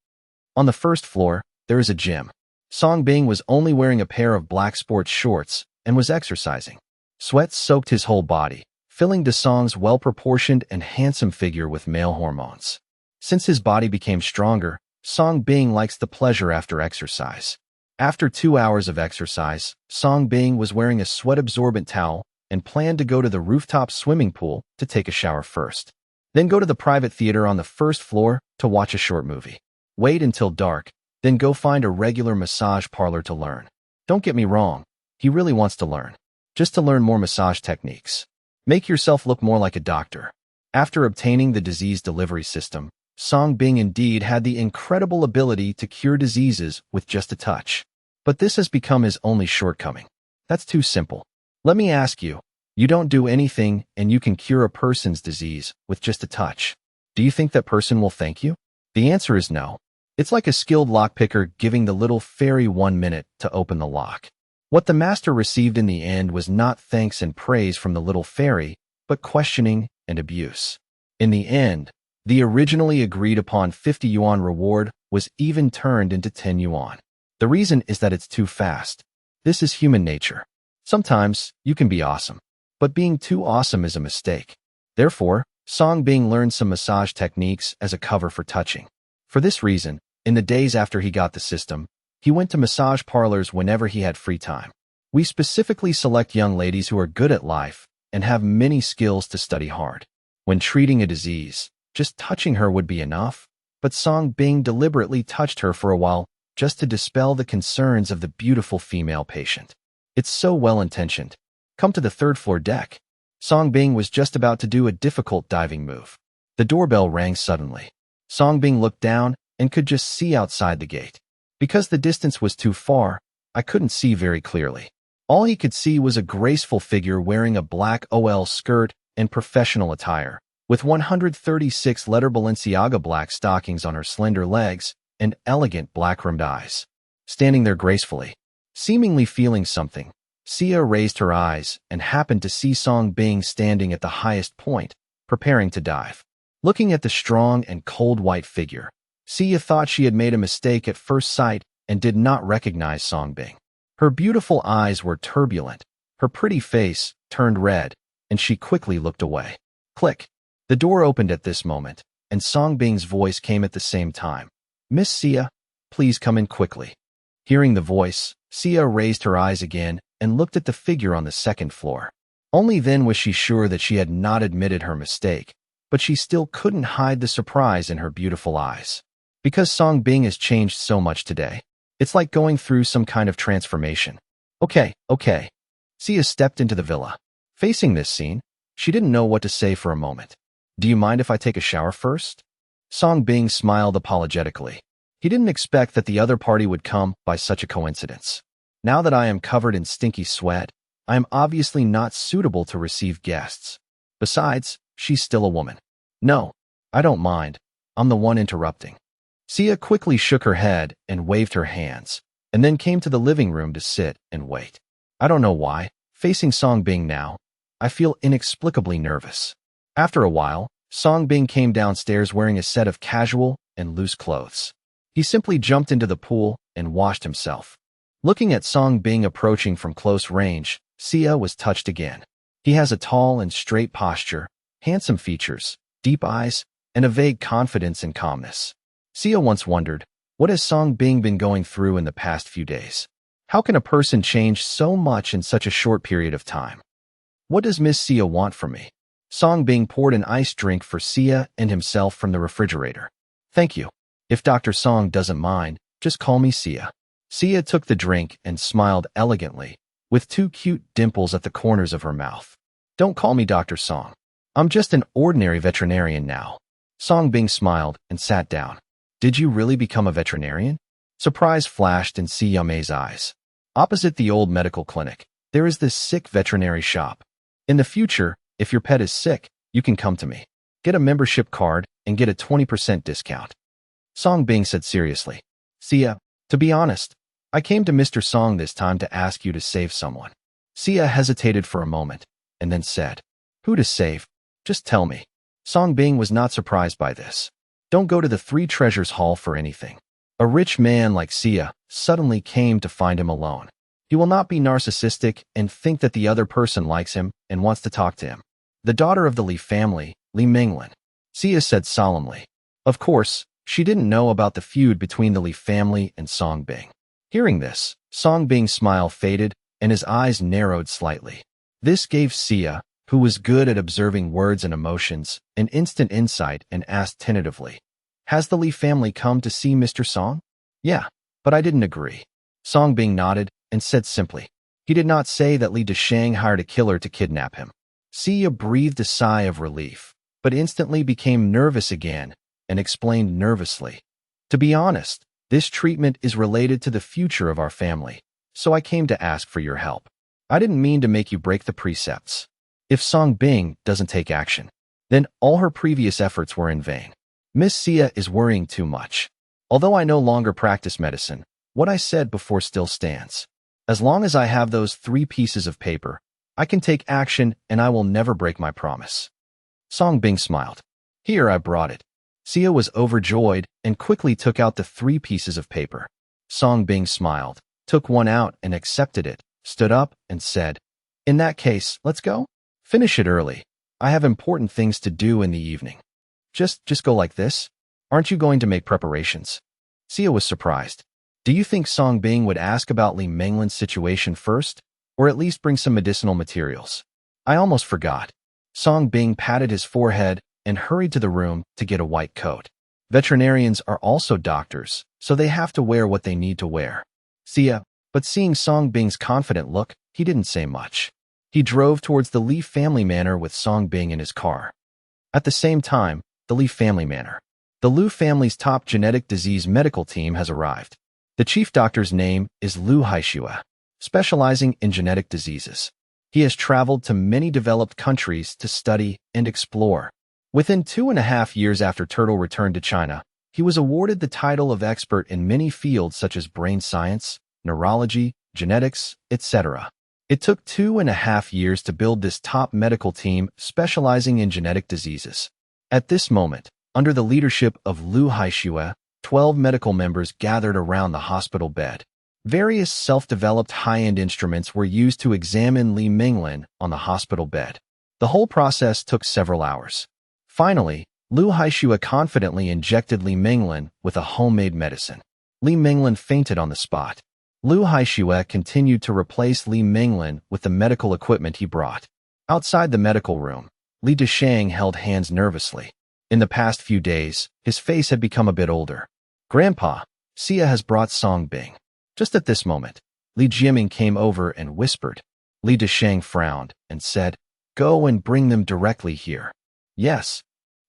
On the first floor, there is a gym. Song Bing was only wearing a pair of black sports shorts and was exercising. Sweat soaked his whole body, filling De Song's well-proportioned and handsome figure with male hormones. Since his body became stronger, Song Bing likes the pleasure after exercise. After 2 hours of exercise, Song Bing was wearing a sweat-absorbent towel and planned to go to the rooftop swimming pool to take a shower first. Then go to the private theater on the first floor to watch a short movie. Wait until dark, then go find a regular massage parlor to learn. Don't get me wrong, he really wants to learn. Just to learn more massage techniques. Make yourself look more like a doctor. After obtaining the disease delivery system, Song Bing indeed had the incredible ability to cure diseases with just a touch. But this has become his only shortcoming. That's too simple. Let me ask you, you don't do anything and you can cure a person's disease with just a touch. Do you think that person will thank you? The answer is no. It's like a skilled lockpicker giving the little fairy 1 minute to open the lock. What the master received in the end was not thanks and praise from the little fairy, but questioning and abuse. In the end, the originally agreed upon 50 yuan reward was even turned into 10 yuan. The reason is that it's too fast. This is human nature. Sometimes, you can be awesome, but being too awesome is a mistake. Therefore, Song Bing learned some massage techniques as a cover for touching. For this reason, in the days after he got the system, he went to massage parlors whenever he had free time. We specifically select young ladies who are good at life and have many skills to study hard. When treating a disease, just touching her would be enough, but Song Bing deliberately touched her for a while just to dispel the concerns of the beautiful female patient. It's so well-intentioned. Come to the third-floor deck. Song Bing was just about to do a difficult diving move. The doorbell rang suddenly. Song Bing looked down and could just see outside the gate. Because the distance was too far, I couldn't see very clearly. All he could see was a graceful figure wearing a black OL skirt and professional attire, with 136-letter Balenciaga black stockings on her slender legs and elegant black-rimmed eyes. Standing there gracefully, seemingly feeling something, Sia raised her eyes and happened to see Song Bing standing at the highest point, preparing to dive. Looking at the strong and cold white figure, Sia thought she had made a mistake at first sight and did not recognize Song Bing. Her beautiful eyes were turbulent, her pretty face turned red, and she quickly looked away. Click. The door opened at this moment, and Song Bing's voice came at the same time. "Miss Sia, please come in quickly." Hearing the voice, Sia raised her eyes again and looked at the figure on the second floor. Only then was she sure that she had not admitted her mistake, but she still couldn't hide the surprise in her beautiful eyes. Because Song Bing has changed so much today, it's like going through some kind of transformation. Okay. Sia stepped into the villa. Facing this scene, she didn't know what to say for a moment. "Do you mind if I take a shower first?" Song Bing smiled apologetically. He didn't expect that the other party would come by such a coincidence. "Now that I am covered in stinky sweat, I am obviously not suitable to receive guests. Besides, she's still a woman." "No, I don't mind. I'm the one interrupting." Sia quickly shook her head and waved her hands. and then came to the living room to sit and wait. I don't know why, facing Song Bing now, I feel inexplicably nervous. After a while, Song Bing came downstairs wearing a set of casual and loose clothes. He simply jumped into the pool and washed himself. Looking at Song Bing approaching from close range, Sia was touched again. He has a tall and straight posture, handsome features, deep eyes, and a vague confidence and calmness. Sia once wondered, what has Song Bing been going through in the past few days? How can a person change so much in such a short period of time? What does Miss Sia want from me? Song Bing poured an iced drink for Sia and himself from the refrigerator. Thank you. If Dr. Song doesn't mind, just call me Sia. Sia took the drink and smiled elegantly, with two cute dimples at the corners of her mouth. Don't call me Dr. Song. I'm just an ordinary veterinarian now. Song Bing smiled and sat down. Did you really become a veterinarian? Surprise flashed in Sia Mei's eyes. Opposite the old medical clinic, there is this sick veterinary shop. In the future, if your pet is sick, you can come to me. Get a membership card and get a 20% discount. Song Bing said seriously. Sia, to be honest, I came to Mr. Song this time to ask you to save someone. Sia hesitated for a moment, and then said, who to save? Just tell me. Song Bing was not surprised by this. Don't go to the Three Treasures Hall for anything. A rich man like Sia suddenly came to find him alone. He will not be narcissistic and think that the other person likes him and wants to talk to him. The daughter of the Li family, Li Minglin. Sia said solemnly. Of course, she didn't know about the feud between the Li family and Song Bing. Hearing this, Song Bing's smile faded and his eyes narrowed slightly. This gave Sia, who was good at observing words and emotions, an instant insight and asked tentatively, has the Li family come to see Mr. Song? Yeah, but I didn't agree. Song Bing nodded and said simply, he did not say that Li Deshang hired a killer to kidnap him. Sia breathed a sigh of relief, but instantly became nervous again and explained nervously. To be honest, this treatment is related to the future of our family, so I came to ask for your help. I didn't mean to make you break the precepts. If Song Bing doesn't take action, then all her previous efforts were in vain. Miss Sia is worrying too much. Although I no longer practice medicine, what I said before still stands. As long as I have those 3 pieces of paper, I can take action and I will never break my promise. Song Bing smiled. Here, I brought it. Sia was overjoyed and quickly took out the 3 pieces of paper. Song Bing smiled, took one out and accepted it, stood up and said, in that case, let's go? Finish it early. I have important things to do in the evening. Just go like this? Aren't you going to make preparations? Sia was surprised. Do you think Song Bing would ask about Li Minglin's situation first, or at least bring some medicinal materials? I almost forgot. Song Bing patted his forehead and hurried to the room to get a white coat. Veterinarians are also doctors, so they have to wear what they need to wear. Sia, but seeing Song Bing's confident look, he didn't say much. He drove towards the Li family manor with Song Bing in his car. At the same time, the Li family manor. The Lu family's top genetic disease medical team has arrived. The chief doctor's name is Lu Haishua, specializing in genetic diseases. He has traveled to many developed countries to study and explore. Within 2.5 years after Turtle returned to China, he was awarded the title of expert in many fields such as brain science, neurology, genetics, etc. It took 2.5 years to build this top medical team specializing in genetic diseases. At this moment, under the leadership of Lu Haishua, 12 medical members gathered around the hospital bed. Various self-developed high-end instruments were used to examine Li Minglin on the hospital bed. The whole process took several hours. Finally, Lu Haishua confidently injected Li Minglin with a homemade medicine. Li Minglin fainted on the spot. Lu Haishua continued to replace Li Minglin with the medical equipment he brought. Outside the medical room, Li Deshang held hands nervously. In the past few days, his face had become a bit older. Grandpa, Sia has brought Song Bing. Just at this moment, Li Jiaming came over and whispered. Li Deshang frowned and said, go and bring them directly here. Yes.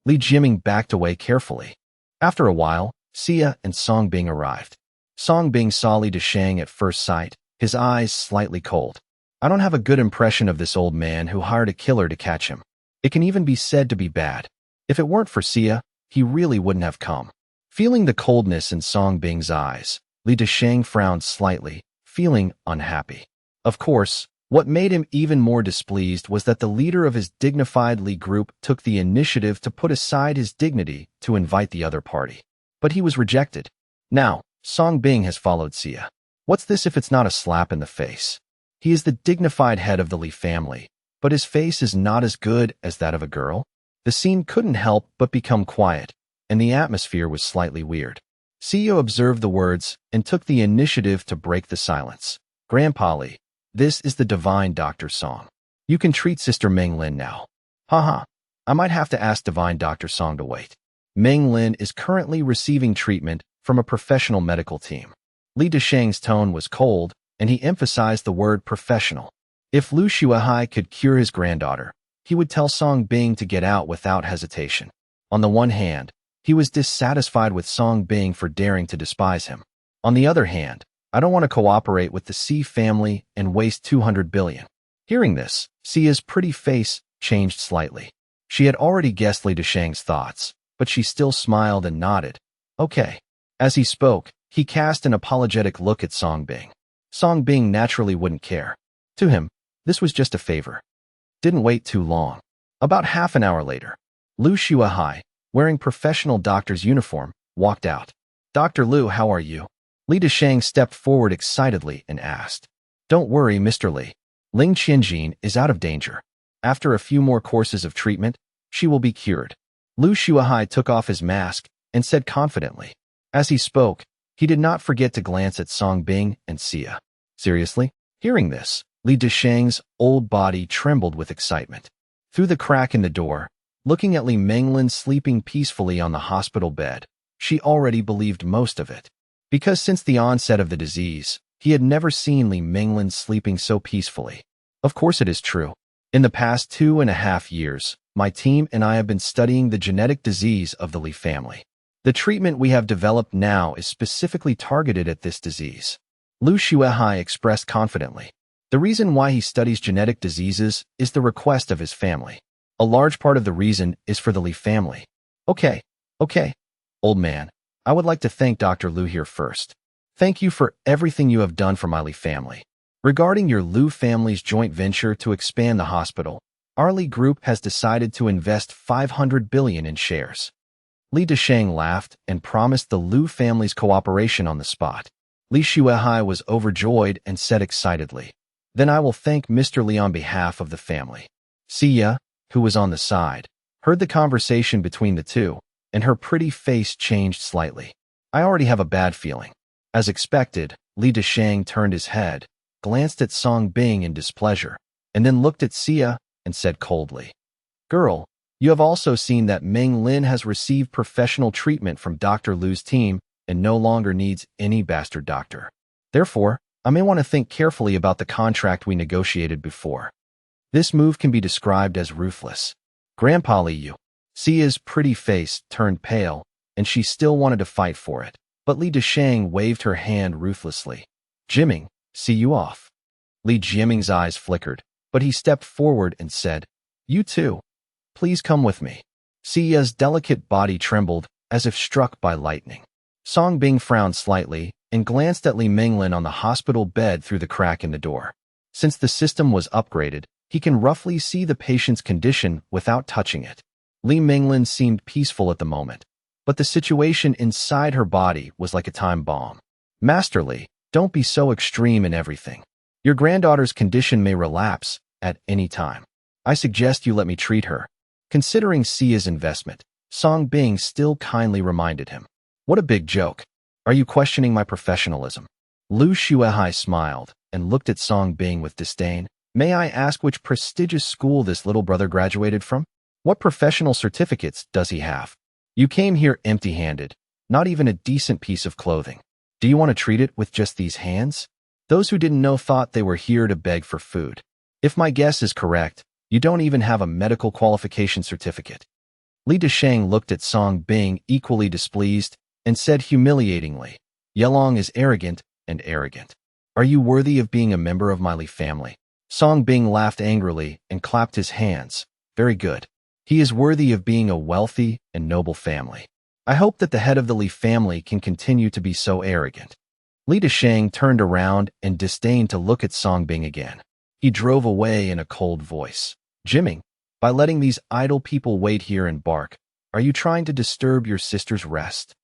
Li Jiaming backed away carefully. After a while, Sia and Song Bing arrived. Song Bing saw Li Deshang at first sight, his eyes slightly cold. I don't have a good impression of this old man who hired a killer to catch him. It can even be said to be bad. If it weren't for Sia, he really wouldn't have come. Feeling the coldness in Song Bing's eyes, Li Desheng frowned slightly, feeling unhappy. Of course, what made him even more displeased was that the leader of his dignified Li group took the initiative to put aside his dignity to invite the other party. But he was rejected. Now, Song Bing has followed Xia. What's this if it's not a slap in the face? He is the dignified head of the Li family, but his face is not as good as that of a girl. The scene couldn't help but become quiet, and the atmosphere was slightly weird. Xia observed the words and took the initiative to break the silence. Grandpa Li, this is the divine Dr. Song. You can treat Sister Meng Lin now. Haha, I might have to ask divine Dr. Song to wait. Meng Lin is currently receiving treatment from a professional medical team. Li Desheng's tone was cold, and he emphasized the word professional. If Lu Shuahai could cure his granddaughter, he would tell Song Bing to get out without hesitation. On the one hand, he was dissatisfied with Song Bing for daring to despise him. On the other hand, I don't want to cooperate with the C family and waste 200 billion. Hearing this, Xia's pretty face changed slightly. She had already guessed Li Desheng's thoughts, but she still smiled and nodded. Okay. As he spoke, he cast an apologetic look at Song Bing. Song Bing naturally wouldn't care. To him, this was just a favor. Didn't wait too long. About half an hour later, Lu Shuahai, wearing professional doctor's uniform, walked out. Dr. Lu, how are you? Li Desheng stepped forward excitedly and asked. Don't worry, Mr. Li. Ling Qianjin is out of danger. After a few more courses of treatment, she will be cured. Lu Shuahai took off his mask and said confidently. As he spoke, he did not forget to glance at Song Bing and Xia. Seriously? Hearing this, Li Desheng's old body trembled with excitement. Through the crack in the door, looking at Li Menglin sleeping peacefully on the hospital bed, she already believed most of it. Because since the onset of the disease, he had never seen Li Menglin sleeping so peacefully. Of course it is true. In the past 2.5 years, my team and I have been studying the genetic disease of the Li family. The treatment we have developed now is specifically targeted at this disease. Lu Shuehai expressed confidently. The reason why he studies genetic diseases is the request of his family. A large part of the reason is for the Li family. Okay. Old man, I would like to thank Dr. Lu here first. Thank you for everything you have done for my Li family. Regarding your Lu family's joint venture to expand the hospital, our Li group has decided to invest 500 billion in shares. Li Desheng laughed and promised the Lu family's cooperation on the spot. Li Shuehai was overjoyed and said excitedly, Then I will thank Mr. Li on behalf of the family. Xia, who was on the side, heard the conversation between the two, and her pretty face changed slightly. I already have a bad feeling. As expected, Li Desheng turned his head, glanced at Song Bing in displeasure, and then looked at Xia and said coldly, Girl, you have also seen that Meng Lin has received professional treatment from Dr. Lu's team and no longer needs any bastard doctor. Therefore, I may want to think carefully about the contract we negotiated before. This move can be described as ruthless. Grandpa Li Xia's pretty face turned pale, and she still wanted to fight for it, but Li Desheng waved her hand ruthlessly. Jimming, see you off. Li Jimming's eyes flickered, but he stepped forward and said, You too. Please come with me. Xia's delicate body trembled as if struck by lightning. Song Bing frowned slightly and glanced at Li Menglin on the hospital bed through the crack in the door. Since the system was upgraded, he can roughly see the patient's condition without touching it. Li Menglin seemed peaceful at the moment, but the situation inside her body was like a time bomb. Master Li, don't be so extreme in everything. Your granddaughter's condition may relapse at any time. I suggest you let me treat her. Considering Xia's investment, Song Bing still kindly reminded him. What a big joke. Are you questioning my professionalism? Lu Shuehai smiled and looked at Song Bing with disdain. May I ask which prestigious school this little brother graduated from? What professional certificates does he have? You came here empty-handed, not even a decent piece of clothing. Do you want to treat it with just these hands? Those who didn't know thought they were here to beg for food. If my guess is correct, you don't even have a medical qualification certificate. Li Desheng looked at Song Bing equally displeased and said humiliatingly, Yelong is arrogant and arrogant. Are you worthy of being a member of my Li family? Song Bing laughed angrily and clapped his hands. Very good. He is worthy of being a wealthy and noble family. I hope that the head of the Li family can continue to be so arrogant. Li Desheng turned around and disdained to look at Song Bing again. He drove away in a cold voice. Jimming, by letting these idle people wait here and bark, are you trying to disturb your sister's rest?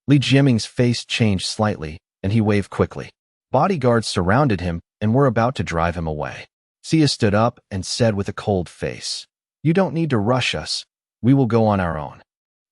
Li Jimming's face changed slightly, and he waved quickly. Bodyguards surrounded him and were about to drive him away. Sia stood up and said with a cold face, "You don't need to rush us. We will go on our own."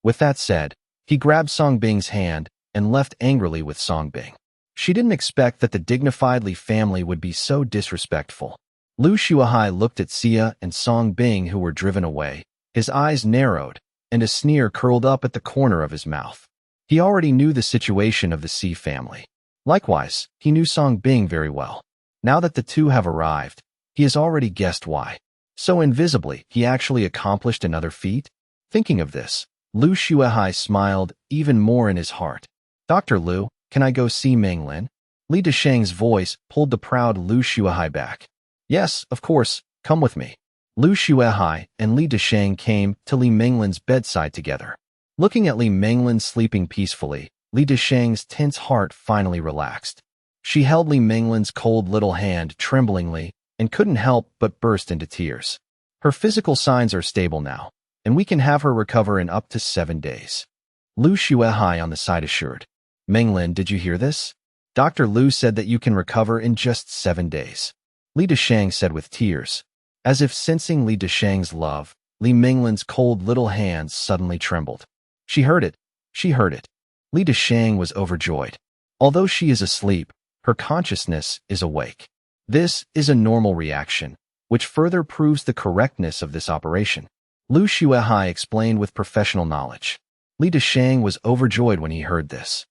With that said, he grabbed Song Bing's hand and left angrily with Song Bing. She didn't expect that the dignified Li family would be so disrespectful. Lu Shuahai looked at Sia and Song Bing, who were driven away. His eyes narrowed, and a sneer curled up at the corner of his mouth. He already knew the situation of the Si family. Likewise, he knew Song Bing very well. Now that the two have arrived, he has already guessed why. So invisibly, he actually accomplished another feat? Thinking of this, Lu Shuahai smiled even more in his heart. "Dr. Lu, can I go see Menglin?" Li Desheng's voice pulled the proud Lu Shuahai back. "Yes, of course, come with me." Lu Shuahai and Li Desheng came to Li Menglin's bedside together. Looking at Li Menglin sleeping peacefully, Li Desheng's tense heart finally relaxed. She held Li Menglin's cold little hand tremblingly and couldn't help but burst into tears. "Her physical signs are stable now, and we can have her recover in up to 7 days." Lu Shuahai on the side assured. "Menglin, did you hear this? Dr. Lu said that you can recover in just 7 days." Li Desheng said with tears. As if sensing Li Desheng's love, Li Menglin's cold little hands suddenly trembled. She heard it. She heard it. Li Desheng was overjoyed. Although she is asleep, her consciousness is awake. This is a normal reaction, which further proves the correctness of this operation. Lu Shuahai explained with professional knowledge. Li Desheng was overjoyed when he heard this.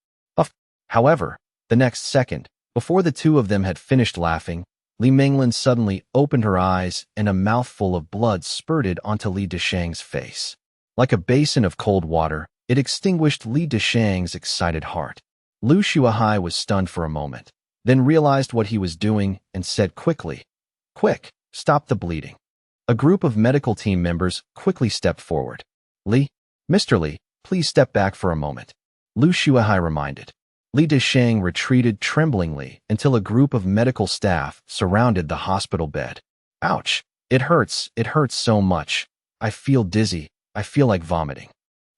However, the next second, before the two of them had finished laughing, Li Menglin suddenly opened her eyes and a mouthful of blood spurted onto Li Desheng's face. Like a basin of cold water, it extinguished Li Desheng's excited heart. Lu Shuahai was stunned for a moment, then realized what he was doing and said quickly, "Quick, stop the bleeding." A group of medical team members quickly stepped forward. Mr. Li, please step back for a moment," Lu Shuahai reminded. Li Desheng retreated tremblingly until a group of medical staff surrounded the hospital bed. "Ouch! It hurts so much. I feel dizzy. I feel like vomiting."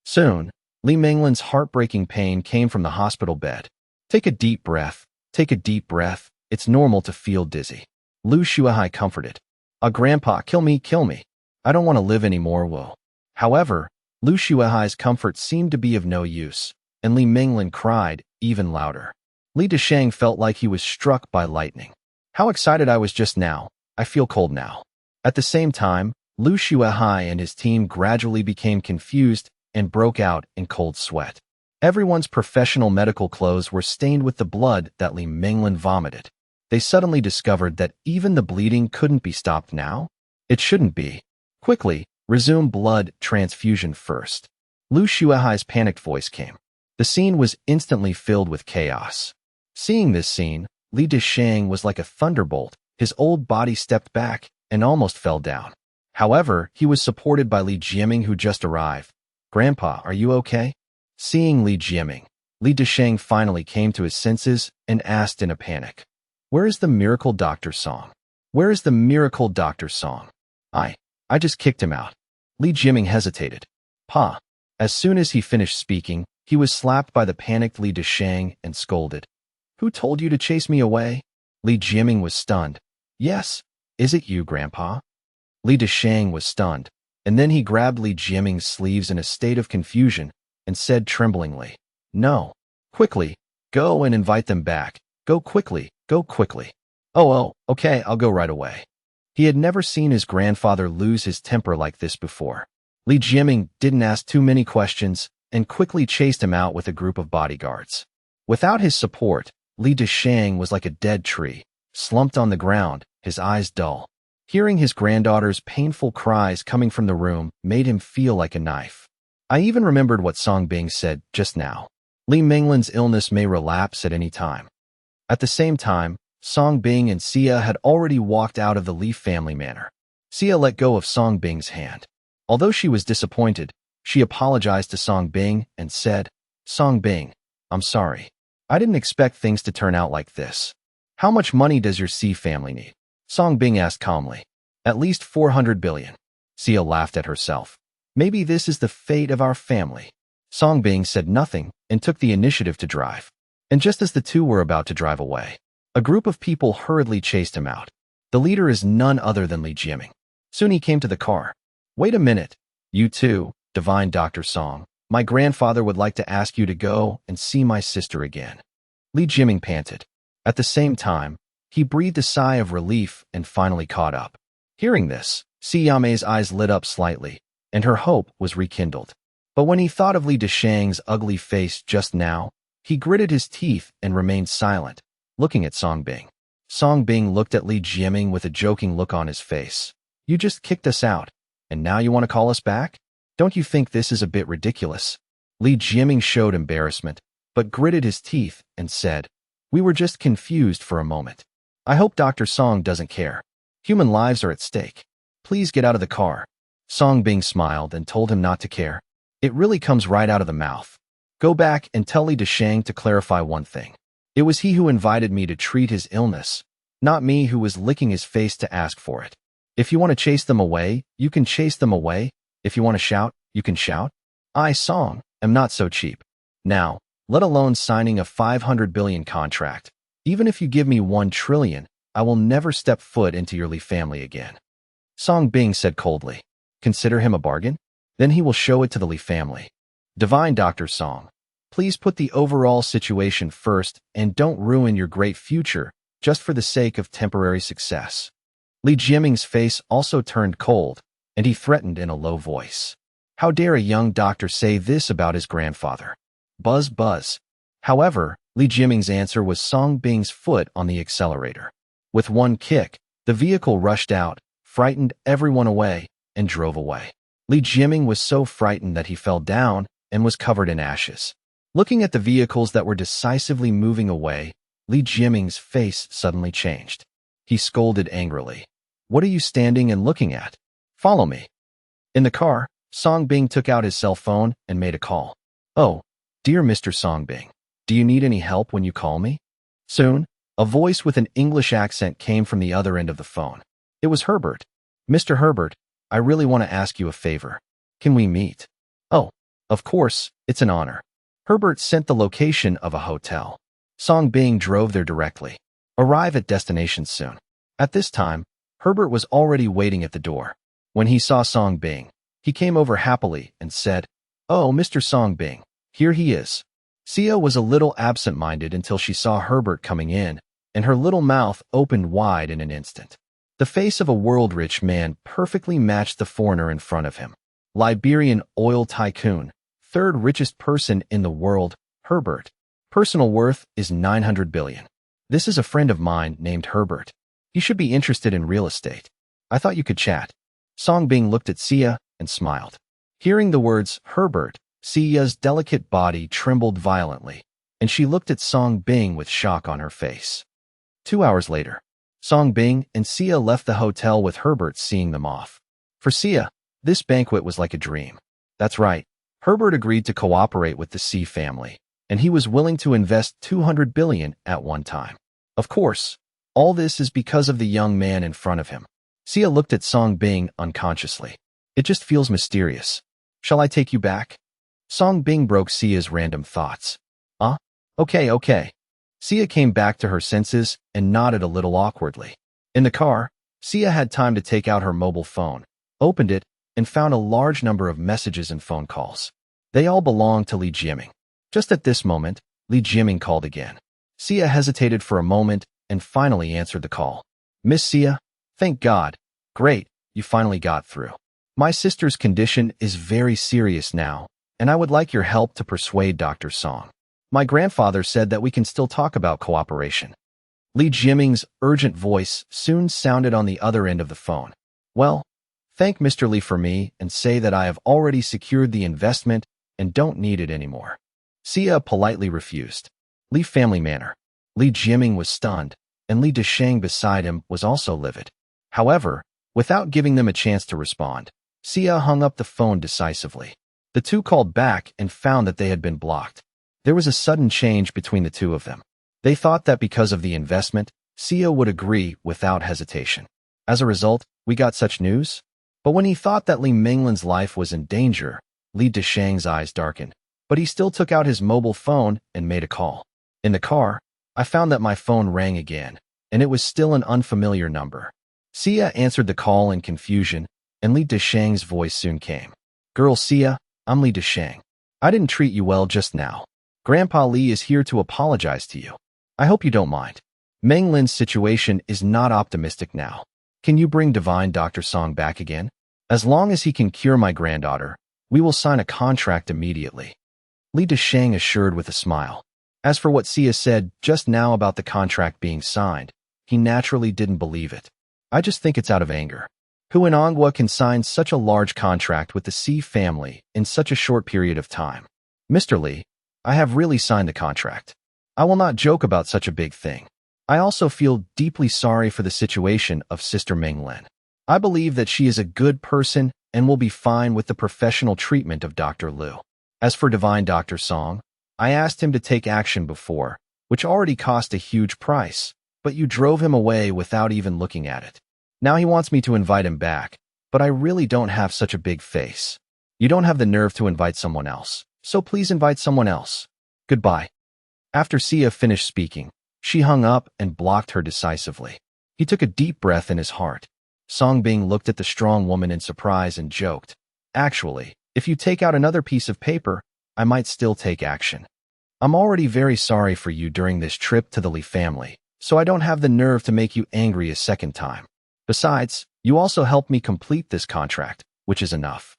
Soon, Li Menglin's heartbreaking pain came from the hospital bed. Take a deep breath. Take a deep breath. It's normal to feel dizzy." Lu Shuahai comforted. Grandpa, kill me. I don't want to live anymore, whoa." However, Lu Shuahai's comfort seemed to be of no use, and Li Menglin cried even louder. Li Desheng felt like he was struck by lightning. "How excited I was just now. I feel cold now." At the same time, Lu Shuahai and his team gradually became confused and broke out in cold sweat. Everyone's professional medical clothes were stained with the blood that Li Menglin vomited. They suddenly discovered that even the bleeding couldn't be stopped now. It shouldn't be. "Quickly, resume blood transfusion first." Lu Shuahai's panicked voice came. The scene was instantly filled with chaos. Seeing this scene, Li Desheng was like a thunderbolt. His old body stepped back and almost fell down. However, he was supported by Li Jiaming, who just arrived. "Grandpa, are you okay?" Seeing Li Jiaming, Li Desheng finally came to his senses and asked in a panic, "Where is the miracle Dr. Song? Where is the miracle Dr. Song?" I just kicked him out." Li Jiaming hesitated. "Pa." As soon as he finished speaking, he was slapped by the panicked Li Desheng and scolded. "Who told you to chase me away?" Li Jiaming was stunned. "Yes, is it you, Grandpa?" Li Desheng was stunned, and then he grabbed Li Jiaming's sleeves in a state of confusion and said tremblingly, "No. Quickly, go and invite them back. Go quickly, go quickly." Oh, okay, I'll go right away." He had never seen his grandfather lose his temper like this before. Li Jiaming didn't ask too many questions and quickly chased him out with a group of bodyguards. Without his support, Li Desheng was like a dead tree, slumped on the ground, his eyes dull. Hearing his granddaughter's painful cries coming from the room made him feel like a knife. I even remembered what Song Bing said just now. Li Menglin's illness may relapse at any time. At the same time, Song Bing and Sia had already walked out of the Li family manor. Sia let go of Song Bing's hand. Although she was disappointed, she apologized to Song Bing and said, "Song Bing, I'm sorry. I didn't expect things to turn out like this. How much money does your C family need? Song Bing asked calmly. At least 400 billion. Sia laughed at herself. Maybe this is the fate of our family. Song Bing said nothing and took the initiative to drive. And just as the two were about to drive away, a group of people hurriedly chased him out. The leader is none other than Li Jiaming. Soon he came to the car. Wait a minute. You too, divine Dr. Song. My grandfather would like to ask you to go and see my sister again. Li Jiaming panted. At the same time, he breathed a sigh of relief and finally caught up. Hearing this, Si Yame's eyes lit up slightly, and her hope was rekindled. But when he thought of Li Deshang's ugly face just now, he gritted his teeth and remained silent, looking at Song Bing. Song Bing looked at Li Jiaming with a joking look on his face. You just kicked us out, and now you want to call us back? Don't you think this is a bit ridiculous? Li Jiaming showed embarrassment, but gritted his teeth and said, We were just confused for a moment. I hope Dr. Song doesn't care. Human lives are at stake. Please get out of the car. Song Bing smiled and told him not to care. It really comes right out of the mouth. Go back and tell Li Deshang to clarify one thing. It was he who invited me to treat his illness, not me who was licking his face to ask for it. If you want to chase them away, you can chase them away. If you want to shout, you can shout. I, Song, am not so cheap. Now, let alone signing a 500 billion contract. Even if you give me 1 trillion, I will never step foot into your Li family again. Song Bing said coldly. Consider him a bargain? Then he will show it to the Li family. Divine Dr. Song, please put the overall situation first and don't ruin your great future just for the sake of temporary success. Li Jiaming's face also turned cold, and he threatened in a low voice. How dare a young doctor say this about his grandfather? Buzz buzz. However, Li Jiaming's answer was Song Bing's foot on the accelerator. With one kick, the vehicle rushed out, frightened everyone away, and drove away. Li Jiaming was so frightened that he fell down and was covered in ashes. Looking at the vehicles that were decisively moving away, Li Jiaming's face suddenly changed. He scolded angrily. What are you standing and looking at? Follow me. In the car, Song Bing took out his cell phone and made a call. Oh, dear Mr. Song Bing, do you need any help when you call me? Soon, a voice with an English accent came from the other end of the phone. It was Herbert. Mr. Herbert, I really want to ask you a favor. Can we meet? Oh, of course, it's an honor. Herbert sent the location of a hotel. Song Bing drove there directly. Arrive at destination soon. At this time, Herbert was already waiting at the door. When he saw Song Bing, he came over happily and said, Oh, Mr. Song Bing, here he is. Sia was a little absent-minded until she saw Herbert coming in, and her little mouth opened wide in an instant. The face of a world-rich man perfectly matched the foreigner in front of him. Liberian oil tycoon, third richest person in the world, Herbert. Personal worth is 900 billion. This is a friend of mine named Herbert. He should be interested in real estate. I thought you could chat. Song Bing looked at Sia and smiled. Hearing the words Herbert, Sia's delicate body trembled violently, and she looked at Song Bing with shock on her face. 2 hours later, Song Bing and Sia left the hotel with Herbert seeing them off. For Sia, this banquet was like a dream. That's right, Herbert agreed to cooperate with the C family, and he was willing to invest 200 billion at one time. Of course, all this is because of the young man in front of him. Sia looked at Song Bing unconsciously. It just feels mysterious. Shall I take you back? Song Bing broke Sia's random thoughts. Okay. Sia came back to her senses and nodded a little awkwardly. In the car, Sia had time to take out her mobile phone, opened it, and found a large number of messages and phone calls. They all belonged to Li Jiaming. Just at this moment, Li Jiaming called again. Sia hesitated for a moment and finally answered the call. Miss Sia, thank God. Great, you finally got through. My sister's condition is very serious now, and I would like your help to persuade Dr. Song. My grandfather said that we can still talk about cooperation. Li Jiaming's urgent voice soon sounded on the other end of the phone. Well, thank Mr. Li for me and say that I have already secured the investment and don't need it anymore. Sia politely refused. Li family manner. Li Jiaming was stunned, and Li Deshang beside him was also livid. However, without giving them a chance to respond, Sia hung up the phone decisively. The two called back and found that they had been blocked. There was a sudden change between the two of them. They thought that because of the investment, Sia would agree without hesitation. As a result, we got such news? But when he thought that Li Minglin's life was in danger, Li Deshang's eyes darkened. But he still took out his mobile phone and made a call. In the car, I found that my phone rang again, and it was still an unfamiliar number. Sia answered the call in confusion, and Li Deshang's voice soon came. Girl Sia, I'm Li Deshang. I didn't treat you well just now. Grandpa Li is here to apologize to you. I hope you don't mind. Menglin's situation is not optimistic now. Can you bring Divine Dr. Song back again? As long as he can cure my granddaughter, we will sign a contract immediately. Li Deshang assured with a smile. As for what Sia said just now about the contract being signed, he naturally didn't believe it. I just think it's out of anger. Who in Anghua can sign such a large contract with the C family in such a short period of time? Mr. Li, I have really signed the contract. I will not joke about such a big thing. I also feel deeply sorry for the situation of Sister Menglin. I believe that she is a good person and will be fine with the professional treatment of Dr. Liu. As for Divine Dr. Song, I asked him to take action before, which already cost a huge price, but you drove him away without even looking at it. Now he wants me to invite him back, but I really don't have such a big face. You don't have the nerve to invite someone else, so please invite someone else. Goodbye. After Sia finished speaking, she hung up and blocked her decisively. He took a deep breath in his heart. Songbing looked at the strong woman in surprise and joked. Actually, if you take out another piece of paper, I might still take action. I'm already very sorry for you during this trip to the Li family, so I don't have the nerve to make you angry a second time. Besides, you also helped me complete this contract, which is enough.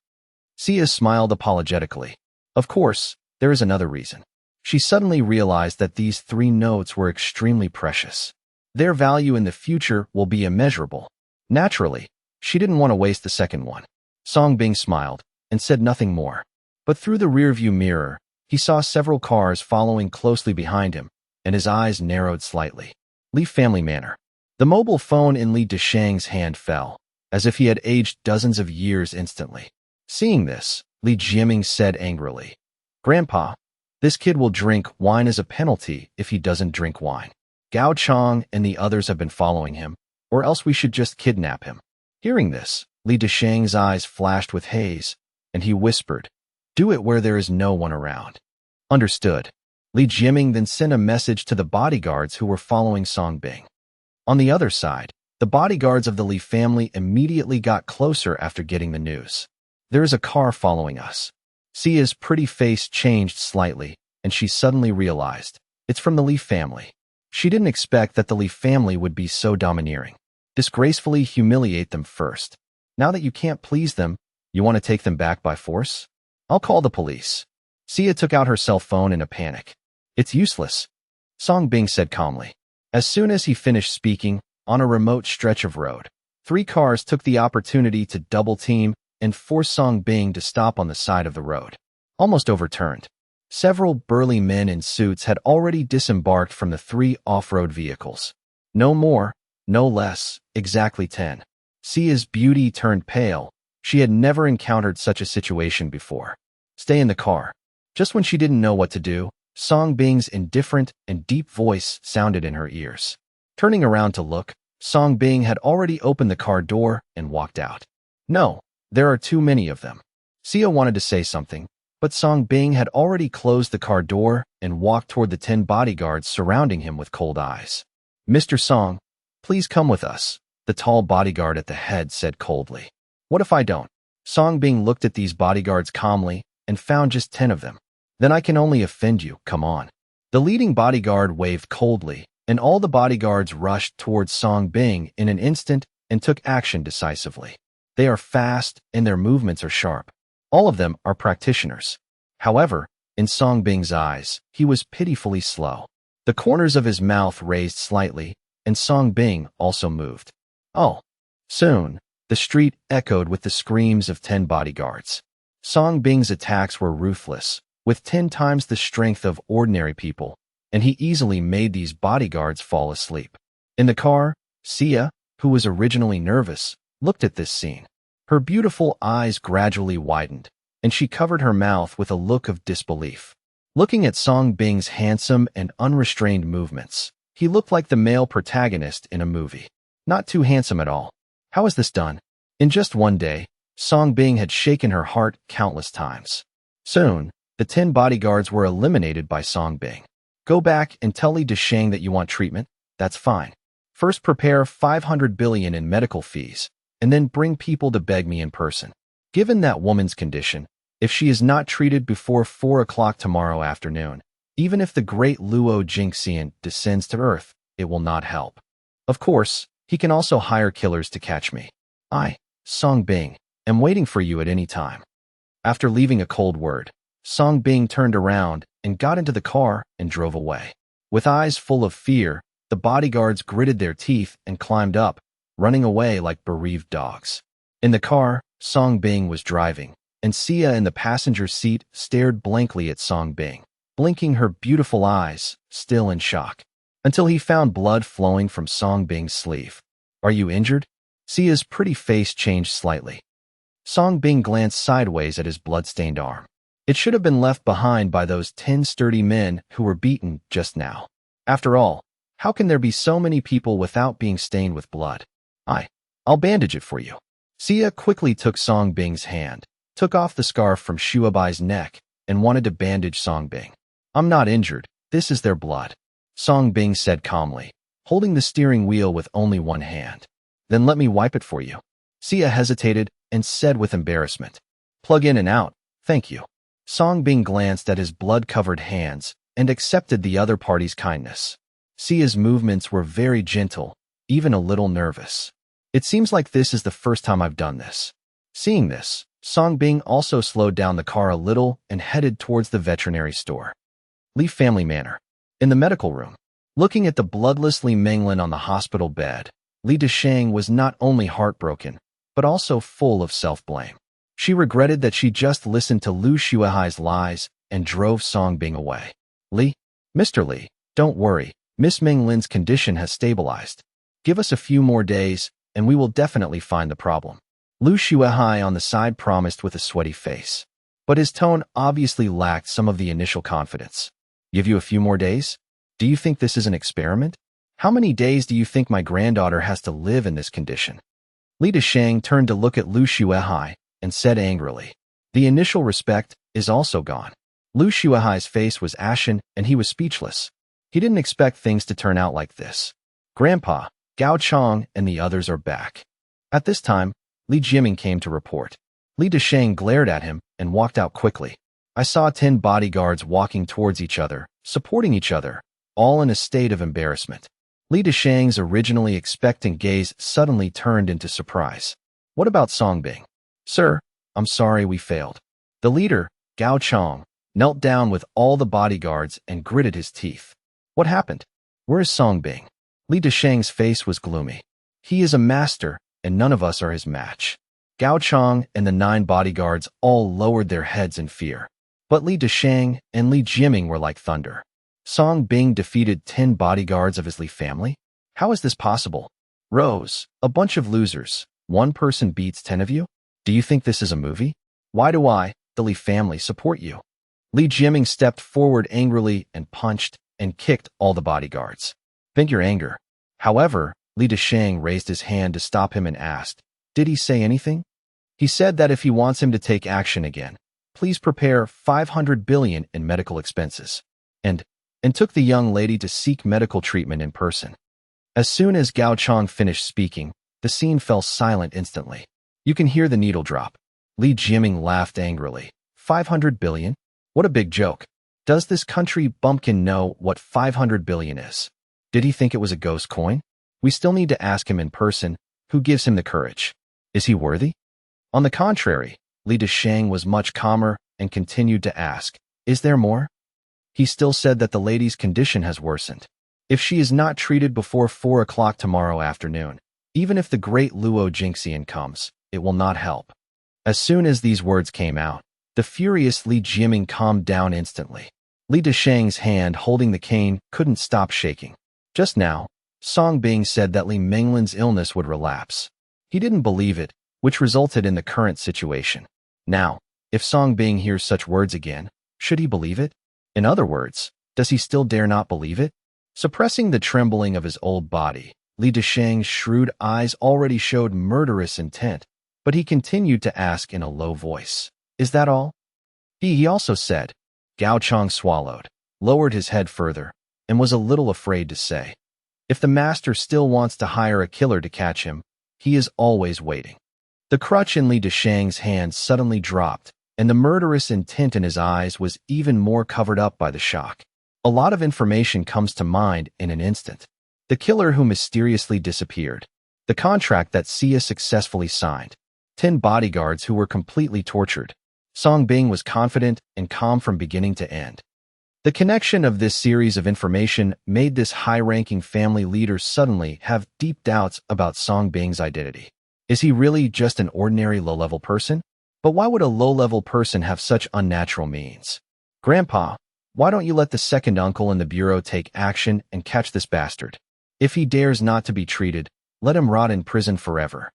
Sia smiled apologetically. Of course, there is another reason. She suddenly realized that these 3 notes were extremely precious. Their value in the future will be immeasurable. Naturally, she didn't want to waste the second one. Songbing smiled and said nothing more. But through the rearview mirror, he saw several cars following closely behind him, and his eyes narrowed slightly. Li Family Manor. The mobile phone in Li Deshang's hand fell, as if he had aged dozens of years instantly. Seeing this, Li Jiaming said angrily, Grandpa, this kid will drink wine as a penalty if he doesn't drink wine. Gao Chong and the others have been following him, or else we should just kidnap him. Hearing this, Li Deshang's eyes flashed with haze, and he whispered, Do it where there is no one around. Understood. Li Jiaming then sent a message to the bodyguards who were following Songbing. On the other side, the bodyguards of the Li family immediately got closer after getting the news. There is a car following us. Sia's pretty face changed slightly, and she suddenly realized, it's from the Li family. She didn't expect that the Li family would be so domineering. Disgracefully humiliate them first. Now that you can't please them, you want to take them back by force? I'll call the police. Sia took out her cell phone in a panic. It's useless, Songbing said calmly. As soon as he finished speaking, on a remote stretch of road, 3 cars took the opportunity to double-team and force Songbing to stop on the side of the road. Almost overturned. Several burly men in suits had already disembarked from the 3 off-road vehicles. No more, no less, exactly 10. Sia's beauty turned pale. She had never encountered such a situation before. Stay in the car. Just when she didn't know what to do, Songbing's indifferent and deep voice sounded in her ears. Turning around to look, Songbing had already opened the car door and walked out. No, there are too many of them. Sia wanted to say something, but Songbing had already closed the car door and walked toward the 10 bodyguards surrounding him with cold eyes. Mr. Song, please come with us, the tall bodyguard at the head said coldly. What if I don't? Songbing looked at these bodyguards calmly and found just 10 of them. Then I can only offend you, come on. The leading bodyguard waved coldly, and all the bodyguards rushed towards Songbing in an instant and took action decisively. They are fast and their movements are sharp. All of them are practitioners. However, in Songbing's eyes, he was pitifully slow. The corners of his mouth raised slightly, and Songbing also moved. Oh. Soon, the street echoed with the screams of 10 bodyguards. Songbing's attacks were ruthless, with 10 times the strength of ordinary people, and he easily made these bodyguards fall asleep. In the car, Sia, who was originally nervous, looked at this scene. Her beautiful eyes gradually widened, and she covered her mouth with a look of disbelief. Looking at Song Bing's handsome and unrestrained movements, he looked like the male protagonist in a movie. Not too handsome at all. How is this done? In just one day, Song Bing had shaken her heart countless times. Soon, the 10 bodyguards were eliminated by Song Bing. Go back and tell Li Desheng that you want treatment. That's fine. First prepare 500 billion in medical fees, and then bring people to beg me in person. Given that woman's condition, if she is not treated before 4 o'clock tomorrow afternoon, even if the great Luo Jingxian descends to earth, it will not help. Of course, he can also hire killers to catch me. I, Song Bing, am waiting for you at any time. After leaving a cold word, Song Bing turned around and got into the car and drove away. With eyes full of fear, the bodyguards gritted their teeth and climbed up, running away like bereaved dogs. In the car, Song Bing was driving, and Sia in the passenger seat stared blankly at Song Bing, blinking her beautiful eyes, still in shock, until he found blood flowing from Song Bing's sleeve. Are you injured? Sia's pretty face changed slightly. Song Bing glanced sideways at his blood-stained arm. It should have been left behind by those 10 sturdy men who were beaten just now. After all, how can there be so many people without being stained with blood? I'll bandage it for you. Sia quickly took Song Bing's hand, took off the scarf from Shuabai's neck, and wanted to bandage Song Bing. I'm not injured. This is their blood, Song Bing said calmly, holding the steering wheel with only one hand. Then let me wipe it for you. Sia hesitated and said with embarrassment, plug in and out, thank you. Song Bing glanced at his blood-covered hands and accepted the other party's kindness. Sia's movements were very gentle, even a little nervous. It seems like this is the first time I've done this. Seeing this, Song Bing also slowed down the car a little and headed towards the veterinary store. Li Family Manor. In the medical room, looking at the bloodless Li Menglin on the hospital bed, Li Desheng was not only heartbroken, but also full of self-blame. She regretted that she just listened to Lu Shuaihai's lies and drove Song Bing away. Mr. Li, don't worry, Miss Menglin's condition has stabilized. Give us a few more days, and we will definitely find the problem. Lu Shuaihai on the side promised with a sweaty face. But his tone obviously lacked some of the initial confidence. Give you a few more days? Do you think this is an experiment? How many days do you think my granddaughter has to live in this condition? Li Desheng turned to look at Lu Shuaihai and said angrily, the initial respect is also gone. Lu Shuaihai's face was ashen and he was speechless. He didn't expect things to turn out like this. Grandpa, Gao Chong and the others are back. At this time, Li Jiming came to report. Li Desheng glared at him and walked out quickly. I saw 10 bodyguards walking towards each other, supporting each other, all in a state of embarrassment. Li Desheng's originally expectant gaze suddenly turned into surprise. What about Song Bing? Sir, I'm sorry we failed. The leader, Gao Chong, knelt down with all the bodyguards and gritted his teeth. What happened? Where is Song Bing? Li Desheng's face was gloomy. He is a master, and none of us are his match. Gao Chong and the 9 bodyguards all lowered their heads in fear. But Li Desheng and Li Jiming were like thunder. Song Bing defeated 10 bodyguards of his Li family? How is this possible? Rose, a bunch of losers. One person beats 10 of you? Do you think this is a movie? Why do I, the Li family, support you? Li Jiming stepped forward angrily and punched and kicked all the bodyguards. Vent your anger. However, Li Desheng raised his hand to stop him and asked, did he say anything? He said that if he wants him to take action again, please prepare 500 billion in medical expenses. And took the young lady to seek medical treatment in person. As soon as Gao Chong finished speaking, the scene fell silent instantly. You can hear the needle drop. Li Jiming laughed angrily. 500 billion? What a big joke. Does this country bumpkin know what 500 billion is? Did he think it was a ghost coin? We still need to ask him in person, who gives him the courage. Is he worthy? On the contrary, Li Desheng was much calmer and continued to ask, is there more? He still said that the lady's condition has worsened. If she is not treated before 4 o'clock tomorrow afternoon, even if the great Luo Jingxian comes, it will not help. As soon as these words came out, the furious Li Jiming calmed down instantly. Li Desheng's hand holding the cane couldn't stop shaking. Just now, Song Bing said that Li Menglin's illness would relapse. He didn't believe it, which resulted in the current situation. Now, if Song Bing hears such words again, should he believe it? In other words, does he still dare not believe it? Suppressing the trembling of his old body, Li Desheng's shrewd eyes already showed murderous intent, but he continued to ask in a low voice, "Is that all?" He also said. Gao Chong swallowed, lowered his head further, and was a little afraid to say, "If the master still wants to hire a killer to catch him, he is always waiting." The crutch in Li Desheng's hand suddenly dropped, and the murderous intent in his eyes was even more covered up by the shock. A lot of information comes to mind in an instant. The killer who mysteriously disappeared, the contract that Sia successfully signed, 10 bodyguards who were completely tortured. Song Bing was confident and calm from beginning to end. The connection of this series of information made this high-ranking family leader suddenly have deep doubts about Song Bing's identity. Is he really just an ordinary low-level person? But why would a low-level person have such unnatural means? Grandpa, why don't you let the second uncle in the bureau take action and catch this bastard? If he dares not to be treated, let him rot in prison forever.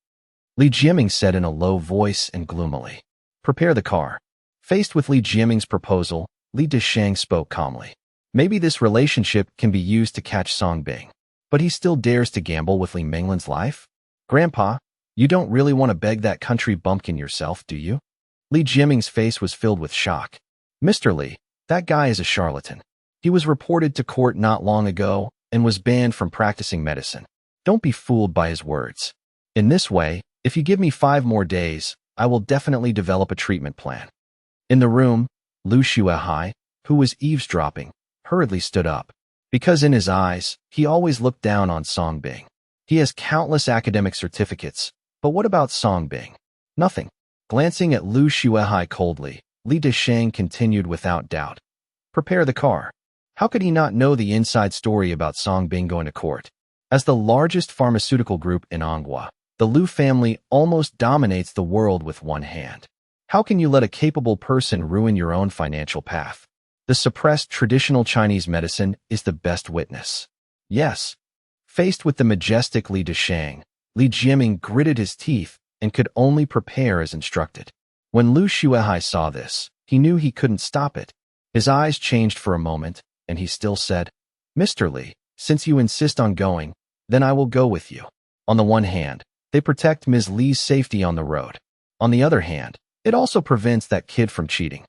Li Jiaming said in a low voice and gloomily. Prepare the car. Faced with Li Jiaming's proposal, Li Desheng spoke calmly. Maybe this relationship can be used to catch Song Bing. But he still dares to gamble with Li Menglin's life? Grandpa, you don't really want to beg that country bumpkin yourself, do you? Li Jiaming's face was filled with shock. Mr. Li, that guy is a charlatan. He was reported to court not long ago and was banned from practicing medicine. Don't be fooled by his words. In this way, if you give me 5 more days, I will definitely develop a treatment plan. In the room, Lu Xuehai, who was eavesdropping, hurriedly stood up. Because in his eyes, he always looked down on Song Bing. He has countless academic certificates, but what about Song Bing? Nothing. Glancing at Lu Xuehai coldly, Li Desheng continued without doubt. Prepare the car. How could he not know the inside story about Song Bing going to court? As the largest pharmaceutical group in Anghua, the Lu family almost dominates the world with one hand. How can you let a capable person ruin your own financial path? The suppressed traditional Chinese medicine is the best witness. Yes. Faced with the majestic Li Desheng, Li Jiaming gritted his teeth and could only prepare as instructed. When Lu Xuehai saw this, he knew he couldn't stop it. His eyes changed for a moment, and he still said, Mr. Li, since you insist on going, then I will go with you. On the one hand, they protect Ms. Li's safety on the road. On the other hand, it also prevents that kid from cheating.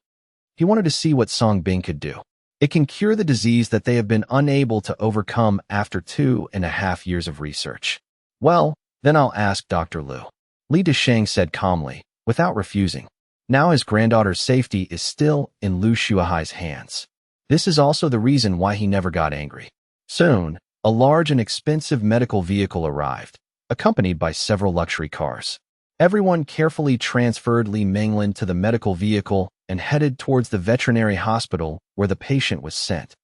He wanted to see what Song Bing could do. It can cure the disease that they have been unable to overcome after 2.5 years of research. Well, then I'll ask Dr. Lu. Li Desheng said calmly, without refusing. Now his granddaughter's safety is still in Lu Xuehai's hands. This is also the reason why he never got angry. Soon, a large and expensive medical vehicle arrived, accompanied by several luxury cars. Everyone carefully transferred Li Menglin to the medical vehicle and headed towards the veterinary hospital where the patient was sent.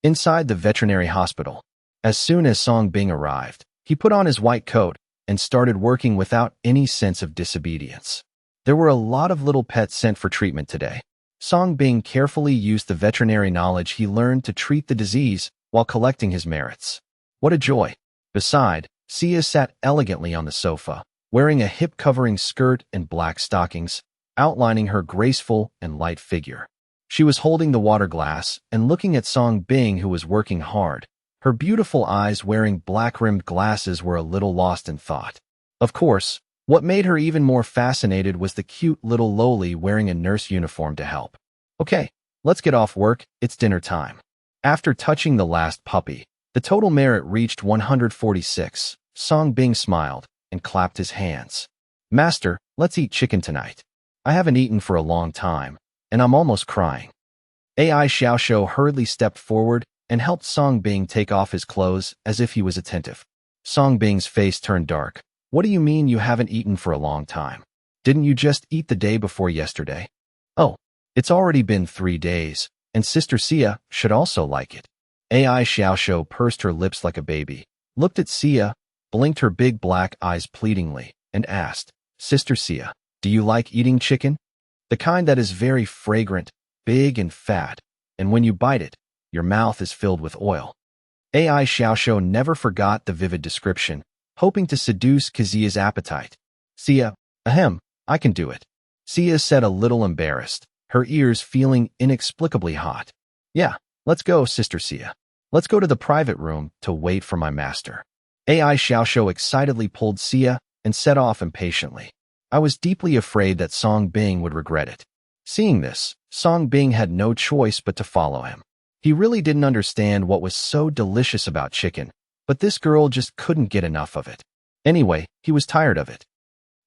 Inside the veterinary hospital, as soon as Song Bing arrived, he put on his white coat and started working without any sense of disobedience. There were a lot of little pets sent for treatment today. Song Bing carefully used the veterinary knowledge he learned to treat the disease while collecting his merits. What a joy! Beside, Sia sat elegantly on the sofa, wearing a hip-covering skirt and black stockings, outlining her graceful and light figure. She was holding the water glass and looking at Song Bing, who was working hard. Her beautiful eyes wearing black-rimmed glasses were a little lost in thought. Of course, what made her even more fascinated was the cute little Loli wearing a nurse uniform to help. Okay, let's get off work, it's dinner time. After touching the last puppy, the total merit reached 146. Song Bing smiled and clapped his hands. Master, let's eat chicken tonight. I haven't eaten for a long time, and I'm almost crying. AI Xiaoshou hurriedly stepped forward and helped Song Bing take off his clothes as if he was attentive. Song Bing's face turned dark. What do you mean you haven't eaten for a long time? Didn't you just eat the day before yesterday? Oh, it's already been 3 days, and Sister Sia should also like it. AI Xiaoshou pursed her lips like a baby, looked at Sia, blinked her big black eyes pleadingly, and asked, Sister Sia, do you like eating chicken? The kind that is very fragrant, big and fat, and when you bite it, your mouth is filled with oil. AI Xiaoshou never forgot the vivid description, hoping to seduce Kazia's appetite. Sia, ahem, I can do it. Sia said a little embarrassed, her ears feeling inexplicably hot. Yeah, let's go, Sister Sia. Let's go to the private room to wait for my master. AI Xiaoxiu excitedly pulled Sia and set off impatiently. I was deeply afraid that Song Bing would regret it. Seeing this, Song Bing had no choice but to follow him. He really didn't understand what was so delicious about chicken, but this girl just couldn't get enough of it. Anyway, he was tired of it.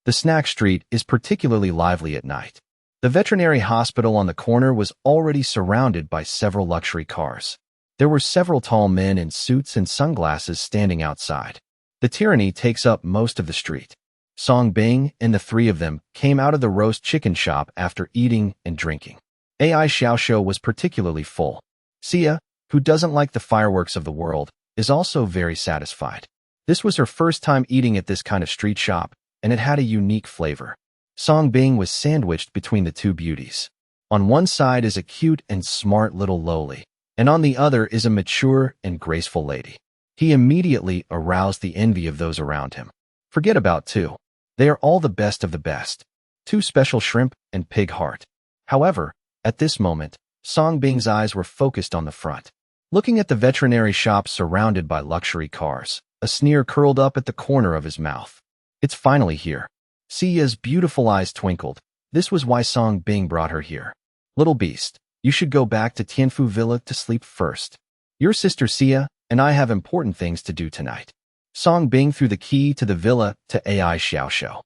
The snack street is particularly lively at night. The veterinary hospital on the corner was already surrounded by several luxury cars. There were several tall men in suits and sunglasses standing outside. The tyranny takes up most of the street. Song Bing and the three of them came out of the roast chicken shop after eating and drinking. AI Xiaoxiu was particularly full. Sia, who doesn't like the fireworks of the world, is also very satisfied. This was her first time eating at this kind of street shop, and it had a unique flavor. Song Bing was sandwiched between the two beauties. On one side is a cute and smart little lowly, and on the other is a mature and graceful lady. He immediately aroused the envy of those around him. Forget about two. They are all the best of the best. Two special shrimp and pig heart. However, at this moment, Song Bing's eyes were focused on the front. Looking at the veterinary shop surrounded by luxury cars, a sneer curled up at the corner of his mouth. It's finally here. Sia's beautiful eyes twinkled. This was why Song Bing brought her here. Little beast, you should go back to Tianfu Villa to sleep first. Your sister Sia and I have important things to do tonight. Song Bing threw the key to the villa to AI Xiaoxiu.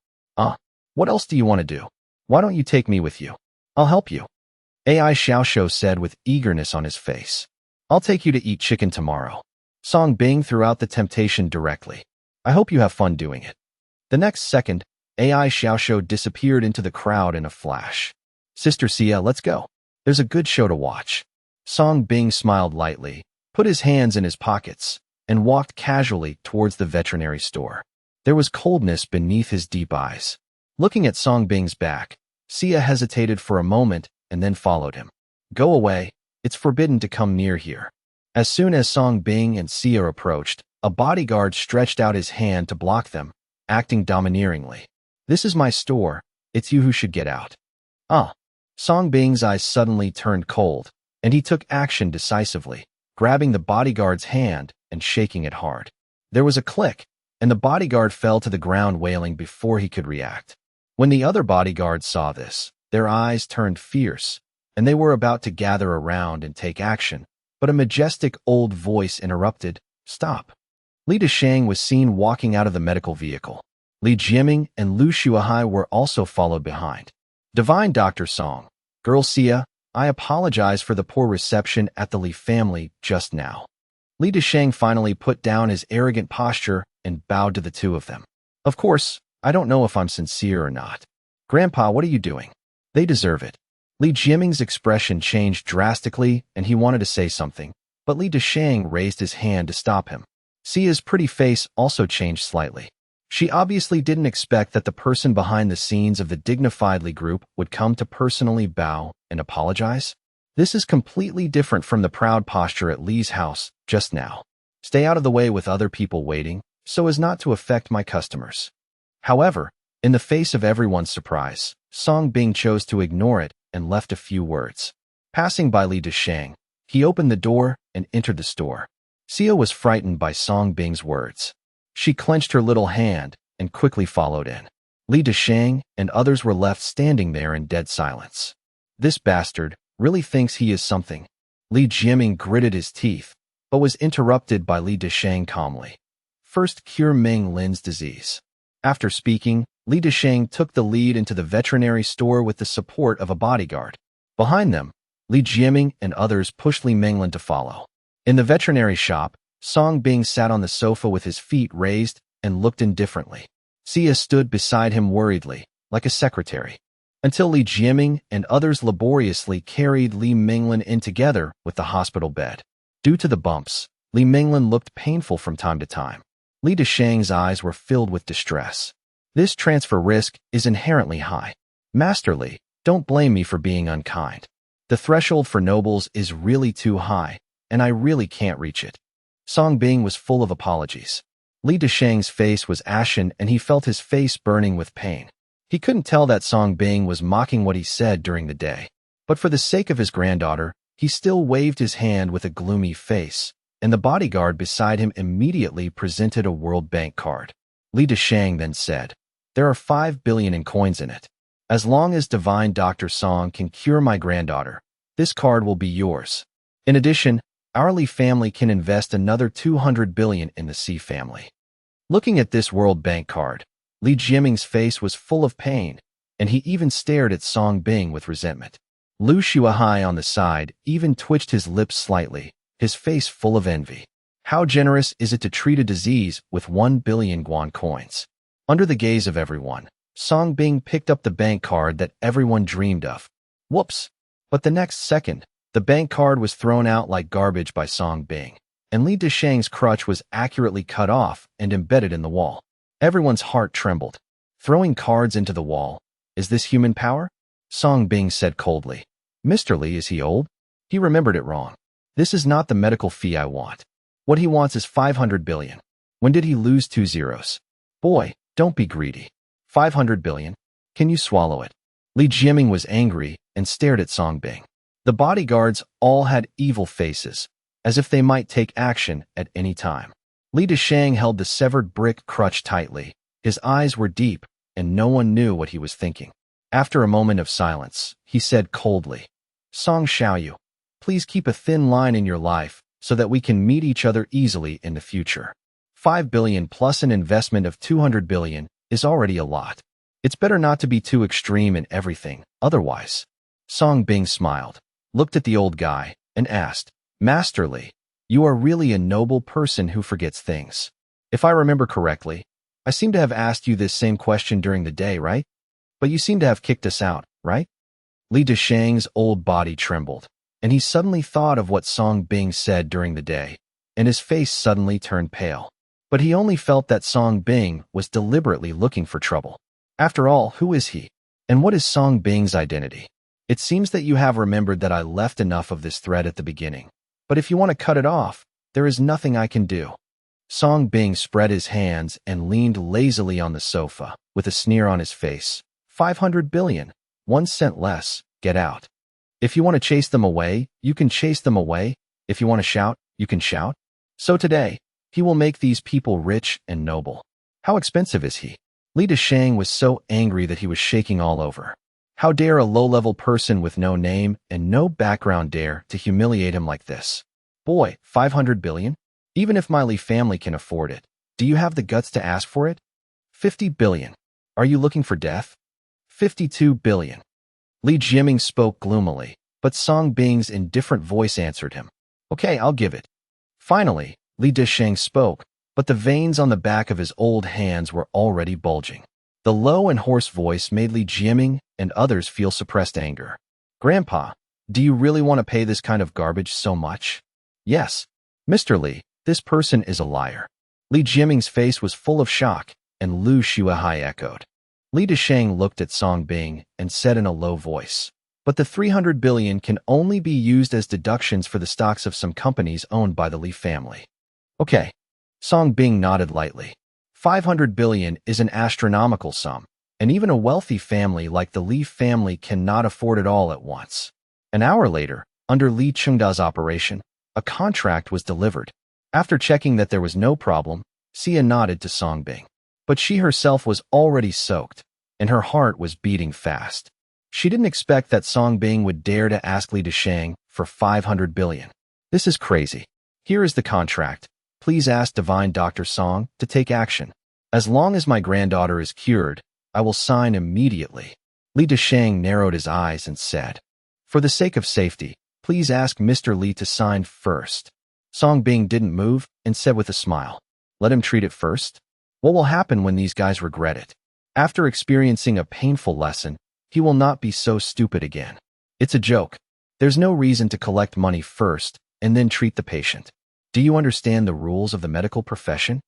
What else do you want to do? Why don't you take me with you? I'll help you. AI Xiaoxiu said with eagerness on his face. I'll take you to eat chicken tomorrow. Song Bing threw out the temptation directly. I hope you have fun doing it. The next second, AI Xiaoxiu disappeared into the crowd in a flash. Sister Sia, let's go. There's a good show to watch. Song Bing smiled lightly, put his hands in his pockets, and walked casually towards the veterinary store. There was coldness beneath his deep eyes. Looking at Song Bing's back, Sia hesitated for a moment and then followed him. Go away. It's forbidden to come near here. As soon as Song Bing and Sia approached, a bodyguard stretched out his hand to block them, acting domineeringly. This is my store. It's you who should get out. Song Bing's eyes suddenly turned cold, and he took action decisively, grabbing the bodyguard's hand and shaking it hard. There was a click, and the bodyguard fell to the ground wailing before he could react. When the other bodyguards saw this, their eyes turned fierce, and they were about to gather around and take action, but a majestic old voice interrupted. Stop. Li Deshang was seen walking out of the medical vehicle. Li Jiaming and Lu Shuahai were also followed behind. Divine Dr. Song, Girl Sia, I apologize for the poor reception at the Li family just now. Li Deshang finally put down his arrogant posture and bowed to the two of them. Of course, I don't know if I'm sincere or not. Grandpa, what are you doing? They deserve it. Li Jiaming's expression changed drastically and he wanted to say something, but Li Deshang raised his hand to stop him. Sia's pretty face also changed slightly. She obviously didn't expect that the person behind the scenes of the dignified Li group would come to personally bow and apologize. This is completely different from the proud posture at Li's house just now. Stay out of the way with other people waiting, so as not to affect my customers. However, in the face of everyone's surprise, Song Bing chose to ignore it and left a few words. Passing by Li Deshang, he opened the door and entered the store. Sia was frightened by Song Bing's words. She clenched her little hand and quickly followed in. Li Deshang and others were left standing there in dead silence. This bastard really thinks he is something. Li Jiaming gritted his teeth, but was interrupted by Li Deshang calmly. First, cure Ming Lin's disease. After speaking, Li Deshang took the lead into the veterinary store with the support of a bodyguard. Behind them, Li Jiaming and others pushed Li Minglin to follow. In the veterinary shop, Song Bing sat on the sofa with his feet raised and looked indifferently. Sia stood beside him worriedly, like a secretary, until Li Jiaming and others laboriously carried Li Minglin in together with the hospital bed. Due to the bumps, Li Minglin looked painful from time to time. Li Deshang's eyes were filled with distress. This transfer risk is inherently high. Master Li, don't blame me for being unkind. The threshold for nobles is really too high, and I really can't reach it. Song Bing was full of apologies. Li Deshang's face was ashen and he felt his face burning with pain. He couldn't tell that Song Bing was mocking what he said during the day, but for the sake of his granddaughter, He still waved his hand with a gloomy face, and the bodyguard beside him immediately presented a World Bank card. Li Deshang then said, "There are 5 billion in coins in it. As long as Divine Dr. Song can cure my granddaughter, this card will be yours. In addition, our Li family can invest another 200 billion in the C family." Looking at this World Bank card, Li Jiaming's face was full of pain, and he even stared at Song Bing with resentment. Lu Shuahai on the side even twitched his lips slightly, his face full of envy. How generous is it to treat a disease with 1 billion guan coins? Under the gaze of everyone, Song Bing picked up the bank card that everyone dreamed of. Whoops! But the next second, the bank card was thrown out like garbage by Song Bing, and Li Deshang's crutch was accurately cut off and embedded in the wall. Everyone's heart trembled. Throwing cards into the wall. Is this human power? Song Bing said coldly. Mr. Li, is he old? He remembered it wrong. This is not the medical fee I want. What he wants is 500 billion. When did he lose 2 zeros? Boy, don't be greedy. 500 billion? Can you swallow it? Li Jiaming was angry and stared at Song Bing. The bodyguards all had evil faces, as if they might take action at any time. Li Deshang held the severed brick crutch tightly. His eyes were deep, and no one knew what he was thinking. After a moment of silence, he said coldly, Song Xiaoyu, please keep a thin line in your life so that we can meet each other easily in the future. 5 billion plus an investment of 200 billion is already a lot. It's better not to be too extreme in everything, otherwise. Song Bing smiled, looked at the old guy, and asked, Master Li, you are really a noble person who forgets things. If I remember correctly, I seem to have asked you this same question during the day, right? But you seem to have kicked us out, right? Li Deshang's old body trembled, and he suddenly thought of what Song Bing said during the day, and his face suddenly turned pale. But he only felt that Song Bing was deliberately looking for trouble. After all, who is he? And what is Song Bing's identity? It seems that you have remembered that I left enough of this thread at the beginning. But if you want to cut it off, there is nothing I can do. Song Bing spread his hands and leaned lazily on the sofa, with a sneer on his face. 500 billion, 1 cent less, get out. If you want to chase them away, you can chase them away. If you want to shout, you can shout. So today, he will make these people rich and noble. How expensive is he? Li Deshang was so angry that he was shaking all over. How dare a low-level person with no name and no background dare to humiliate him like this? Boy, 500 billion? Even if my Li family can afford it, do you have the guts to ask for it? 50 billion. Are you looking for death? 52 billion. Li Jiaming spoke gloomily, but Song Bing's indifferent voice answered him. Okay, I'll give it. Finally, Li Deshang spoke, but the veins on the back of his old hands were already bulging. The low and hoarse voice made Li Jiaming and others feel suppressed anger. Grandpa, do you really want to pay this kind of garbage so much? Yes. Mr. Li, this person is a liar. Li Jiaming's face was full of shock, and Lu Shuahai echoed. Li Deshang looked at Song Bing and said in a low voice, but the 300 billion can only be used as deductions for the stocks of some companies owned by the Li family. Okay. Song Bing nodded lightly. 500 billion is an astronomical sum, and even a wealthy family like the Li family cannot afford it all at once. An hour later, under Li Chengda's operation, a contract was delivered. After checking that there was no problem, Xia nodded to Song Bing. But she herself was already soaked, and her heart was beating fast. She didn't expect that Song Bing would dare to ask Li Deshang for 500 billion. This is crazy. Here is the contract. Please ask Divine Dr. Song to take action. As long as my granddaughter is cured, I will sign immediately. Li Deshang narrowed his eyes and said, For the sake of safety, please ask Mr. Li to sign first. Song Bing didn't move and said with a smile, Let him treat it first. What will happen when these guys regret it? After experiencing a painful lesson, he will not be so stupid again. It's a joke. There's no reason to collect money first and then treat the patient. Do you understand the rules of the medical profession?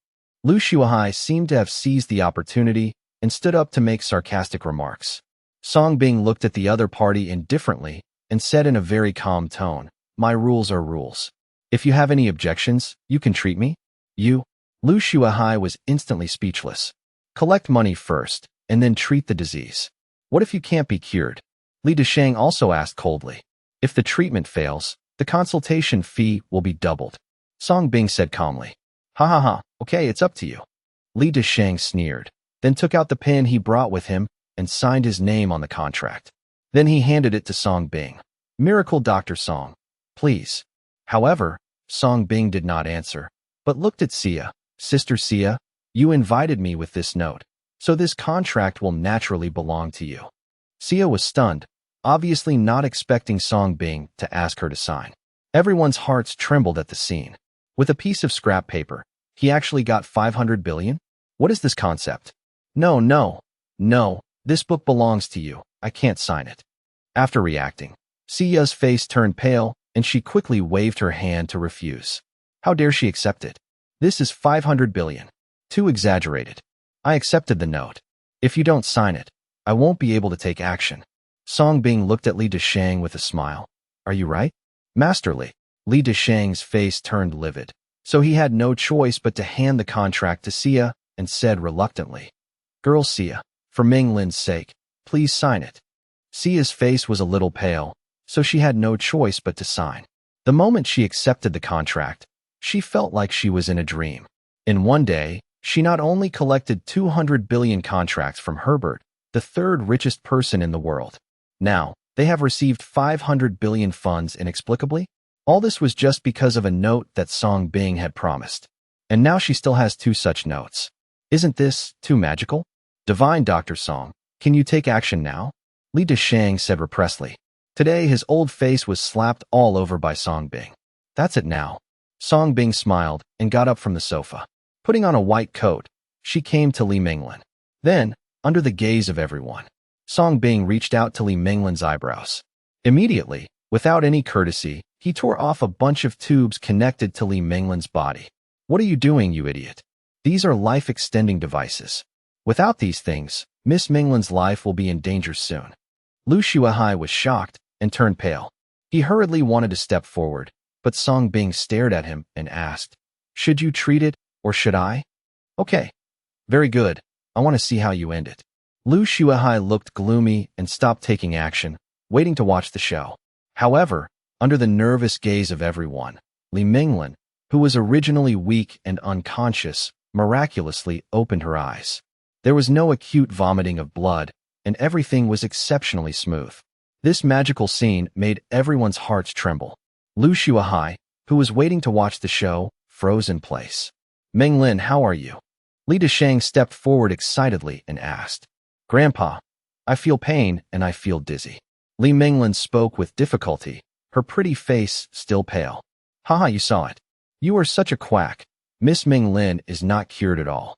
Lu Shuahai seemed to have seized the opportunity and stood up to make sarcastic remarks. Song Bing looked at the other party indifferently and said in a very calm tone, My rules are rules. If you have any objections, you can treat me. You. Lu Shuahai was instantly speechless. Collect money first, and then treat the disease. What if you can't be cured? Li Deshang also asked coldly. If the treatment fails, The consultation fee will be doubled. Song Bing said calmly. Ha ha ha, okay, it's up to you. Li Deshang sneered, then took out the pen he brought with him and signed his name on the contract. Then he handed it to Song Bing. Miracle Dr. Song, please. However, Song Bing did not answer, but looked at Sia. Sister Sia, you invited me with this note, so this contract will naturally belong to you. Sia was stunned, obviously not expecting Song Bing to ask her to sign. Everyone's hearts trembled at the scene. With a piece of scrap paper, he actually got 500 billion? What is this concept? No, this book belongs to you. I can't sign it. After reacting, Sia's face turned pale, and she quickly waved her hand to refuse. How dare she accept it? This is 500 billion. Too exaggerated. I accepted the note. If you don't sign it, I won't be able to take action. Song Bing looked at Li Deshang with a smile. Are you right? Master Li. Li Deshang's face turned livid, so he had no choice but to hand the contract to Sia and said reluctantly, Girl Sia, for Ming Lin's sake, please sign it. Sia's face was a little pale, so she had no choice but to sign. The moment she accepted the contract, she felt like she was in a dream. In one day, she not only collected 200 billion contracts from Herbert, the third richest person in the world. Now, they have received 500 billion funds inexplicably? All this was just because of a note that Song Bing had promised. And now she still has 2 such notes. Isn't this too magical? Divine Dr. Song, can you take action now? Li Deshang said repressly. Today his old face was slapped all over by Song Bing. That's it now. Song Bing smiled and got up from the sofa. Putting on a white coat, she came to Li Minglin. Then, under the gaze of everyone, Song Bing reached out to Li Minglin's eyebrows. Immediately, without any courtesy, he tore off a bunch of tubes connected to Li Minglin's body. What are you doing, you idiot? These are life-extending devices. Without these things, Miss Minglin's life will be in danger soon. Lu Shuahai was shocked and turned pale. He hurriedly wanted to step forward, but Song Bing stared at him and asked, Should you treat it, or should I? Okay. Very good. I want to see how you end it. Lu Shuahai looked gloomy and stopped taking action, waiting to watch the show. However, under the nervous gaze of everyone, Li Minglin, who was originally weak and unconscious, miraculously opened her eyes. There was no acute vomiting of blood, and everything was exceptionally smooth. This magical scene made everyone's hearts tremble. Lu Shuahai, who was waiting to watch the show, froze in place. Minglin, how are you? Li Deshang stepped forward excitedly and asked. Grandpa, I feel pain and I feel dizzy. Li Minglin spoke with difficulty, her pretty face still pale. Haha, you saw it. You are such a quack. Miss Minglin is not cured at all.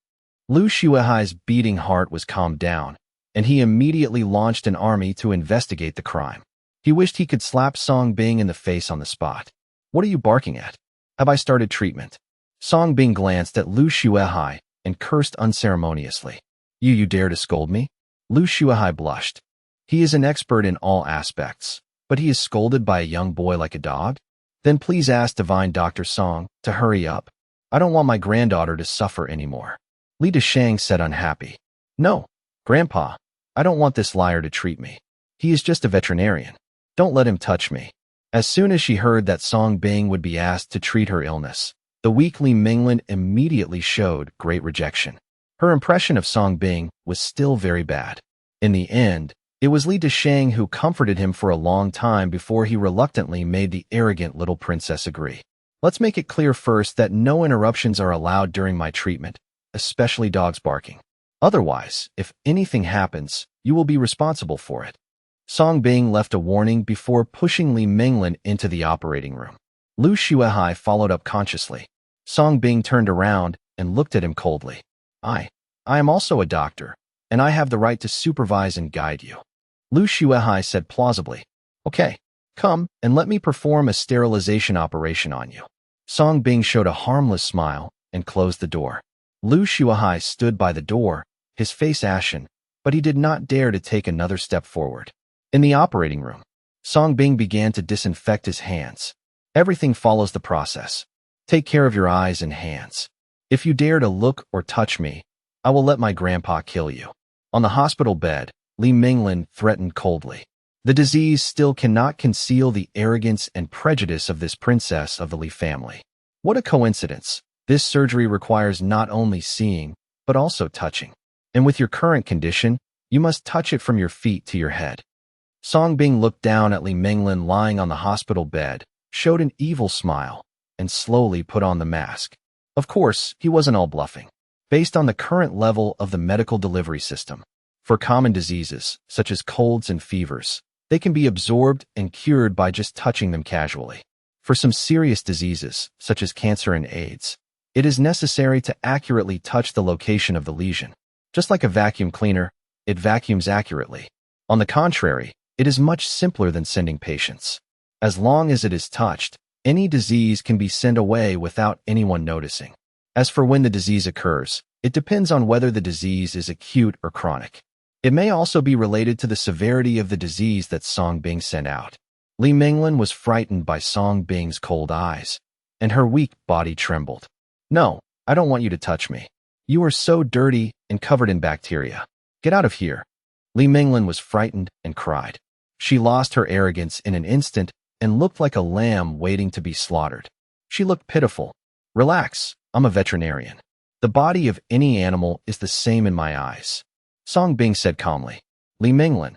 Lu Shuahai's beating heart was calmed down, and he immediately launched an army to investigate the crime. He wished he could slap Song Bing in the face on the spot. What are you barking at? Have I started treatment? Song Bing glanced at Lu Shuahai and cursed unceremoniously. You dare to scold me? Lu Shuahai blushed. He is an expert in all aspects, but he is scolded by a young boy like a dog? Then please ask Divine Dr. Song to hurry up. I don't want my granddaughter to suffer anymore. Li Deshang said unhappy. No, Grandpa, I don't want this liar to treat me. He is just a veterinarian. Don't let him touch me. As soon as she heard that Song Bing would be asked to treat her illness, the weak Li Minglin immediately showed great rejection. Her impression of Song Bing was still very bad. In the end, it was Li Deshang who comforted him for a long time before he reluctantly made the arrogant little princess agree. Let's make it clear first that no interruptions are allowed during my treatment, especially dogs barking. Otherwise, if anything happens, you will be responsible for it. Song Bing left a warning before pushing Li Minglin into the operating room. Lu Shuahai followed up consciously. Song Bing turned around and looked at him coldly. I am also a doctor, and I have the right to supervise and guide you. Lu Shuahai said plausibly. Okay, come and let me perform a sterilization operation on you. Song Bing showed a harmless smile and closed the door. Lu Shuahai stood by the door, his face ashen, but he did not dare to take another step forward. In the operating room, Song Bing began to disinfect his hands. Everything follows the process. Take care of your eyes and hands. If you dare to look or touch me, I will let my grandpa kill you. On the hospital bed, Li Minglin threatened coldly. The disease still cannot conceal the arrogance and prejudice of this princess of the Li family. What a coincidence. This surgery requires not only seeing, but also touching. And with your current condition, you must touch it from your feet to your head. Song Bing looked down at Li Minglin lying on the hospital bed, showed an evil smile, and slowly put on the mask. Of course, he wasn't all bluffing. Based on the current level of the medical delivery system, for common diseases, such as colds and fevers, they can be absorbed and cured by just touching them casually. For some serious diseases, such as cancer and AIDS, it is necessary to accurately touch the location of the lesion. Just like a vacuum cleaner, it vacuums accurately. On the contrary, it is much simpler than sending patients. As long as it is touched, any disease can be sent away without anyone noticing. As for when the disease occurs, it depends on whether the disease is acute or chronic. It may also be related to the severity of the disease that Song Bing sent out. Li Minglin was frightened by Song Bing's cold eyes, and her weak body trembled. "No, I don't want you to touch me. You are so dirty and covered in bacteria. Get out of here." Li Minglin was frightened and cried. She lost her arrogance in an instant and looked like a lamb waiting to be slaughtered. She looked pitiful. "Relax, I'm a veterinarian. The body of any animal is the same in my eyes," Song Bing said calmly. Li Minglin.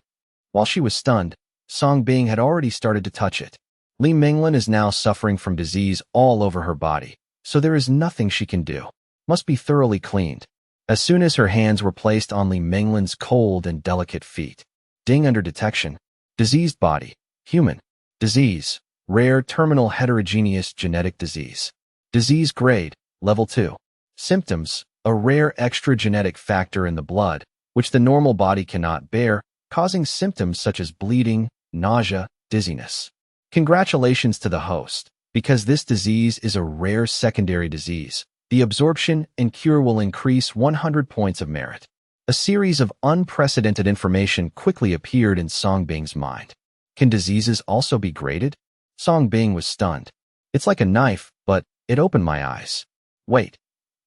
While she was stunned, Song Bing had already started to touch it. Li Minglin is now suffering from disease all over her body, so there is nothing she can do. Must be thoroughly cleaned. As soon as her hands were placed on Li Minglin's cold and delicate feet. Ding under detection. Diseased body. Human. Disease. Rare terminal heterogeneous genetic disease. Disease grade. Level 2. Symptoms. A rare extra genetic factor in the blood, which the normal body cannot bear, causing symptoms such as bleeding, nausea, dizziness. Congratulations to the host. Because this disease is a rare secondary disease, the absorption and cure will increase 100 points of merit. A series of unprecedented information quickly appeared in Song Bing's mind. Can diseases also be graded? Song Bing was stunned. It's like a knife, but it opened my eyes. Wait,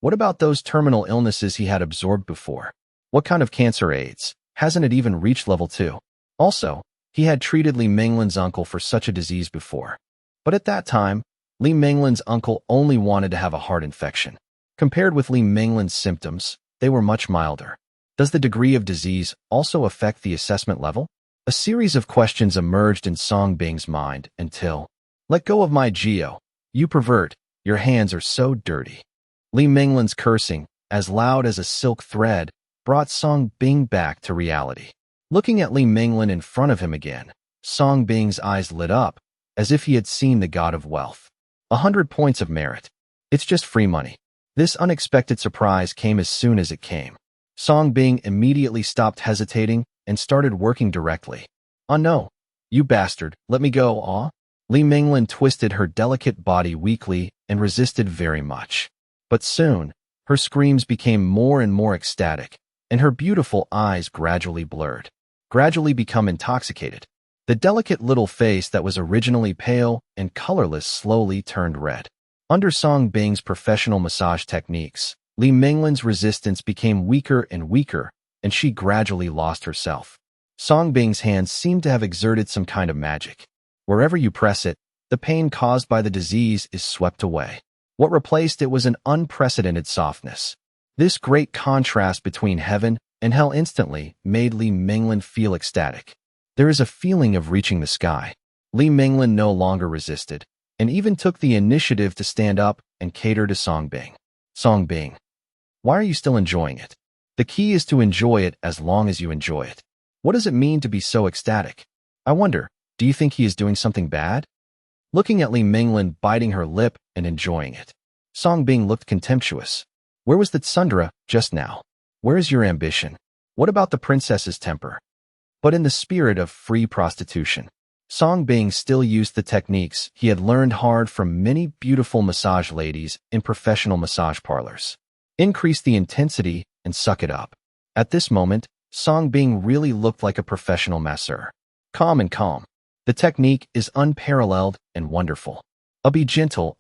what about those terminal illnesses he had absorbed before? What kind of cancer? AIDS? Hasn't it even reached level 2? Also, he had treated Li Minglin's uncle for such a disease before. But at that time, Li Minglin's uncle only wanted to have a heart infection. Compared with Li Minglin's symptoms, they were much milder. Does the degree of disease also affect the assessment level? A series of questions emerged in Song Bing's mind until, "Let go of my Geo. You pervert. Your hands are so dirty." Li Minglin's cursing, as loud as a silk thread, brought Song Bing back to reality. Looking at Li Minglin in front of him again, Song Bing's eyes lit up, as if he had seen the god of wealth. 100 points of merit. It's just free money. This unexpected surprise came as soon as it came. Song Bing immediately stopped hesitating and started working directly. "Oh no, you bastard, let me go, aw." Li Minglin twisted her delicate body weakly and resisted very much. But soon, her screams became more and more ecstatic, and her beautiful eyes gradually blurred, gradually become intoxicated. The delicate little face that was originally pale and colorless slowly turned red. Under Song Bing's professional massage techniques, Li Minglin's resistance became weaker and weaker, and she gradually lost herself. Song Bing's hands seemed to have exerted some kind of magic. Wherever you press it, the pain caused by the disease is swept away. What replaced it was an unprecedented softness. This great contrast between heaven and hell instantly made Li Minglin feel ecstatic. There is a feeling of reaching the sky. Li Minglin no longer resisted, and even took the initiative to stand up and cater to Song Bing. Song Bing, why are you still enjoying it? The key is to enjoy it as long as you enjoy it. What does it mean to be so ecstatic? I wonder, do you think he is doing something bad? Looking at Li Minglin biting her lip and enjoying it, Song Bing looked contemptuous. Where was the tsundere just now? Where is your ambition? What about the princess's temper? But in the spirit of free prostitution, Song Bing still used the techniques he had learned hard from many beautiful massage ladies in professional massage parlors. Increase the intensity and suck it up. At this moment, Song Bing really looked like a professional masseur. Calm and calm. The technique is unparalleled and wonderful. Be gentle,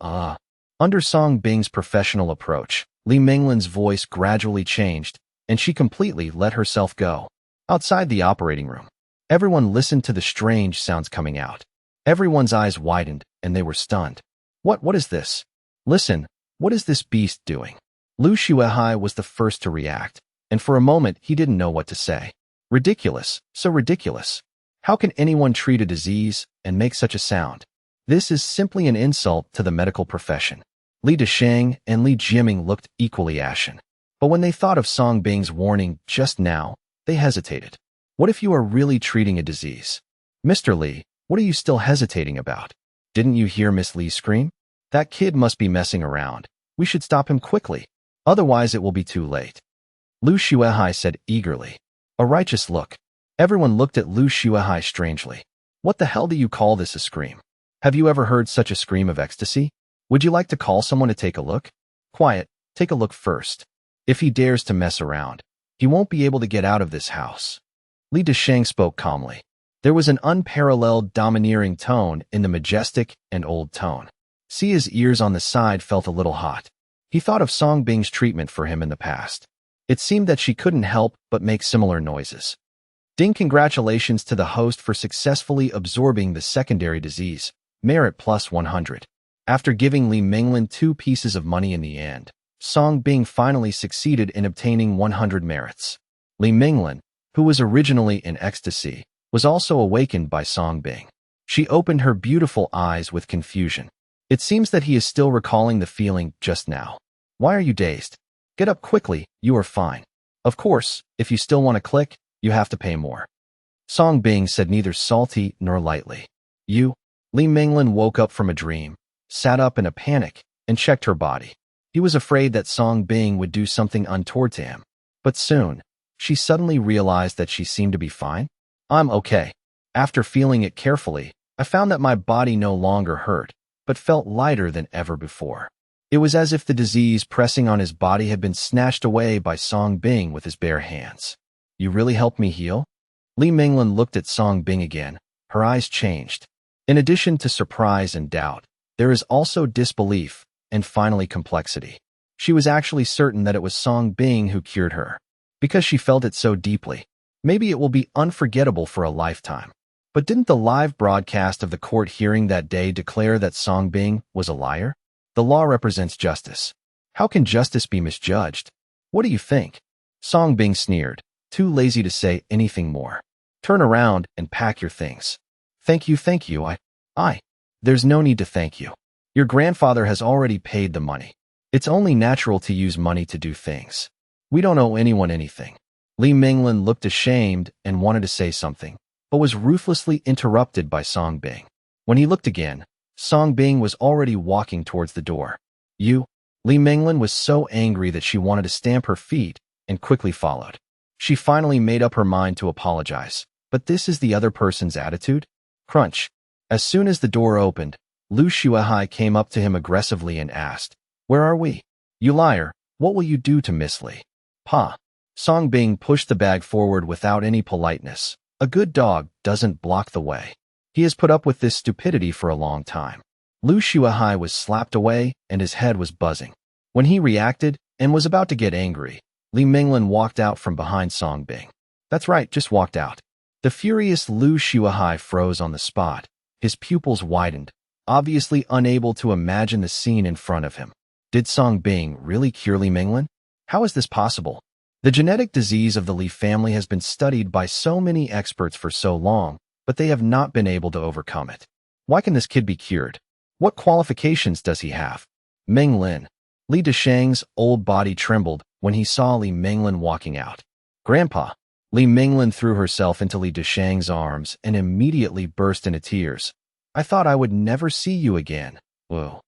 Under Song Bing's professional approach, Li Minglin's voice gradually changed, and she completely let herself go. Outside the operating room, Everyone listened to the strange sounds coming out. Everyone's eyes widened, and they were stunned. What is this? Listen, what is this beast doing? Lu Xuehai was the first to react, and for a moment he didn't know what to say. Ridiculous, so ridiculous. How can anyone treat a disease and make such a sound? This is simply an insult to the medical profession. Li Desheng and Li Jiaming looked equally ashen. But when they thought of Song Bing's warning just now, they hesitated. What if you are really treating a disease? Mr. Li, what are you still hesitating about? Didn't you hear Miss Li scream? That kid must be messing around. We should stop him quickly. Otherwise it will be too late. Lu Xuehai said eagerly. A righteous look. Everyone looked at Lu Xuehai strangely. What the hell do you call this a scream? Have you ever heard such a scream of ecstasy? Would you like to call someone to take a look? Quiet, take a look first. If he dares to mess around, he won't be able to get out of this house. Li Desheng spoke calmly. There was an unparalleled domineering tone in the majestic and old tone. Sia's ears on the side felt a little hot. He thought of Song Bing's treatment for him in the past. It seemed that she couldn't help but make similar noises. Ding, congratulations to the host for successfully absorbing the secondary disease. Merit plus 100. After giving Li Minglin 2 pieces of money in the end, Song Bing finally succeeded in obtaining 100 merits. Li Minglin, who was originally in ecstasy, was also awakened by Song Bing. She opened her beautiful eyes with confusion. It seems that he is still recalling the feeling just now. Why are you dazed? Get up quickly, you are fine. Of course, if you still want to click, you have to pay more. Song Bing said neither salty nor lightly. You? Li Minglin woke up from a dream, sat up in a panic, and checked her body. He was afraid that Song Bing would do something untoward to him. But soon, she suddenly realized that she seemed to be fine. I'm okay. After feeling it carefully, I found that my body no longer hurt, but felt lighter than ever before. It was as if the disease pressing on his body had been snatched away by Song Bing with his bare hands. You really helped me heal? Li Minglin looked at Song Bing again. Her eyes changed. In addition to surprise and doubt, there is also disbelief and finally complexity. She was actually certain that it was Song Bing who cured her, because she felt it so deeply. Maybe it will be unforgettable for a lifetime. But didn't the live broadcast of the court hearing that day declare that Song Bing was a liar? The law represents justice. How can justice be misjudged? What do you think? Song Bing sneered, too lazy to say anything more. Turn around and pack your things. Thank you. There's no need to thank you. Your grandfather has already paid the money. It's only natural to use money to do things. We don't owe anyone anything. Li Minglin looked ashamed and wanted to say something, but was ruthlessly interrupted by Song Bing. When he looked again, Song Bing was already walking towards the door. You? Li Minglin was so angry that she wanted to stamp her feet and quickly followed. She finally made up her mind to apologize. But this is the other person's attitude? Crunch. As soon as the door opened, Lu Xuehai came up to him aggressively and asked, Where are we? You liar, what will you do to Miss Li? Pa. Song Bing pushed the bag forward without any politeness. A good dog doesn't block the way. He has put up with this stupidity for a long time. Lu Xuehai was slapped away and his head was buzzing. When he reacted and was about to get angry, Li Minglin walked out from behind Song Bing. That's right, just walked out. The furious Lu Xuehai froze on the spot. His pupils widened, obviously unable to imagine the scene in front of him. Did Song Bing really cure Li Minglin? How is this possible? The genetic disease of the Li family has been studied by so many experts for so long, but they have not been able to overcome it. Why can this kid be cured? What qualifications does he have? Minglin. Li Desheng's old body trembled when he saw Li Minglin walking out. Grandpa. Li Minglin threw herself into Li Desheng's arms and immediately burst into tears. I thought I would never see you again. Whoa.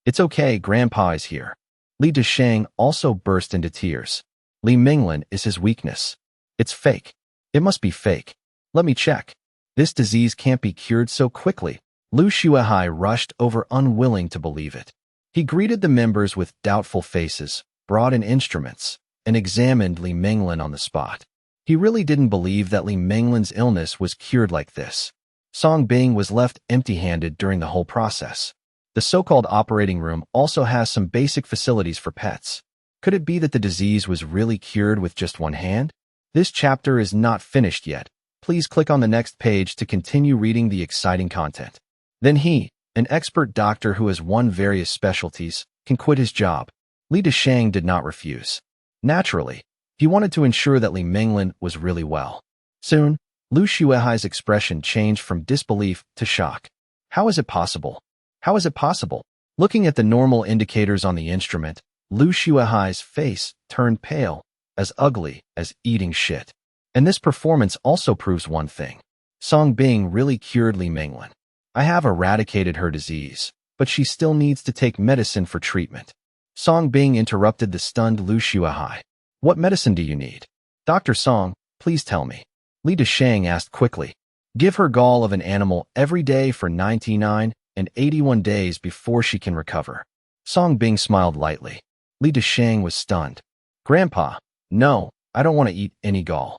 It's okay, Grandpa is here. Li Desheng also burst into tears. Li Minglin is his weakness. It's fake. It must be fake. Let me check. This disease can't be cured so quickly. Lu Xuehai rushed over, unwilling to believe it. He greeted the members with doubtful faces, brought in instruments, and examined Li Minglin on the spot. He really didn't believe that Li Minglin's illness was cured like this. Song Bing was left empty-handed during the whole process. The so-called operating room also has some basic facilities for pets. Could it be that the disease was really cured with just one hand? This chapter is not finished yet. Please click on the next page to continue reading the exciting content. Then he, an expert doctor who has won various specialties, can quit his job. Li Deshang did not refuse. Naturally, he wanted to ensure that Li Menglin was really well. Soon, Lu Xuehai's expression changed from disbelief to shock. How is it possible? How is it possible? Looking at the normal indicators on the instrument, Lu Xuehai's face turned pale, as ugly as eating shit. And this performance also proves one thing. Song Bing really cured Li Menglin. I have eradicated her disease, but she still needs to take medicine for treatment. Song Bing interrupted the stunned Lu Xuehai. What medicine do you need? Dr. Song, please tell me. Li Deshang asked quickly. Give her gall of an animal every day for 99 and 81 days before she can recover. Song Bing smiled lightly. Li Deshang was stunned. Grandpa, no, I don't want to eat any gall.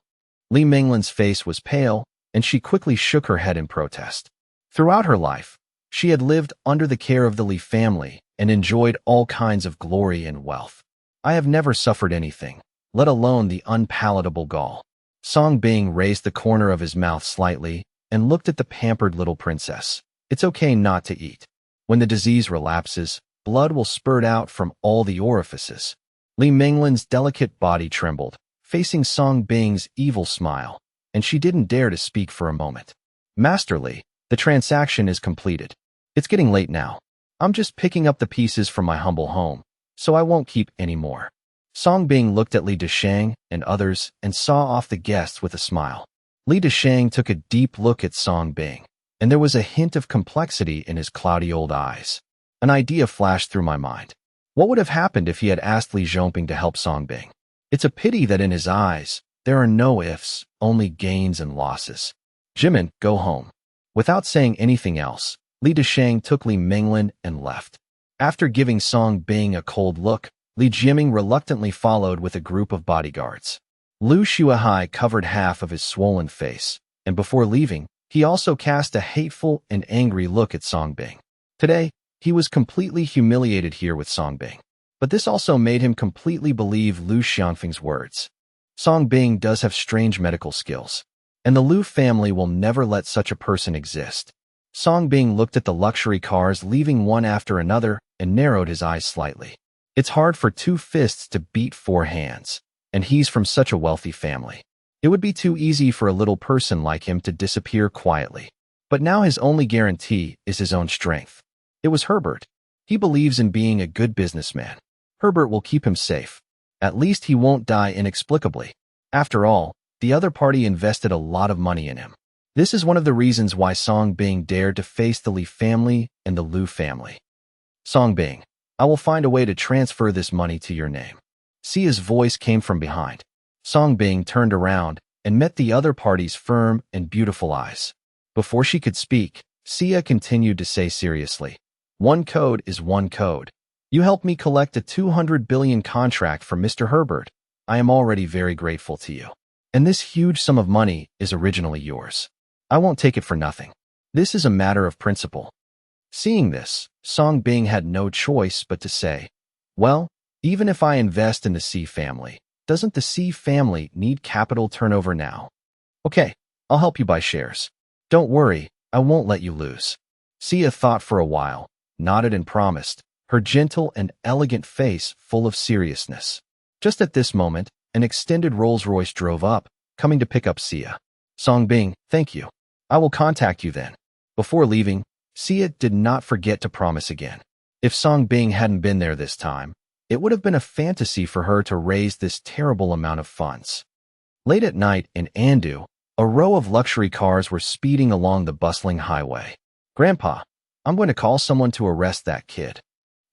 Li Menglin's face was pale, and she quickly shook her head in protest. Throughout her life, she had lived under the care of the Li family and enjoyed all kinds of glory and wealth. I have never suffered anything, let alone the unpalatable gall. Song Bing raised the corner of his mouth slightly and looked at the pampered little princess. It's okay not to eat. When the disease relapses, blood will spurt out from all the orifices. Li Menglin's delicate body trembled, facing Song Bing's evil smile, and she didn't dare to speak for a moment. Master Li, the transaction is completed. It's getting late now. I'm just picking up the pieces from my humble home, so I won't keep any more. Song Bing looked at Li Deshang and others and saw off the guests with a smile. Li Deshang took a deep look at Song Bing, and there was a hint of complexity in his cloudy old eyes. An idea flashed through my mind. What would have happened if he had asked Li Zhongping to help Song Bing? It's a pity that in his eyes, there are no ifs, only gains and losses. Jimin, go home. Without saying anything else, Li Deshang took Li Menglin and left. After giving Song Bing a cold look, Li Jiming reluctantly followed with a group of bodyguards. Lu Xuehai covered half of his swollen face, and before leaving, he also cast a hateful and angry look at Song Bing. Today, he was completely humiliated here with Song Bing. But this also made him completely believe Lu Xianfeng's words. Song Bing does have strange medical skills, and the Lu family will never let such a person exist. Song Bing looked at the luxury cars leaving one after another and narrowed his eyes slightly. It's hard for two fists to beat four hands, and he's from such a wealthy family. It would be too easy for a little person like him to disappear quietly. But now his only guarantee is his own strength. It was Herbert. He believes in being a good businessman. Herbert will keep him safe. At least he won't die inexplicably. After all, the other party invested a lot of money in him. This is one of the reasons why Song Bing dared to face the Li family and the Lu family. Song Bing, I will find a way to transfer this money to your name. Sia's voice came from behind. Song Bing turned around and met the other party's firm and beautiful eyes. Before she could speak, Sia continued to say seriously, one code is one code. You helped me collect a 200 billion contract from Mr. Herbert. I am already very grateful to you. And this huge sum of money is originally yours. I won't take it for nothing. This is a matter of principle. Seeing this, Song Bing had no choice but to say, well, even if I invest in the C family, doesn't the C family need capital turnover now? Okay, I'll help you buy shares. Don't worry, I won't let you lose. Sia thought for a while, nodded and promised, her gentle and elegant face full of seriousness. Just at this moment, an extended Rolls-Royce drove up, coming to pick up Sia. Song Bing, thank you. I will contact you then. Before leaving, Sia did not forget to promise again. If Song Bing hadn't been there this time, it would have been a fantasy for her to raise this terrible amount of funds. Late at night in Andu, a row of luxury cars were speeding along the bustling highway. Grandpa, I'm going to call someone to arrest that kid.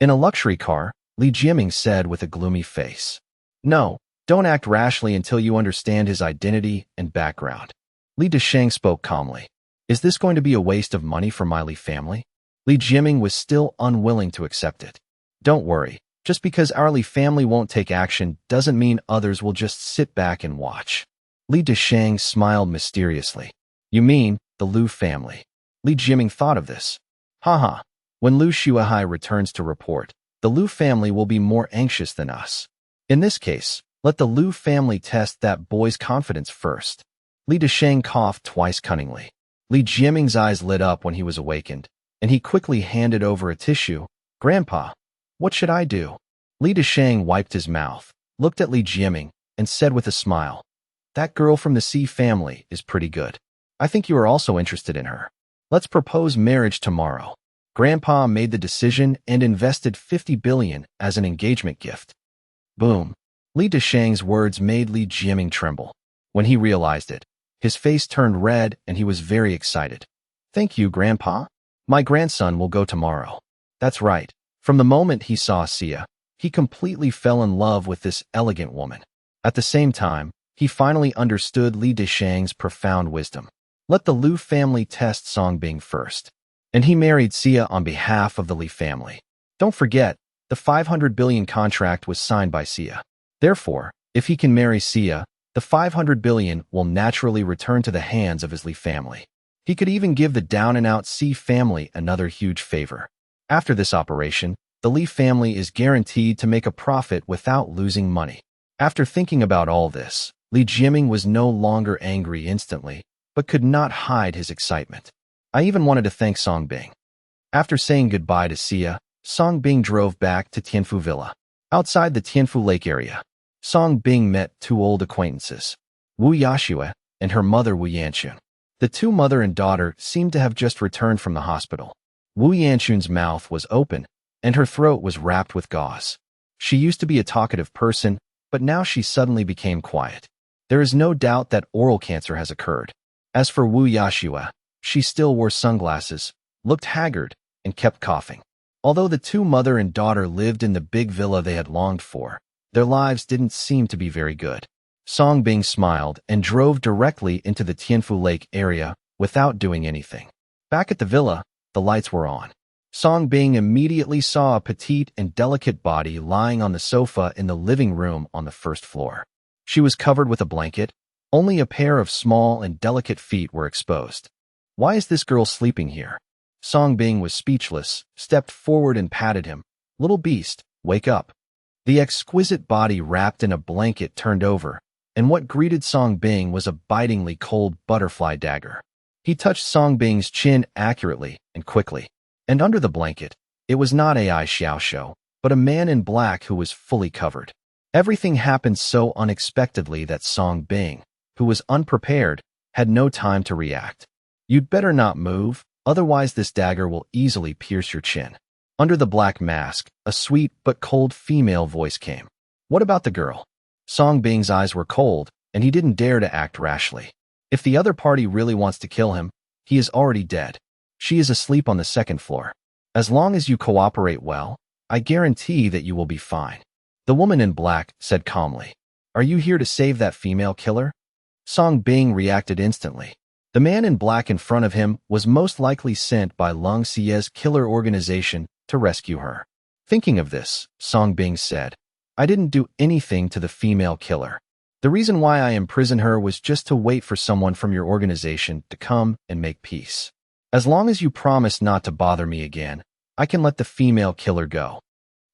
In a luxury car, Li Jiming said with a gloomy face. No, don't act rashly until you understand his identity and background. Li Deshang spoke calmly. Is this going to be a waste of money for my Li family? Li Jiming was still unwilling to accept it. Don't worry, just because our Li family won't take action doesn't mean others will just sit back and watch. Li Deshang smiled mysteriously. You mean, the Lu family? Li Jiming thought of this. Haha. When Lu Xuehai returns to report, the Lu family will be more anxious than us. In this case, let the Lu family test that boy's confidence first. Li Desheng coughed twice cunningly. Li Jiaming's eyes lit up when he was awakened, and he quickly handed over a tissue. Grandpa, what should I do? Li Desheng wiped his mouth, looked at Li Jiaming, and said with a smile, that girl from the C family is pretty good. I think you are also interested in her. Let's propose marriage tomorrow. Grandpa made the decision and invested 50 billion as an engagement gift. Boom. Li Desheng's words made Li Jiaming tremble. When he realized it, his face turned red and he was very excited. Thank you, Grandpa. My grandson will go tomorrow. That's right. From the moment he saw Sia, he completely fell in love with this elegant woman. At the same time, he finally understood Li Desheng's profound wisdom. Let the Liu family test Songbing first. And he married Sia on behalf of the Li family. Don't forget, the 500 billion contract was signed by Sia. Therefore, if he can marry Sia, the 500 billion will naturally return to the hands of his Li family. He could even give the down-and-out C family another huge favor. After this operation, the Li family is guaranteed to make a profit without losing money. After thinking about all this, Li Jiaming was no longer angry instantly, but could not hide his excitement. I even wanted to thank Songbing. After saying goodbye to Sia, Songbing drove back to Tianfu Villa. Outside the Tianfu Lake area, Songbing met two old acquaintances, Wu Yashue and her mother Wu Yanchun. The two mother and daughter seemed to have just returned from the hospital. Wu Yanchun's mouth was open, and her throat was wrapped with gauze. She used to be a talkative person, but now she suddenly became quiet. There is no doubt that oral cancer has occurred. As for Wu Yashue, she still wore sunglasses, looked haggard, and kept coughing. Although the two mother and daughter lived in the big villa they had longed for, their lives didn't seem to be very good. Songbing smiled and drove directly into the Tianfu Lake area without doing anything. Back at the villa, the lights were on. Songbing immediately saw a petite and delicate body lying on the sofa in the living room on the first floor. She was covered with a blanket. Only a pair of small and delicate feet were exposed. Why is this girl sleeping here? Songbing was speechless, stepped forward and patted him. Little beast, wake up. The exquisite body wrapped in a blanket turned over, and what greeted Songbing was a bitingly cold butterfly dagger. He touched Songbing's chin accurately and quickly. And under the blanket, it was not Ai Xiaoshou, but a man in black who was fully covered. Everything happened so unexpectedly that Songbing, who was unprepared, had no time to react. You'd better not move, otherwise this dagger will easily pierce your chin. Under the black mask, a sweet but cold female voice came. What about the girl? Songbing's eyes were cold, and he didn't dare to act rashly. If the other party really wants to kill him, he is already dead. She is asleep on the second floor. As long as you cooperate well, I guarantee that you will be fine. The woman in black said calmly. Are you here to save that female killer? Songbing reacted instantly. The man in black in front of him was most likely sent by Lung Xie's killer organization to rescue her. Thinking of this, Songbing said, I didn't do anything to the female killer. The reason why I imprisoned her was just to wait for someone from your organization to come and make peace. As long as you promise not to bother me again, I can let the female killer go.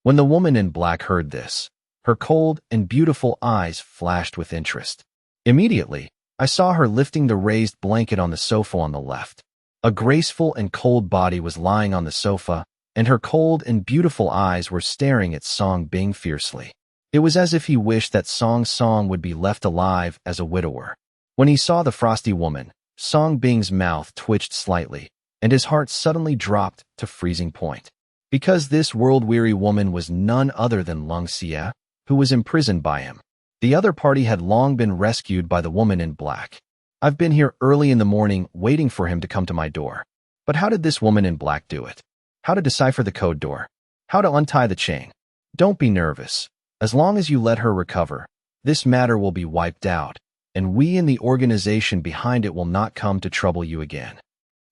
When the woman in black heard this, her cold and beautiful eyes flashed with interest. Immediately, I saw her lifting the raised blanket on the sofa on the left. A graceful and cold body was lying on the sofa, and her cold and beautiful eyes were staring at Songbing fiercely. It was as if he wished that Song would be left alive as a widower. When he saw the frosty woman, Songbing's mouth twitched slightly, and his heart suddenly dropped to freezing point. Because this world-weary woman was none other than Lung Xie, who was imprisoned by him. The other party had long been rescued by the woman in black. I've been here early in the morning waiting for him to come to my door. But how did this woman in black do it? How to decipher the code door? How to untie the chain? Don't be nervous. As long as you let her recover, this matter will be wiped out, and we in the organization behind it will not come to trouble you again.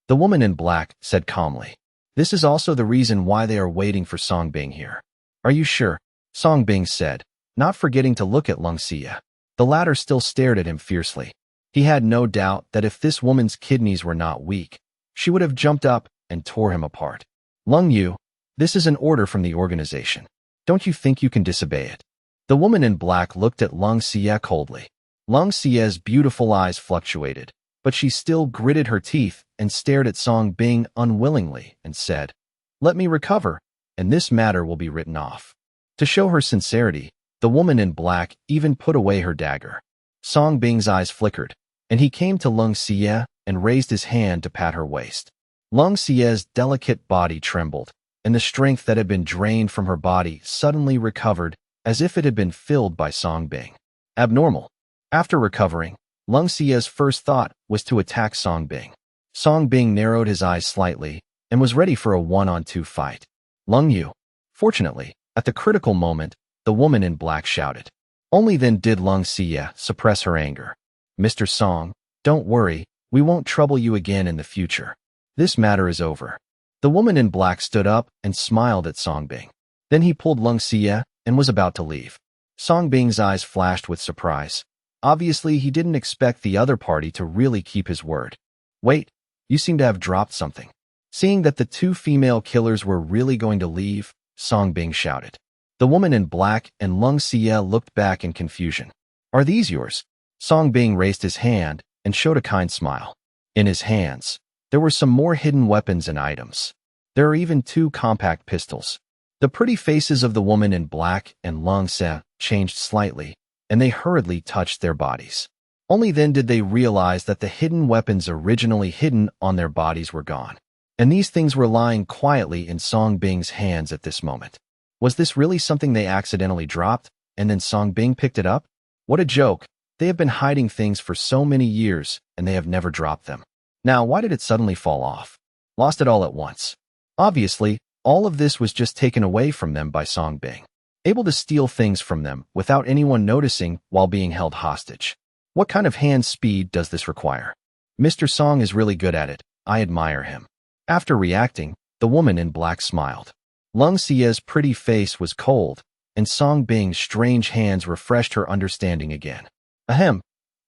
The woman in black said calmly. This is also the reason why they are waiting for Songbing here. Are you sure? Songbing said, not forgetting to look at Lung Xie. The latter still stared at him fiercely. He had no doubt that if this woman's kidneys were not weak, she would have jumped up and tore him apart. Lung Yu, this is an order from the organization. Don't you think you can disobey it? The woman in black looked at Lung Xie coldly. Lung Xie's beautiful eyes fluctuated, but she still gritted her teeth and stared at Song Bing unwillingly and said, "Let me recover, and this matter will be written off." To show her sincerity, the woman in black even put away her dagger. Song Bing's eyes flickered, and he came to Lung Xie and raised his hand to pat her waist. Lung Xie's delicate body trembled, and the strength that had been drained from her body suddenly recovered as if it had been filled by Song Bing. Abnormal. After recovering, Lung Xie's first thought was to attack Song Bing. Song Bing narrowed his eyes slightly and was ready for a one-on-two fight. Lung Yu. Fortunately, at the critical moment, the woman in black shouted. Only then did Lung Xie suppress her anger. "Mr. Song, don't worry, we won't trouble you again in the future. This matter is over." The woman in black stood up and smiled at Song Bing. Then he pulled Lung Xie and was about to leave. Song Bing's eyes flashed with surprise. Obviously, he didn't expect the other party to really keep his word. "Wait, you seem to have dropped something." Seeing that the two female killers were really going to leave, Song Bing shouted. The woman in black and Lung Xie looked back in confusion. "Are these yours?" Song Bing raised his hand and showed a kind smile. In his hands, there were some more hidden weapons and items. There are even 2 compact pistols. The pretty faces of the woman in black and Lung Xie changed slightly, and they hurriedly touched their bodies. Only then did they realize that the hidden weapons originally hidden on their bodies were gone. And these things were lying quietly in Song Bing's hands at this moment. Was this really something they accidentally dropped, and then Song Bing picked it up? What a joke. They have been hiding things for so many years, and they have never dropped them. Now, why did it suddenly fall off? Lost it all at once. Obviously, all of this was just taken away from them by Song Bing, able to steal things from them without anyone noticing while being held hostage. What kind of hand speed does this require? Mr. Song is really good at it. I admire him. After reacting, the woman in black smiled. Lung Xie's pretty face was cold, and Song Bing's strange hands refreshed her understanding again. "Ahem.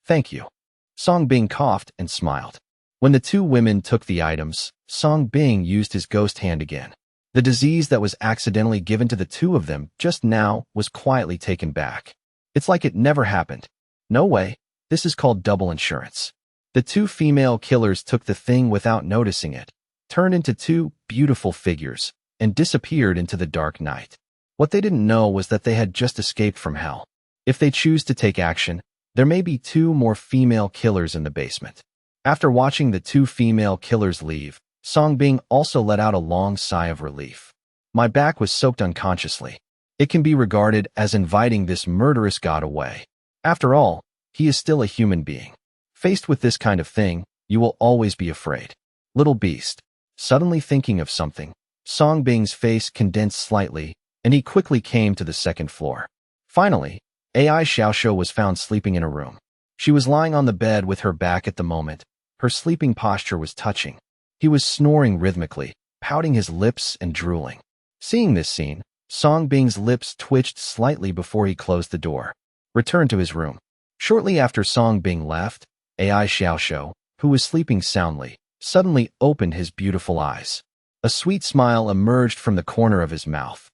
Thank you." Song Bing coughed and smiled. When the 2 women took the items, Song Bing used his ghost hand again. The disease that was accidentally given to the 2 of them just now was quietly taken back. It's like it never happened. No way. This is called double insurance. The 2 female killers took the thing without noticing it, turned into 2 beautiful figures, and disappeared into the dark night. What they didn't know was that they had just escaped from hell. If they choose to take action, there may be 2 more female killers in the basement. After watching the 2 female killers leave, Song Bing also let out a long sigh of relief. My back was soaked unconsciously. It can be regarded as inviting this murderous god away. After all, he is still a human being. Faced with this kind of thing, you will always be afraid. Little beast. Suddenly thinking of something, Song Bing's face condensed slightly, and he quickly came to the 2nd floor. Finally, AI Xiaoxiu was found sleeping in a room. She was lying on the bed with her back at the moment. Her sleeping posture was touching. He was snoring rhythmically, pouting his lips and drooling. Seeing this scene, Song Bing's lips twitched slightly before he closed the door. Returned to his room. Shortly after Song Bing left, AI Xiaoxiu, who was sleeping soundly, suddenly opened his beautiful eyes. A sweet smile emerged from the corner of his mouth.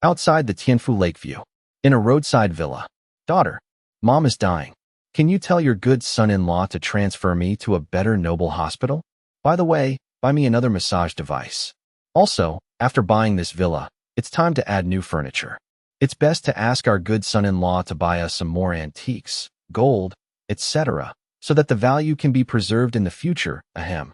Outside the Tianfu Lakeview, in a roadside villa. "Daughter, Mom is dying. Can you tell your good son-in-law to transfer me to a better noble hospital? By the way, buy me another massage device. Also, after buying this villa, it's time to add new furniture. It's best to ask our good son-in-law to buy us some more antiques, gold, etc., so that the value can be preserved in the future." Ahem.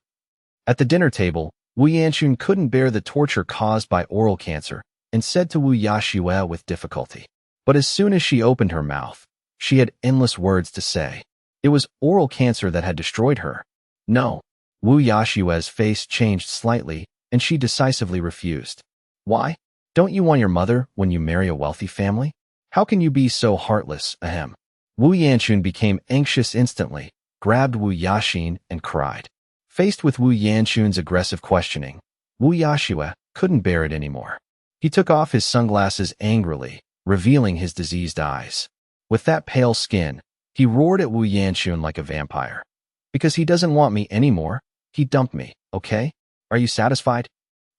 At the dinner table, Wu Yanxun couldn't bear the torture caused by oral cancer and said to Wu Yaxue with difficulty. But as soon as she opened her mouth, she had endless words to say. It was oral cancer that had destroyed her. No. Wu Yaxue's face changed slightly, and she decisively refused. "Why? Don't you want your mother when you marry a wealthy family? How can you be so heartless?" Ahem. Wu Yanxun became anxious instantly, grabbed Wu Yaxin, and cried. Faced with Wu Yanxun's aggressive questioning, Wu Yaxue couldn't bear it anymore. He took off his sunglasses angrily, revealing his diseased eyes. With that pale skin, he roared at Wu Yanxun like a vampire. "Because he doesn't want me anymore, he dumped me, okay? Are you satisfied?"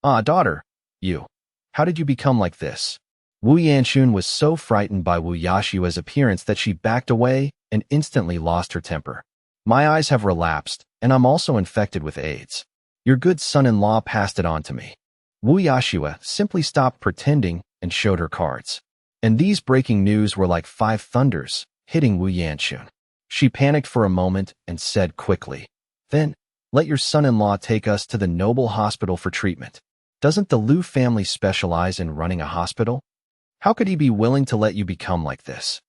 "Ah, daughter, you. How did you become like this?" Wu Yanxun was so frightened by Wu Yaxue's appearance that she backed away and instantly lost her temper. My eyes have relapsed, and I'm also infected with AIDS. Your good son-in-law passed it on to me. Wu Yashua simply stopped pretending and showed her cards. And these breaking news were like 5 thunders, hitting Wu Yanchun. She panicked for a moment and said quickly, "Then, let your son-in-law take us to the Noble Hospital for treatment. Doesn't the Liu family specialize in running a hospital? How could he be willing to let you become like this?"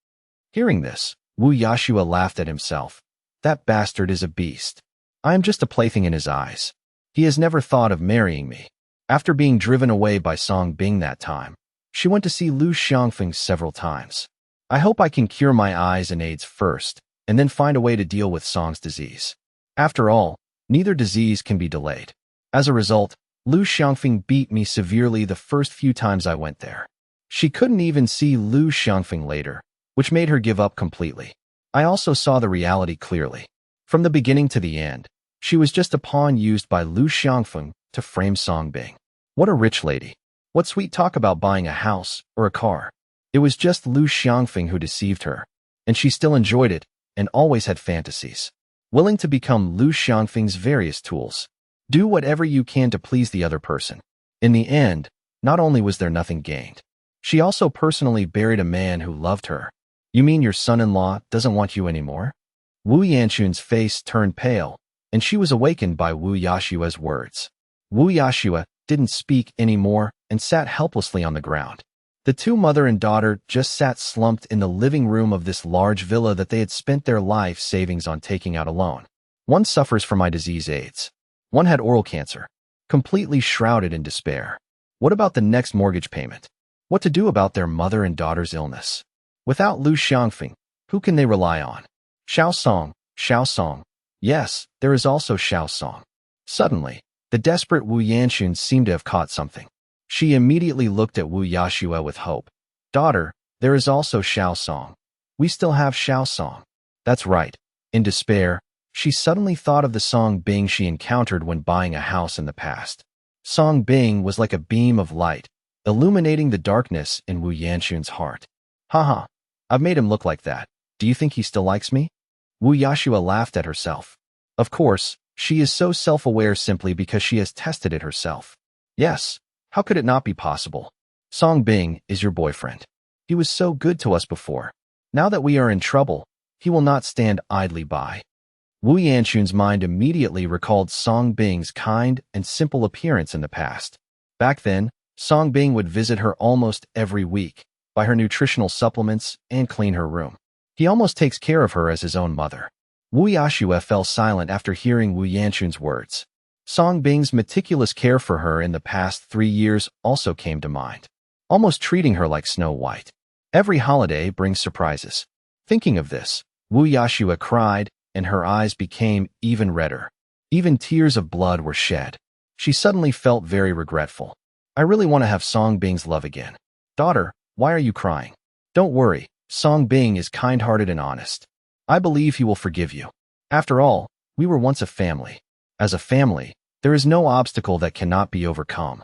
Hearing this, Wu Yashua laughed at himself. That bastard is a beast. I am just a plaything in his eyes. He has never thought of marrying me. After being driven away by Song Bing that time, she went to see Lu Xiangfeng several times. I hope I can cure my eyes and AIDS first, and then find a way to deal with Song's disease. After all, neither disease can be delayed. As a result, Lu Xiangfeng beat me severely the first few times I went there. She couldn't even see Lu Xiangfeng later, which made her give up completely. I also saw the reality clearly. From the beginning to the end, she was just a pawn used by Lu Xiangfeng to frame Song Bing. What a rich lady. What sweet talk about buying a house or a car. It was just Lu Xiangfeng who deceived her, and she still enjoyed it and always had fantasies. Willing to become Lu Xiangfeng's various tools. Do whatever you can to please the other person. In the end, not only was there nothing gained, she also personally buried a man who loved her. You mean your son-in-law doesn't want you anymore? Wu Yanchun's face turned pale, and she was awakened by Wu Yashua's words. Wu Yashua didn't speak anymore and sat helplessly on the ground. The two mother and daughter just sat slumped in the living room of this large villa that they had spent their life savings on taking out alone. One suffers from my disease AIDS. One had oral cancer, completely shrouded in despair. What about the next mortgage payment? What to do about their mother and daughter's illness? Without Lu Xiangfeng, who can they rely on? Xiao Song. Yes, there is also Xiao Song. Suddenly, the desperate Wu Yanchun seemed to have caught something. She immediately looked at Wu Yashua with hope. Daughter, there is also Xiao Song. We still have Xiao Song. That's right. In despair, she suddenly thought of the Song Bing she encountered when buying a house in the past. Song Bing was like a beam of light, illuminating the darkness in Wu Yanchun's heart. Haha, I've made him look like that. Do you think he still likes me? Wu Yashua laughed at herself. Of course, she is so self-aware simply because she has tested it herself. Yes, how could it not be possible? Song Bing is your boyfriend. He was so good to us before. Now that we are in trouble, he will not stand idly by. Wu Yanchun's mind immediately recalled Song Bing's kind and simple appearance in the past. Back then, Song Bing would visit her almost every week, buy her nutritional supplements, and clean her room. He almost takes care of her as his own mother. Wu Yashua fell silent after hearing Wu Yanchun's words. Song Bing's meticulous care for her in the past 3 years also came to mind, almost treating her like Snow White. Every holiday brings surprises. Thinking of this, Wu Yashua cried, and her eyes became even redder. Even tears of blood were shed. She suddenly felt very regretful. I really want to have Song Bing's love again. Daughter, why are you crying? Don't worry, Song Bing is kind-hearted and honest. I believe he will forgive you. After all, we were once a family. As a family, there is no obstacle that cannot be overcome.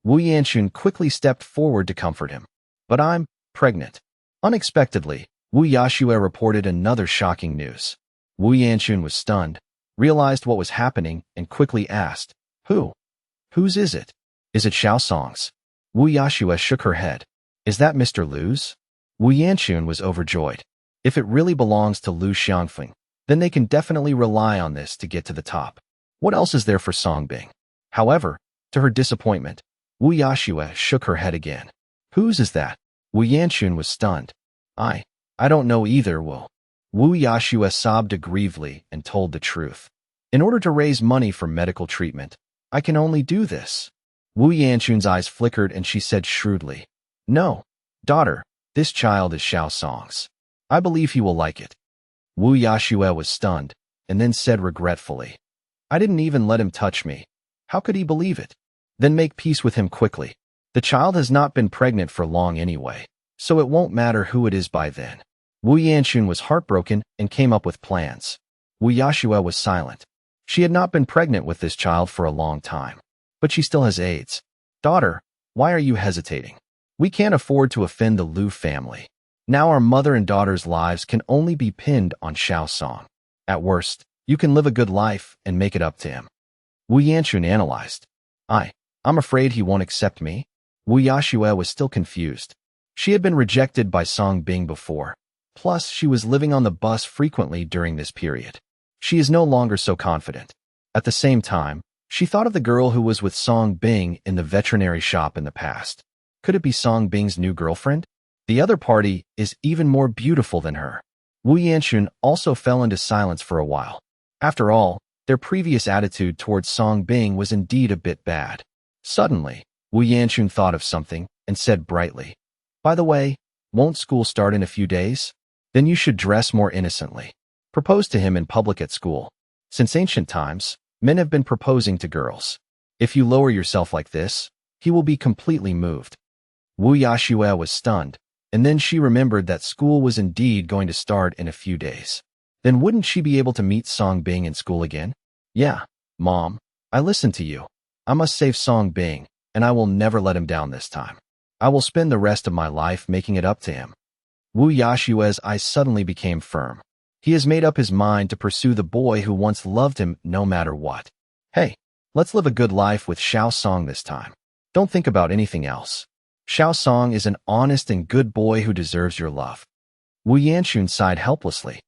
Wu Yanchun quickly stepped forward to comfort him. But I'm pregnant. Unexpectedly, Wu Yashua reported another shocking news. Wu Yanchun was stunned, realized what was happening, and quickly asked, Whose is it? Is it Xiao Song's? Wu Yashua shook her head. Is that Mr. Lu's? Wu Yanchun was overjoyed. If it really belongs to Lu Xiangfeng, then they can definitely rely on this to get to the top. What else is there for Song Bing? However, to her disappointment, Wu Yashua shook her head again. Whose is that? Wu Yanchun was stunned. I don't know either, Wu. Wu Yashua sobbed aggrievedly and told the truth. In order to raise money for medical treatment, I can only do this. Wu Yanchun's eyes flickered and she said shrewdly, No, daughter, this child is Xiao Song's. I believe he will like it. Wu Yashua was stunned, and then said regretfully, I didn't even let him touch me. How could he believe it? Then make peace with him quickly. The child has not been pregnant for long anyway, so it won't matter who it is by then. Wu Yanchun was heartbroken and came up with plans. Wu Yashua was silent. She had not been pregnant with this child for a long time, but she still has AIDS. Daughter, why are you hesitating? We can't afford to offend the Lu family. Now our mother and daughter's lives can only be pinned on Xiao Song. At worst, you can live a good life and make it up to him. Wu Yanchun analyzed. I'm afraid he won't accept me. Wu Yashue was still confused. She had been rejected by Song Bing before. Plus, she was living on the bus frequently during this period. She is no longer so confident. At the same time, she thought of the girl who was with Song Bing in the veterinary shop in the past. Could it be Song Bing's new girlfriend? The other party is even more beautiful than her. Wu Yanchun also fell into silence for a while. After all, their previous attitude towards Song Bing was indeed a bit bad. Suddenly, Wu Yanchun thought of something and said brightly, "By the way, won't school start in a few days? Then you should dress more innocently. Propose to him in public at school. Since ancient times, men have been proposing to girls. If you lower yourself like this, he will be completely moved." Wu Yashue was stunned, and then she remembered that school was indeed going to start in a few days. Then wouldn't she be able to meet Song Bing in school again? Yeah, Mom, I listened to you. I must save Song Bing, and I will never let him down this time. I will spend the rest of my life making it up to him. Wu Yashue's eyes suddenly became firm. He has made up his mind to pursue the boy who once loved him no matter what. Hey, let's live a good life with Xiao Song this time. Don't think about anything else. Xiao Song is an honest and good boy who deserves your love. Wu Yanchun sighed helplessly.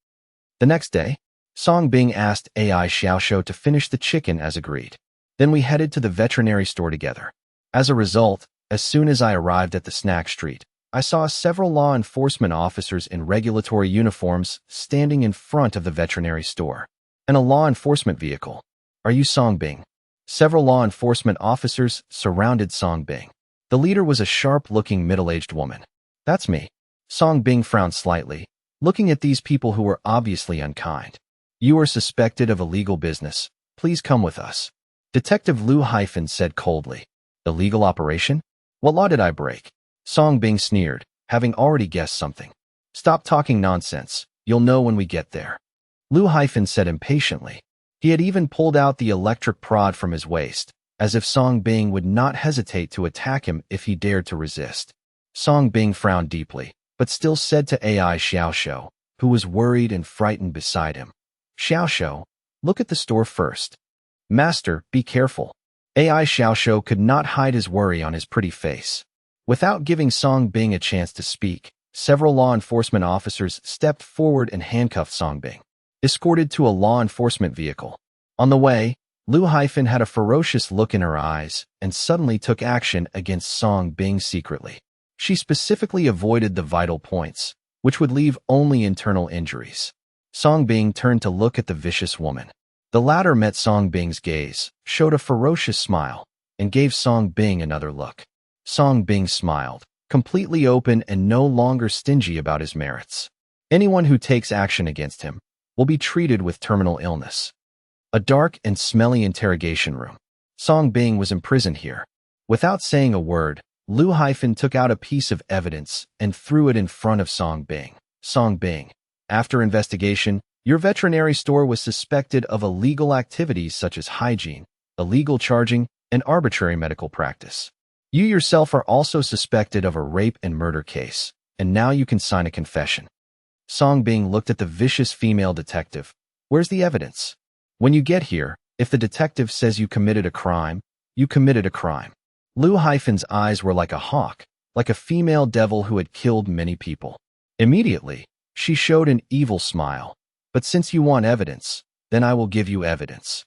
The next day, Song Bing asked AI Xiaoshou to finish the chicken as agreed. Then we headed to the veterinary store together. As a result, as soon as I arrived at the snack street, I saw several law enforcement officers in regulatory uniforms standing in front of the veterinary store, and a law enforcement vehicle. Are you Song Bing? Several law enforcement officers surrounded Song Bing. The leader was a sharp-looking middle-aged woman. That's me. Song Bing frowned slightly, looking at these people who were obviously unkind. You are suspected of illegal business. Please come with us. Detective Lu Hyphen said coldly. Illegal operation? What law did I break? Song Bing sneered, having already guessed something. Stop talking nonsense. You'll know when we get there. Lu Hyphen said impatiently. He had even pulled out the electric prod from his waist, as if Song Bing would not hesitate to attack him if he dared to resist. Song Bing frowned deeply, but still said to AI Xiaoshou, who was worried and frightened beside him. Xiaoshou, look at the store first. Master, be careful. AI Xiaoshou could not hide his worry on his pretty face. Without giving Song Bing a chance to speak, several law enforcement officers stepped forward and handcuffed Song Bing, escorted to a law enforcement vehicle. On the way, Lu Hyphen had a ferocious look in her eyes and suddenly took action against Song Bing secretly. She specifically avoided the vital points, which would leave only internal injuries. Song Bing turned to look at the vicious woman. The latter met Song Bing's gaze, showed a ferocious smile, and gave Song Bing another look. Song Bing smiled, completely open and no longer stingy about his merits. Anyone who takes action against him will be treated with terminal illness. A dark and smelly interrogation room. Song Bing was imprisoned here. Without saying a word, Lu Hyphen took out a piece of evidence and threw it in front of Song Bing. Song Bing, after investigation, your veterinary store was suspected of illegal activities such as hygiene, illegal charging, and arbitrary medical practice. You yourself are also suspected of a rape and murder case, and now you can sign a confession. Song Bing looked at the vicious female detective. Where's the evidence? When you get here, if the detective says you committed a crime, you committed a crime. Lu Hyphen's eyes were like a hawk, like a female devil who had killed many people. Immediately, she showed an evil smile. But since you want evidence, then I will give you evidence.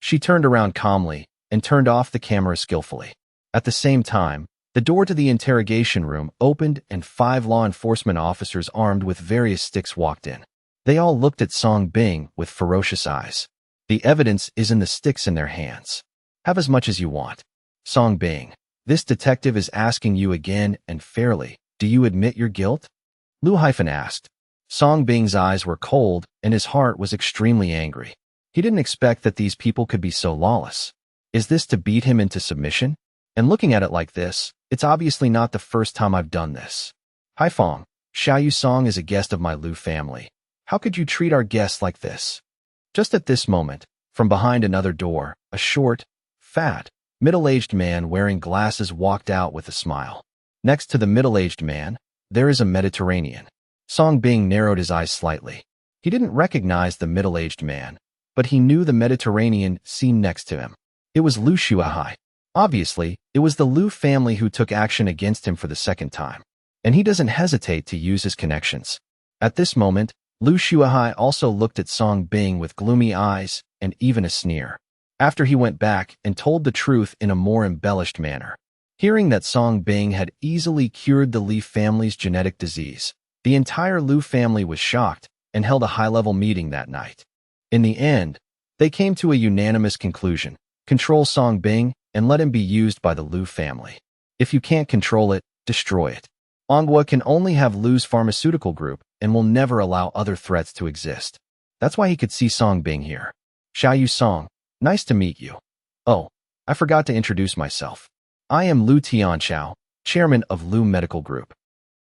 She turned around calmly and turned off the camera skillfully. At the same time, the door to the interrogation room opened and 5 law enforcement officers armed with various sticks walked in. They all looked at Song Bing with ferocious eyes. The evidence is in the sticks in their hands. Have as much as you want. Song Bing, this detective is asking you again and fairly, do you admit your guilt? Lu Hyphen asked. Song Bing's eyes were cold and his heart was extremely angry. He didn't expect that these people could be so lawless. Is this to beat him into submission? And looking at it like this, it's obviously not the first time I've done this. Haifeng, Xiao Yu Song is a guest of my Lu family. How could you treat our guests like this? Just at this moment, from behind another door, a short, fat, middle-aged man wearing glasses walked out with a smile. Next to the middle-aged man, there is a Mediterranean. Song Bing narrowed his eyes slightly. He didn't recognize the middle-aged man, but he knew the Mediterranean scene next to him. It was Lu Shuahai. Obviously, it was the Lu family who took action against him for the second time, and he doesn't hesitate to use his connections. At this moment, Lu Shuahai also looked at Song Bing with gloomy eyes and even a sneer, after he went back and told the truth in a more embellished manner. Hearing that Song Bing had easily cured the Li family's genetic disease, the entire Lu family was shocked and held a high-level meeting that night. In the end, they came to a unanimous conclusion: control Song Bing and let him be used by the Lu family. If you can't control it, destroy it. Manhua can only have Lu's pharmaceutical group and will never allow other threats to exist. That's why he could see Song Bing here. Xiaoyu Song, nice to meet you. Oh, I forgot to introduce myself. I am Lu Tianchao, chairman of Lu Medical Group.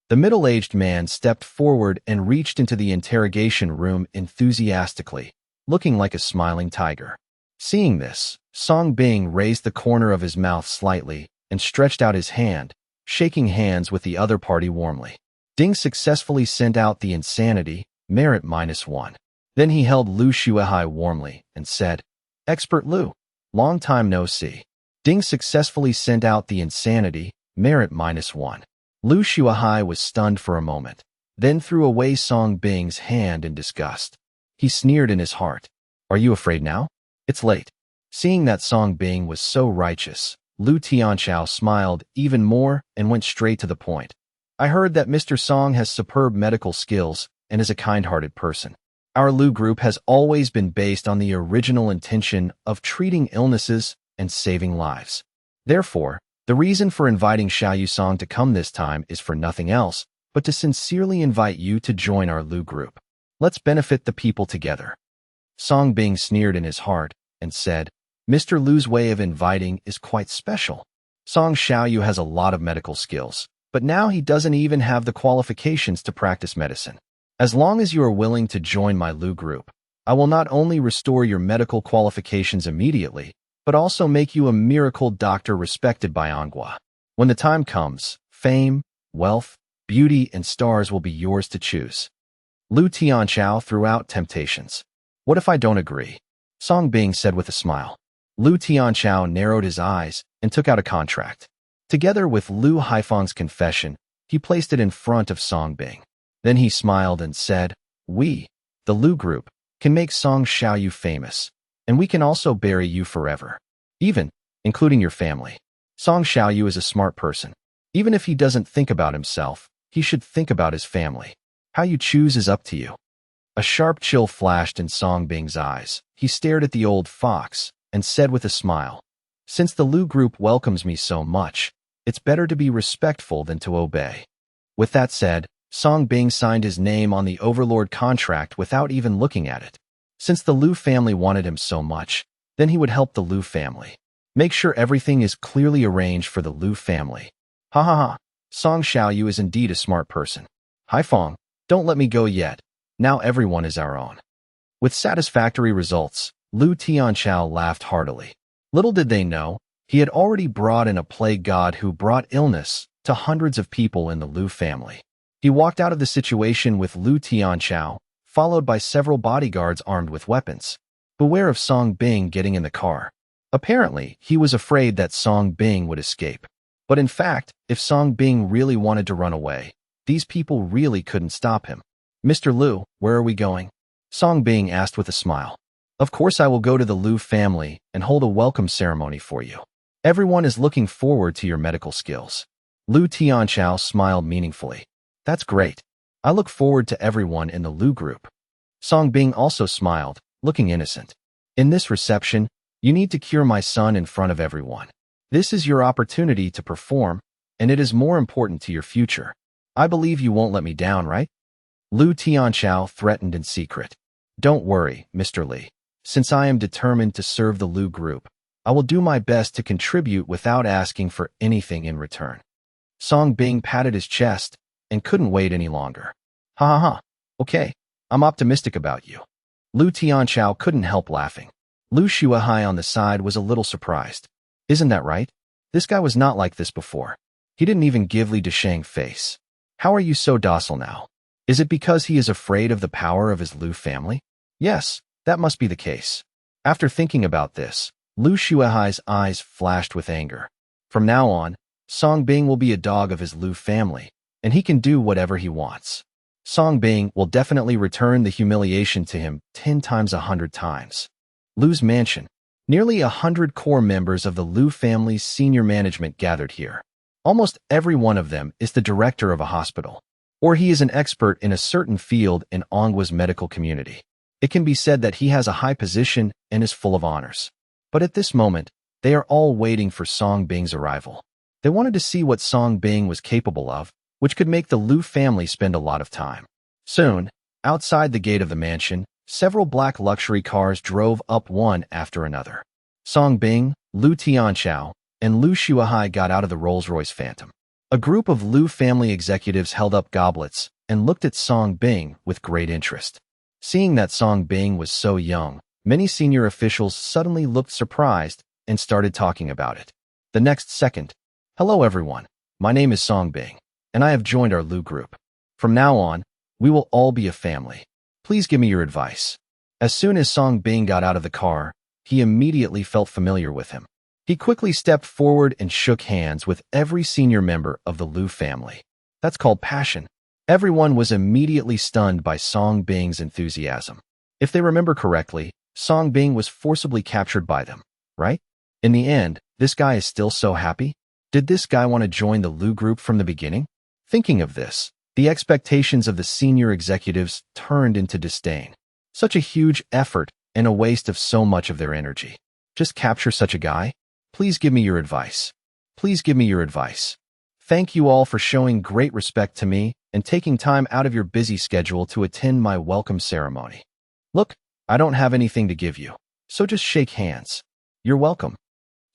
The middle-aged man stepped forward and reached into the interrogation room enthusiastically, looking like a smiling tiger. Seeing this, Song Bing raised the corner of his mouth slightly and stretched out his hand, shaking hands with the other party warmly. Ding successfully sent out the insanity, merit -1. Then he held Lu Shuahai warmly and said, "Expert Lu, long time no see." Ding successfully sent out the insanity, merit -1. Lu Shuahai was stunned for a moment, then threw away Song Bing's hand in disgust. He sneered in his heart. "Are you afraid now? It's late." Seeing that Song Bing was so righteous, Lu Tianchao smiled even more and went straight to the point. "I heard that Mr. Song has superb medical skills and is a kind-hearted person. Our Lu group has always been based on the original intention of treating illnesses and saving lives. Therefore, the reason for inviting Xiaoyu Song to come this time is for nothing else but to sincerely invite you to join our Lu group. Let's benefit the people together." Song Bing sneered in his heart and said, "Mr. Lu's way of inviting is quite special. Song Xiaoyu has a lot of medical skills, but now he doesn't even have the qualifications to practice medicine. As long as you are willing to join my Lu group, I will not only restore your medical qualifications immediately, but also make you a miracle doctor respected by Manhua. When the time comes, fame, wealth, beauty, and stars will be yours to choose." Lu Tianchao threw out temptations. "What if I don't agree?" Song Bing said with a smile. Lu Tianchao narrowed his eyes and took out a contract. Together with Lu Haifeng's confession, he placed it in front of Song Bing. Then he smiled and said, "We, the Lu group, can make Song Xiaoyu famous, and we can also bury you forever. Even, including your family. Song Xiaoyu is a smart person. Even if he doesn't think about himself, he should think about his family. How you choose is up to you." A sharp chill flashed in Song Bing's eyes. He stared at the old fox and said with a smile, "Since the Lu group welcomes me so much, it's better to be respectful than to obey." With that said, Song Bing signed his name on the Overlord contract without even looking at it. Since the Lu family wanted him so much, then he would help the Lu family. Make sure everything is clearly arranged for the Lu family. Ha ha ha, Song Xiaoyu is indeed a smart person. Haifeng, don't let me go yet. Now everyone is our own. With satisfactory results, Lu Tianchao laughed heartily. Little did they know, he had already brought in a plague god who brought illness to hundreds of people in the Lu family. He walked out of the situation with Lu Tianchao, followed by several bodyguards armed with weapons. Beware of Song Bing getting in the car. Apparently, he was afraid that Song Bing would escape. But in fact, if Song Bing really wanted to run away, these people really couldn't stop him. "Mr. Lu, where are we going?" Song Bing asked with a smile. "Of course I will go to the Lu family and hold a welcome ceremony for you. Everyone is looking forward to your medical skills." Lu Tianchao smiled meaningfully. "That's great. I look forward to everyone in the Lu group." Song Bing also smiled, looking innocent. "In this reception, you need to cure my son in front of everyone. This is your opportunity to perform, and it is more important to your future. I believe you won't let me down, right?" Lu Tianchao threatened in secret. "Don't worry, Mr. Li. Since I am determined to serve the Lu group, I will do my best to contribute without asking for anything in return." Song Bing patted his chest and couldn't wait any longer. "Ha ha ha. Okay, I'm optimistic about you." Lu Tianchao couldn't help laughing. Lu Shuahai on the side was a little surprised. "Isn't that right? This guy was not like this before. He didn't even give Li Desheng face. How are you so docile now? Is it because he is afraid of the power of his Lu family? Yes, that must be the case. After thinking about this, Lu Shuehai's eyes flashed with anger. From now on, Song Bing will be a dog of his Lu family, and he can do whatever he wants. Song Bing will definitely return the humiliation to him 10 times 100 times. Lu's mansion. Nearly 100 core members of the Lu family's senior management gathered here. Almost every one of them is the director of a hospital, or he is an expert in a certain field in Ongwa's medical community. It can be said that he has a high position and is full of honors. But at this moment, they are all waiting for Song Bing's arrival. They wanted to see what Song Bing was capable of, which could make the Lu family spend a lot of time. Soon, outside the gate of the mansion, several black luxury cars drove up one after another. Song Bing, Lu Tianchao, and Lu Shuehai got out of the Rolls-Royce Phantom. A group of Lu family executives held up goblets and looked at Song Bing with great interest. Seeing that Song Bing was so young, many senior officials suddenly looked surprised and started talking about it. The next second, "Hello everyone, my name is Song Bing, and I have joined our Lu group. From now on, we will all be a family. Please give me your advice." As soon as Song Bing got out of the car, he immediately felt familiar with him. He quickly stepped forward and shook hands with every senior member of the Lu family. That's called passion. Everyone was immediately stunned by Song Bing's enthusiasm. If they remember correctly, Song Bing was forcibly captured by them, right? In the end, this guy is still so happy? Did this guy want to join the Lu group from the beginning? Thinking of this, the expectations of the senior executives turned into disdain. Such a huge effort and a waste of so much of their energy. Just capture such a guy? Please give me your advice. Please give me your advice. Thank you all for showing great respect to me and taking time out of your busy schedule to attend my welcome ceremony. Look, I don't have anything to give you, so just shake hands. You're welcome.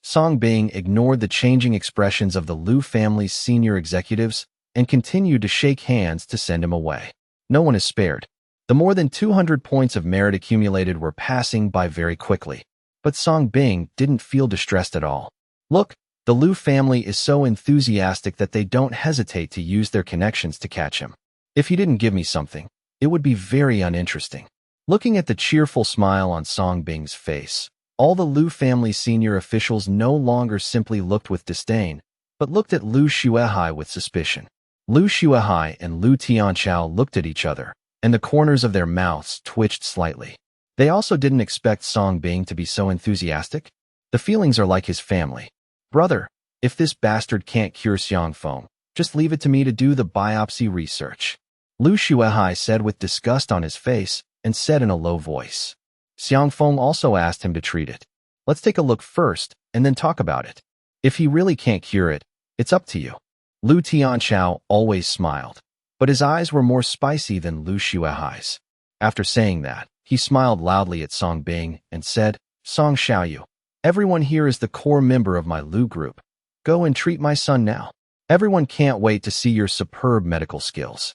Song Bing ignored the changing expressions of the Lu family's senior executives and continued to shake hands to send him away. No one is spared. The more than 200 points of merit accumulated were passing by very quickly. But Song Bing didn't feel distressed at all. Look, the Lu family is so enthusiastic that they don't hesitate to use their connections to catch him. If he didn't give me something, it would be very uninteresting. Looking at the cheerful smile on Song Bing's face, all the Lu family senior officials no longer simply looked with disdain, but looked at Lu Shuehai with suspicion. Lu Shuehai and Lu Tianchao looked at each other, and the corners of their mouths twitched slightly. They also didn't expect Song Bing to be so enthusiastic. The feelings are like his family. Brother, if this bastard can't cure Xiangfeng, just leave it to me to do the biopsy research. Lu Shuehai said with disgust on his face and said in a low voice. Xiangfeng also asked him to treat it. Let's take a look first and then talk about it. If he really can't cure it, it's up to you. Lu Tianchao always smiled, but his eyes were more spicy than Lu Shuehai's. After saying that, he smiled loudly at Song Bing and said, Song Xiaoyu, everyone here is the core member of my Lu group. Go and treat my son now. Everyone can't wait to see your superb medical skills.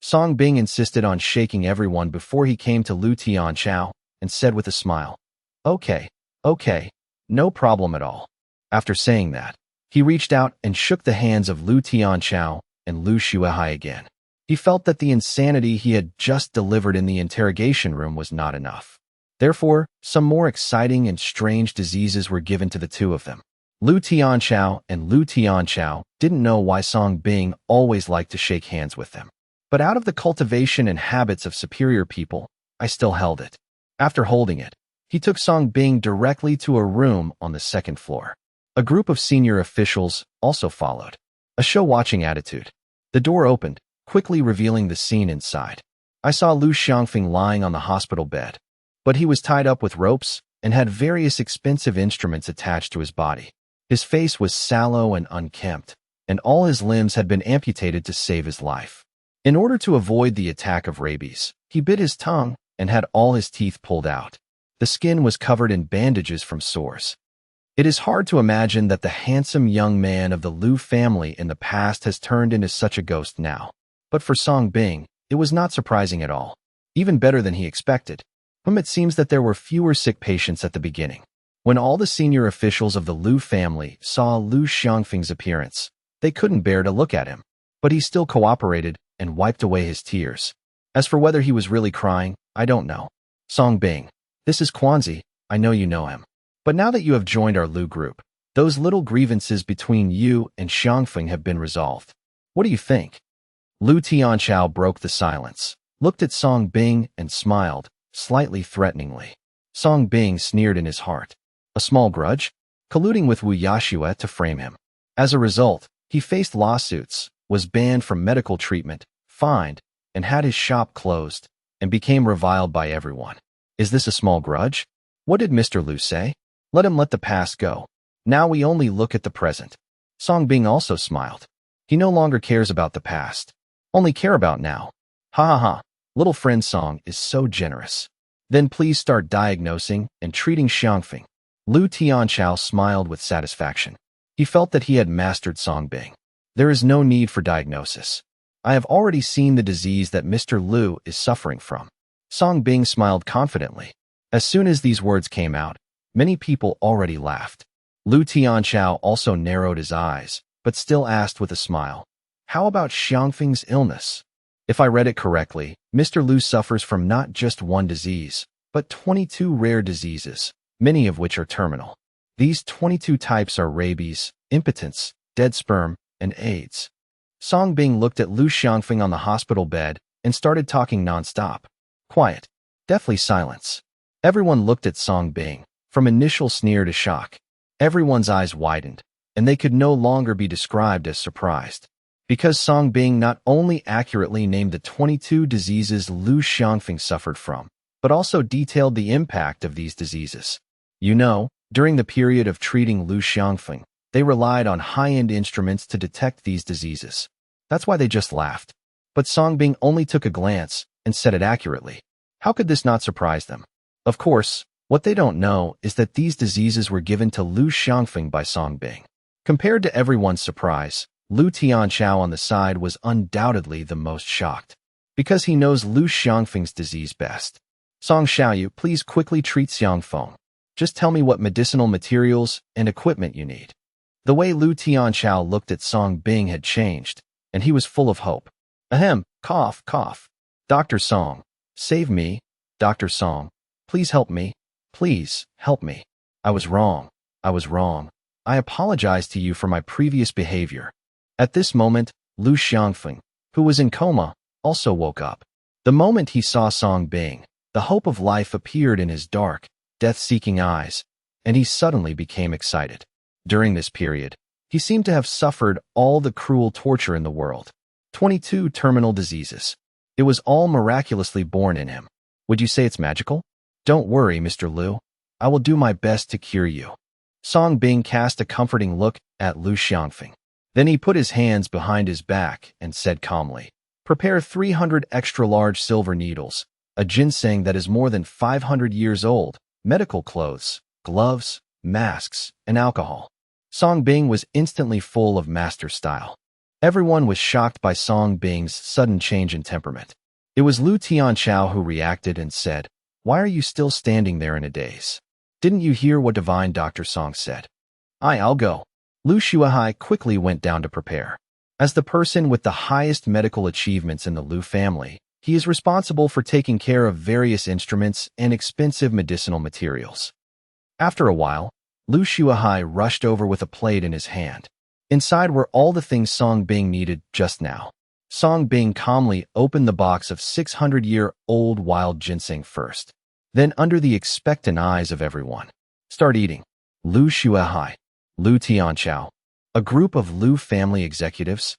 Song Bing insisted on shaking everyone before he came to Lu Tianchao and said with a smile, Okay, no problem at all. After saying that, he reached out and shook the hands of Lu Tianchao and Lu Shuehai again. He felt that the insanity he had just delivered in the interrogation room was not enough. Therefore, some more exciting and strange diseases were given to the two of them. Lu Tianchao and Lu Tianchao didn't know why Song Bing always liked to shake hands with them. But out of the cultivation and habits of superior people, I still held it. After holding it, he took Song Bing directly to a room on the second floor. A group of senior officials also followed. A show-watching attitude. The door opened, quickly revealing the scene inside. I saw Lu Xiangfeng lying on the hospital bed, but he was tied up with ropes and had various expensive instruments attached to his body. His face was sallow and unkempt, and all his limbs had been amputated to save his life. In order to avoid the attack of rabies, he bit his tongue and had all his teeth pulled out. The skin was covered in bandages from sores. It is hard to imagine that the handsome young man of the Lu family in the past has turned into such a ghost now. But for Song Bing, it was not surprising at all. Even better than he expected. It seems that there were fewer sick patients at the beginning. When all the senior officials of the Lu family saw Lu Xiangfeng's appearance, they couldn't bear to look at him. But he still cooperated and wiped away his tears. As for whether he was really crying, I don't know. Song Bing, this is Quanzi, I know you know him. But now that you have joined our Lu group, those little grievances between you and Xiangfeng have been resolved. What do you think? Lu Tianchao broke the silence, looked at Song Bing and smiled, slightly threateningly. Song Bing sneered in his heart. A small grudge? Colluding with Wu Yashue to frame him. As a result, he faced lawsuits, was banned from medical treatment, fined, and had his shop closed, and became reviled by everyone. Is this a small grudge? What did Mr. Lu say? Let him let the past go. Now we only look at the present. Song Bing also smiled. He no longer cares about the past. Only care about now. Ha ha ha. Little friend Song is so generous. Then please start diagnosing and treating Xiangfeng. Lu Tianchao smiled with satisfaction. He felt that he had mastered Song Bing. There is no need for diagnosis. I have already seen the disease that Mr. Lu is suffering from. Song Bing smiled confidently. As soon as these words came out, many people already laughed. Lu Tianchao also narrowed his eyes, but still asked with a smile, how about Xiangfeng's illness? If I read it correctly, Mr. Lu suffers from not just one disease, but 22 rare diseases, many of which are terminal. These 22 types are rabies, impotence, dead sperm, and AIDS. Song Bing looked at Lu Xiangfeng on the hospital bed and started talking non-stop. Quiet. Deathly silence. Everyone looked at Song Bing, from initial sneer to shock. Everyone's eyes widened, and they could no longer be described as surprised. Because Song Bing not only accurately named the 22 diseases Lu Xiangfeng suffered from, but also detailed the impact of these diseases. You know, during the period of treating Lu Xiangfeng, they relied on high-end instruments to detect these diseases. That's why they just laughed. But Song Bing only took a glance and said it accurately. How could this not surprise them? Of course, what they don't know is that these diseases were given to Lu Xiangfeng by Song Bing. Compared to everyone's surprise, Lu Tianchao on the side was undoubtedly the most shocked, because he knows Lu Xiangfeng's disease best. Song Xiaoyu, please quickly treat Xiangfeng. Just tell me what medicinal materials and equipment you need. The way Lu Tianchao looked at Song Bing had changed, and he was full of hope. Ahem, cough, cough. Dr. Song, save me. Dr. Song, please help me. Please, help me. I was wrong. I was wrong. I apologize to you for my previous behavior. At this moment, Lu Xiangfeng, who was in coma, also woke up. The moment he saw Song Bing, the hope of life appeared in his dark, death-seeking eyes, and he suddenly became excited. During this period, he seemed to have suffered all the cruel torture in the world. 22 terminal diseases. It was all miraculously born in him. Would you say it's magical? Don't worry, Mr. Lu. I will do my best to cure you. Song Bing cast a comforting look at Lu Xiangfeng. Then he put his hands behind his back and said calmly, prepare 300 extra-large silver needles, a ginseng that is more than 500 years old, medical clothes, gloves, masks, and alcohol. Song Bing was instantly full of master style. Everyone was shocked by Song Bing's sudden change in temperament. It was Lu Tianchao who reacted and said, why are you still standing there in a daze? Didn't you hear what divine Dr. Song said? I'll go. Lu Shuahai quickly went down to prepare. As the person with the highest medical achievements in the Lu family, he is responsible for taking care of various instruments and expensive medicinal materials. After a while, Lu Shuahai rushed over with a plate in his hand. Inside were all the things Song Bing needed just now. Song Bing calmly opened the box of 600-year-old wild ginseng first. Then, under the expectant eyes of everyone, start eating. Lu Shuahai, Lu Tianchao, a group of Lu family executives?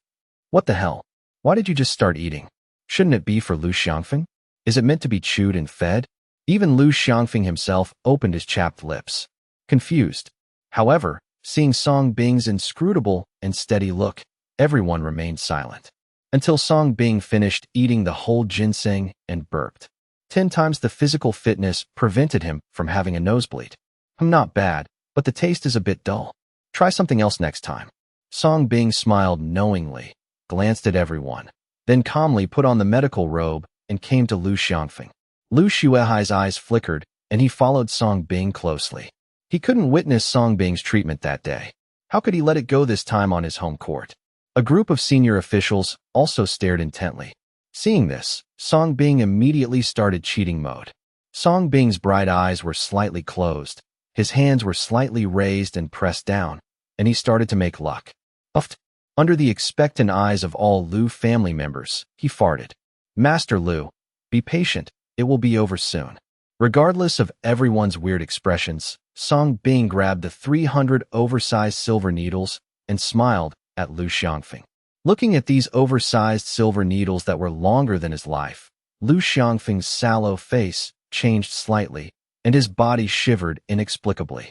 What the hell? Why did you just start eating? Shouldn't it be for Lu Xiangfeng? Is it meant to be chewed and fed? Even Lu Xiangfeng himself opened his chapped lips, confused. However, seeing Song Bing's inscrutable and steady look, everyone remained silent. Until Song Bing finished eating the whole ginseng and burped. 10 times the physical fitness prevented him from having a nosebleed. Not bad, but the taste is a bit dull. Try something else next time. Song Bing smiled knowingly, glanced at everyone, then calmly put on the medical robe and came to Lu Xiangfeng. Lu Shuahai's eyes flickered, and he followed Song Bing closely. He couldn't witness Song Bing's treatment that day. How could he let it go this time on his home court? A group of senior officials also stared intently. Seeing this, Song Bing immediately started cheating mode. Song Bing's bright eyes were slightly closed, his hands were slightly raised and pressed down, and he started to make luck. Uffed. Under the expectant eyes of all Lu family members, he farted. Master Lu, be patient, it will be over soon. Regardless of everyone's weird expressions, Song Bing grabbed the 300 oversized silver needles and smiled at Lu Xiangfeng. Looking at these oversized silver needles that were longer than his life, Lu Xiangfeng's sallow face changed slightly, and his body shivered inexplicably.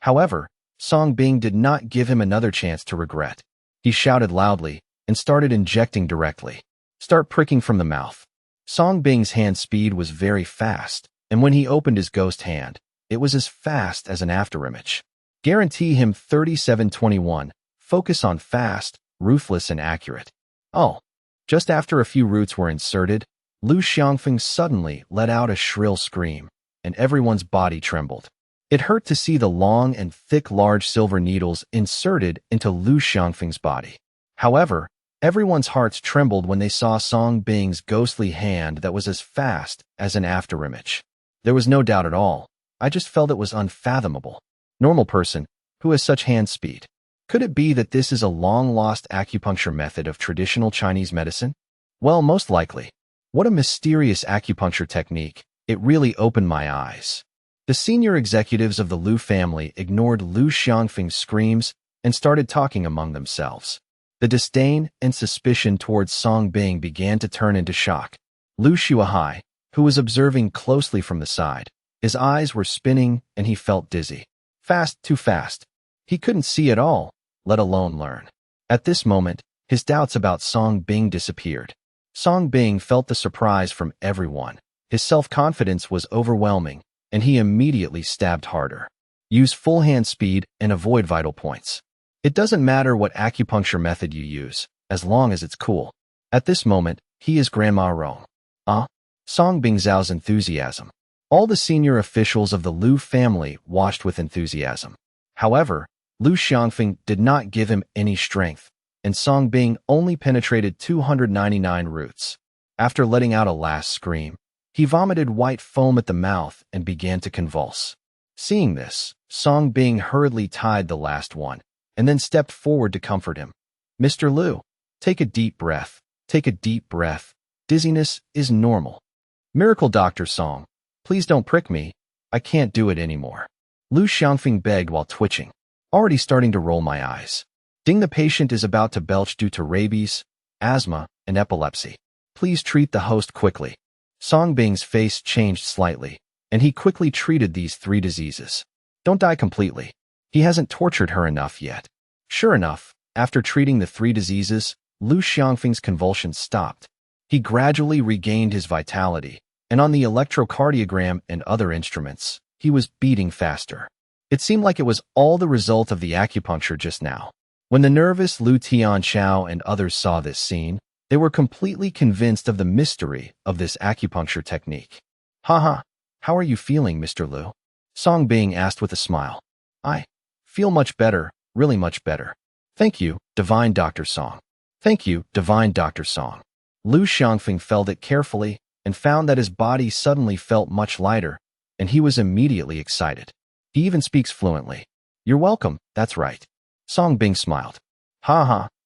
However, Song Bing did not give him another chance to regret. He shouted loudly and started injecting directly. Start pricking from the mouth. Song Bing's hand speed was very fast, and when he opened his ghost hand, it was as fast as an afterimage. Guarantee him 3721. Focus on fast, ruthless, and accurate. Oh. Just after a few roots were inserted, Lu Xiangfeng suddenly let out a shrill scream, and everyone's body trembled. It hurt to see the long and thick large silver needles inserted into Lu Xiangfeng's body. However, everyone's hearts trembled when they saw Song Bing's ghostly hand that was as fast as an afterimage. There was no doubt at all. I just felt it was unfathomable. Normal person, who has such hand speed. Could it be that this is a long-lost acupuncture method of traditional Chinese medicine? Well, most likely. What a mysterious acupuncture technique. It really opened my eyes. The senior executives of the Lu family ignored Lu Xiangfeng's screams and started talking among themselves. The disdain and suspicion towards Song Bing began to turn into shock. Lu Shuahai, who was observing closely from the side, his eyes were spinning and he felt dizzy. Fast, too fast. He couldn't see at all, let alone learn. At this moment, his doubts about Song Bing disappeared. Song Bing felt the surprise from everyone. His self-confidence was overwhelming, and he immediately stabbed harder. Use full hand speed and avoid vital points. It doesn't matter what acupuncture method you use, as long as it's cool. At this moment, he is Grandma Rome. Song Bing Zhao's enthusiasm. All the senior officials of the Lu family watched with enthusiasm. However, Lu Xiangfeng did not give him any strength, and Song Bing only penetrated 299 roots. After letting out a last scream, he vomited white foam at the mouth and began to convulse. Seeing this, Song Bing hurriedly tied the last one, and then stepped forward to comfort him. Mr. Lu, take a deep breath. Take a deep breath. Dizziness is normal. Miracle Dr. Song, please don't prick me. I can't do it anymore. Lu Xiangfeng begged while twitching. Already starting to roll my eyes. Ding, the patient is about to belch due to rabies, asthma, and epilepsy. Please treat the host quickly. Song Bing's face changed slightly, and he quickly treated these 3 diseases. Don't die completely. He hasn't tortured her enough yet. Sure enough, after treating the 3 diseases, Lu Xiangfeng's convulsions stopped. He gradually regained his vitality, and on the electrocardiogram and other instruments, he was beating faster. It seemed like it was all the result of the acupuncture just now. When the nervous Lu Tianchao and others saw this scene, they were completely convinced of the mystery of this acupuncture technique. How are you feeling, Mr. Lu? Song Bing asked with a smile. I feel much better, really much better. Thank you, Divine Dr. Song. Thank you, Divine Dr. Song. Lu Xiangfeng felt it carefully and found that his body suddenly felt much lighter, and he was immediately excited. He even speaks fluently. You're welcome, that's right. Song Bing smiled.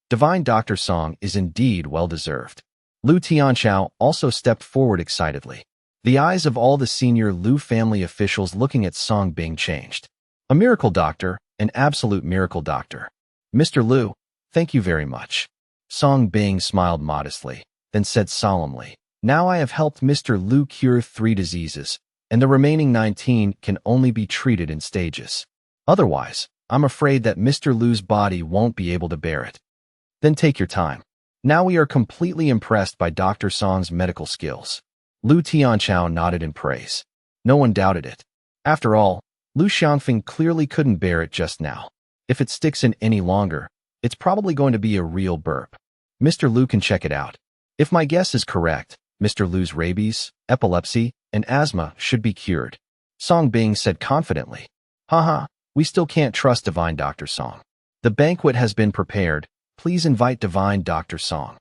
Divine Dr. Song is indeed well-deserved. Lu Tianchao also stepped forward excitedly. The eyes of all the senior Lu family officials looking at Song Bing changed. A miracle doctor, an absolute miracle doctor. Mr. Lu, thank you very much. Song Bing smiled modestly, then said solemnly, now I have helped Mr. Lu cure 3 diseases, and the remaining 19 can only be treated in stages. Otherwise, I'm afraid that Mr. Lu's body won't be able to bear it. Then take your time. Now we are completely impressed by Dr. Song's medical skills. Lu Tianchao nodded in praise. No one doubted it. After all, Lu Xiangfeng clearly couldn't bear it just now. If it sticks in any longer, it's probably going to be a real burp. Mr. Lu can check it out. If my guess is correct, Mr. Lu's rabies, epilepsy, and asthma should be cured. Song Bing said confidently. We still can't trust Divine Dr. Song. The banquet has been prepared. please invite Divine Dr. Song.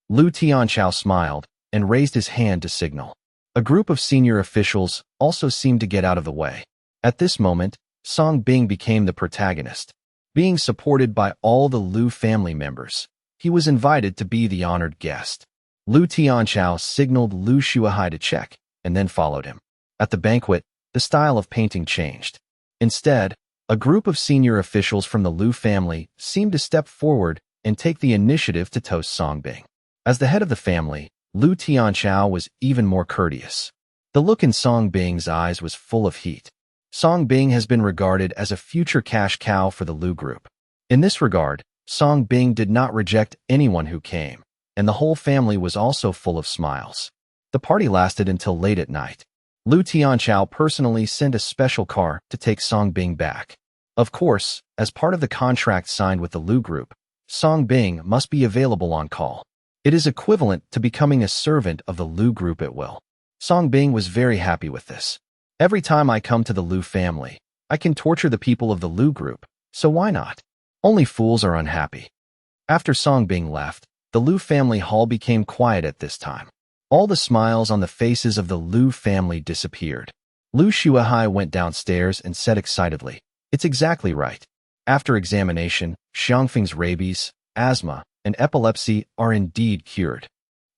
Lu Tianchao smiled and raised his hand to signal. A group of senior officials also seemed to get out of the way. At this moment, Song Bing became the protagonist. Being supported by all the Lu family members, he was invited to be the honored guest. Lu Tianchao signaled Lu Shuahai to check, and then followed him. At the banquet, the style of painting changed. Instead, a group of senior officials from the Lu family seemed to step forward and take the initiative to toast Song Bing. As the head of the family, Lu Tianchao was even more courteous. The look in Song Bing's eyes was full of heat. Song Bing has been regarded as a future cash cow for the Lu group. In this regard, Song Bing did not reject anyone who came, and the whole family was also full of smiles. The party lasted until late at night. Lu Tianchao personally sent a special car to take Song Bing back. Of course, as part of the contract signed with the Lu group, Song Bing must be available on call. It is equivalent to becoming a servant of the Lu group at will. Song Bing was very happy with this. Every time I come to the Lu family, I can torture the people of the Lu group, so why not? Only fools are unhappy. After Song Bing left, the Lu family hall became quiet at this time. All the smiles on the faces of the Lu family disappeared. Lu Shuahai went downstairs and said excitedly, "It's exactly right. After examination, Xiangfeng's rabies, asthma, and epilepsy are indeed cured."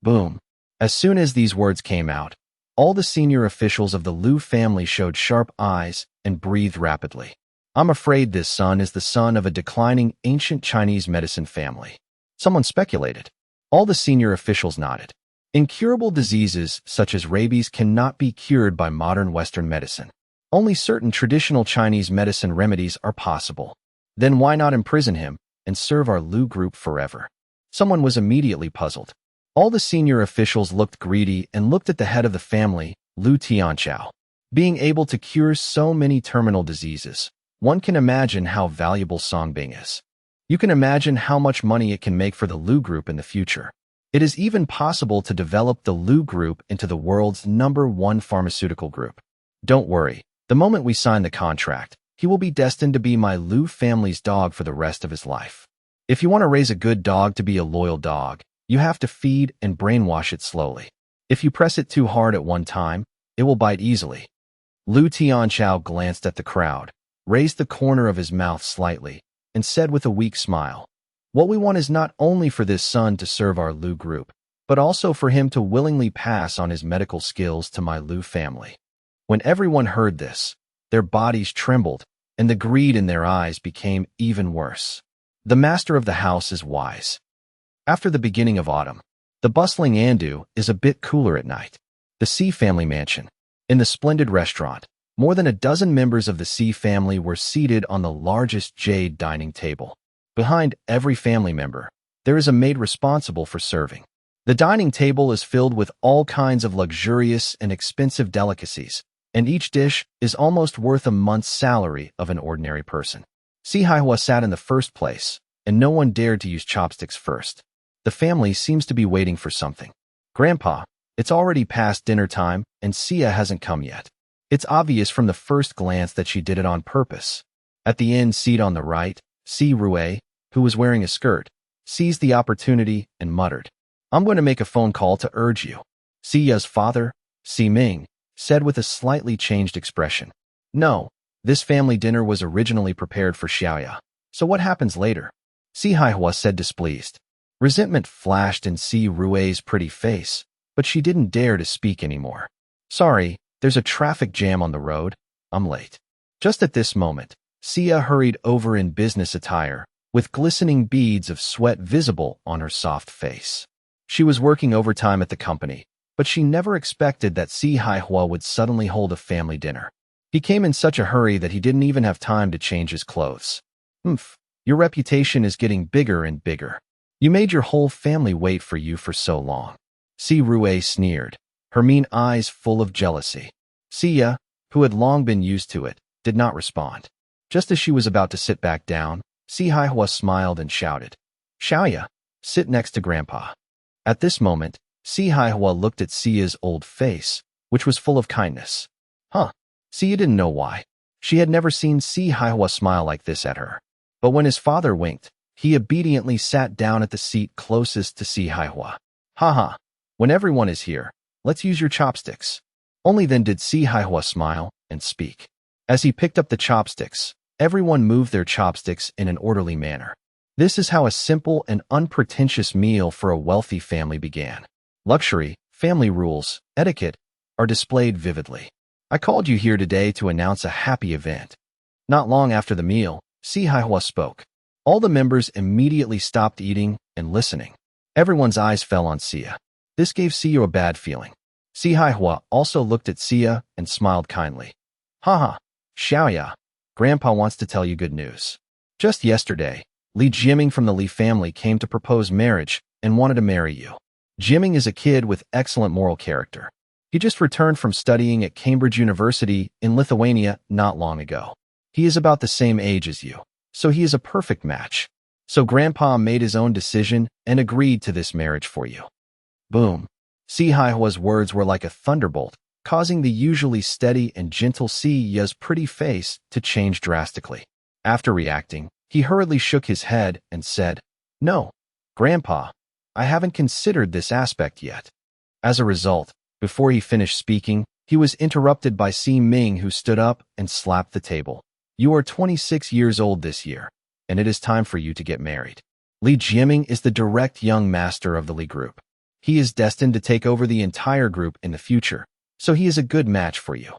Boom. As soon as these words came out, all the senior officials of the Lu family showed sharp eyes and breathed rapidly. I'm afraid this son is the son of a declining ancient Chinese medicine family. Someone speculated. All the senior officials nodded. Incurable diseases such as rabies cannot be cured by modern Western medicine. Only certain traditional Chinese medicine remedies are possible. Then why not imprison him and serve our Lu group forever? Someone was immediately puzzled. All the senior officials looked greedy and looked at the head of the family, Lu Tianchao. Being able to cure so many terminal diseases, one can imagine how valuable Song Bing is. You can imagine how much money it can make for the Lu group in the future. It is even possible to develop the Lu group into the world's #1 pharmaceutical group. Don't worry, the moment we sign the contract, he will be destined to be my Lu family's dog for the rest of his life. If you want to raise a good dog to be a loyal dog, you have to feed and brainwash it slowly. If you press it too hard at one time, it will bite easily. Lu Tianchao glanced at the crowd, raised the corner of his mouth slightly, and said with a weak smile, "What we want is not only for this son to serve our Lu group, but also for him to willingly pass on his medical skills to my Lu family." When everyone heard this, their bodies trembled, and the greed in their eyes became even worse. The master of the house is wise. After the beginning of autumn, the bustling Andu is a bit cooler at night. The C family mansion. In the splendid restaurant, more than a dozen members of the C family were seated on the largest jade dining table. Behind every family member, there is a maid responsible for serving. The dining table is filled with all kinds of luxurious and expensive delicacies, and each dish is almost worth a month's salary of an ordinary person. Si Haihua sat in the first place, and no one dared to use chopsticks first. The family seems to be waiting for something. "Grandpa, it's already past dinner time, and Sia hasn't come yet." It's obvious from the first glance that she did it on purpose. At the end seat on the right, Si Rue, who was wearing a skirt, seized the opportunity and muttered, "I'm going to make a phone call to urge you." Sia's father, Si Ming, said with a slightly changed expression, "No, this family dinner was originally prepared for Xiaoya, so what happens later?" Si Haihua said displeased. Resentment flashed in Si Rue's pretty face, but she didn't dare to speak anymore. "Sorry, there's a traffic jam on the road. I'm late." Just at this moment, Sia hurried over in business attire, with glistening beads of sweat visible on her soft face. She was working overtime at the company, but she never expected that Si Haihua would suddenly hold a family dinner. He came in such a hurry that he didn't even have time to change his clothes. Your reputation is getting bigger and bigger. You made your whole family wait for you for so long." Si Rue sneered, her mean eyes full of jealousy. Sia, who had long been used to it, did not respond. Just as she was about to sit back down, Si Haihua smiled and shouted, "Xiaoya, sit next to Grandpa." At this moment, Si Haihua looked at Sia's old face, which was full of kindness. Sia didn't know why. She had never seen Si Haihua smile like this at her. But when his father winked, He obediently sat down at the seat closest to Si Haihua. Haha, when everyone is here, let's use your chopsticks. Only then did Si Haihua smile and speak. As he picked up the chopsticks, everyone moved their chopsticks in an orderly manner. This is how a simple and unpretentious meal for a wealthy family began. Luxury, family rules, etiquette are displayed vividly. I called you here today to announce a happy event. Not long after the meal, Si Haihua spoke. All the members immediately stopped eating and listening. Everyone's eyes fell on Sia. This gave Sia a bad feeling. Si Haihua also looked at Sia and smiled kindly. Haha, Xiaoya, Grandpa wants to tell you good news. Just yesterday, Li Jiaming from the Li family came to propose marriage and wanted to marry you. Jiaming is a kid with excellent moral character. He just returned from studying at Cambridge University in Lithuania not long ago. He is about the same age as you, so he is a perfect match. So Grandpa made his own decision and agreed to this marriage for you. Boom. Si Haihua's words were like a thunderbolt, causing the usually steady and gentle Siya's pretty face to change drastically. After reacting, he hurriedly shook his head and said, No, Grandpa, I haven't considered this aspect yet. As a result, before he finished speaking, he was interrupted by Si Ming, who stood up and slapped the table. You are 26 years old this year, and it is time for you to get married. Li Jiaming is the direct young master of the Li group. He is destined to take over the entire group in the future, so he is a good match for you.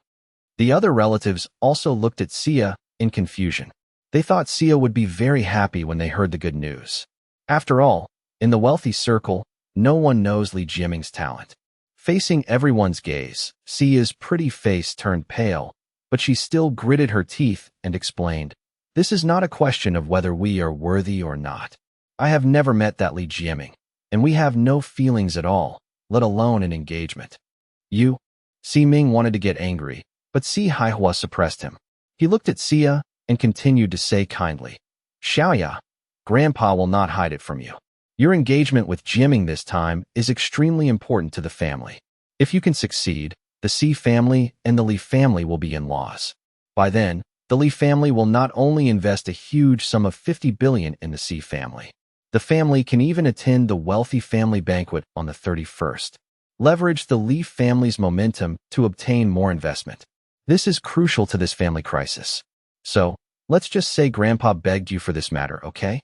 The other relatives also looked at Sia in confusion. They thought Sia would be very happy when they heard the good news. After all, in the wealthy circle, no one knows Li Jiaming's talent. Facing everyone's gaze, Sia's pretty face turned pale, but she still gritted her teeth and explained, This is not a question of whether we are worthy or not. I have never met that Li Jiaming, and we have no feelings at all, let alone an engagement. You? Si Ming wanted to get angry, but Si Haihua suppressed him. He looked at Sia and continued to say kindly, Xiaoya, Grandpa will not hide it from you. Your engagement with Jiaming this time is extremely important to the family. If you can succeed, the Si family and the Li family will be in-laws. By then, the Li family will not only invest a huge sum of 50 billion in the Si family. The family can even attend the wealthy family banquet on the 31st. Leverage the Li family's momentum to obtain more investment. This is crucial to this family crisis. So, let's just say Grandpa begged you for this matter, okay?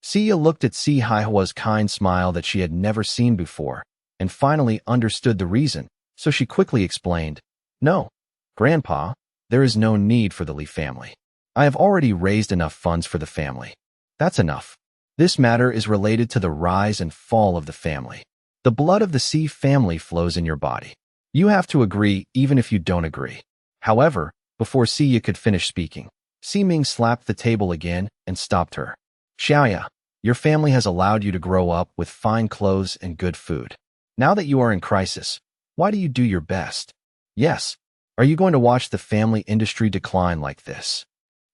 Sia looked at Si Haihua's kind smile that she had never seen before, and finally understood the reason, so she quickly explained, No, Grandpa, there is no need for the Li family. I have already raised enough funds for the family. That's enough. This matter is related to the rise and fall of the family. The blood of the Si family flows in your body. You have to agree even if you don't agree. However, before Sia could finish speaking, Si Ming slapped the table again and stopped her. Xiaoya, your family has allowed you to grow up with fine clothes and good food. Now that you are in crisis, why do you do your best? Yes, are you going to watch the family industry decline like this?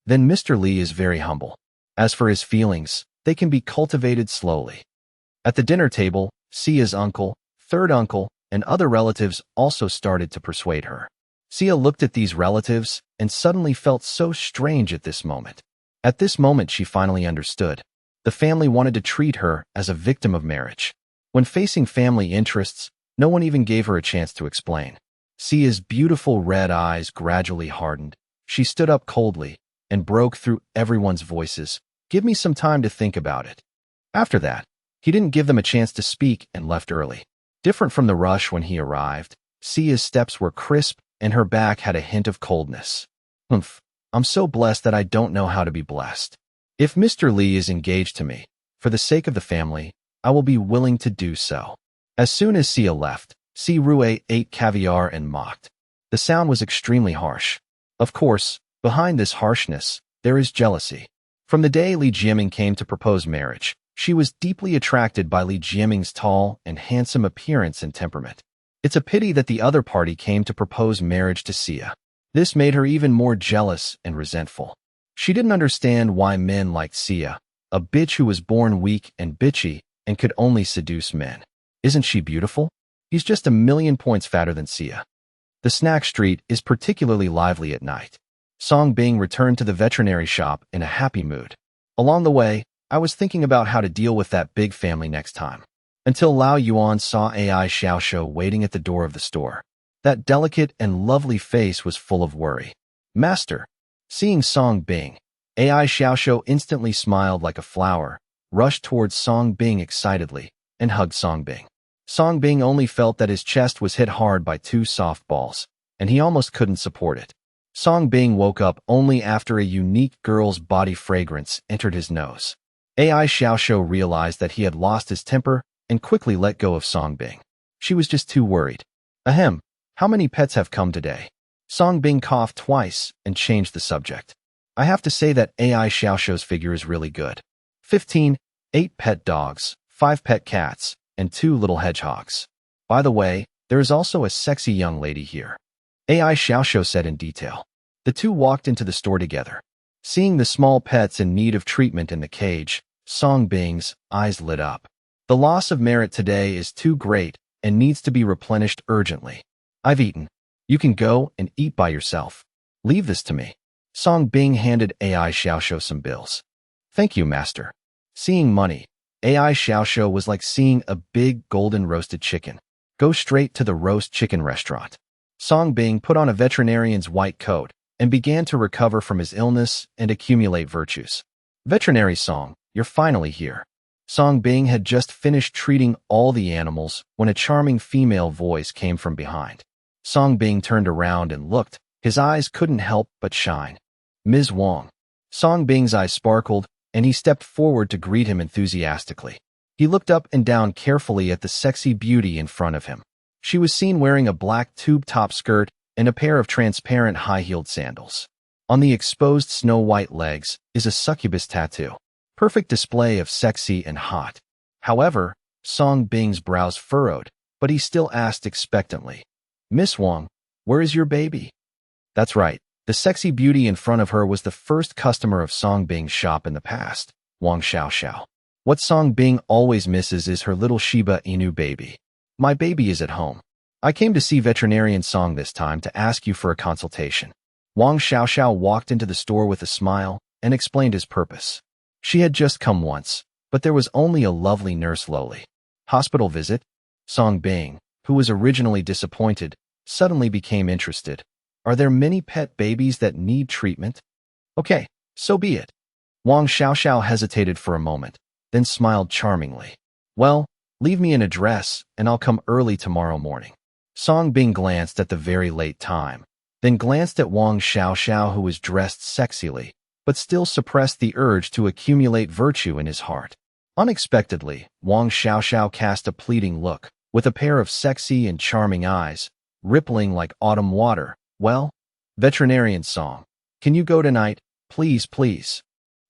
Then Mr. Li is very humble. As for his feelings, they can be cultivated slowly. At the dinner table, Sia's uncle, third uncle, and other relatives also started to persuade her. Sia looked at these relatives and suddenly felt so strange at this moment. At this moment, she finally understood. The family wanted to treat her as a victim of marriage. When facing family interests, no one even gave her a chance to explain. Sia's beautiful red eyes gradually hardened. She stood up coldly and broke through everyone's voices. Give me some time to think about it. After that, he didn't give them a chance to speak and left early. Different from the rush when he arrived, Sia's steps were crisp and her back had a hint of coldness. Humph, I'm so blessed that I don't know how to be blessed. If Mr. Li is engaged to me, for the sake of the family, I will be willing to do so. As soon as Sia left, Si Rue ate caviar and mocked. The sound was extremely harsh. Of course, behind this harshness, there is jealousy. From the day Li Jiaming came to propose marriage, she was deeply attracted by Li Jiaming's tall and handsome appearance and temperament. It's a pity that the other party came to propose marriage to Sia. This made her even more jealous and resentful. She didn't understand why men liked Sia, a bitch who was born weak and bitchy and could only seduce men. Isn't she beautiful? He's just a million points fatter than Sia. The snack street is particularly lively at night. Song Bing returned to the veterinary shop in a happy mood. Along the way, I was thinking about how to deal with that big family next time. Until Lao Yuan saw AI Xiaoxiao waiting at the door of the store. That delicate and lovely face was full of worry. Master. Seeing Song Bing, AI Xiaoxiao instantly smiled like a flower, rushed towards Song Bing excitedly, and hugged Song Bing. Song Bing only felt that his chest was hit hard by two softballs, and he almost couldn't support it. Song Bing woke up only after a unique girl's body fragrance entered his nose. AI Xiaoxiao realized that he had lost his temper and quickly let go of Song Bing. She was just too worried. Ahem, how many pets have come today? Song Bing coughed twice and changed the subject. I have to say that AI Xiaoxiao's figure is really good. 15, 8 pet dogs, 5 pet cats, and 2 little hedgehogs. By the way, there is also a sexy young lady here. AI Xiaoxiao said in detail. The two walked into the store together. Seeing the small pets in need of treatment in the cage, Song Bing's eyes lit up. The loss of merit today is too great and needs to be replenished urgently. I've eaten. You can go and eat by yourself. Leave this to me. Song Bing handed AI Xiaoxiao some bills. Thank you, master. Seeing money, AI Xiaoxiao was like seeing a big golden roasted chicken. Go straight to the roast chicken restaurant. Song Bing put on a veterinarian's white coat and began to recover from his illness and accumulate virtues. Veterinary Song, you're finally here. Song Bing had just finished treating all the animals when a charming female voice came from behind. Song Bing turned around and looked. His eyes couldn't help but shine. Ms. Wang. Song Bing's eyes sparkled, and he stepped forward to greet him enthusiastically. He looked up and down carefully at the sexy beauty in front of him. She was seen wearing a black tube-top skirt and a pair of transparent high-heeled sandals. On the exposed snow-white legs is a succubus tattoo. Perfect display of sexy and hot. However, Song Bing's brows furrowed, but he still asked expectantly, Miss Wang, where is your baby? That's right. The sexy beauty in front of her was the first customer of Song Bing's shop in the past, Wang Xiaoxiao. What Song Bing always misses is her little Shiba Inu baby. My baby is at home. I came to see veterinarian Song this time to ask you for a consultation. Wang Xiaoxiao walked into the store with a smile and explained his purpose. She had just come once, but there was only a lovely nurse lowly. Hospital visit? Song Bing, who was originally disappointed, suddenly became interested. Are there many pet babies that need treatment? Okay, so be it. Wang Xiaoxiao hesitated for a moment, then smiled charmingly. Well, leave me an address, and I'll come early tomorrow morning. Song Bing glanced at the very late time, then glanced at Wang Xiaoxiao, who was dressed sexily, but still suppressed the urge to accumulate virtue in his heart. Unexpectedly, Wang Xiaoxiao cast a pleading look, with a pair of sexy and charming eyes, rippling like autumn water. Well, veterinarian Song, can you go tonight? Please, please.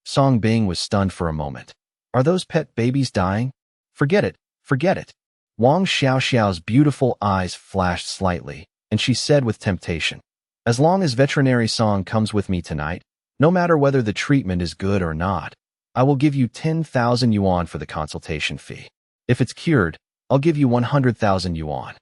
Song Bing was stunned for a moment. Are those pet babies dying? Forget it, forget it. Wang Xiaoxiao's beautiful eyes flashed slightly, and she said with temptation, as long as veterinary Song comes with me tonight, no matter whether the treatment is good or not, I will give you 10,000 yuan for the consultation fee. If it's cured, I'll give you 100,000 yuan.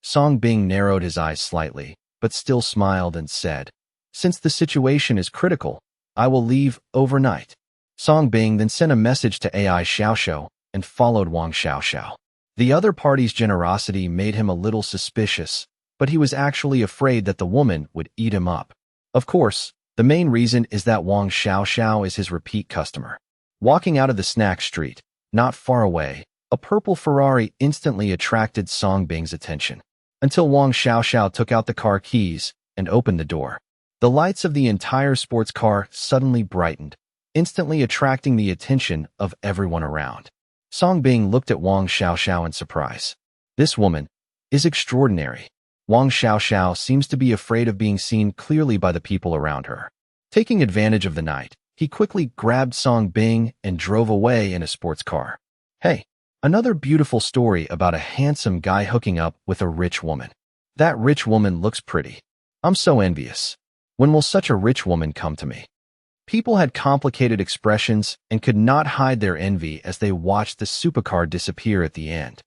Song Bing narrowed his eyes slightly, but still smiled and said, since the situation is critical, I will leave overnight. Song Bing then sent a message to AI Xiaoxiao and followed Wang Xiaoxiao. The other party's generosity made him a little suspicious, but he was actually afraid that the woman would eat him up. Of course, the main reason is that Wang Xiaoxiao is his repeat customer. Walking out of the snack street, not far away, a purple Ferrari instantly attracted Song Bing's attention, until Wang Xiaoxiao took out the car keys and opened the door. The lights of the entire sports car suddenly brightened, instantly attracting the attention of everyone around. Song Bing looked at Wang Xiaoxiao in surprise. This woman is extraordinary. Wang Xiaoxiao seems to be afraid of being seen clearly by the people around her. Taking advantage of the night, he quickly grabbed Song Bing and drove away in a sports car. Hey, another beautiful story about a handsome guy hooking up with a rich woman. That rich woman looks pretty. I'm so envious. When will such a rich woman come to me? People had complicated expressions and could not hide their envy as they watched the supercar disappear at the end.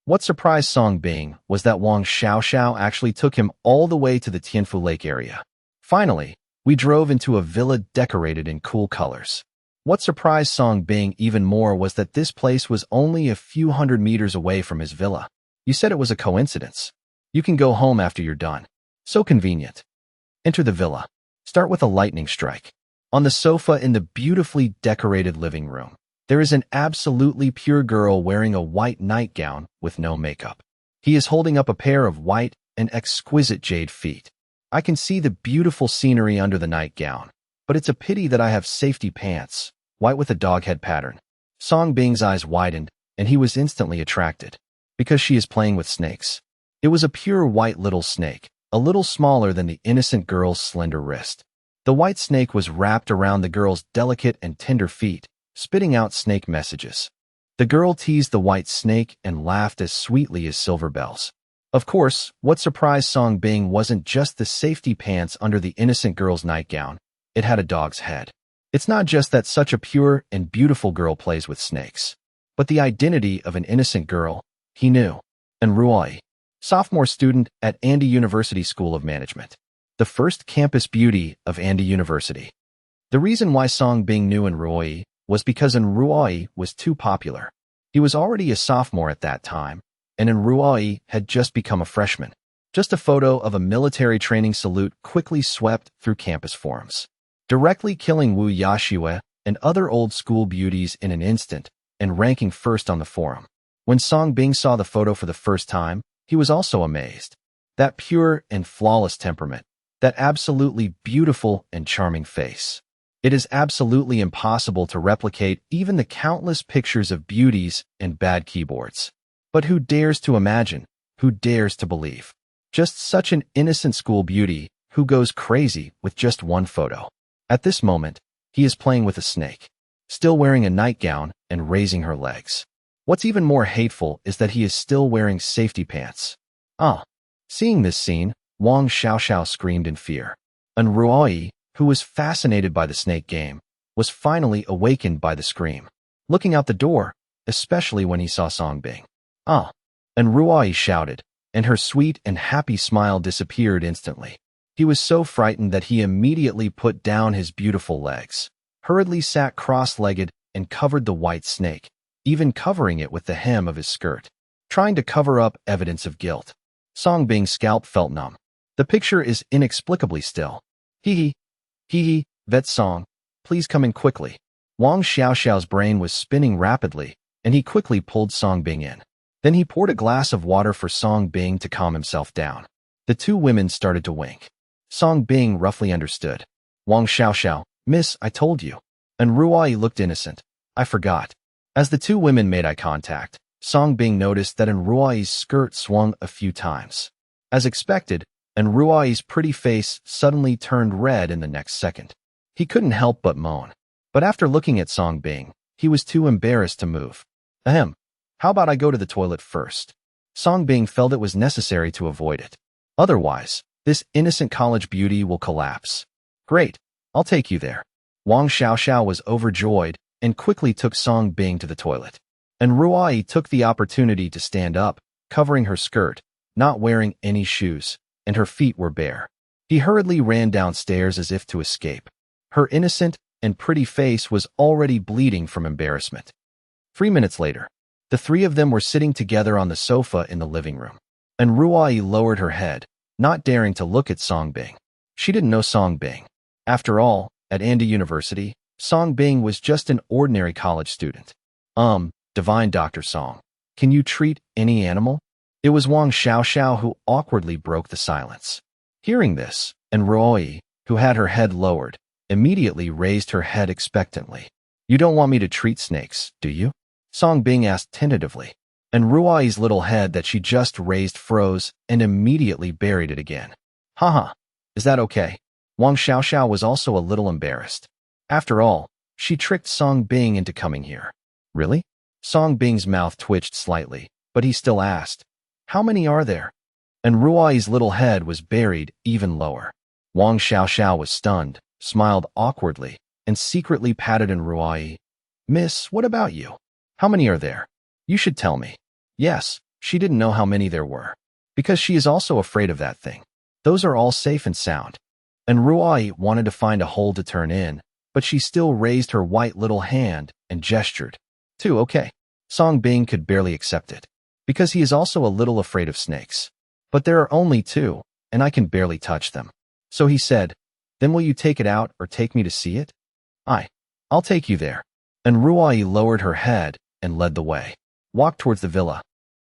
What surprised Song Bing was that Wang Xiaoxiao actually took him all the way to the Tianfu Lake area. Finally, we drove into a villa decorated in cool colors. What surprised Song Bing even more was that this place was only a few hundred meters away from his villa. You said it was a coincidence. You can go home after you're done. So convenient. Enter the villa. Start with a lightning strike. On the sofa in the beautifully decorated living room, there is an absolutely pure girl wearing a white nightgown with no makeup. He is holding up a pair of white and exquisite jade feet. I can see the beautiful scenery under the nightgown, but it's a pity that I have safety pants, white with a dog head pattern. Song Bing's eyes widened, and he was instantly attracted. Because she is playing with snakes. It was a pure white little snake, a little smaller than the innocent girl's slender wrist. The white snake was wrapped around the girl's delicate and tender feet, spitting out snake messages. The girl teased the white snake and laughed as sweetly as silver bells. Of course, what surprised Song Bing wasn't just the safety pants under the innocent girl's nightgown. It had a dog's head. It's not just that such a pure and beautiful girl plays with snakes, but the identity of an innocent girl, he knew. And Ruoi, sophomore student at Andy University School of Management, the first campus beauty of Andy University. The reason why Song Bing knew Ruoi was because Ruoi was too popular. He was already a sophomore at that time, and Ruoi had just become a freshman. Just a photo of a military training salute quickly swept through campus forums, directly killing Wu Yashue and other old school beauties in an instant and ranking first on the forum. When Song Bing saw the photo for the first time, he was also amazed. That pure and flawless temperament, that absolutely beautiful and charming face. It is absolutely impossible to replicate even the countless pictures of beauties and bad keyboards. But who dares to imagine? Who dares to believe? Just such an innocent school beauty who goes crazy with just one photo. At this moment, he is playing with a snake, still wearing a nightgown and raising her legs. What's even more hateful is that he is still wearing safety pants. Seeing this scene, Wang Xiaoxiao screamed in fear. And Ruoi, who was fascinated by the snake game, was finally awakened by the scream, looking out the door, especially when he saw Song Bing. And Ruoi shouted, and her sweet and happy smile disappeared instantly. He was so frightened that he immediately put down his beautiful legs, hurriedly sat cross-legged and covered the white snake, even covering it with the hem of his skirt, trying to cover up evidence of guilt. Song Bing's scalp felt numb. The picture is inexplicably still. Hee hee, Vet Song, please come in quickly. Wang Xiaoxiao's brain was spinning rapidly, and he quickly pulled Song Bing in. Then he poured a glass of water for Song Bing to calm himself down. The two women started to wink. Song Bing roughly understood. Wang Xiaoxiao, miss, I told you. And Ruoi looked innocent. I forgot. As the two women made eye contact, Song Bing noticed that Ruoi's skirt swung a few times. As expected, Ruoi's pretty face suddenly turned red in the next second. He couldn't help but moan. But after looking at Song Bing, he was too embarrassed to move. How about I go to the toilet first? Song Bing felt it was necessary to avoid it. Otherwise, this innocent college beauty will collapse. Great, I'll take you there. Wang Xiaoxiao was overjoyed and quickly took Song Bing to the toilet. And Ruoi took the opportunity to stand up, covering her skirt, not wearing any shoes, and her feet were bare. He hurriedly ran downstairs as if to escape. Her innocent and pretty face was already bleeding from embarrassment. 3 minutes later, the three of them were sitting together on the sofa in the living room. And Ruoi lowered her head, not daring to look at Song Bing. She didn't know Song Bing. After all, at Andy University, Song Bing was just an ordinary college student. Divine Dr. Song, can you treat any animal? It was Wang Xiaoxiao who awkwardly broke the silence. Hearing this, and Ruoi, who had her head lowered, immediately raised her head expectantly. You don't want me to treat snakes, do you? Song Bing asked tentatively. And Ruoi's little head that she just raised froze and immediately buried it again. Haha, is that okay? Wang Xiaoxiao was also a little embarrassed. After all, she tricked Song Bing into coming here. Really? Song Bing's mouth twitched slightly, but he still asked, how many are there? And Ruoi's little head was buried even lower. Wang Xiaoxiao was stunned, smiled awkwardly, and secretly patted Ruoi. Miss, what about you? How many are there? You should tell me. Yes, she didn't know how many there were, because she is also afraid of that thing. Those are all safe and sound. And Ruoi wanted to find a hole to turn in, but she still raised her white little hand and gestured. 2, okay. Song Bing could barely accept it, because he is also a little afraid of snakes. But there are only 2, and I can barely touch them. So he said, then will you take it out or take me to see it? I'll take you there. And Ruai lowered her head and led the way. Walked towards the villa.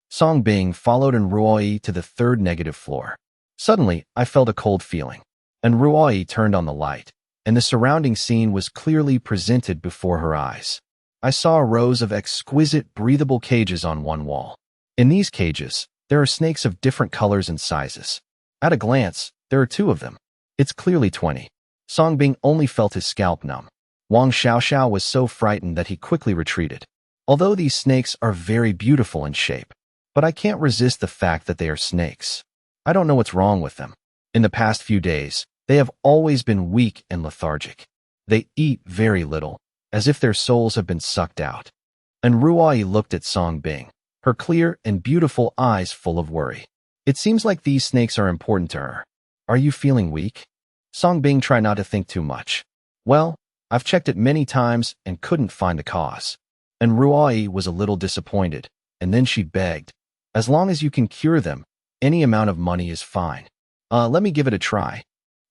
Song Bing followed and Ruai to the 3rd negative floor. Suddenly, I felt a cold feeling, and Ruai turned on the light, and the surrounding scene was clearly presented before her eyes. I saw rows of exquisite, breathable cages on one wall. In these cages, there are snakes of different colors and sizes. At a glance, there are 2 of them. It's clearly 20. Song Bing only felt his scalp numb. Wang Xiaoxiao was so frightened that he quickly retreated. Although these snakes are very beautiful in shape, but I can't resist the fact that they are snakes. I don't know what's wrong with them. In the past few days, they have always been weak and lethargic. They eat very little, as if their souls have been sucked out. And Ruai looked at Song Bing, her clear and beautiful eyes full of worry. It seems like these snakes are important to her. Are you feeling weak? Song Bing tried not to think too much. Well, I've checked it many times and couldn't find the cause. And Ruai was a little disappointed, and then she begged, as long as you can cure them, any amount of money is fine. Let me give it a try.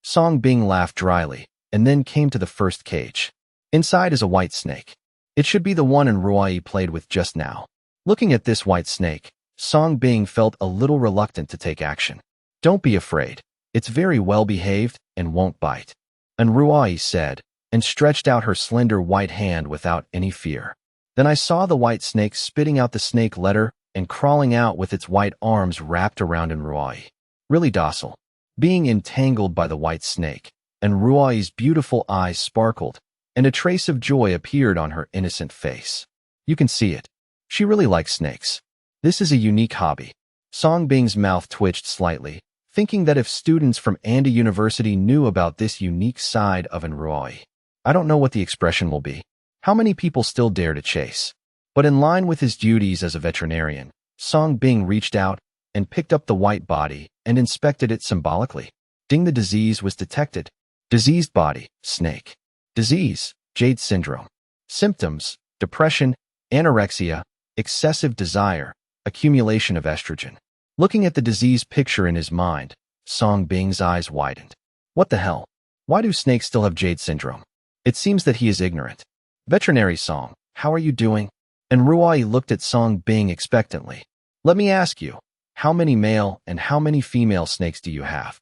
Song Bing laughed dryly, and then came to the first cage. Inside is a white snake. It should be the one Ruai played with just now. Looking at this white snake, Song Bing felt a little reluctant to take action. Don't be afraid. It's very well behaved and won't bite. And Ruai said, and stretched out her slender white hand without any fear. Then I saw the white snake spitting out the snake letter and crawling out with its white arms wrapped around Ruai. Really docile. Being entangled by the white snake, and Ruai's beautiful eyes sparkled, and a trace of joy appeared on her innocent face. You can see it. She really likes snakes. This is a unique hobby. Song Bing's mouth twitched slightly, thinking that if students from Anda University knew about this unique side of Ruai, I don't know what the expression will be. How many people still dare to chase? But in line with his duties as a veterinarian, Song Bing reached out and picked up the white body and inspected it symbolically. Ding, the disease was detected. Diseased body, snake. Disease, Jade syndrome. Symptoms, depression, anorexia, excessive desire, accumulation of estrogen. Looking at the disease picture in his mind, Song Bing's eyes widened. What the hell? Why do snakes still have Jade syndrome? It seems that he is ignorant. Veterinary Song, how are you doing? And Ruai looked at Song Bing expectantly. Let me ask you, how many male and how many female snakes do you have?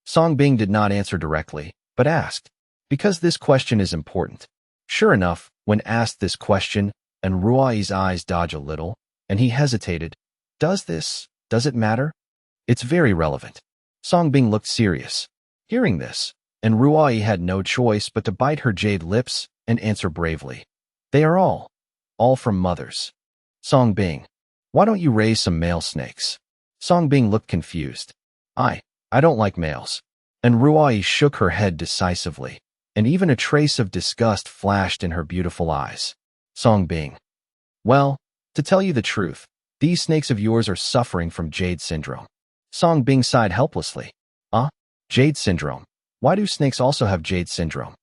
Song Bing did not answer directly, but asked, because this question is important. Sure enough, when asked this question, and Ruai's eyes dodged a little, and he hesitated, does it matter? It's very relevant. Song Bing looked serious. Hearing this, and Ruai had no choice but to bite her jade lips and answer bravely. They are all from mothers. Song Bing, why don't you raise some male snakes? Song Bing looked confused. I don't like males. And Ruai shook her head decisively, and even a trace of disgust flashed in her beautiful eyes. Song Bing, well, to tell you the truth, these snakes of yours are suffering from Jade syndrome. Song Bing sighed helplessly. Jade syndrome. Why do snakes also have Jade syndrome?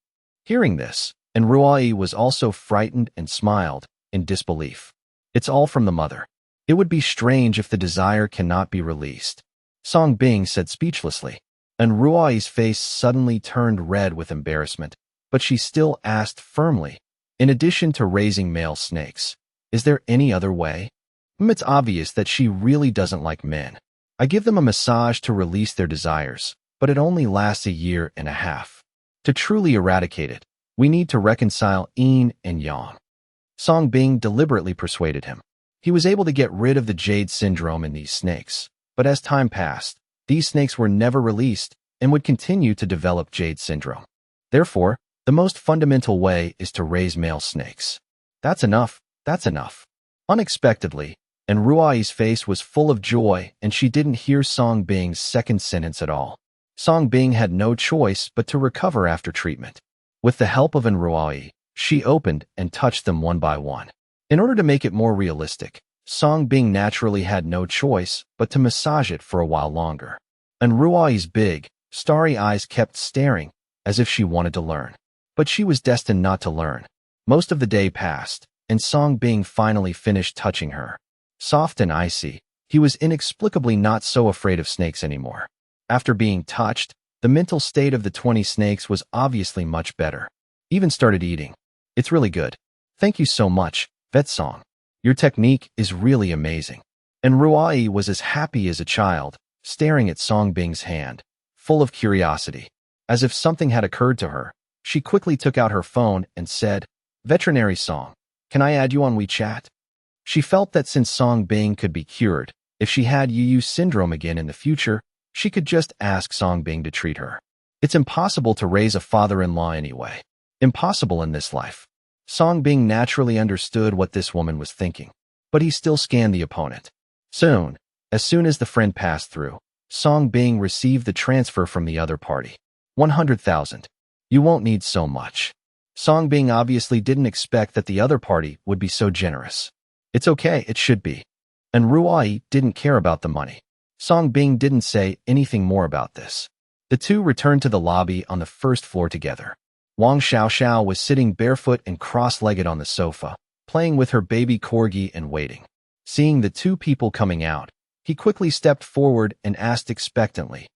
Hearing this, and Ruai was also frightened and smiled in disbelief. It's all from the mother. It would be strange if the desire cannot be released. Song Bing said speechlessly, and Ruai's face suddenly turned red with embarrassment, but she still asked firmly, in addition to raising male snakes, is there any other way? It's obvious that she really doesn't like men. I give them a massage to release their desires, but it only lasts 1.5 years. To truly eradicate it, we need to reconcile yin and yang. Song Bing deliberately persuaded him. He was able to get rid of the Jade syndrome in these snakes, but as time passed, these snakes were never released and would continue to develop Jade syndrome. Therefore, the most fundamental way is to raise male snakes. That's enough. Unexpectedly, and Ruai's face was full of joy, and she didn't hear Song Bing's second sentence at all. Song Bing had no choice but to recover after treatment. With the help of Ruai, she opened and touched them one by one. In order to make it more realistic, Song Bing naturally had no choice but to massage it for a while longer. And Ruai's big, starry eyes kept staring, as if she wanted to learn. But she was destined not to learn. Most of the day passed, and Song Bing finally finished touching her. Soft and icy, he was inexplicably not so afraid of snakes anymore. After being touched, the mental state of the 20 snakes was obviously much better. Even started eating. It's really good. Thank you so much, Vet Song. Your technique is really amazing. And Ruai was as happy as a child, staring at Song Bing's hand, full of curiosity. As if something had occurred to her, she quickly took out her phone and said, "Veterinary Song, can I add you on WeChat?" She felt that since Song Bing could be cured, if she had UU syndrome again in the future, she could just ask Song Bing to treat her. It's impossible to raise a father-in-law anyway. Impossible in this life. Song Bing naturally understood what this woman was thinking, but he still scanned the opponent. As soon as the friend passed through, Song Bing received the transfer from the other party. 100,000. You won't need so much. Song Bing obviously didn't expect that the other party would be so generous. It's okay, it should be. And Ruai didn't care about the money. Song Bing didn't say anything more about this. The two returned to the lobby on the first floor together. Wang Xiaoxiao was sitting barefoot and cross-legged on the sofa, playing with her baby corgi and waiting. Seeing the two people coming out, he quickly stepped forward and asked expectantly,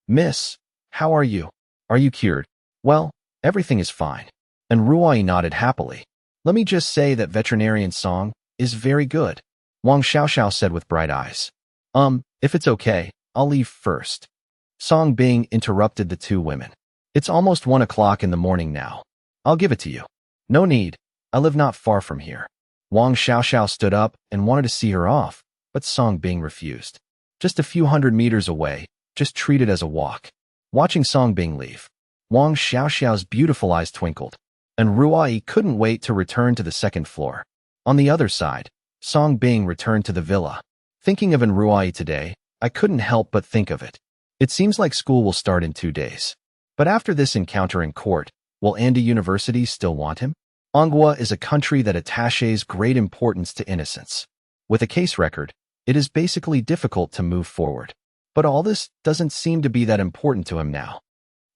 "Miss, how are you? Are you cured?" "Well, everything is fine." And Ruai nodded happily. "Let me just say that veterinarian Song is very good," Wang Xiaoxiao said with bright eyes. If it's okay, I'll leave first." Song Bing interrupted the two women. "It's almost 1 o'clock in the morning now. I'll give it to you." "No need. I live not far from here." Wang Xiaoxiao stood up and wanted to see her off, but Song Bing refused. "Just a few 100 meters away, just treat it as a walk." Watching Song Bing leave, Wang Xiaoxiao's beautiful eyes twinkled, and Ruai couldn't wait to return to the second floor. On the other side, Song Bing returned to the villa. "Thinking of Ruai today, I couldn't help but think of it. It seems like school will start in 2 days. But after this encounter in court, will Andy University still want him? Manhua is a country that attaches great importance to innocence. With a case record, it is basically difficult to move forward. But all this doesn't seem to be that important to him now."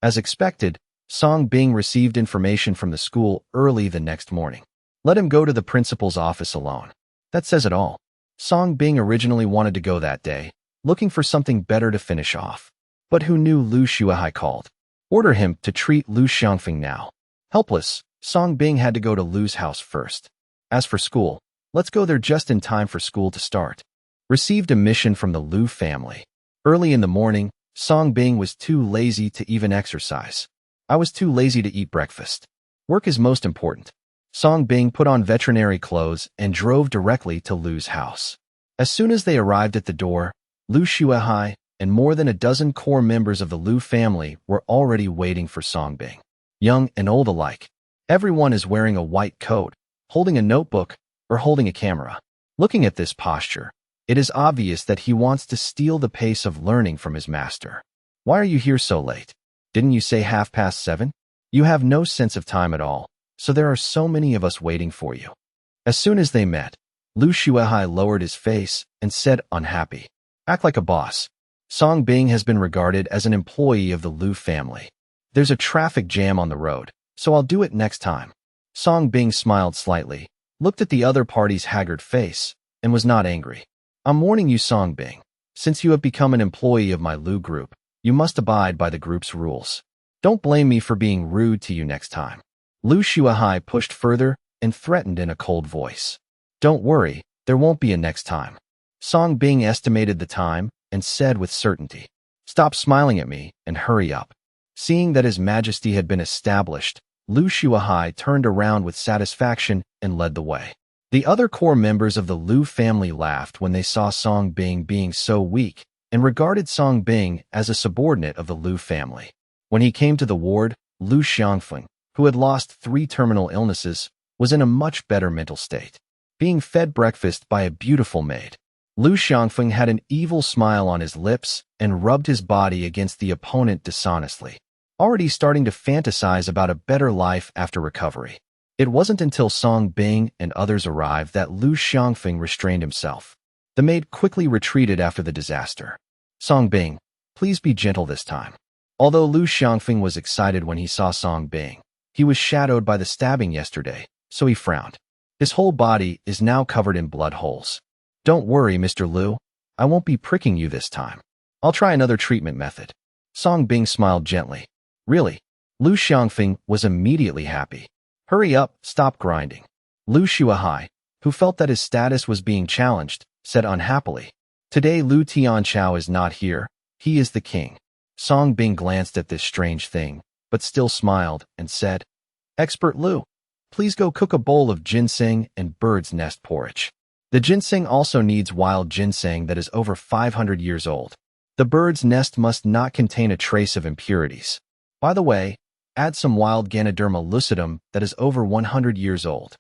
As expected, Song Bing received information from the school early the next morning. Let him go to the principal's office alone. That says it all. Song Bing originally wanted to go that day, looking for something better to finish off. But who knew Lu Xuehai called? Order him to treat Lu Xiangfeng now. Helpless, Song Bing had to go to Lu's house first. As for school, let's go there just in time for school to start. Received a mission from the Lu family. Early in the morning, Song Bing was too lazy to even exercise. "I was too lazy to eat breakfast. Work is most important." Song Bing put on veterinary clothes and drove directly to Lu's house. As soon as they arrived at the door, Lu Xuehai and more than a dozen core members of the Lu family were already waiting for Song Bing. Young and old alike. Everyone is wearing a white coat, holding a notebook, or holding a camera. Looking at this posture, it is obvious that he wants to steal the pace of learning from his master. "Why are you here so late? Didn't you say 7:30? You have no sense of time at all, so there are so many of us waiting for you." As soon as they met, Lu Xuehai lowered his face and said unhappy, "Act like a boss. Song Bing has been regarded as an employee of the Lu family. There's a traffic jam on the road, so I'll do it next time." Song Bing smiled slightly, looked at the other party's haggard face, and was not angry. "I'm warning you, Song Bing. Since you have become an employee of my Lu group, you must abide by the group's rules. Don't blame me for being rude to you next time." Lu Xuehai pushed further and threatened in a cold voice. "Don't worry, there won't be a next time." Song Bing estimated the time and said with certainty, "Stop smiling at me and hurry up." Seeing that his majesty had been established, Lu Xuehai turned around with satisfaction and led the way. The other core members of the Lu family laughed when they saw Song Bing being so weak and regarded Song Bing as a subordinate of the Lu family. When he came to the ward, Lu Xiangfeng, who had lost 3 terminal illnesses, was in a much better mental state. Being fed breakfast by a beautiful maid, Lu Xiangfeng had an evil smile on his lips and rubbed his body against the opponent dishonestly, already starting to fantasize about a better life after recovery. It wasn't until Song Bing and others arrived that Lu Xiangfeng restrained himself. The maid quickly retreated after the disaster. "Song Bing, please be gentle this time." Although Lu Xiangfeng was excited when he saw Song Bing, He was shadowed by the stabbing yesterday, so he frowned. His whole body is now covered in blood holes. Don't worry, Mr. Liu. I won't be pricking you this time. I'll try another treatment method. Song Bing smiled gently. Really? Lu Xiangfeng was immediately happy. Hurry up, stop grinding. Lu Shuahai, who felt that his status was being challenged, said unhappily. Today Lu Tianchao is not here, he is the king. Song Bing glanced at this strange thing, but still smiled and said, Expert Lu, please go cook a bowl of ginseng and bird's nest porridge. The ginseng also needs wild ginseng that is over 500 years old. The bird's nest must not contain a trace of impurities. By the way, add some wild Ganoderma lucidum that is over 100 years old.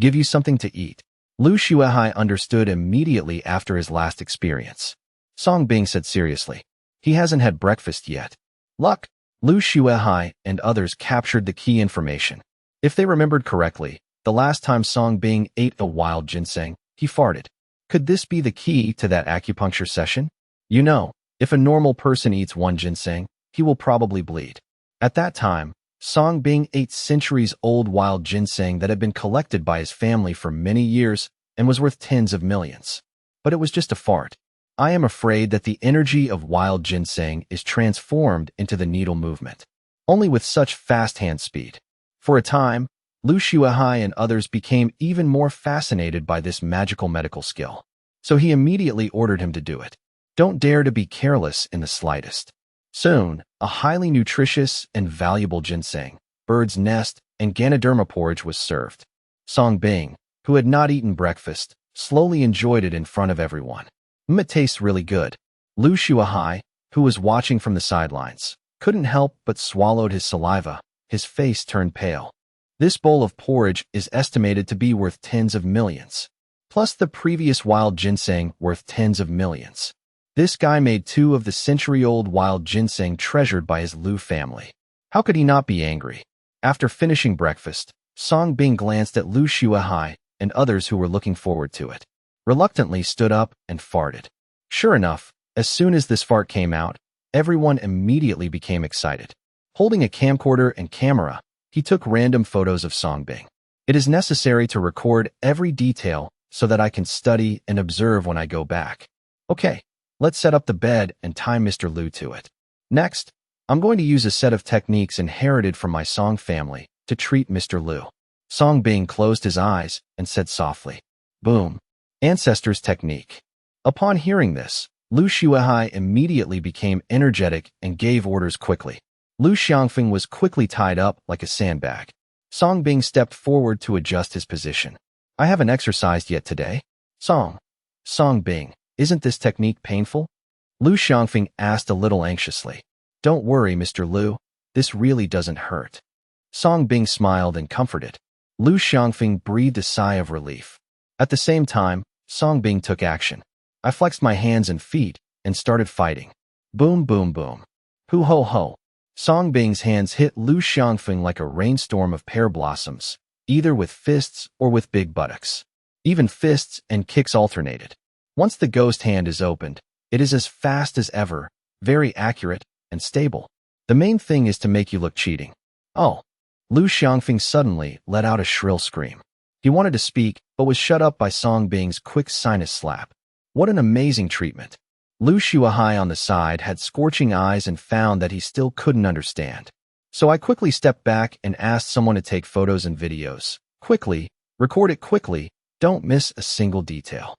Give you something to eat. Lu Shuahai understood immediately after his last experience. Song Bing said seriously, he hasn't had breakfast yet. Luck! Lu Shuahai and others captured the key information. If they remembered correctly, the last time Song Bing ate a wild ginseng, he farted. Could this be the key to that acupuncture session? You know, if a normal person eats one ginseng, he will probably bleed. At that time, Song Bing ate centuries-old wild ginseng that had been collected by his family for many years and was worth tens of millions. But it was just a fart. I am afraid that the energy of wild ginseng is transformed into the needle movement, only with such fast hand speed. For a time, Lu Shuahai and others became even more fascinated by this magical medical skill. So he immediately ordered him to do it. Don't dare to be careless in the slightest. Soon, a highly nutritious and valuable ginseng, bird's nest, and Ganoderma porridge was served. Song Bing, who had not eaten breakfast, slowly enjoyed it in front of everyone. It tastes really good. Lu Shuahai, who was watching from the sidelines, couldn't help but swallowed his saliva. His face turned pale. This bowl of porridge is estimated to be worth tens of millions. Plus the previous wild ginseng worth tens of millions. This guy made 2 of the century-old wild ginseng treasured by his Lu family. How could he not be angry? After finishing breakfast, Song Bing glanced at Lu Shuahai and others who were looking forward to it. Reluctantly stood up and farted. Sure enough, as soon as this fart came out, everyone immediately became excited. Holding a camcorder and camera, he took random photos of Song Bing. It is necessary to record every detail so that I can study and observe when I go back. Okay. Let's set up the bed and tie Mr. Liu to it. Next, I'm going to use a set of techniques inherited from my Song family to treat Mr. Liu. Song Bing closed his eyes and said softly, Boom. Ancestors technique. Upon hearing this, Lu Shuahai immediately became energetic and gave orders quickly. Lu Xiangfeng was quickly tied up like a sandbag. Song Bing stepped forward to adjust his position. I haven't exercised yet today. Song Bing. Isn't this technique painful? Lu Xiangfeng asked a little anxiously. Don't worry, Mr. Liu. This really doesn't hurt. Song Bing smiled and comforted. Lu Xiangfeng breathed a sigh of relief. At the same time, Song Bing took action. I flexed my hands and feet and started fighting. Boom, boom, boom. Hoo ho ho. Song Bing's hands hit Lu Xiangfeng like a rainstorm of pear blossoms, either with fists or with big buttocks. Even fists and kicks alternated. Once the ghost hand is opened, it is as fast as ever, very accurate, and stable. The main thing is to make you look cheating. Oh. Lu Xiangfeng suddenly let out a shrill scream. He wanted to speak, but was shut up by Song Bing's quick sinus slap. What an amazing treatment. Lu Shuahai on the side had scorching eyes and found that he still couldn't understand. So I quickly stepped back and asked someone to take photos and videos. Quickly, record it quickly, don't miss a single detail.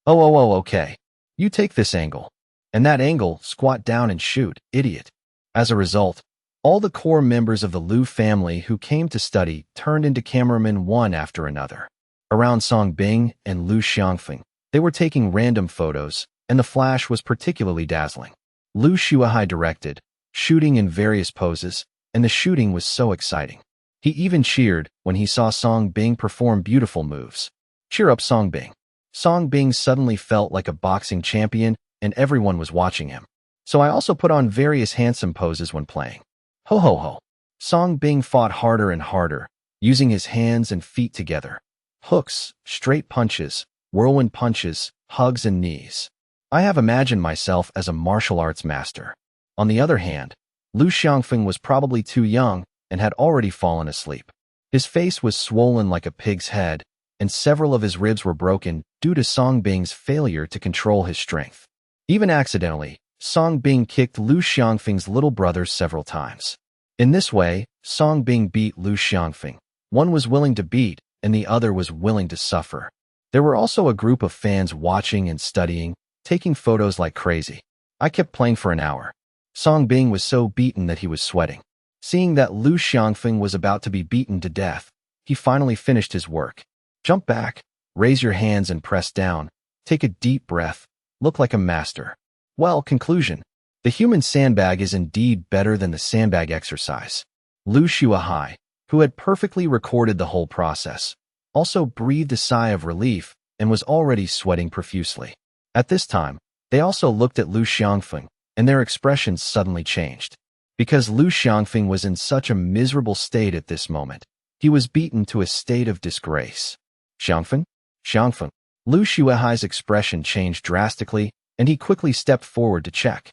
Oh, okay. You take this angle. And that angle, squat down and shoot, idiot. As a result, all the core members of the Lu family who came to study turned into cameramen one after another. Around Song Bing and Lu Xiangfeng, they were taking random photos, and the flash was particularly dazzling. Lu Shuahai directed, shooting in various poses, and the shooting was so exciting. He even cheered when he saw Song Bing perform beautiful moves. Cheer up, Song Bing. Song Bing suddenly felt like a boxing champion, and everyone was watching him. So I also put on various handsome poses when playing. Ho ho ho. Song Bing fought harder and harder, using his hands and feet together. Hooks, straight punches, whirlwind punches, hugs and knees. I have imagined myself as a martial arts master. On the other hand, Lu Xiangfeng was probably too young and had already fallen asleep. His face was swollen like a pig's head, and several of his ribs were broken due to Song Bing's failure to control his strength. Even accidentally, Song Bing kicked Lu Xiangfeng's little brother several times. In this way, Song Bing beat Lu Xiangfeng. One was willing to beat, and the other was willing to suffer. There were also a group of fans watching and studying, taking photos like crazy. I kept playing for an hour. Song Bing was so beaten that he was sweating. Seeing that Lu Xiangfeng was about to be beaten to death, he finally finished his work. Jump back, raise your hands and press down, take a deep breath, look like a master. Well, conclusion. The human sandbag is indeed better than the sandbag exercise. Lu Shuahai, who had perfectly recorded the whole process, also breathed a sigh of relief and was already sweating profusely. At this time, they also looked at Lu Xiangfeng, and their expressions suddenly changed. Because Lu Xiangfeng was in such a miserable state at this moment, he was beaten to a state of disgrace. Xiangfeng? Xiangfeng. Lu Shuahai's expression changed drastically, and he quickly stepped forward to check.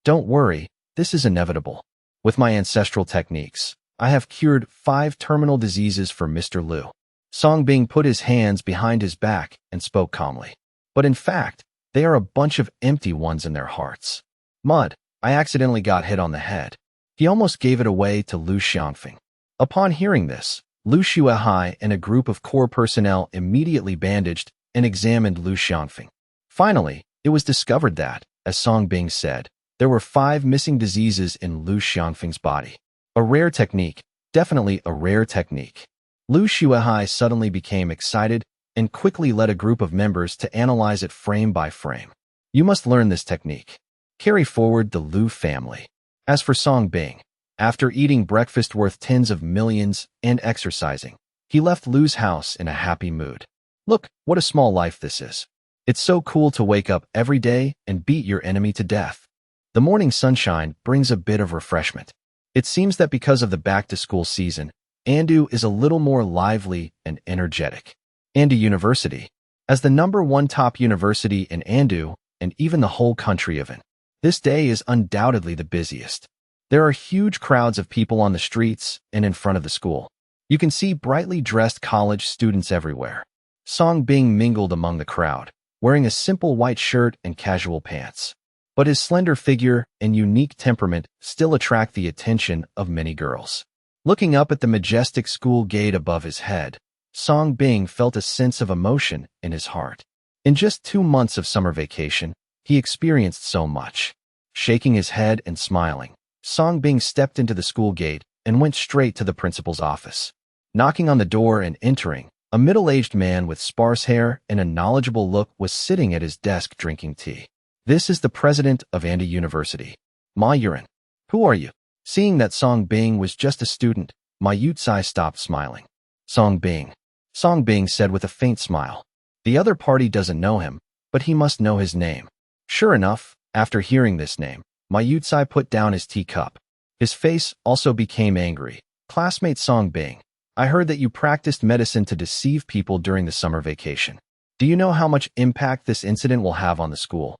Don't worry, this is inevitable. With my ancestral techniques, I have cured 5 terminal diseases for Mr. Lu. Song Bing put his hands behind his back and spoke calmly. But in fact, they are a bunch of empty ones in their hearts. Mud, I accidentally got hit on the head. He almost gave it away to Lu Xiangfeng. Upon hearing this, Lu Shuahai and a group of core personnel immediately bandaged and examined Lu Xiangfeng. Finally, it was discovered that, as Song Bing said, there were 5 missing diseases in Lu Xiangfeng's body. A rare technique, definitely a rare technique. Lu Shuahai suddenly became excited and quickly led a group of members to analyze it frame by frame. You must learn this technique. Carry forward the Lu family. As for Song Bing, after eating breakfast worth tens of millions and exercising, he left Lu's house in a happy mood. Look, what a small life this is. It's so cool to wake up every day and beat your enemy to death. The morning sunshine brings a bit of refreshment. It seems that because of the back-to-school season, Andu is a little more lively and energetic. Andu University, as the #1 top university in Andu and even the whole country of it, this day is undoubtedly the busiest. There are huge crowds of people on the streets and in front of the school. You can see brightly dressed college students everywhere. Song Bing mingled among the crowd, wearing a simple white shirt and casual pants. But his slender figure and unique temperament still attract the attention of many girls. Looking up at the majestic school gate above his head, Song Bing felt a sense of emotion in his heart. In just 2 months of summer vacation, he experienced so much. Shaking his head and smiling, Song Bing stepped into the school gate and went straight to the principal's office. Knocking on the door and entering, a middle-aged man with sparse hair and a knowledgeable look was sitting at his desk drinking tea. This is the president of Andu University, Ma Yuran. Who are you? Seeing that Song Bing was just a student, Ma Yutsai stopped smiling. Song Bing said with a faint smile. The other party doesn't know him, but he must know his name. Sure enough, after hearing this name, Ma Yutsai put down his teacup. His face also became angry. Classmate Song Bing, I heard that you practiced medicine to deceive people during the summer vacation. Do you know how much impact this incident will have on the school?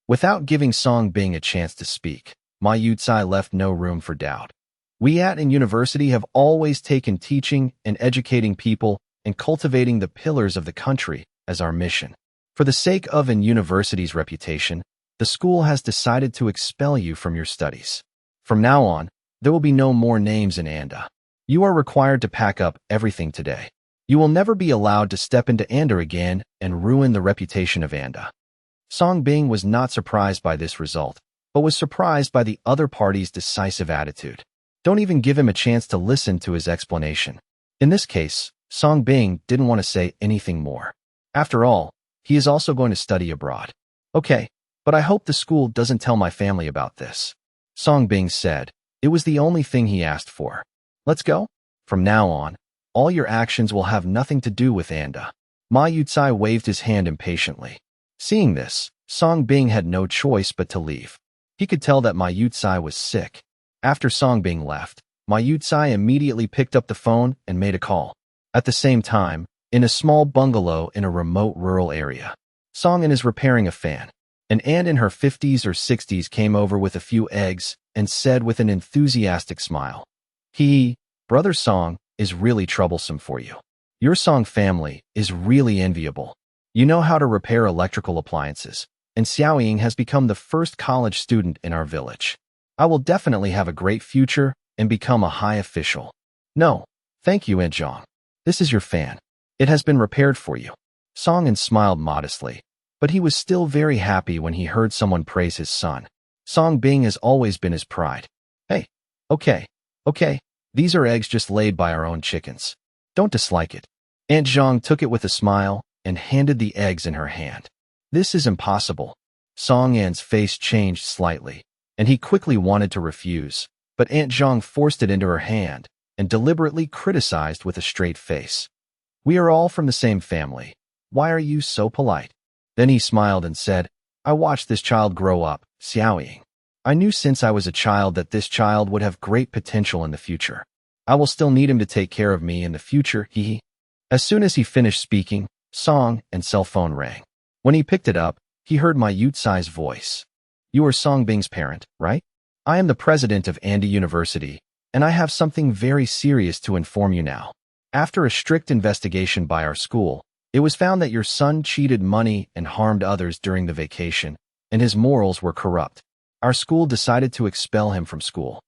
Without giving Song Bing a chance to speak, Ma Yutsai left no room for doubt. We at An University have always taken teaching and educating people and cultivating the pillars of the country as our mission. For the sake of An University's reputation, the school has decided to expel you from your studies. From now on, there will be no more names in Anda. You are required to pack up everything today. You will never be allowed to step into Anda again and ruin the reputation of Anda. Song Bing was not surprised by this result, but was surprised by the other party's decisive attitude. Don't even give him a chance to listen to his explanation. In this case, Song Bing didn't want to say anything more. After all, he is also going to study abroad. Okay, but I hope the school doesn't tell my family about this. Song Bing said. It was the only thing he asked for. Let's go? From now on, all your actions will have nothing to do with Anda. Ma Yutsai waved his hand impatiently. Seeing this, Song Bing had no choice but to leave. He could tell that Ma Yutsai was sick. After Song Bing left, Ma Yutsai immediately picked up the phone and made a call. At the same time, in a small bungalow in a remote rural area, Song is repairing a fan. An aunt in her 50s or 60s came over with a few eggs and said with an enthusiastic smile, Brother Song is really troublesome for you. Your Song family is really enviable. You know how to repair electrical appliances, and Xiaoying has become the first college student in our village. I will definitely have a great future and become a high official. No, thank you, Aunt Zhang. This is your fan. It has been repaired for you. Song smiled modestly, but he was still very happy when he heard someone praise his son. Song Bing has always been his pride. Hey, okay, these are eggs just laid by our own chickens. Don't dislike it. Aunt Zhang took it with a smile and handed the eggs in her hand. This is impossible. Song An's face changed slightly, and he quickly wanted to refuse, but Aunt Zhang forced it into her hand and deliberately criticized with a straight face. We are all from the same family. Why are you so polite? Then he smiled and said, I watched this child grow up, Xiaoying. I knew since I was a child that this child would have great potential in the future. I will still need him to take care of me in the future, hee. As soon as he finished speaking, Song An's cell phone rang. When he picked it up, he heard my Yutsai's voice. You are Song Bing's parent, right? I am the president of Andy University, and I have something very serious to inform you now. After a strict investigation by our school, it was found that your son cheated money and harmed others during the vacation, and his morals were corrupt. Our school decided to expel him from school.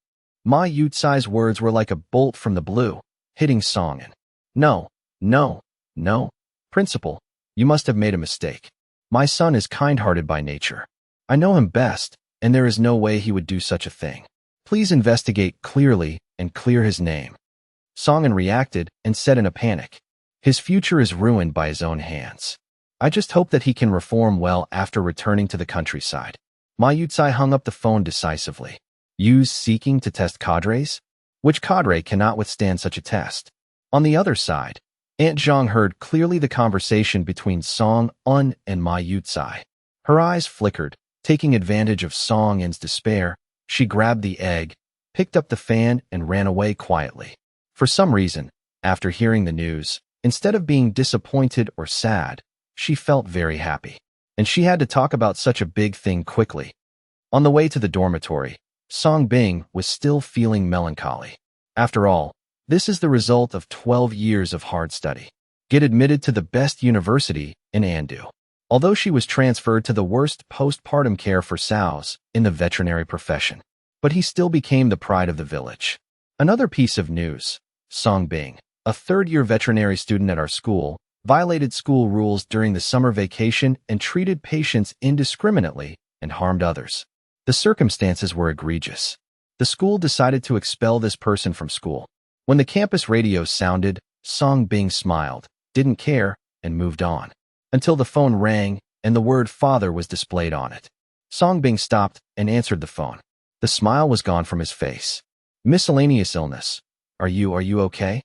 Ma Yutsai's words were like a bolt from the blue, hitting Song An. No. Principal, you must have made a mistake. My son is kind-hearted by nature. I know him best, and there is no way he would do such a thing. Please investigate clearly and clear his name. Song An reacted and said in a panic, his future is ruined by his own hands. I just hope that he can reform well after returning to the countryside. Ma Yutsai hung up the phone decisively. Use seeking to test cadres? Which cadre cannot withstand such a test? On the other side, Aunt Zhang heard clearly the conversation between Song An and Ma Yutsai. Her eyes flickered. Taking advantage of Song An's despair, she grabbed the egg, picked up the fan, and ran away quietly. For some reason, after hearing the news, instead of being disappointed or sad, she felt very happy. And she had to talk about such a big thing quickly. On the way to the dormitory, Song Bing was still feeling melancholy. After all, this is the result of 12 years of hard study. Get admitted to the best university in Andu. Although she was transferred to the worst postpartum care for sows in the veterinary profession. But he still became the pride of the village. Another piece of news, Song Bing, a third-year veterinary student at our school, violated school rules during the summer vacation and treated patients indiscriminately and harmed others. The circumstances were egregious. The school decided to expel this person from school. When the campus radio sounded, Song Bing smiled, didn't care, and moved on. Until the phone rang and the word father was displayed on it. Song Bing stopped and answered the phone. The smile was gone from his face. Miscellaneous illness. Are you okay?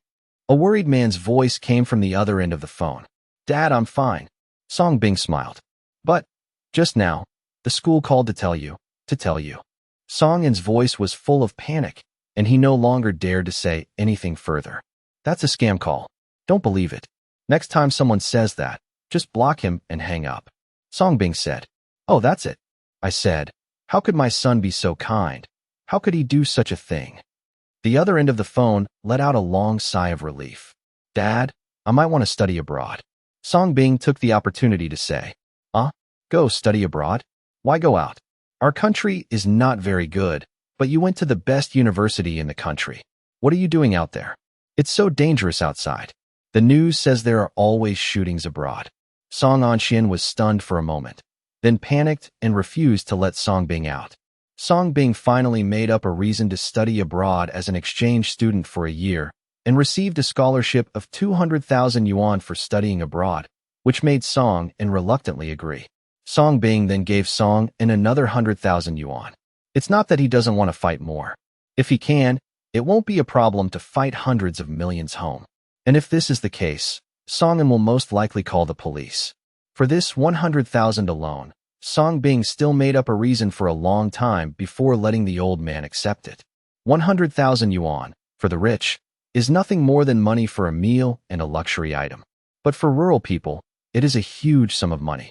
A worried man's voice came from the other end of the phone. Dad, I'm fine. Song Bing smiled. But, just now, the school called to tell you. Song An's voice was full of panic, and he no longer dared to say anything further. That's a scam call. Don't believe it. Next time someone says that, just block him and hang up. Song Bing said. Oh, that's it. I said, how could my son be so kind? How could he do such a thing? The other end of the phone let out a long sigh of relief. Dad, I might want to study abroad. Song Bing took the opportunity to say, go study abroad? Why go out? Our country is not very good, but you went to the best university in the country. What are you doing out there? It's so dangerous outside. The news says there are always shootings abroad. Song Anxian was stunned for a moment, then panicked and refused to let Song Bing out. Song Bing finally made up a reason to study abroad as an exchange student for a year and received a scholarship of 200,000 yuan for studying abroad, which made Song An reluctantly agree. Song Bing then gave Song An another 100,000 yuan. It's not that he doesn't want to fight more. If he can, it won't be a problem to fight hundreds of millions home. And if this is the case, Song An will most likely call the police. For this 100,000 alone, Song Bing still made up a reason for a long time before letting the old man accept it. 100,000 yuan, for the rich, is nothing more than money for a meal and a luxury item. But for rural people, it is a huge sum of money.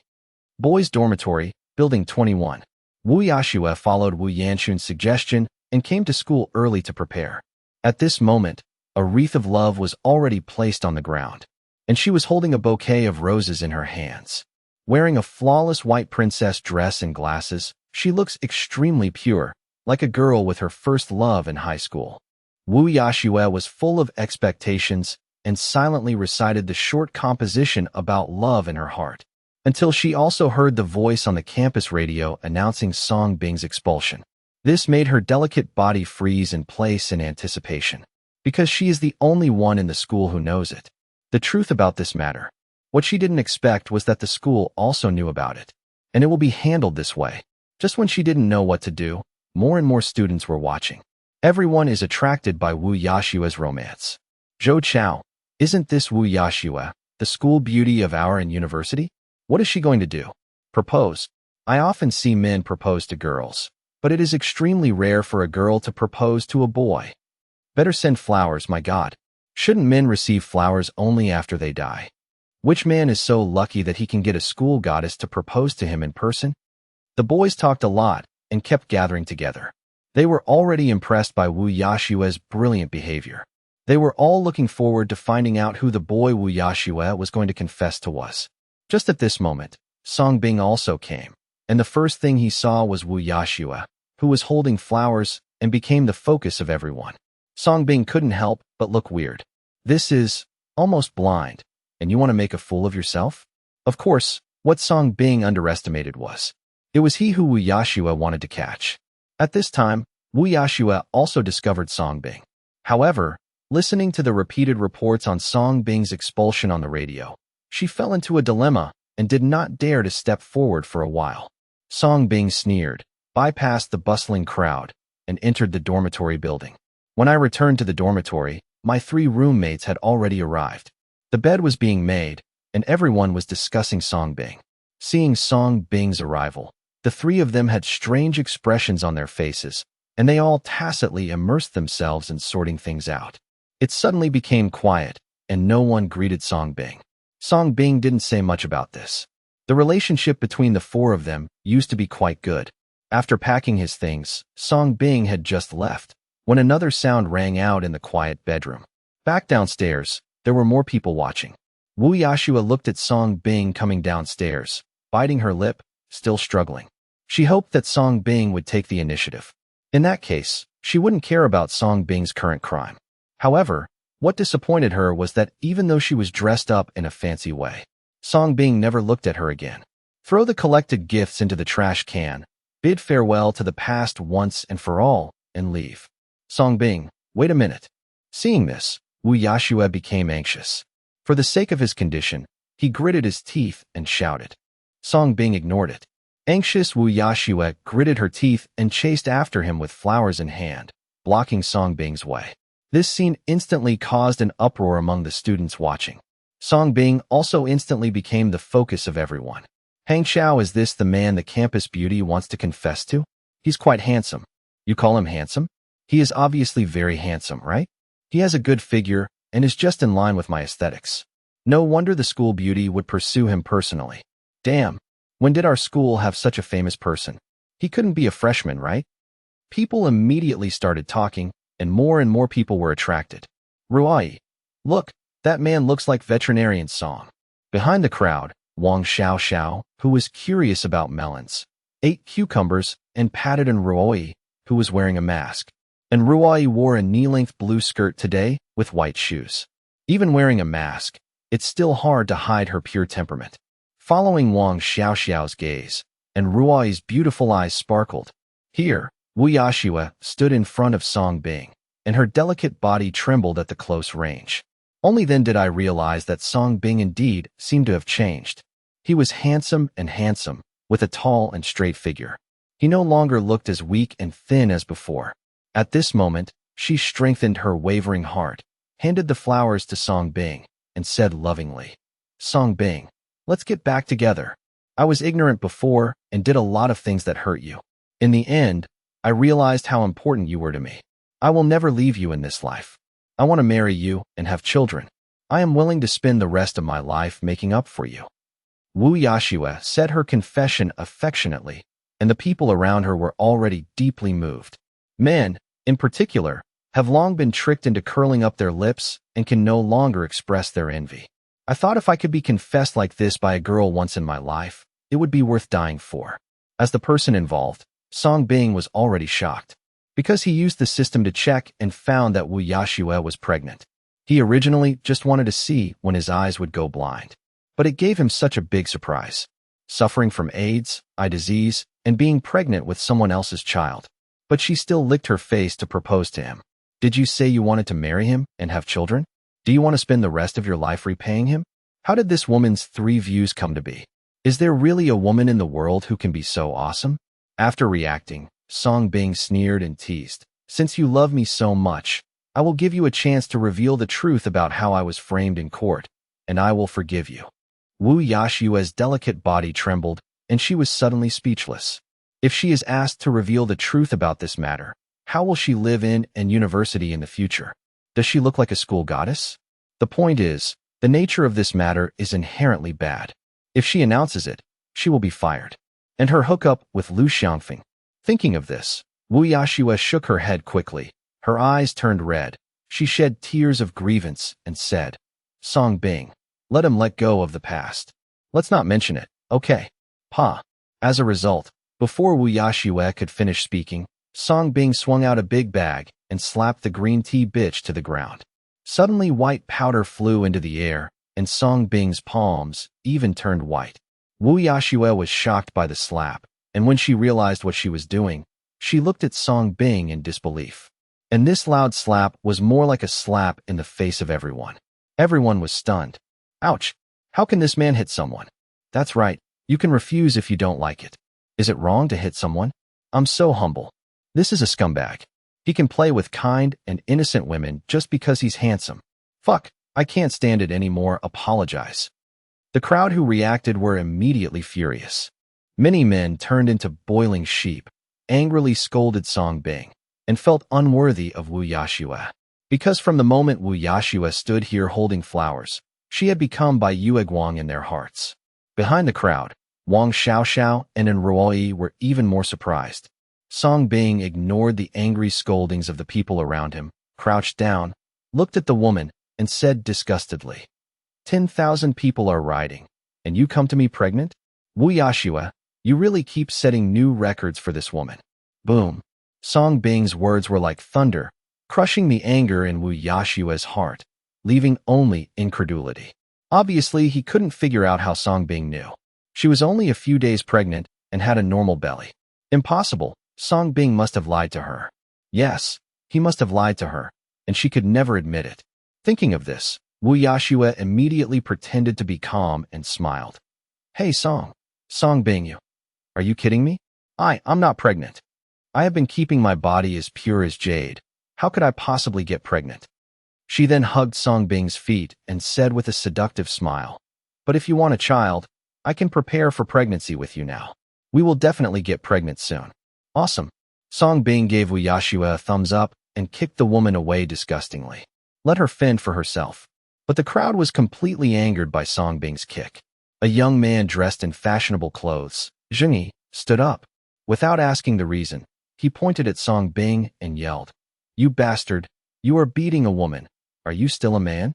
Boys' Dormitory, Building 21. Wu Yashue followed Wu Yanxun's suggestion and came to school early to prepare. At this moment, A wreath of love was already placed on the ground, and she was holding a bouquet of roses in her hands. Wearing a flawless white princess dress and glasses, she looks extremely pure, like a girl with her first love in high school. Wu Yashue was full of expectations and silently recited the short composition about love in her heart, until she also heard the voice on the campus radio announcing Song Bing's expulsion. This made her delicate body freeze in place in anticipation, because she is the only one in the school who knows it. The truth about this matter, what she didn't expect was that the school also knew about it, and it will be handled this way. Just when she didn't know what to do, more and more students were watching. Everyone is attracted by Wu Yashue's romance. Zhou Chao, isn't this Wu Yashue, the school beauty of our university? What is she going to do? Propose. I often see men propose to girls, but it is extremely rare for a girl to propose to a boy. Better send flowers, my God. Shouldn't men receive flowers only after they die? Which man is so lucky that he can get a school goddess to propose to him in person? The boys talked a lot and kept gathering together. They were already impressed by Wu Yashue's brilliant behavior. They were all looking forward to finding out who the boy Wu Yashue was going to confess to was. Just at this moment, Song Bing also came, and the first thing he saw was Wu Yashue, who was holding flowers and became the focus of everyone. Song Bing couldn't help but look weird. This is almost blind, and you want to make a fool of yourself? Of course, what Song Bing underestimated was, it was he who Wu Yashue wanted to catch. At this time, Wu Yashue also discovered Song Bing. However, listening to the repeated reports on Song Bing's expulsion on the radio, she fell into a dilemma and did not dare to step forward for a while. Song Bing sneered, bypassed the bustling crowd, and entered the dormitory building. When I returned to the dormitory, my 3 roommates had already arrived. The bed was being made, and everyone was discussing Song Bing. Seeing Song Bing's arrival, the 3 of them had strange expressions on their faces, and they all tacitly immersed themselves in sorting things out. It suddenly became quiet, and no one greeted Song Bing. Song Bing didn't say much about this. The relationship between the 4 of them used to be quite good. After packing his things, Song Bing had just left, when another sound rang out in the quiet bedroom. Back downstairs, there were more people watching. Wu Yashue looked at Song Bing coming downstairs, biting her lip, still struggling. She hoped that Song Bing would take the initiative. In that case, she wouldn't care about Song Bing's current crime. However, what disappointed her was that even though she was dressed up in a fancy way, Song Bing never looked at her again. Throw the collected gifts into the trash can, bid farewell to the past once and for all, and leave. Song Bing, wait a minute. Seeing this, Wu Yashue became anxious. For the sake of his condition, he gritted his teeth and shouted. Song Bing ignored it. Anxious Wu Yashue gritted her teeth and chased after him with flowers in hand, blocking Song Bing's way. This scene instantly caused an uproar among the students watching. Song Bing also instantly became the focus of everyone. Hang Xiao, is this the man the campus beauty wants to confess to? He's quite handsome. You call him handsome? He is obviously very handsome, right? He has a good figure and is just in line with my aesthetics. No wonder the school beauty would pursue him personally. Damn, when did our school have such a famous person? He couldn't be a freshman, right? People immediately started talking, and more people were attracted. Ruai, look, that man looks like veterinarian Song. Behind the crowd, Wang Xiao, who was curious about melons, ate cucumbers and patted on Ruai, who was wearing a mask. And Ruai wore a knee-length blue skirt today with white shoes. Even wearing a mask, it's still hard to hide her pure temperament. Following Wang Xiao's gaze, and Ruai's beautiful eyes sparkled. Here, Wu Yashue stood in front of Song Bing, and her delicate body trembled at the close range. Only then did I realize that Song Bing indeed seemed to have changed. He was handsome, with a tall and straight figure. He no longer looked as weak and thin as before. At this moment, she strengthened her wavering heart, handed the flowers to Song Bing, and said lovingly, Song Bing, let's get back together. I was ignorant before and did a lot of things that hurt you. In the end, I realized how important you were to me. I will never leave you in this life. I want to marry you and have children. I am willing to spend the rest of my life making up for you. Wu Yashue said her confession affectionately, and the people around her were already deeply moved. Men, in particular, have long been tricked into curling up their lips and can no longer express their envy. I thought if I could be confessed like this by a girl once in my life, it would be worth dying for. As the person involved, Song Bing was already shocked, because he used the system to check and found that Wu Yashue was pregnant. He originally just wanted to see when his eyes would go blind, but it gave him such a big surprise. Suffering from AIDS, eye disease, and being pregnant with someone else's child. But she still licked her face to propose to him. Did you say you wanted to marry him and have children? Do you want to spend the rest of your life repaying him? How did this woman's 3 views come to be? Is there really a woman in the world who can be so awesome? After reacting, Song Bing sneered and teased. Since you love me so much, I will give you a chance to reveal the truth about how I was framed in court, and I will forgive you. Wu Yashue's delicate body trembled, and she was suddenly speechless. If she is asked to reveal the truth about this matter, how will she live in an university in the future? Does she look like a school goddess? The point is, the nature of this matter is inherently bad. If she announces it, she will be fired. And her hookup with Lu Xiangfeng. Thinking of this, Wu Yashue shook her head quickly. Her eyes turned red. She shed tears of grievance and said, Song Bing, let him let go of the past. Let's not mention it, okay? Pa. As a result, before Wu Yashue could finish speaking, Song Bing swung out a big bag and slapped the green tea bitch to the ground. Suddenly white powder flew into the air, and Song Bing's palms even turned white. Wu Yashue was shocked by the slap, and when she realized what she was doing, she looked at Song Bing in disbelief. And this loud slap was more like a slap in the face of everyone. Everyone was stunned. Ouch! How can this man hit someone? That's right, you can refuse if you don't like it. Is it wrong to hit someone? I'm so humble. This is a scumbag. He can play with kind and innocent women just because he's handsome. Fuck, I can't stand it anymore, apologize. The crowd who reacted were immediately furious. Many men turned into boiling sheep, angrily scolded Song Bing, and felt unworthy of Wu Yashue. Because from the moment Wu Yashue stood here holding flowers, she had become Bai Yueguang in their hearts. Behind the crowd, Wang Xiaoxiao and Enruoi were even more surprised. Song Bing ignored the angry scoldings of the people around him, crouched down, looked at the woman, and said disgustedly, 10,000 people are riding, and you come to me pregnant? Wu Yashue, you really keep setting new records for this woman. Boom. Song Bing's words were like thunder, crushing the anger in Wu Yashue's heart, leaving only incredulity. Obviously, he couldn't figure out how Song Bing knew. She was only a few days pregnant and had a normal belly. Impossible. Song Bing must have lied to her. Yes, he must have lied to her, and she could never admit it. Thinking of this, Wu Yashue immediately pretended to be calm and smiled. Hey Song Bing, are you kidding me? I'm not pregnant. I have been keeping my body as pure as jade. How could I possibly get pregnant? She then hugged Song Bing's feet and said with a seductive smile, but if you want a child, I can prepare for pregnancy with you now. We will definitely get pregnant soon. Awesome. Song Bing gave Wu Yashue a thumbs up and kicked the woman away disgustingly. Let her fend for herself. But the crowd was completely angered by Song Bing's kick. A young man dressed in fashionable clothes, Zhengyi, stood up. Without asking the reason, he pointed at Song Bing and yelled, You bastard, you are beating a woman. Are you still a man?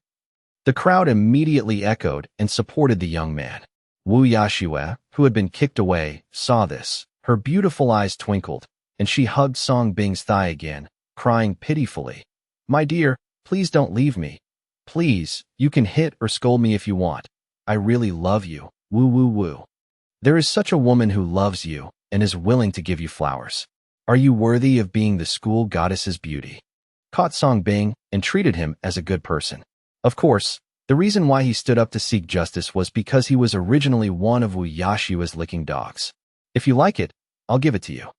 The crowd immediately echoed and supported the young man. Wu Yashue, who had been kicked away, saw this. Her beautiful eyes twinkled, and she hugged Song Bing's thigh again, crying pitifully. My dear, please don't leave me. Please, you can hit or scold me if you want. I really love you. Woo woo woo. There is such a woman who loves you and is willing to give you flowers. Are you worthy of being the school goddess's beauty? Caught Song Bing and treated him as a good person. Of course, the reason why he stood up to seek justice was because he was originally one of Wu Yashue's licking dogs. If you like it, I'll give it to you.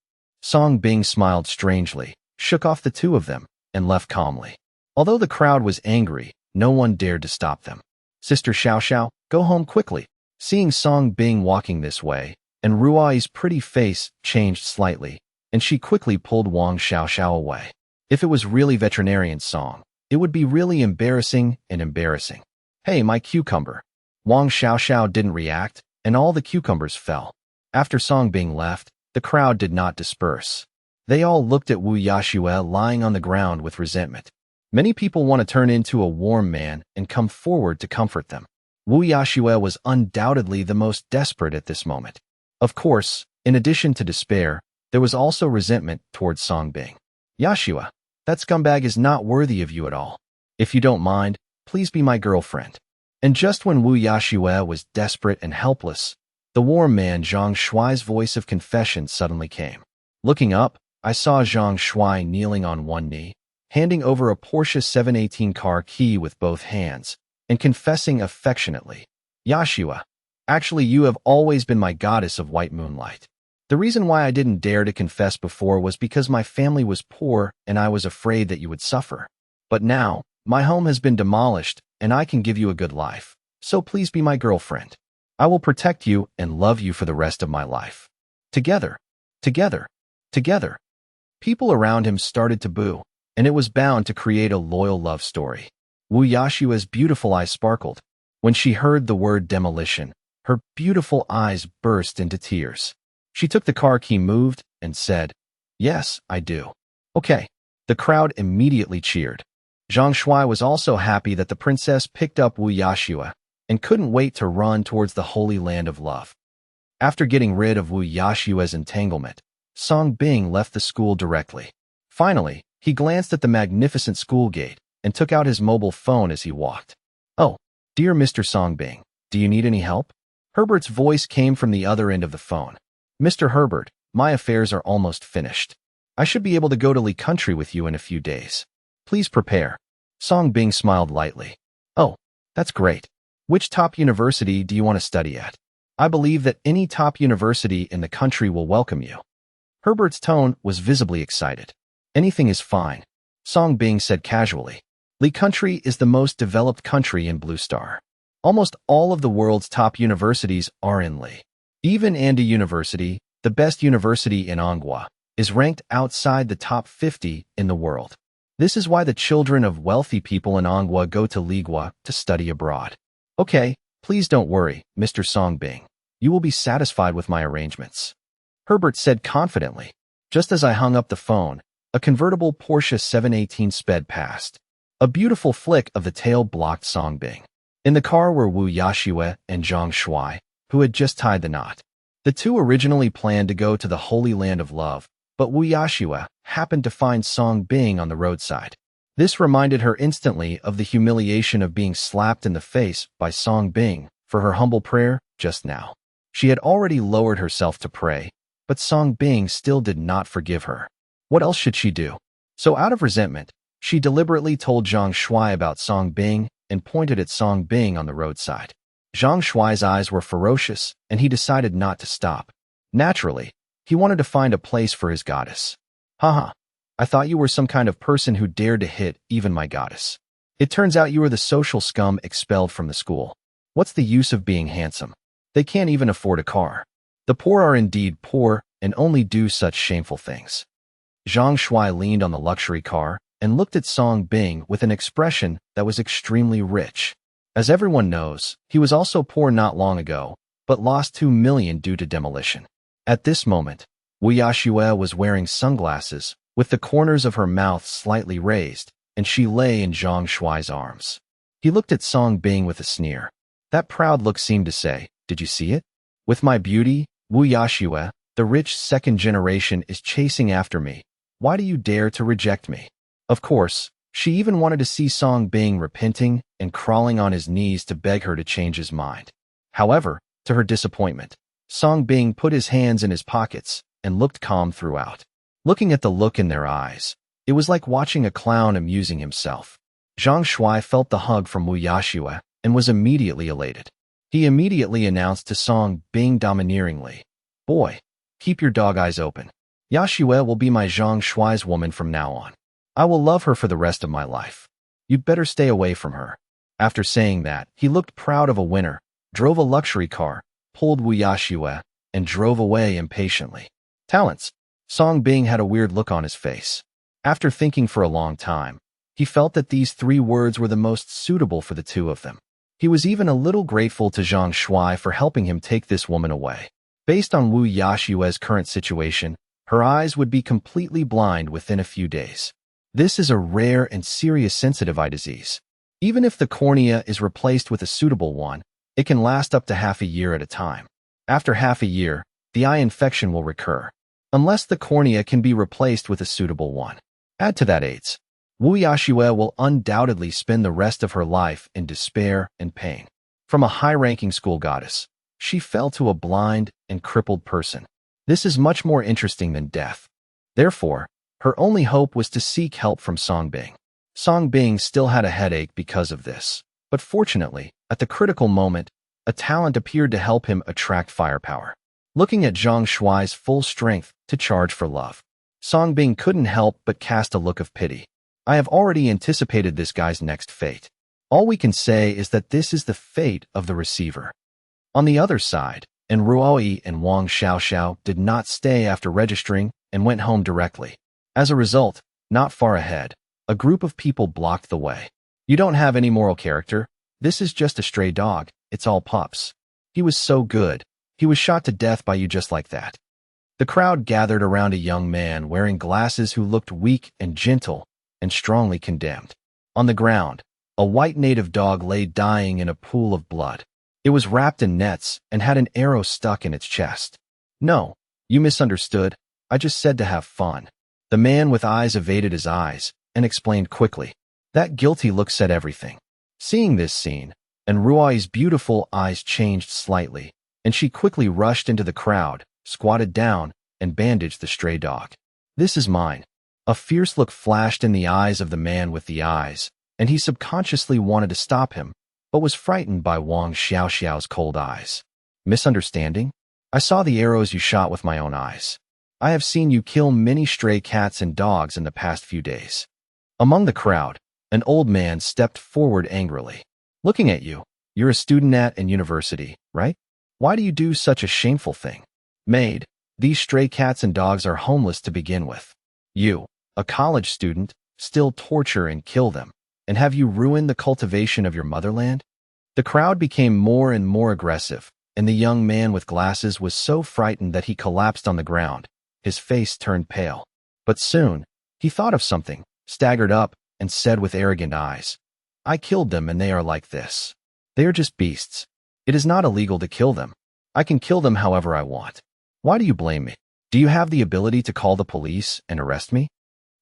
Song Bing smiled strangely, shook off the two of them, and left calmly. Although the crowd was angry, no one dared to stop them. Sister Xiaoxiao, go home quickly. Seeing Song Bing walking this way, and Ruai's pretty face changed slightly, and she quickly pulled Wang Xiaoxiao away. If it was really veterinarian Song, it would be really embarrassing and embarrassing. Hey, my cucumber. Wang Xiaoxiao didn't react, and all the cucumbers fell. After Song Bing left, the crowd did not disperse. They all looked at Wu Yashue lying on the ground with resentment. Many people want to turn into a warm man and come forward to comfort them. Wu Yashue was undoubtedly the most desperate at this moment. Of course, in addition to despair, there was also resentment towards Song Bing. Yashue, that scumbag is not worthy of you at all. If you don't mind, please be my girlfriend. And just when Wu Yashue was desperate and helpless, the warm man Zhang Shuai's voice of confession suddenly came. Looking up, I saw Zhang Shuai kneeling on one knee, handing over a Porsche 718 car key with both hands, and confessing affectionately, Yashue, actually you have always been my goddess of white moonlight. The reason why I didn't dare to confess before was because my family was poor and I was afraid that you would suffer. But now, my home has been demolished and I can give you a good life, so please be my girlfriend. I will protect you and love you for the rest of my life. Together, together, together. People around him started to boo, and it was bound to create a loyal love story. Wu Yashue's beautiful eyes sparkled. When she heard the word demolition, her beautiful eyes burst into tears. She took the car key, moved, and said, "Yes, I do." Okay. The crowd immediately cheered. Zhang Shuai was also happy that the princess picked up Wu Yashue and couldn't wait to run towards the holy land of love. After getting rid of Wu Yashue's entanglement, Song Bing left the school directly. Finally, he glanced at the magnificent school gate and took out his mobile phone as he walked. "Oh, dear Mr. Song Bing, do you need any help?" Herbert's voice came from the other end of the phone. "Mr. Herbert, my affairs are almost finished. I should be able to go to Lee Country with you in a few days. Please prepare." Song Bing smiled lightly. "Oh, that's great. Which top university do you want to study at? I believe that any top university in the country will welcome you." Herbert's tone was visibly excited. "Anything is fine," Song Bing said casually. "Lee Country is the most developed country in Blue Star. Almost all of the world's top universities are in Lee. Even Andy University, the best university in Anghua, is ranked outside the top 50 in the world. This is why the children of wealthy people in Anghua go to Ligua to study abroad." "Okay, please don't worry, Mr. Song Bing. You will be satisfied with my arrangements," Herbert said confidently. Just as I hung up the phone, a convertible Porsche 718 sped past. A beautiful flick of the tail blocked Song Bing. In the car were Wu Yashue and Zhang Shuai, who had just tied the knot. The two originally planned to go to the Holy Land of Love, but Wu Yashue happened to find Song Bing on the roadside. This reminded her instantly of the humiliation of being slapped in the face by Song Bing for her humble prayer just now. She had already lowered herself to pray, but Song Bing still did not forgive her. What else should she do? So out of resentment, she deliberately told Zhang Shuai about Song Bing and pointed at Song Bing on the roadside. Zhang Shuai's eyes were ferocious, and he decided not to stop. Naturally, he wanted to find a place for his goddess. "Haha, I thought you were some kind of person who dared to hit even my goddess. It turns out you are the social scum expelled from the school. What's the use of being handsome? They can't even afford a car. The poor are indeed poor and only do such shameful things." Zhang Shuai leaned on the luxury car and looked at Song Bing with an expression that was extremely rich. As everyone knows, he was also poor not long ago, but lost 2 million due to demolition. At this moment, Wu Yashue was wearing sunglasses, with the corners of her mouth slightly raised, and she lay in Zhang Shuai's arms. He looked at Song Bing with a sneer. That proud look seemed to say, "Did you see it? With my beauty, Wu Yashue, the rich second generation is chasing after me. Why do you dare to reject me?" Of course, she even wanted to see Song Bing repenting and crawling on his knees to beg her to change his mind. However, to her disappointment, Song Bing put his hands in his pockets and looked calm throughout. Looking at the look in their eyes, it was like watching a clown amusing himself. Zhang Shuai felt the hug from Wu Yashue and was immediately elated. He immediately announced to Song Bing domineeringly, "Boy, keep your dog eyes open. Yashue will be my Zhang Shuai's woman from now on. I will love her for the rest of my life. You'd better stay away from her." After saying that, he looked proud of a winner, drove a luxury car, pulled Wu Yashue, and drove away impatiently. Talents. Song Bing had a weird look on his face. After thinking for a long time, he felt that these 3 words were the most suitable for the two of them. He was even a little grateful to Zhang Shuai for helping him take this woman away. Based on Wu Yashue's current situation, her eyes would be completely blind within a few days. This is a rare and serious sensitive eye disease. Even if the cornea is replaced with a suitable one, it can last up to half a year at a time. After half a year, the eye infection will recur, unless the cornea can be replaced with a suitable one. Add to that AIDS. Wu Yashue will undoubtedly spend the rest of her life in despair and pain. From a high-ranking school goddess, she fell to a blind and crippled person. This is much more interesting than death. Therefore, her only hope was to seek help from Songbing. Songbing still had a headache because of this, but fortunately, at the critical moment, a talent appeared to help him attract firepower. Looking at Zhang Shuai's full strength to charge for love, Songbing couldn't help but cast a look of pity. I have already anticipated this guy's next fate. All we can say is that this is the fate of the receiver. On the other side, Ruoyi and Wang Xiaoxiao did not stay after registering and went home directly. As a result, not far ahead, a group of people blocked the way. You don't have any moral character. This is just a stray dog. It's all pups. He was so good. He was shot to death by you just like that. The crowd gathered around a young man wearing glasses who looked weak and gentle and strongly condemned. On the ground, a white native dog lay dying in a pool of blood. It was wrapped in nets and had an arrow stuck in its chest. No, you misunderstood. I just said to have fun. The man with eyes evaded his eyes and explained quickly. That guilty look said everything. Seeing this scene, Ruoi's beautiful eyes changed slightly, and she quickly rushed into the crowd, squatted down, and bandaged the stray dog. This is mine. A fierce look flashed in the eyes of the man with the eyes, and he subconsciously wanted to stop him, but was frightened by Wang Xiaoxiao's cold eyes. Misunderstanding? I saw the arrows you shot with my own eyes. I have seen you kill many stray cats and dogs in the past few days. Among the crowd, an old man stepped forward angrily. Looking at you, you're a student at an university, right? Why do you do such a shameful thing? Maid, these stray cats and dogs are homeless to begin with. You, a college student, still torture and kill them. And have you ruined the cultivation of your motherland? The crowd became more and more aggressive, and the young man with glasses was so frightened that he collapsed on the ground. His face turned pale. But soon, he thought of something, staggered up, and said with arrogant eyes, I killed them and they are like this. They are just beasts. It is not illegal to kill them. I can kill them however I want. Why do you blame me? Do you have the ability to call the police and arrest me?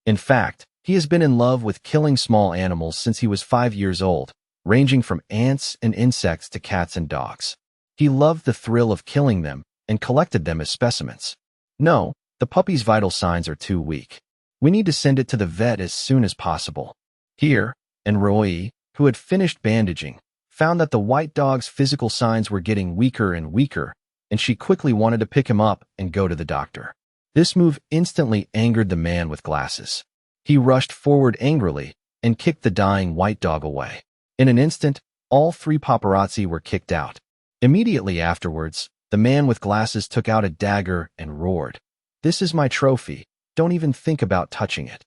In fact, he has been in love with killing small animals since he was 5 years old, ranging from ants and insects to cats and dogs. He loved the thrill of killing them and collected them as specimens. No, the puppy's vital signs are too weak. We need to send it to the vet as soon as possible. Here, Ruoyi, who had finished bandaging, found that the white dog's physical signs were getting weaker and weaker, and she quickly wanted to pick him up and go to the doctor. This move instantly angered the man with glasses. He rushed forward angrily and kicked the dying white dog away. In an instant, all 3 paparazzi were kicked out. Immediately afterwards, the man with glasses took out a dagger and roared, This is my trophy. Don't even think about touching it.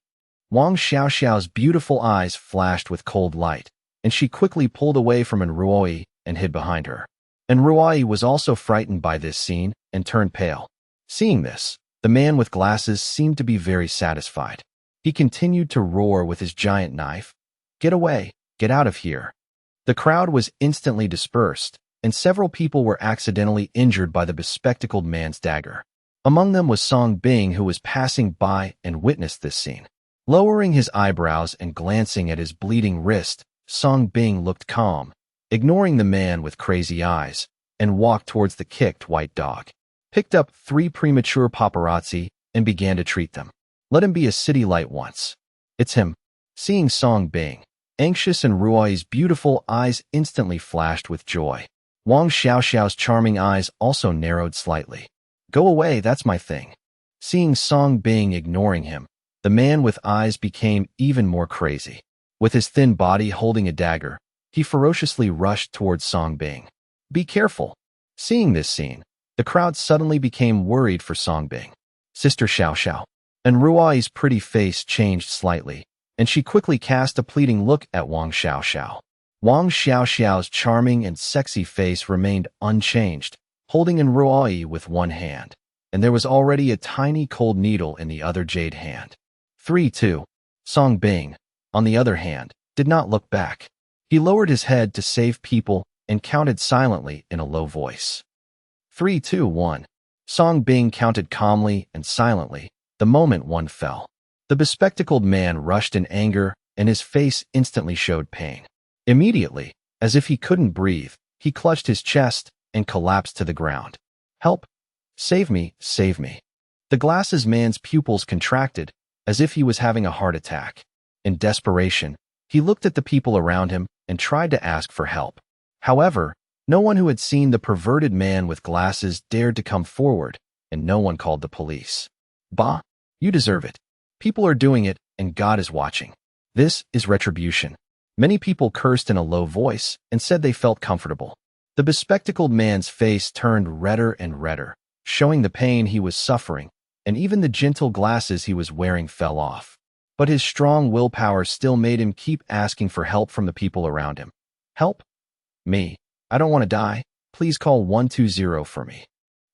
Wang Xiaoxiao's beautiful eyes flashed with cold light, and she quickly pulled away from Ruoyi and hid behind her. Ruoyi was also frightened by this scene and turned pale. Seeing this, the man with glasses seemed to be very satisfied. He continued to roar with his giant knife, Get away, get out of here. The crowd was instantly dispersed, and several people were accidentally injured by the bespectacled man's dagger. Among them was Song Bing, who was passing by and witnessed this scene. Lowering his eyebrows and glancing at his bleeding wrist, Song Bing looked calm, ignoring the man with crazy eyes, and walked towards the kicked white dog. Picked up 3 premature paparazzi and began to treat them. Let him be a city light once. It's him. Seeing Song Bing, anxious, and Ruoi's beautiful eyes instantly flashed with joy. Wang Xiaoxiao's charming eyes also narrowed slightly. Go away, that's my thing. Seeing Song Bing ignoring him, the man with eyes became even more crazy. With his thin body holding a dagger, he ferociously rushed towards Song Bing. Be careful. Seeing this scene, the crowd suddenly became worried for Song Bing. Sister Xiaoxiao. And Ruoi's pretty face changed slightly, and she quickly cast a pleading look at Wang Xiaoxiao. Wang Xiaoxiao's charming and sexy face remained unchanged, holding Ruoi with one hand. and there was already a tiny cold needle in the other jade hand. 3-2. Song Bing, on the other hand, did not look back. He lowered his head to save people and counted silently in a low voice. 3-2-1. Song Bing counted calmly and silently the moment one fell. The bespectacled man rushed in anger, and his face instantly showed pain. Immediately, as if he couldn't breathe, he clutched his chest and collapsed to the ground. Help! Save me, save me. The glasses man's pupils contracted, as if he was having a heart attack. In desperation, he looked at the people around him and tried to ask for help. However, no one who had seen the perverted man with glasses dared to come forward, and no one called the police. Bah! You deserve it. People are doing it, and God is watching. This is retribution. Many people cursed in a low voice and said they felt comfortable. The bespectacled man's face turned redder and redder, showing the pain he was suffering, and even the gentle glasses he was wearing fell off. But his strong willpower still made him keep asking for help from the people around him. Help? Me. I don't want to die. Please call 120 for me.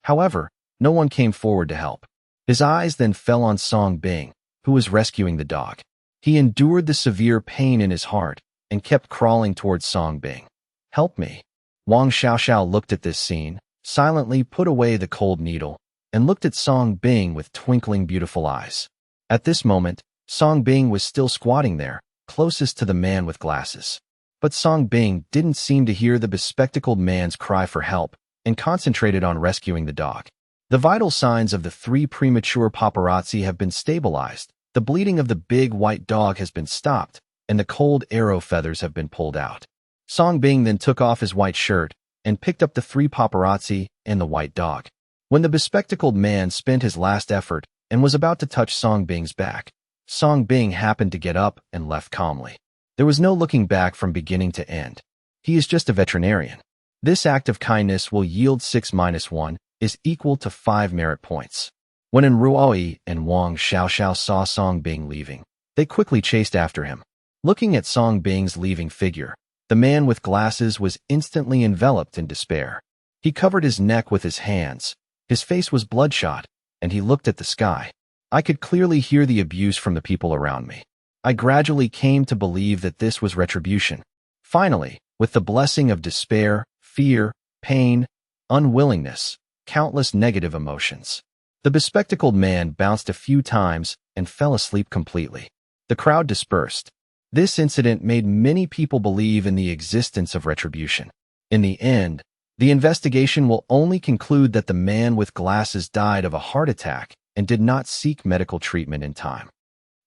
However, no one came forward to help. His eyes then fell on Song Bing, who was rescuing the dog. He endured the severe pain in his heart and kept crawling towards Song Bing. Help me. Wang Xiaoxiao looked at this scene, silently put away the cold needle, and looked at Song Bing with twinkling beautiful eyes. At this moment, Song Bing was still squatting there, closest to the man with glasses. But Song Bing didn't seem to hear the bespectacled man's cry for help and concentrated on rescuing the dog. The vital signs of the 3 premature paparazzi have been stabilized, the bleeding of the big white dog has been stopped, and the cold arrow feathers have been pulled out. Song Bing then took off his white shirt and picked up the 3 paparazzi and the white dog. When the bespectacled man spent his last effort and was about to touch Song Bing's back, Song Bing happened to get up and left calmly. There was no looking back from beginning to end. He is just a veterinarian. This act of kindness will yield 6-1 is equal to 5 merit points. When Ruoyi and Wang Xiaoxiao saw Song Bing leaving, they quickly chased after him. Looking at Song Bing's leaving figure, the man with glasses was instantly enveloped in despair. He covered his neck with his hands, his face was bloodshot, and he looked at the sky. I could clearly hear the abuse from the people around me. I gradually came to believe that this was retribution. Finally, with the blessing of despair, fear, pain, unwillingness, countless negative emotions, the bespectacled man bounced a few times and fell asleep completely. The crowd dispersed. This incident made many people believe in the existence of retribution. In the end, the investigation will only conclude that the man with glasses died of a heart attack and did not seek medical treatment in time.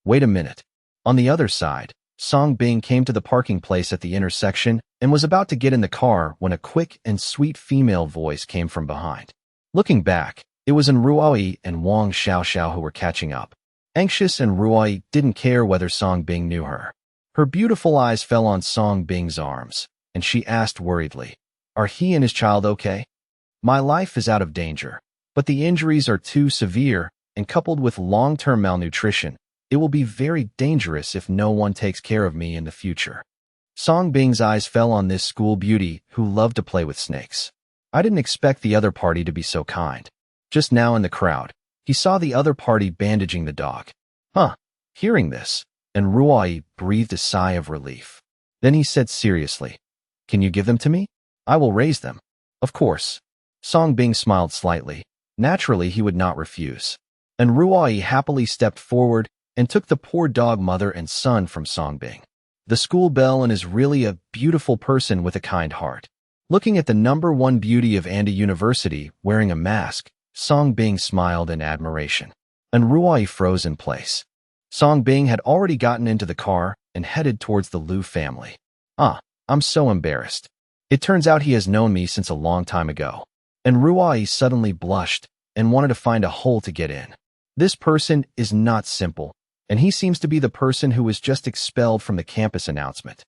Wait a minute. On the other side, Song Bing came to the parking place at the intersection and was about to get in the car when a quick and sweet female voice came from behind. Looking back, it was Ruoyi and Wang Xiaoxiao who were catching up. Anxious, and Ruoyi didn't care whether Song Bing knew her. Her beautiful eyes fell on Song Bing's arms, and she asked worriedly, "Are he and his child okay? My life is out of danger, but the injuries are too severe, and coupled with long-term malnutrition, it will be very dangerous if no one takes care of me in the future." Song Bing's eyes fell on this school beauty who loved to play with snakes. I didn't expect the other party to be so kind. Just now in the crowd, he saw the other party bandaging the dog. Hearing this, and Ruoyi breathed a sigh of relief. Then he said seriously, "Can you give them to me? I will raise them." Of course. Song Bing smiled slightly. Naturally, he would not refuse. And Ruoyi happily stepped forward and took the poor dog mother and son from Song Bing. The school belle is really a beautiful person with a kind heart. Looking at the #1 beauty of Anda University wearing a mask, Song Bing smiled in admiration. And Ruoyi froze in place. Song Bing had already gotten into the car and headed towards the Liu family. I'm so embarrassed. It turns out he has known me since a long time ago. And Ruoyi suddenly blushed and wanted to find a hole to get in. This person is not simple, and he seems to be the person who was just expelled from the campus announcement.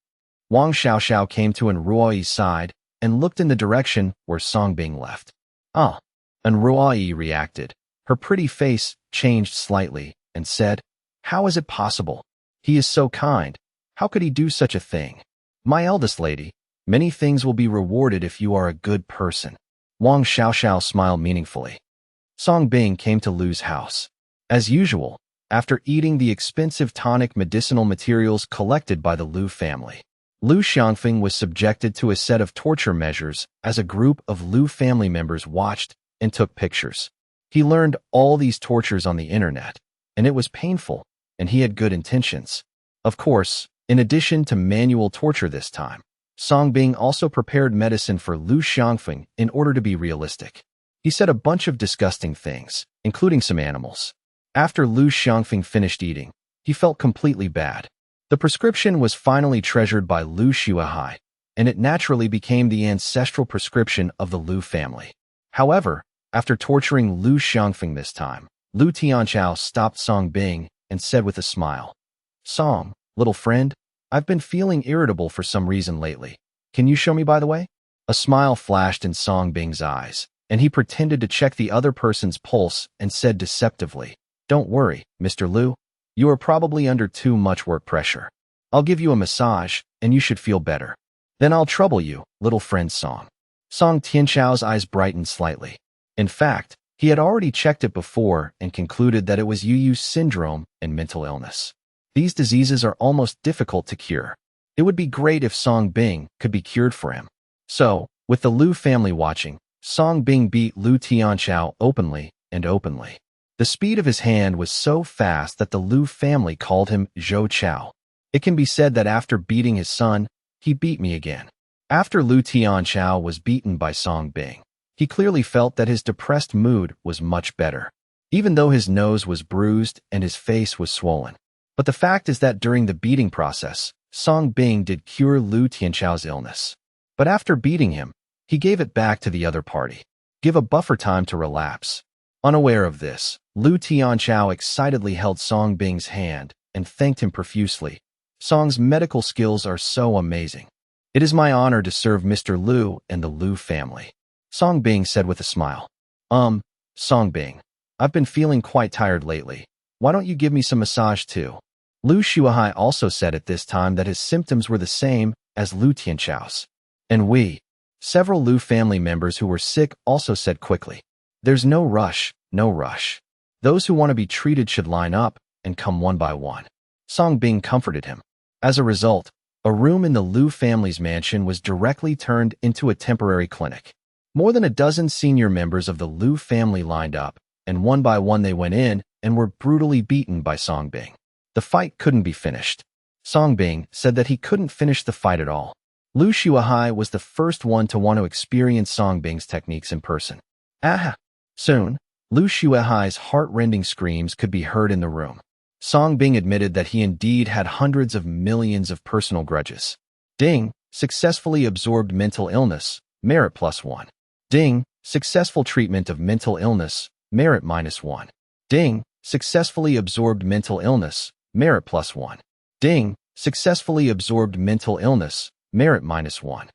Wang Xiaoxiao came to Ruoyi's side and looked in the direction where Song Bing left. And Ruoyi reacted. Her pretty face changed slightly and said, "How is it possible? He is so kind. How could he do such a thing? My eldest lady, many things will be rewarded if you are a good person." Wang Xiaoxiao smiled meaningfully. Song Bing came to Lu's house. As usual, after eating the expensive tonic medicinal materials collected by the Lu family, Lu Xiangfeng was subjected to a set of torture measures as a group of Lu family members watched and took pictures. He learned all these tortures on the internet, and it was painful, and he had good intentions. Of course, in addition to manual torture this time, Song Bing also prepared medicine for Lu Xiangfeng in order to be realistic. He said a bunch of disgusting things, including some animals. After Lu Xiangfeng finished eating, he felt completely bad. The prescription was finally treasured by Lu Xuehai, and it naturally became the ancestral prescription of the Lu family. However, after torturing Lu Xiangfeng this time, Lu Tianchao stopped Song Bing and said with a smile, "Song, little friend, I've been feeling irritable for some reason lately. Can you show me, by the way?" A smile flashed in Song Bing's eyes, and he pretended to check the other person's pulse and said deceptively, "Don't worry, Mr. Lu. You are probably under too much work pressure. I'll give you a massage, and you should feel better. Then I'll trouble you, little friend Song." Song Tianchao's eyes brightened slightly. In fact, he had already checked it before and concluded that it was Yu syndrome and mental illness. These diseases are almost difficult to cure. It would be great if Song Bing could be cured for him. So, with the Lu family watching, Song Bing beat Lu Tianchao openly and openly. The speed of his hand was so fast that the Lu family called him Zhou Chao. It can be said that after beating his son, he beat me again. After Lu Tianchao was beaten by Song Bing, he clearly felt that his depressed mood was much better, even though his nose was bruised and his face was swollen. But the fact is that during the beating process, Song Bing did cure Lu Tianchao's illness. But after beating him, he gave it back to the other party. Give a buffer time to relapse. Unaware of this, Lu Tianchao excitedly held Song Bing's hand and thanked him profusely. Song's medical skills are so amazing. It is my honor to serve Mr. Lu and the Lu family, Song Bing said with a smile. Song Bing, I've been feeling quite tired lately. Why don't you give me some massage too? Lu Xuehai also said at this time that his symptoms were the same as Lu Tianchao's. And several Lu family members who were sick also said quickly, "There's no rush, no rush. Those who want to be treated should line up and come one by one." Song Bing comforted him. As a result, a room in the Lu family's mansion was directly turned into a temporary clinic. More than a dozen senior members of the Lu family lined up, and one by one they went in and were brutally beaten by Song Bing. The fight couldn't be finished. Song Bing said that he couldn't finish the fight at all. Lu Xuehai was the first one to want to experience Song Bing's techniques in person. Soon, Lu Xuehai's heart-rending screams could be heard in the room. Song Bing admitted that he indeed had hundreds of millions of personal grudges. Ding, successfully absorbed mental illness, merit +1. Ding, successful treatment of mental illness, merit -1. Ding, successfully absorbed mental illness, merit +1. Ding, successfully absorbed mental illness, merit -1.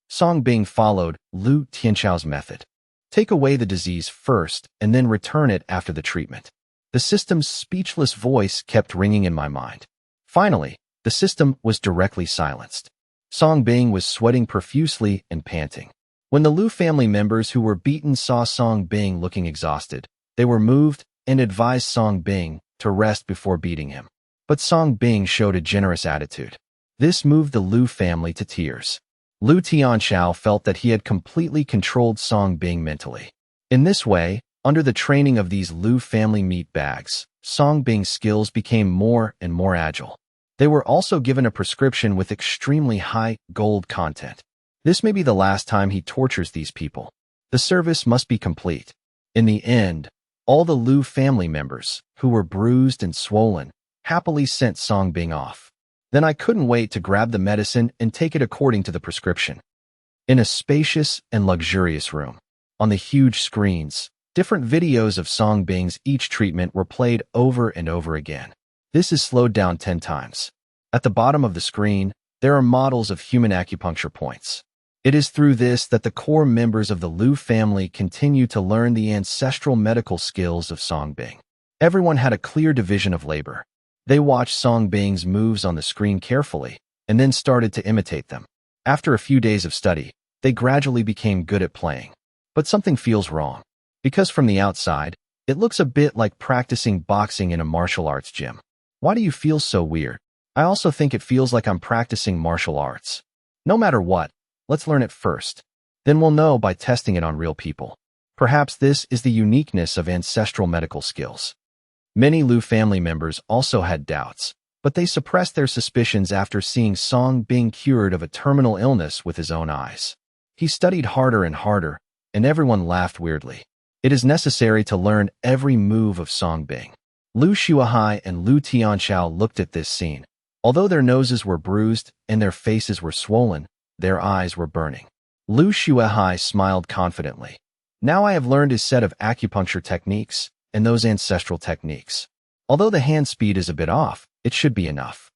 Song Bing followed Lu Tianchao's method. Take away the disease first and then return it after the treatment. The system's speechless voice kept ringing in my mind. Finally, the system was directly silenced. Song Bing was sweating profusely and panting. When the Lu family members who were beaten saw Song Bing looking exhausted, they were moved and advised Song Bing to rest before beating him. But Song Bing showed a generous attitude. This moved the Lu family to tears. Lu Tianchao felt that he had completely controlled Song Bing mentally. In this way, under the training of these Lu family meat bags, Song Bing's skills became more and more agile. They were also given a prescription with extremely high gold content. This may be the last time he tortures these people. The service must be complete. In the end, all the Lu family members, who were bruised and swollen, happily sent Song Bing off. Then I couldn't wait to grab the medicine and take it according to the prescription. In a spacious and luxurious room, on the huge screens, different videos of Song Bing's each treatment were played over and over again. This is slowed down 10 times. At the bottom of the screen, there are models of human acupuncture points. It is through this that the core members of the Lu family continue to learn the ancestral medical skills of Song Bing. Everyone had a clear division of labor. They watched Song Bing's moves on the screen carefully, and then started to imitate them. After a few days of study, they gradually became good at playing. But something feels wrong. Because from the outside, it looks a bit like practicing boxing in a martial arts gym. Why do you feel so weird? I also think it feels like I'm practicing martial arts. No matter what, let's learn it first. Then we'll know by testing it on real people. Perhaps this is the uniqueness of ancestral medical skills. Many Lu family members also had doubts, but they suppressed their suspicions after seeing Song being cured of a terminal illness with his own eyes. He studied harder and harder, and everyone laughed weirdly. It is necessary to learn every move of Song Bing. Lu Shuahai and Lu Tianchao looked at this scene. Although their noses were bruised and their faces were swollen, their eyes were burning. Lu Shuahai smiled confidently. Now I have learned his set of acupuncture techniques and those ancestral techniques. Although the hand speed is a bit off, it should be enough.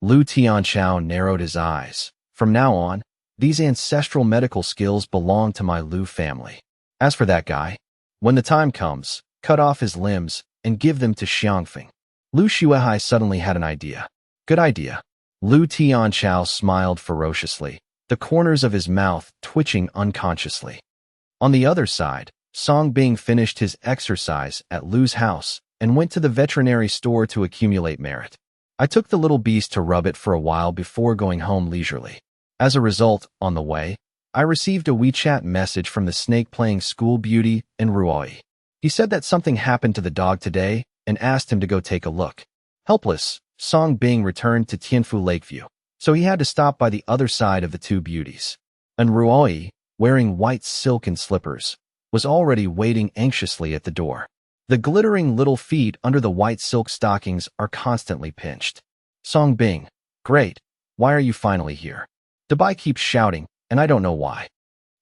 Lu Tianchao narrowed his eyes. From now on, these ancestral medical skills belong to my Lu family. As for that guy, when the time comes, cut off his limbs and give them to Xiangfeng. Lu Shuahai suddenly had an idea. Good idea. Lu Tianchao smiled ferociously, the corners of his mouth twitching unconsciously. On the other side, Song Bing finished his exercise at Lu's house and went to the veterinary store to accumulate merit. I took the little beast to rub it for a while before going home leisurely. As a result, on the way, I received a WeChat message from the snake-playing school beauty in Ruoi. He said that something happened to the dog today and asked him to go take a look. Helpless, Song Bing returned to Tianfu Lakeview, so he had to stop by the other side of the two beauties. And Ruoi, wearing white silken slippers, was already waiting anxiously at the door. The glittering little feet under the white silk stockings are constantly pinched. Song Bing, great, why are you finally here? Dabai keeps shouting, and I don't know why.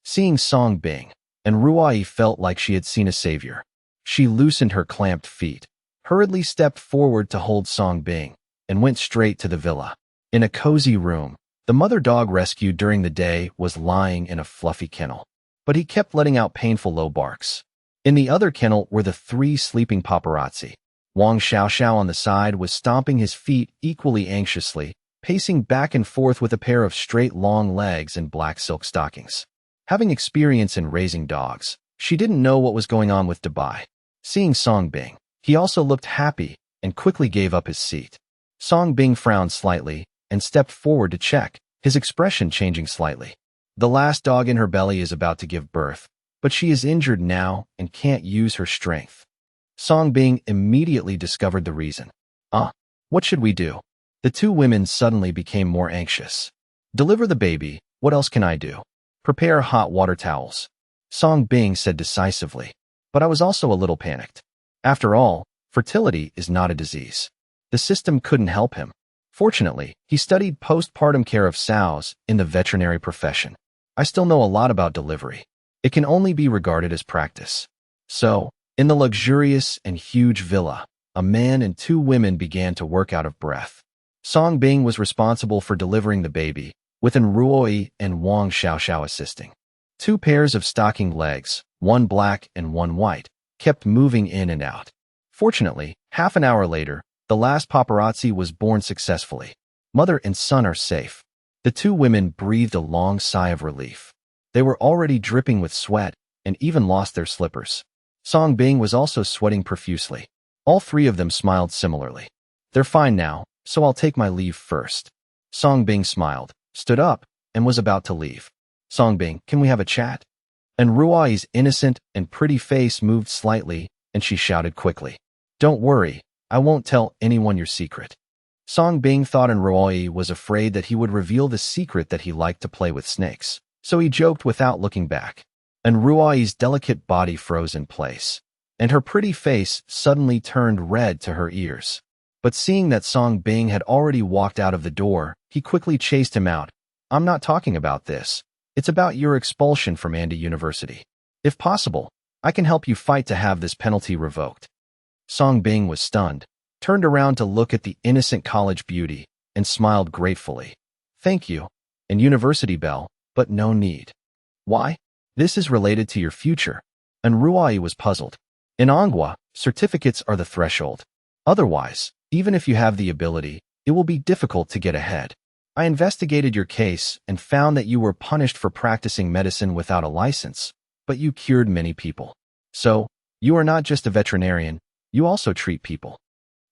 Seeing Song Bing, and Ruai felt like she had seen a savior. She loosened her clamped feet, hurriedly stepped forward to hold Song Bing, and went straight to the villa. In a cozy room, the mother dog rescued during the day was lying in a fluffy kennel, but he kept letting out painful low barks. In the other kennel were the three sleeping paparazzi. Wang Xiaoxiao on the side was stomping his feet equally anxiously, pacing back and forth with a pair of straight long legs and black silk stockings. Having experience in raising dogs, she didn't know what was going on with Dabai. Seeing Song Bing, he also looked happy and quickly gave up his seat. Song Bing frowned slightly and stepped forward to check, his expression changing slightly. The last dog in her belly is about to give birth, but she is injured now and can't use her strength. Song Bing immediately discovered the reason. What should we do? The two women suddenly became more anxious. Deliver the baby, what else can I do? Prepare hot water towels. Song Bing said decisively, but I was also a little panicked. After all, fertility is not a disease. The system couldn't help him. Fortunately, he studied postpartum care of sows in the veterinary profession. I still know a lot about delivery. It can only be regarded as practice. So, in the luxurious and huge villa, a man and two women began to work out of breath. Song Bing was responsible for delivering the baby, with Ruoi and Wang Xiaoxiao assisting. Two pairs of stocking legs, one black and one white, kept moving in and out. Fortunately, half an hour later, the last paparazzi was born successfully. Mother and son are safe. The two women breathed a long sigh of relief. They were already dripping with sweat and even lost their slippers. Song Bing was also sweating profusely. All three of them smiled similarly. They're fine now, so I'll take my leave first. Song Bing smiled, stood up, and was about to leave. Song Bing, can we have a chat? And Ruai's innocent and pretty face moved slightly, and she shouted quickly. Don't worry, I won't tell anyone your secret. Song Bing thought Ruai was afraid that he would reveal the secret that he liked to play with snakes, so he joked without looking back. And Ruai's delicate body froze in place, and her pretty face suddenly turned red to her ears. But seeing that Song Bing had already walked out of the door, he quickly chased him out. I'm not talking about this. It's about your expulsion from Andy University. If possible, I can help you fight to have this penalty revoked. Song Bing was stunned, turned around to look at the innocent college beauty, and smiled gratefully. Thank you, and University Bell, but no need. Why? This is related to your future. And Ruai was puzzled. In Anghua, certificates are the threshold. Otherwise, even if you have the ability, it will be difficult to get ahead. I investigated your case and found that you were punished for practicing medicine without a license, but you cured many people. So, you are not just a veterinarian, you also treat people.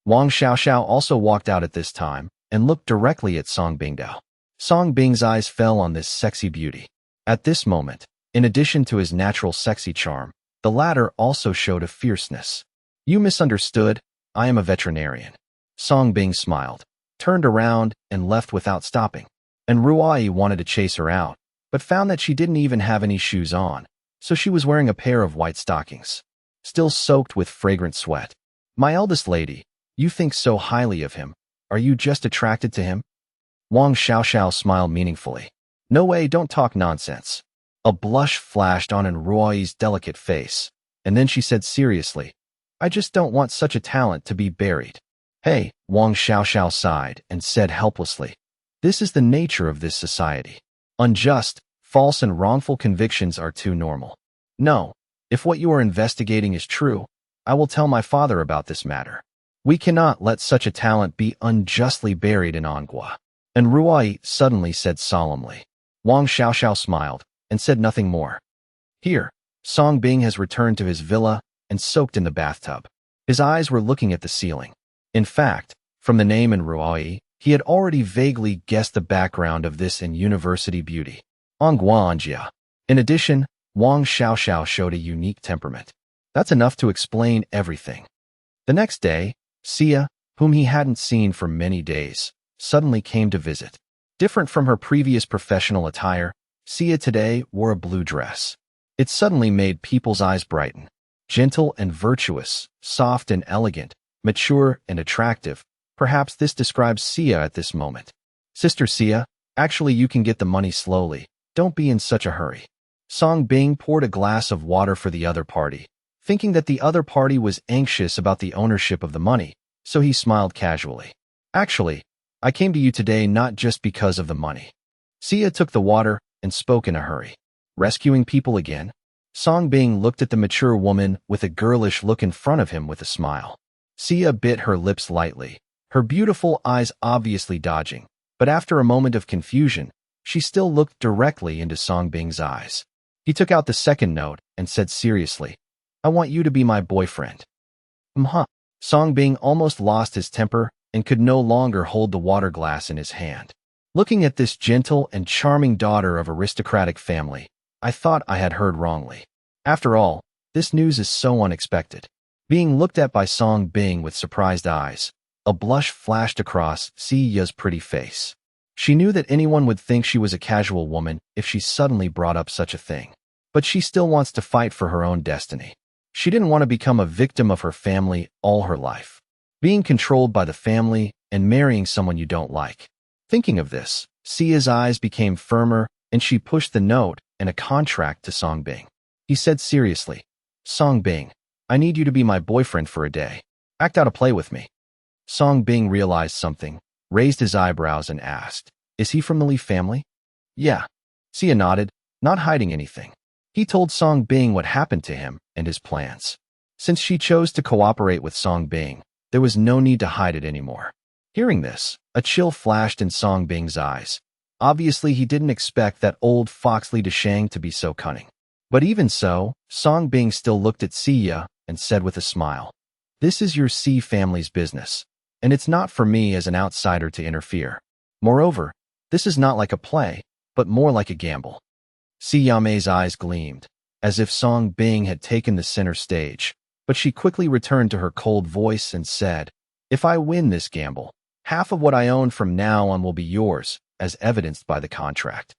Wang Xiaoxiao also walked out at this time and looked directly at Song Bingdao. Song Bing's eyes fell on this sexy beauty. At this moment, in addition to his natural sexy charm, the latter also showed a fierceness. You misunderstood, I am a veterinarian. Song Bing smiled, turned around, and left without stopping. And Ruai wanted to chase her out, but found that she didn't even have any shoes on, so she was wearing a pair of white stockings, still soaked with fragrant sweat. My eldest lady, you think so highly of him. Are you just attracted to him? Wang Xiaoxiao smiled meaningfully. No way, don't talk nonsense. A blush flashed on Ruai's delicate face, and then she said seriously, I just don't want such a talent to be buried. Hey, Wang Xiaoxiao sighed and said helplessly, this is the nature of this society. Unjust, false and wrongful convictions are too normal. No, if what you are investigating is true, I will tell my father about this matter. We cannot let such a talent be unjustly buried in Anghua. And Ruai suddenly said solemnly. Wang Xiaoxiao smiled and said nothing more. Here, Song Bing has returned to his villa and soaked in the bathtub. His eyes were looking at the ceiling. In fact, from the name in Ruai, he had already vaguely guessed the background of this in university beauty. Anghua Anjia. In addition, Wang Xiaoxiao showed a unique temperament. That's enough to explain everything. The next day, Sia, whom he hadn't seen for many days, suddenly came to visit. Different from her previous professional attire, Sia today wore a blue dress. It suddenly made people's eyes brighten. Gentle and virtuous, soft and elegant, mature and attractive. Perhaps this describes Sia at this moment. Sister Sia, actually you can get the money slowly. Don't be in such a hurry. Song Bing poured a glass of water for the other party, thinking that the other party was anxious about the ownership of the money, so he smiled casually. Actually, I came to you today not just because of the money. Sia took the water and spoke in a hurry. Rescuing people again? Song Bing looked at the mature woman with a girlish look in front of him with a smile. Sia bit her lips lightly, her beautiful eyes obviously dodging, but after a moment of confusion, she still looked directly into Song Bing's eyes. He took out the second note and said seriously, I want you to be my boyfriend. Song Bing almost lost his temper and could no longer hold the water glass in his hand. Looking at this gentle and charming daughter of aristocratic family, I thought I had heard wrongly. After all, this news is so unexpected. Being looked at by Song Bing with surprised eyes, a blush flashed across Sia's pretty face. She knew that anyone would think she was a casual woman if she suddenly brought up such a thing. But she still wants to fight for her own destiny. She didn't want to become a victim of her family all her life. Being controlled by the family and marrying someone you don't like. Thinking of this, Sia's eyes became firmer and she pushed the note and a contract to Song Bing. He said seriously, Song Bing, I need you to be my boyfriend for a day. Act out a play with me. Song Bing realized something, raised his eyebrows and asked, is he from the Li family? Yeah. Sia nodded, not hiding anything. He told Song Bing what happened to him and his plans. Since she chose to cooperate with Song Bing, there was no need to hide it anymore. Hearing this, a chill flashed in Song Bing's eyes. Obviously, he didn't expect that old fox Li Deshang to be so cunning. But even so, Song Bing still looked at Sia and said with a smile, this is your Si family's business, and it's not for me as an outsider to interfere. Moreover, this is not like a play, but more like a gamble. Si Yame's eyes gleamed, as if Song Bing had taken the center stage, but she quickly returned to her cold voice and said, if I win this gamble, half of what I own from now on will be yours, as evidenced by the contract.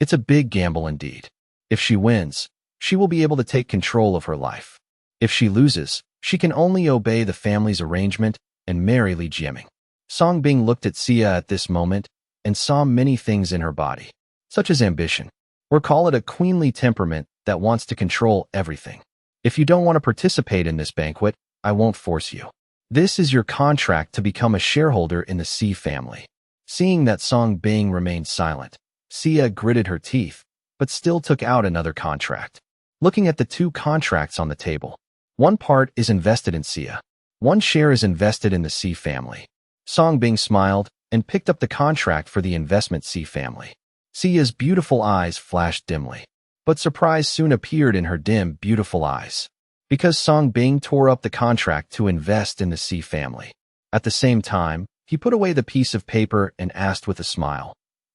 It's a big gamble indeed. If she wins, she will be able to take control of her life. If she loses, she can only obey the family's arrangement and marry Li Jiaming. Song Bing looked at Sia at this moment and saw many things in her body, such as ambition, or call it a queenly temperament that wants to control everything. If you don't want to participate in this banquet, I won't force you. This is your contract to become a shareholder in the Si family. Seeing that Song Bing remained silent, Sia gritted her teeth, but still took out another contract. Looking at the two contracts on the table, one part is invested in Sia. One share is invested in the Si family. Song Bing smiled and picked up the contract for the investment Si family. Sia's beautiful eyes flashed dimly, but surprise soon appeared in her dim, beautiful eyes. because Song Bing tore up the contract to invest in the C family. At the same time, he put away the piece of paper and asked with a smile,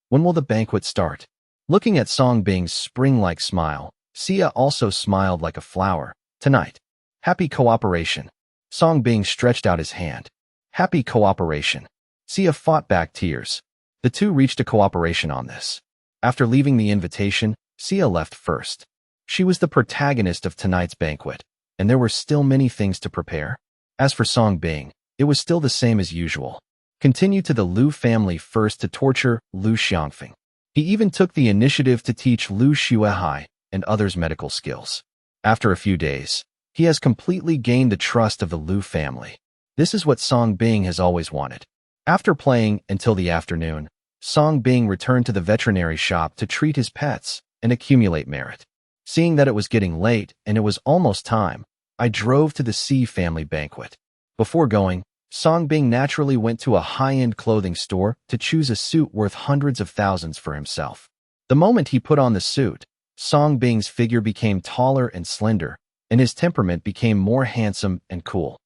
"When will the banquet start?" Looking at Song Bing's spring-like smile, Sia also smiled like a flower. "Tonight." "Happy cooperation." Song Bing stretched out his hand. "Happy cooperation." Sia fought back tears. The two reached a cooperation on this. After leaving the invitation, Sia left first. She was the protagonist of tonight's banquet, and there were still many things to prepare. As for Song Bing, it was still the same as usual. Continue to the Liu family first to torture Liu Xiangfeng. He even took the initiative to teach Liu Xuehai and others medical skills. After a few days, he has completely gained the trust of the Liu family. This is what Song Bing has always wanted. After playing until the afternoon, Song Bing returned to the veterinary shop to treat his pets and accumulate merit. Seeing that it was getting late and it was almost time, I drove to the C family banquet. Before going, Song Bing naturally went to a high-end clothing store to choose a suit worth hundreds of thousands for himself. The moment he put on the suit, Song Bing's figure became taller and slender, and his temperament became more handsome and cool.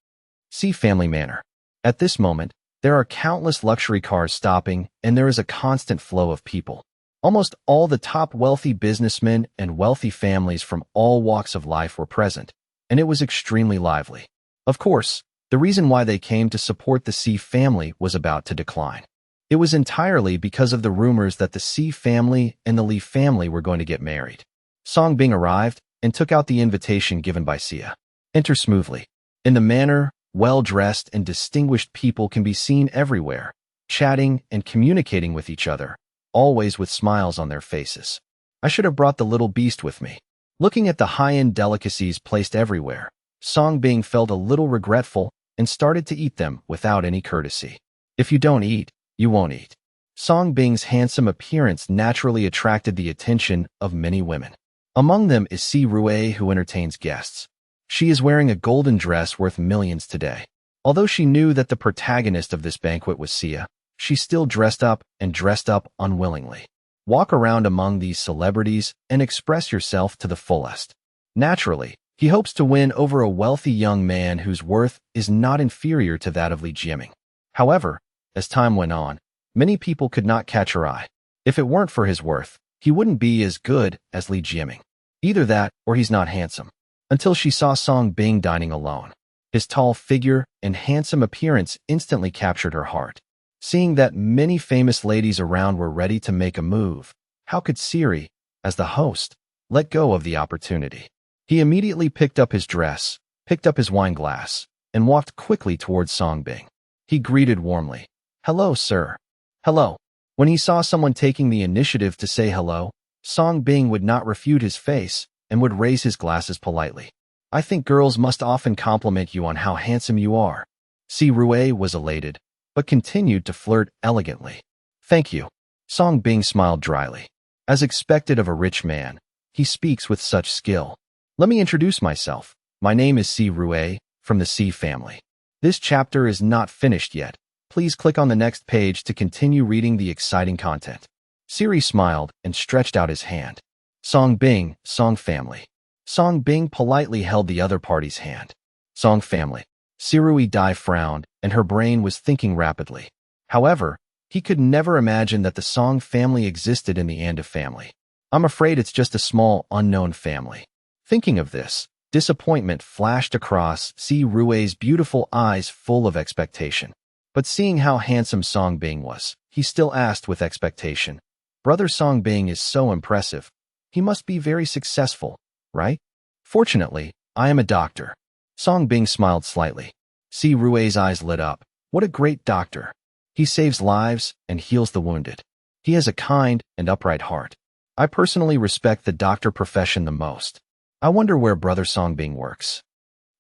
C family manor. At this moment, there are countless luxury cars stopping, and there is a constant flow of people. Almost all the top wealthy businessmen and wealthy families from all walks of life were present, and it was extremely lively. Of course, the reason why they came to support the C family was about to decline. It was entirely because of the rumors that the C family and the Li family were going to get married. Song Bing arrived and took out the invitation given by Sia. Enter smoothly. In the manor, well-dressed and distinguished people can be seen everywhere, chatting and communicating with each other, always with smiles on their faces. I should have brought the little beast with me. Looking at the high-end delicacies placed everywhere, Song Bing felt a little regretful and started to eat them without any courtesy. If you don't eat, you won't eat. Song Bing's handsome appearance naturally attracted the attention of many women. Among them is Si Rue, who entertains guests. She is wearing a golden dress worth millions today. Although she knew that the protagonist of this banquet was Sia, she still dressed up unwillingly. Walk around among these celebrities and express yourself to the fullest. Naturally, he hopes to win over a wealthy young man whose worth is not inferior to that of Li Jiaming. However, as time went on, many people could not catch her eye. If it weren't for his worth, he wouldn't be as good as Li Jiaming. Either that or he's not handsome. Until she saw Song Bing dining alone. His tall figure and handsome appearance instantly captured her heart. Seeing that many famous ladies around were ready to make a move, how could Siri, as the host, let go of the opportunity? He immediately picked up his dress, picked up his wine glass, and walked quickly towards Song Bing. He greeted warmly. "Hello, sir." "Hello." When he saw someone taking the initiative to say hello, Song Bing would not refute his face and would raise his glasses politely. "I think girls must often compliment you on how handsome you are." Si Rue was elated, but continued to flirt elegantly. "Thank you." Song Bing smiled dryly. As expected of a rich man, he speaks with such skill. "Let me introduce myself. My name is Si Rue, from the Si family. This chapter is not finished yet. Please click on the next page to continue reading the exciting content." Siri smiled and stretched out his hand. "Song Bing, Song family." Song Bing politely held the other party's hand. "Song family." Sirui Dai frowned, and her brain was thinking rapidly. However, he could never imagine that the Song family existed in the Anda family. "I'm afraid it's just a small, unknown family." Thinking of this, disappointment flashed across Si Rue's beautiful eyes full of expectation. But seeing how handsome Song Bing was, he still asked with expectation, "Brother Song Bing is so impressive. He must be very successful, right?" "Fortunately, I am a doctor." Song Bing smiled slightly. Si Rue's eyes lit up. "What a great doctor. He saves lives and heals the wounded. He has a kind and upright heart. I personally respect the doctor profession the most. I wonder where Brother Song Bing works."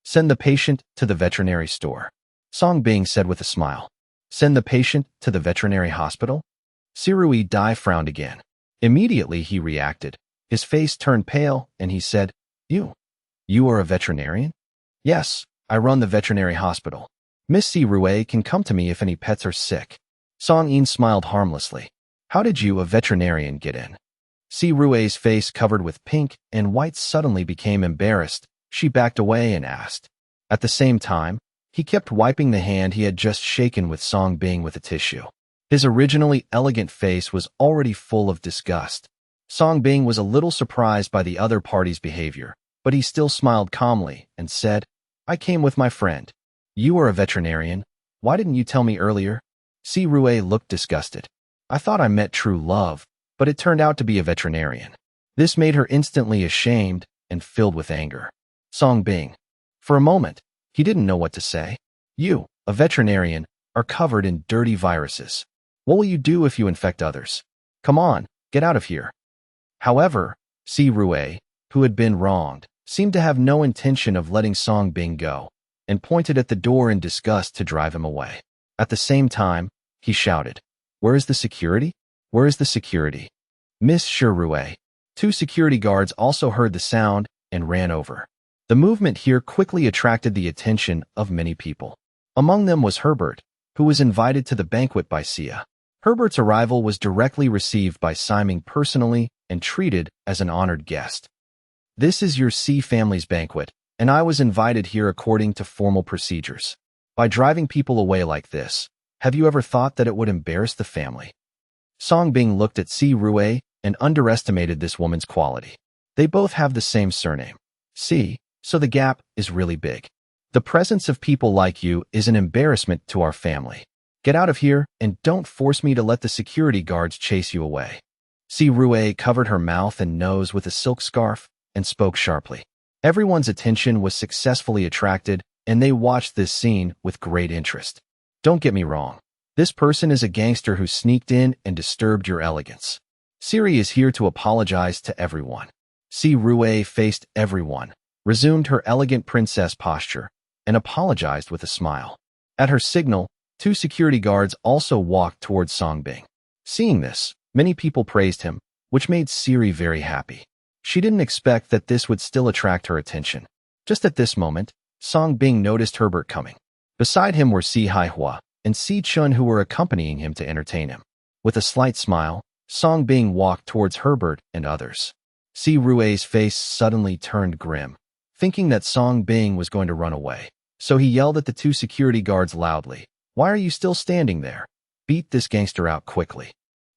"Send the patient to the veterinary store," Song Bing said with a smile. "Send the patient to the veterinary hospital?" Sirui Dai frowned again. Immediately he reacted. His face turned pale, and he said, You are a veterinarian?" "Yes, I run the veterinary hospital. Miss Si Rue can come to me if any pets are sick." Song Yin smiled harmlessly. "How did you, a veterinarian, get in?" Si Rue's face covered with pink and white suddenly became embarrassed, She backed away and asked. At the same time, he kept wiping the hand he had just shaken with Song Bing with a tissue. His originally elegant face was already full of disgust. Song Bing was a little surprised by the other party's behavior, but he still smiled calmly and said, "I came with my friend. You are a veterinarian. Why didn't you tell me earlier?" Si Rue looked disgusted. "I thought I met true love, but it turned out to be a veterinarian." This made her instantly ashamed and filled with anger. Song Bing. For a moment, he didn't know what to say. "You, a veterinarian, are covered in dirty viruses. What will you do if you infect others? Come on, get out of here." However, Si Rue, who had been wronged, seemed to have no intention of letting Song Bing go, and pointed at the door in disgust to drive him away. At the same time, he shouted, "Where is the security? Where is the security?" Miss Rue. Two security guards also heard the sound and ran over. The movement here quickly attracted the attention of many people. Among them was Herbert, who was invited to the banquet by Sia. Herbert's arrival was directly received by Simon personally and treated as an honored guest. "This is your Si family's banquet, and I was invited here according to formal procedures. By driving people away like this, have you ever thought that it would embarrass the family?" Song Bing looked at Si Rue and underestimated this woman's quality. They both have the same surname, Si, so the gap is really big. "The presence of people like you is an embarrassment to our family. Get out of here and don't force me to let the security guards chase you away." Si Rue covered her mouth and nose with a silk scarf and spoke sharply. Everyone's attention was successfully attracted, and they watched this scene with great interest. "Don't get me wrong. This person is a gangster who sneaked in and disturbed your elegance. Siri is here to apologize to everyone." Si Rue faced everyone, resumed her elegant princess posture, and apologized with a smile. At her signal, two security guards also walked towards Song Bing. Seeing this, many people praised him, which made Siri very happy. She didn't expect that this would still attract her attention. Just at this moment, Song Bing noticed Herbert coming. Beside him were Si Haihua and Si Chun, who were accompanying him to entertain him. With a slight smile, Song Bing walked towards Herbert and others. Si Rue's face suddenly turned grim, thinking that Song Bing was going to run away. So he yelled at the two security guards loudly, "Why are you still standing there? Beat this gangster out quickly."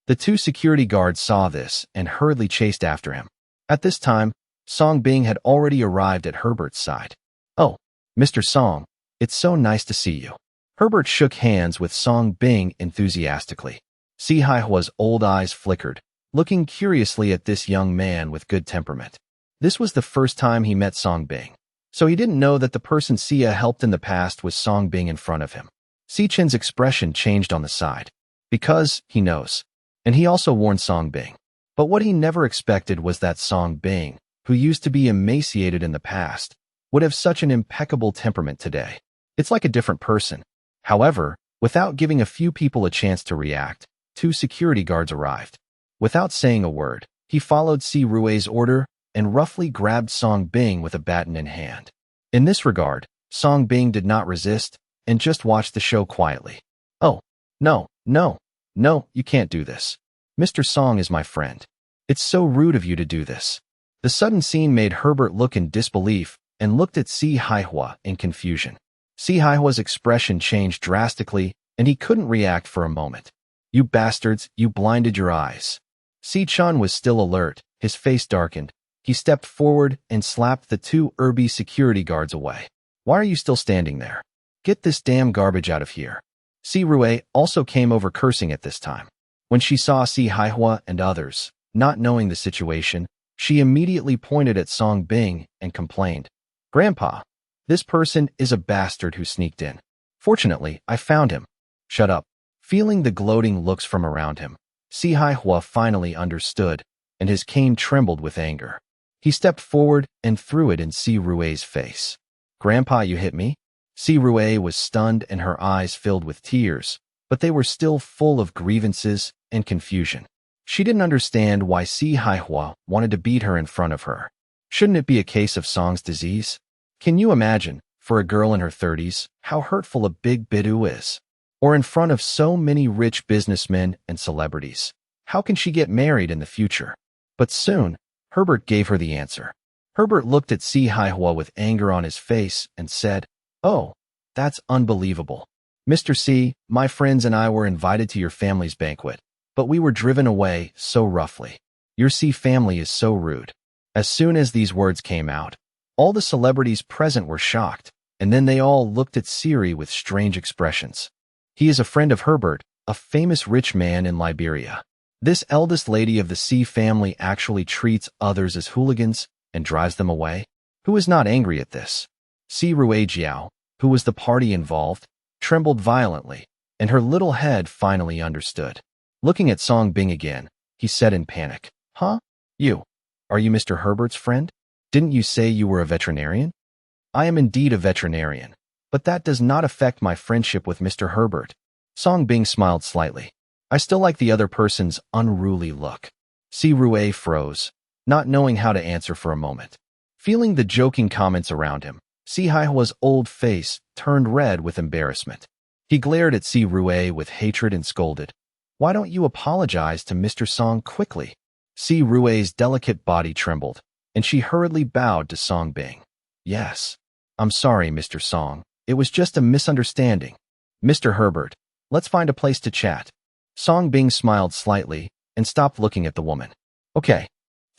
The two security guards saw this and hurriedly chased after him. At this time, Song Bing had already arrived at Herbert's side. "Oh, Mr. Song, it's so nice to see you." Herbert shook hands with Song Bing enthusiastically. Si Haihua's old eyes flickered, looking curiously at this young man with good temperament. This was the first time he met Song Bing, so he didn't know that the person Sia helped in the past was Song Bing in front of him. Si Chen's expression changed on the side, because he knows, and he also warned Song Bing. But what he never expected was that Song Bing, who used to be emaciated in the past, would have such an impeccable temperament today. It's like a different person. However, without giving a few people a chance to react, two security guards arrived. Without saying a word, he followed Si Rue's order and roughly grabbed Song Bing with a baton in hand. In this regard, Song Bing did not resist and just watched the show quietly. "Oh, no, you can't do this. Mr. Song is my friend. It's so rude of you to do this." The sudden scene made Herbert look in disbelief and looked at Si Haihua in confusion. Si Haihua's expression changed drastically, and he couldn't react for a moment. "You bastards, you blinded your eyes." Si Chun was still alert, his face darkened. He stepped forward and slapped the two Irby security guards away. "Why are you still standing there? Get this damn garbage out of here." Si Rue also came over cursing at this time. When she saw Si Haihua and others, not knowing the situation, she immediately pointed at Song Bing and complained, "Grandpa, this person is a bastard who sneaked in. Fortunately, I found him." "Shut up." Feeling the gloating looks from around him, Si Haihua finally understood, and his cane trembled with anger. He stepped forward and threw it in Si Rue's face. "Grandpa, you hit me?" Si Rue was stunned and her eyes filled with tears, but they were still full of grievances and confusion. She didn't understand why Si Haihua wanted to beat her in front of her. Shouldn't it be a case of Song's disease? Can you imagine, for a girl in her 30s, how hurtful a big bidu is? Or in front of so many rich businessmen and celebrities? How can she get married in the future? But soon, Herbert gave her the answer. Herbert looked at Si Haihua with anger on his face and said, "Oh, that's unbelievable. Mr. C, my friends and I were invited to your family's banquet, but we were driven away so roughly. Your C family is so rude." As soon as these words came out, all the celebrities present were shocked, and then they all looked at Siri with strange expressions. He is a friend of Herbert, a famous rich man in Liberia. This eldest lady of the C family actually treats others as hooligans and drives them away. Who is not angry at this? Si Ruijiao, who was the party involved, trembled violently, and her little head finally understood. Looking at Song Bing again, he said in panic, "Huh? You? Are you Mr. Herbert's friend? Didn't you say you were a veterinarian?" "I am indeed a veterinarian, but that does not affect my friendship with Mr. Herbert." Song Bing smiled slightly. "I still like the other person's unruly look." Si Rue froze, not knowing how to answer for a moment. Feeling the joking comments around him, Si Haihua's old face turned red with embarrassment. He glared at Si Rue with hatred and scolded, "Why don't you apologize to Mr. Song quickly?" Si Rue's delicate body trembled, and she hurriedly bowed to Song Bing. "Yes. I'm sorry, Mr. Song. It was just a misunderstanding. Mr. Herbert, let's find a place to chat." Song Bing smiled slightly and stopped looking at the woman. "Okay."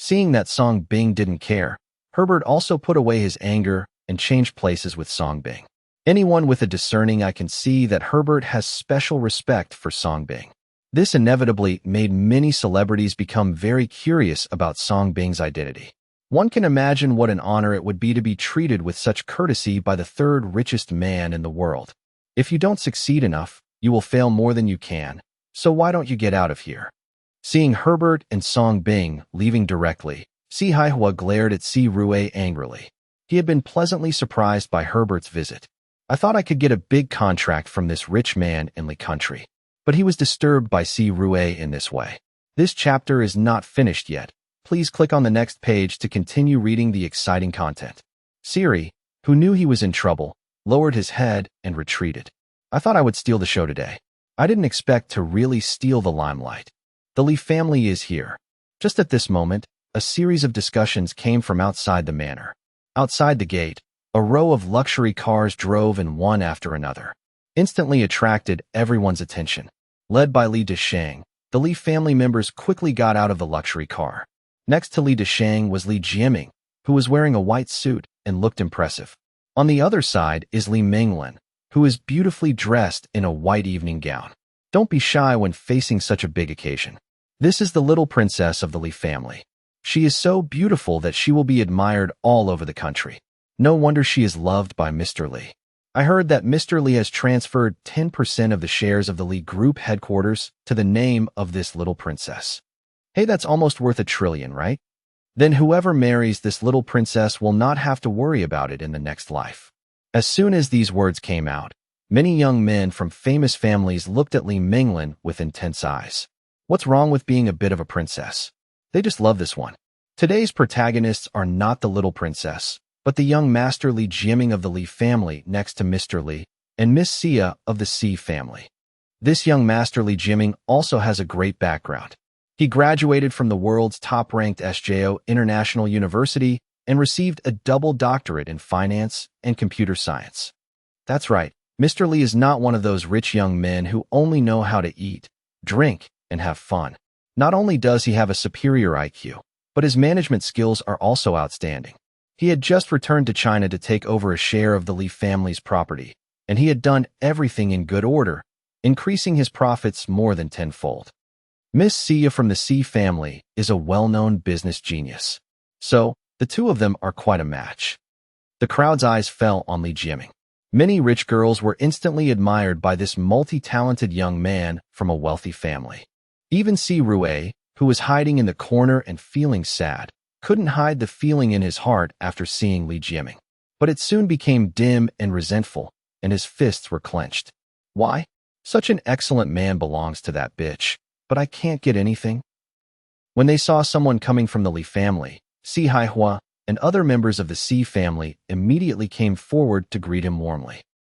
Seeing that Song Bing didn't care, Herbert also put away his anger and changed places with Song Bing. Anyone with a discerning eye can see that Herbert has special respect for Song Bing. This inevitably made many celebrities become very curious about Song Bing's identity. One can imagine what an honor it would be to be treated with such courtesy by the third richest man in the world. If you don't succeed enough, you will fail more than you can, so why don't you get out of here? Seeing Herbert and Song Bing leaving directly, Si Haihua glared at Si Rue angrily. He had been pleasantly surprised by Herbert's visit. "I thought I could get a big contract from this rich man in the country." But he was disturbed by Si Rue in this way. This chapter is not finished yet. Please click on the next page to continue reading the exciting content. Siri, who knew he was in trouble, lowered his head and retreated. "I thought I would steal the show today. I didn't expect to really steal the limelight. The Lee family is here." Just at this moment, a series of discussions came from outside the manor. Outside the gate, a row of luxury cars drove in one after another, instantly attracted everyone's attention. Led by Li Deshang, the Li family members quickly got out of the luxury car. Next to Li Deshang was Li Jiaming, who was wearing a white suit and looked impressive. On the other side is Li Minglin, who is beautifully dressed in a white evening gown. Don't be shy when facing such a big occasion. This is the little princess of the Li family. She is so beautiful that she will be admired all over the country. No wonder she is loved by Mr. Li. I heard that Mr. Li has transferred 10% of the shares of the Li Group headquarters to the name of this little princess. Hey, that's almost worth $1 trillion, right? Then whoever marries this little princess will not have to worry about it in the next life. As soon as these words came out, many young men from famous families looked at Li Minglin with intense eyes. What's wrong with being a bit of a princess? They just love this one. Today's protagonists are not the little princess, but the young Master Li Jiaming of the Li family next to Mr. Li and Miss Xia of the Si family. This young Master Li Jiaming also has a great background. He graduated from the world's top-ranked SJO International University and received a double doctorate in finance and computer science. That's right, Mr. Li is not one of those rich young men who only know how to eat, drink, and have fun. Not only does he have a superior IQ, but his management skills are also outstanding. He had just returned to China to take over a share of the Li family's property, and he had done everything in good order, increasing his profits more than tenfold. Miss Xia from the Si family is a well-known business genius, so the two of them are quite a match. The crowd's eyes fell on Li Jiaming. Many rich girls were instantly admired by this multi-talented young man from a wealthy family. Even Si Rue, who was hiding in the corner and feeling sad, couldn't hide the feeling in his heart after seeing Li Jiaming. But it soon became dim and resentful, and his fists were clenched. Why? Such an excellent man belongs to that bitch, but I can't get anything. When they saw someone coming from the Li family, Si Haihua and other members of the Si family immediately came forward to greet him warmly.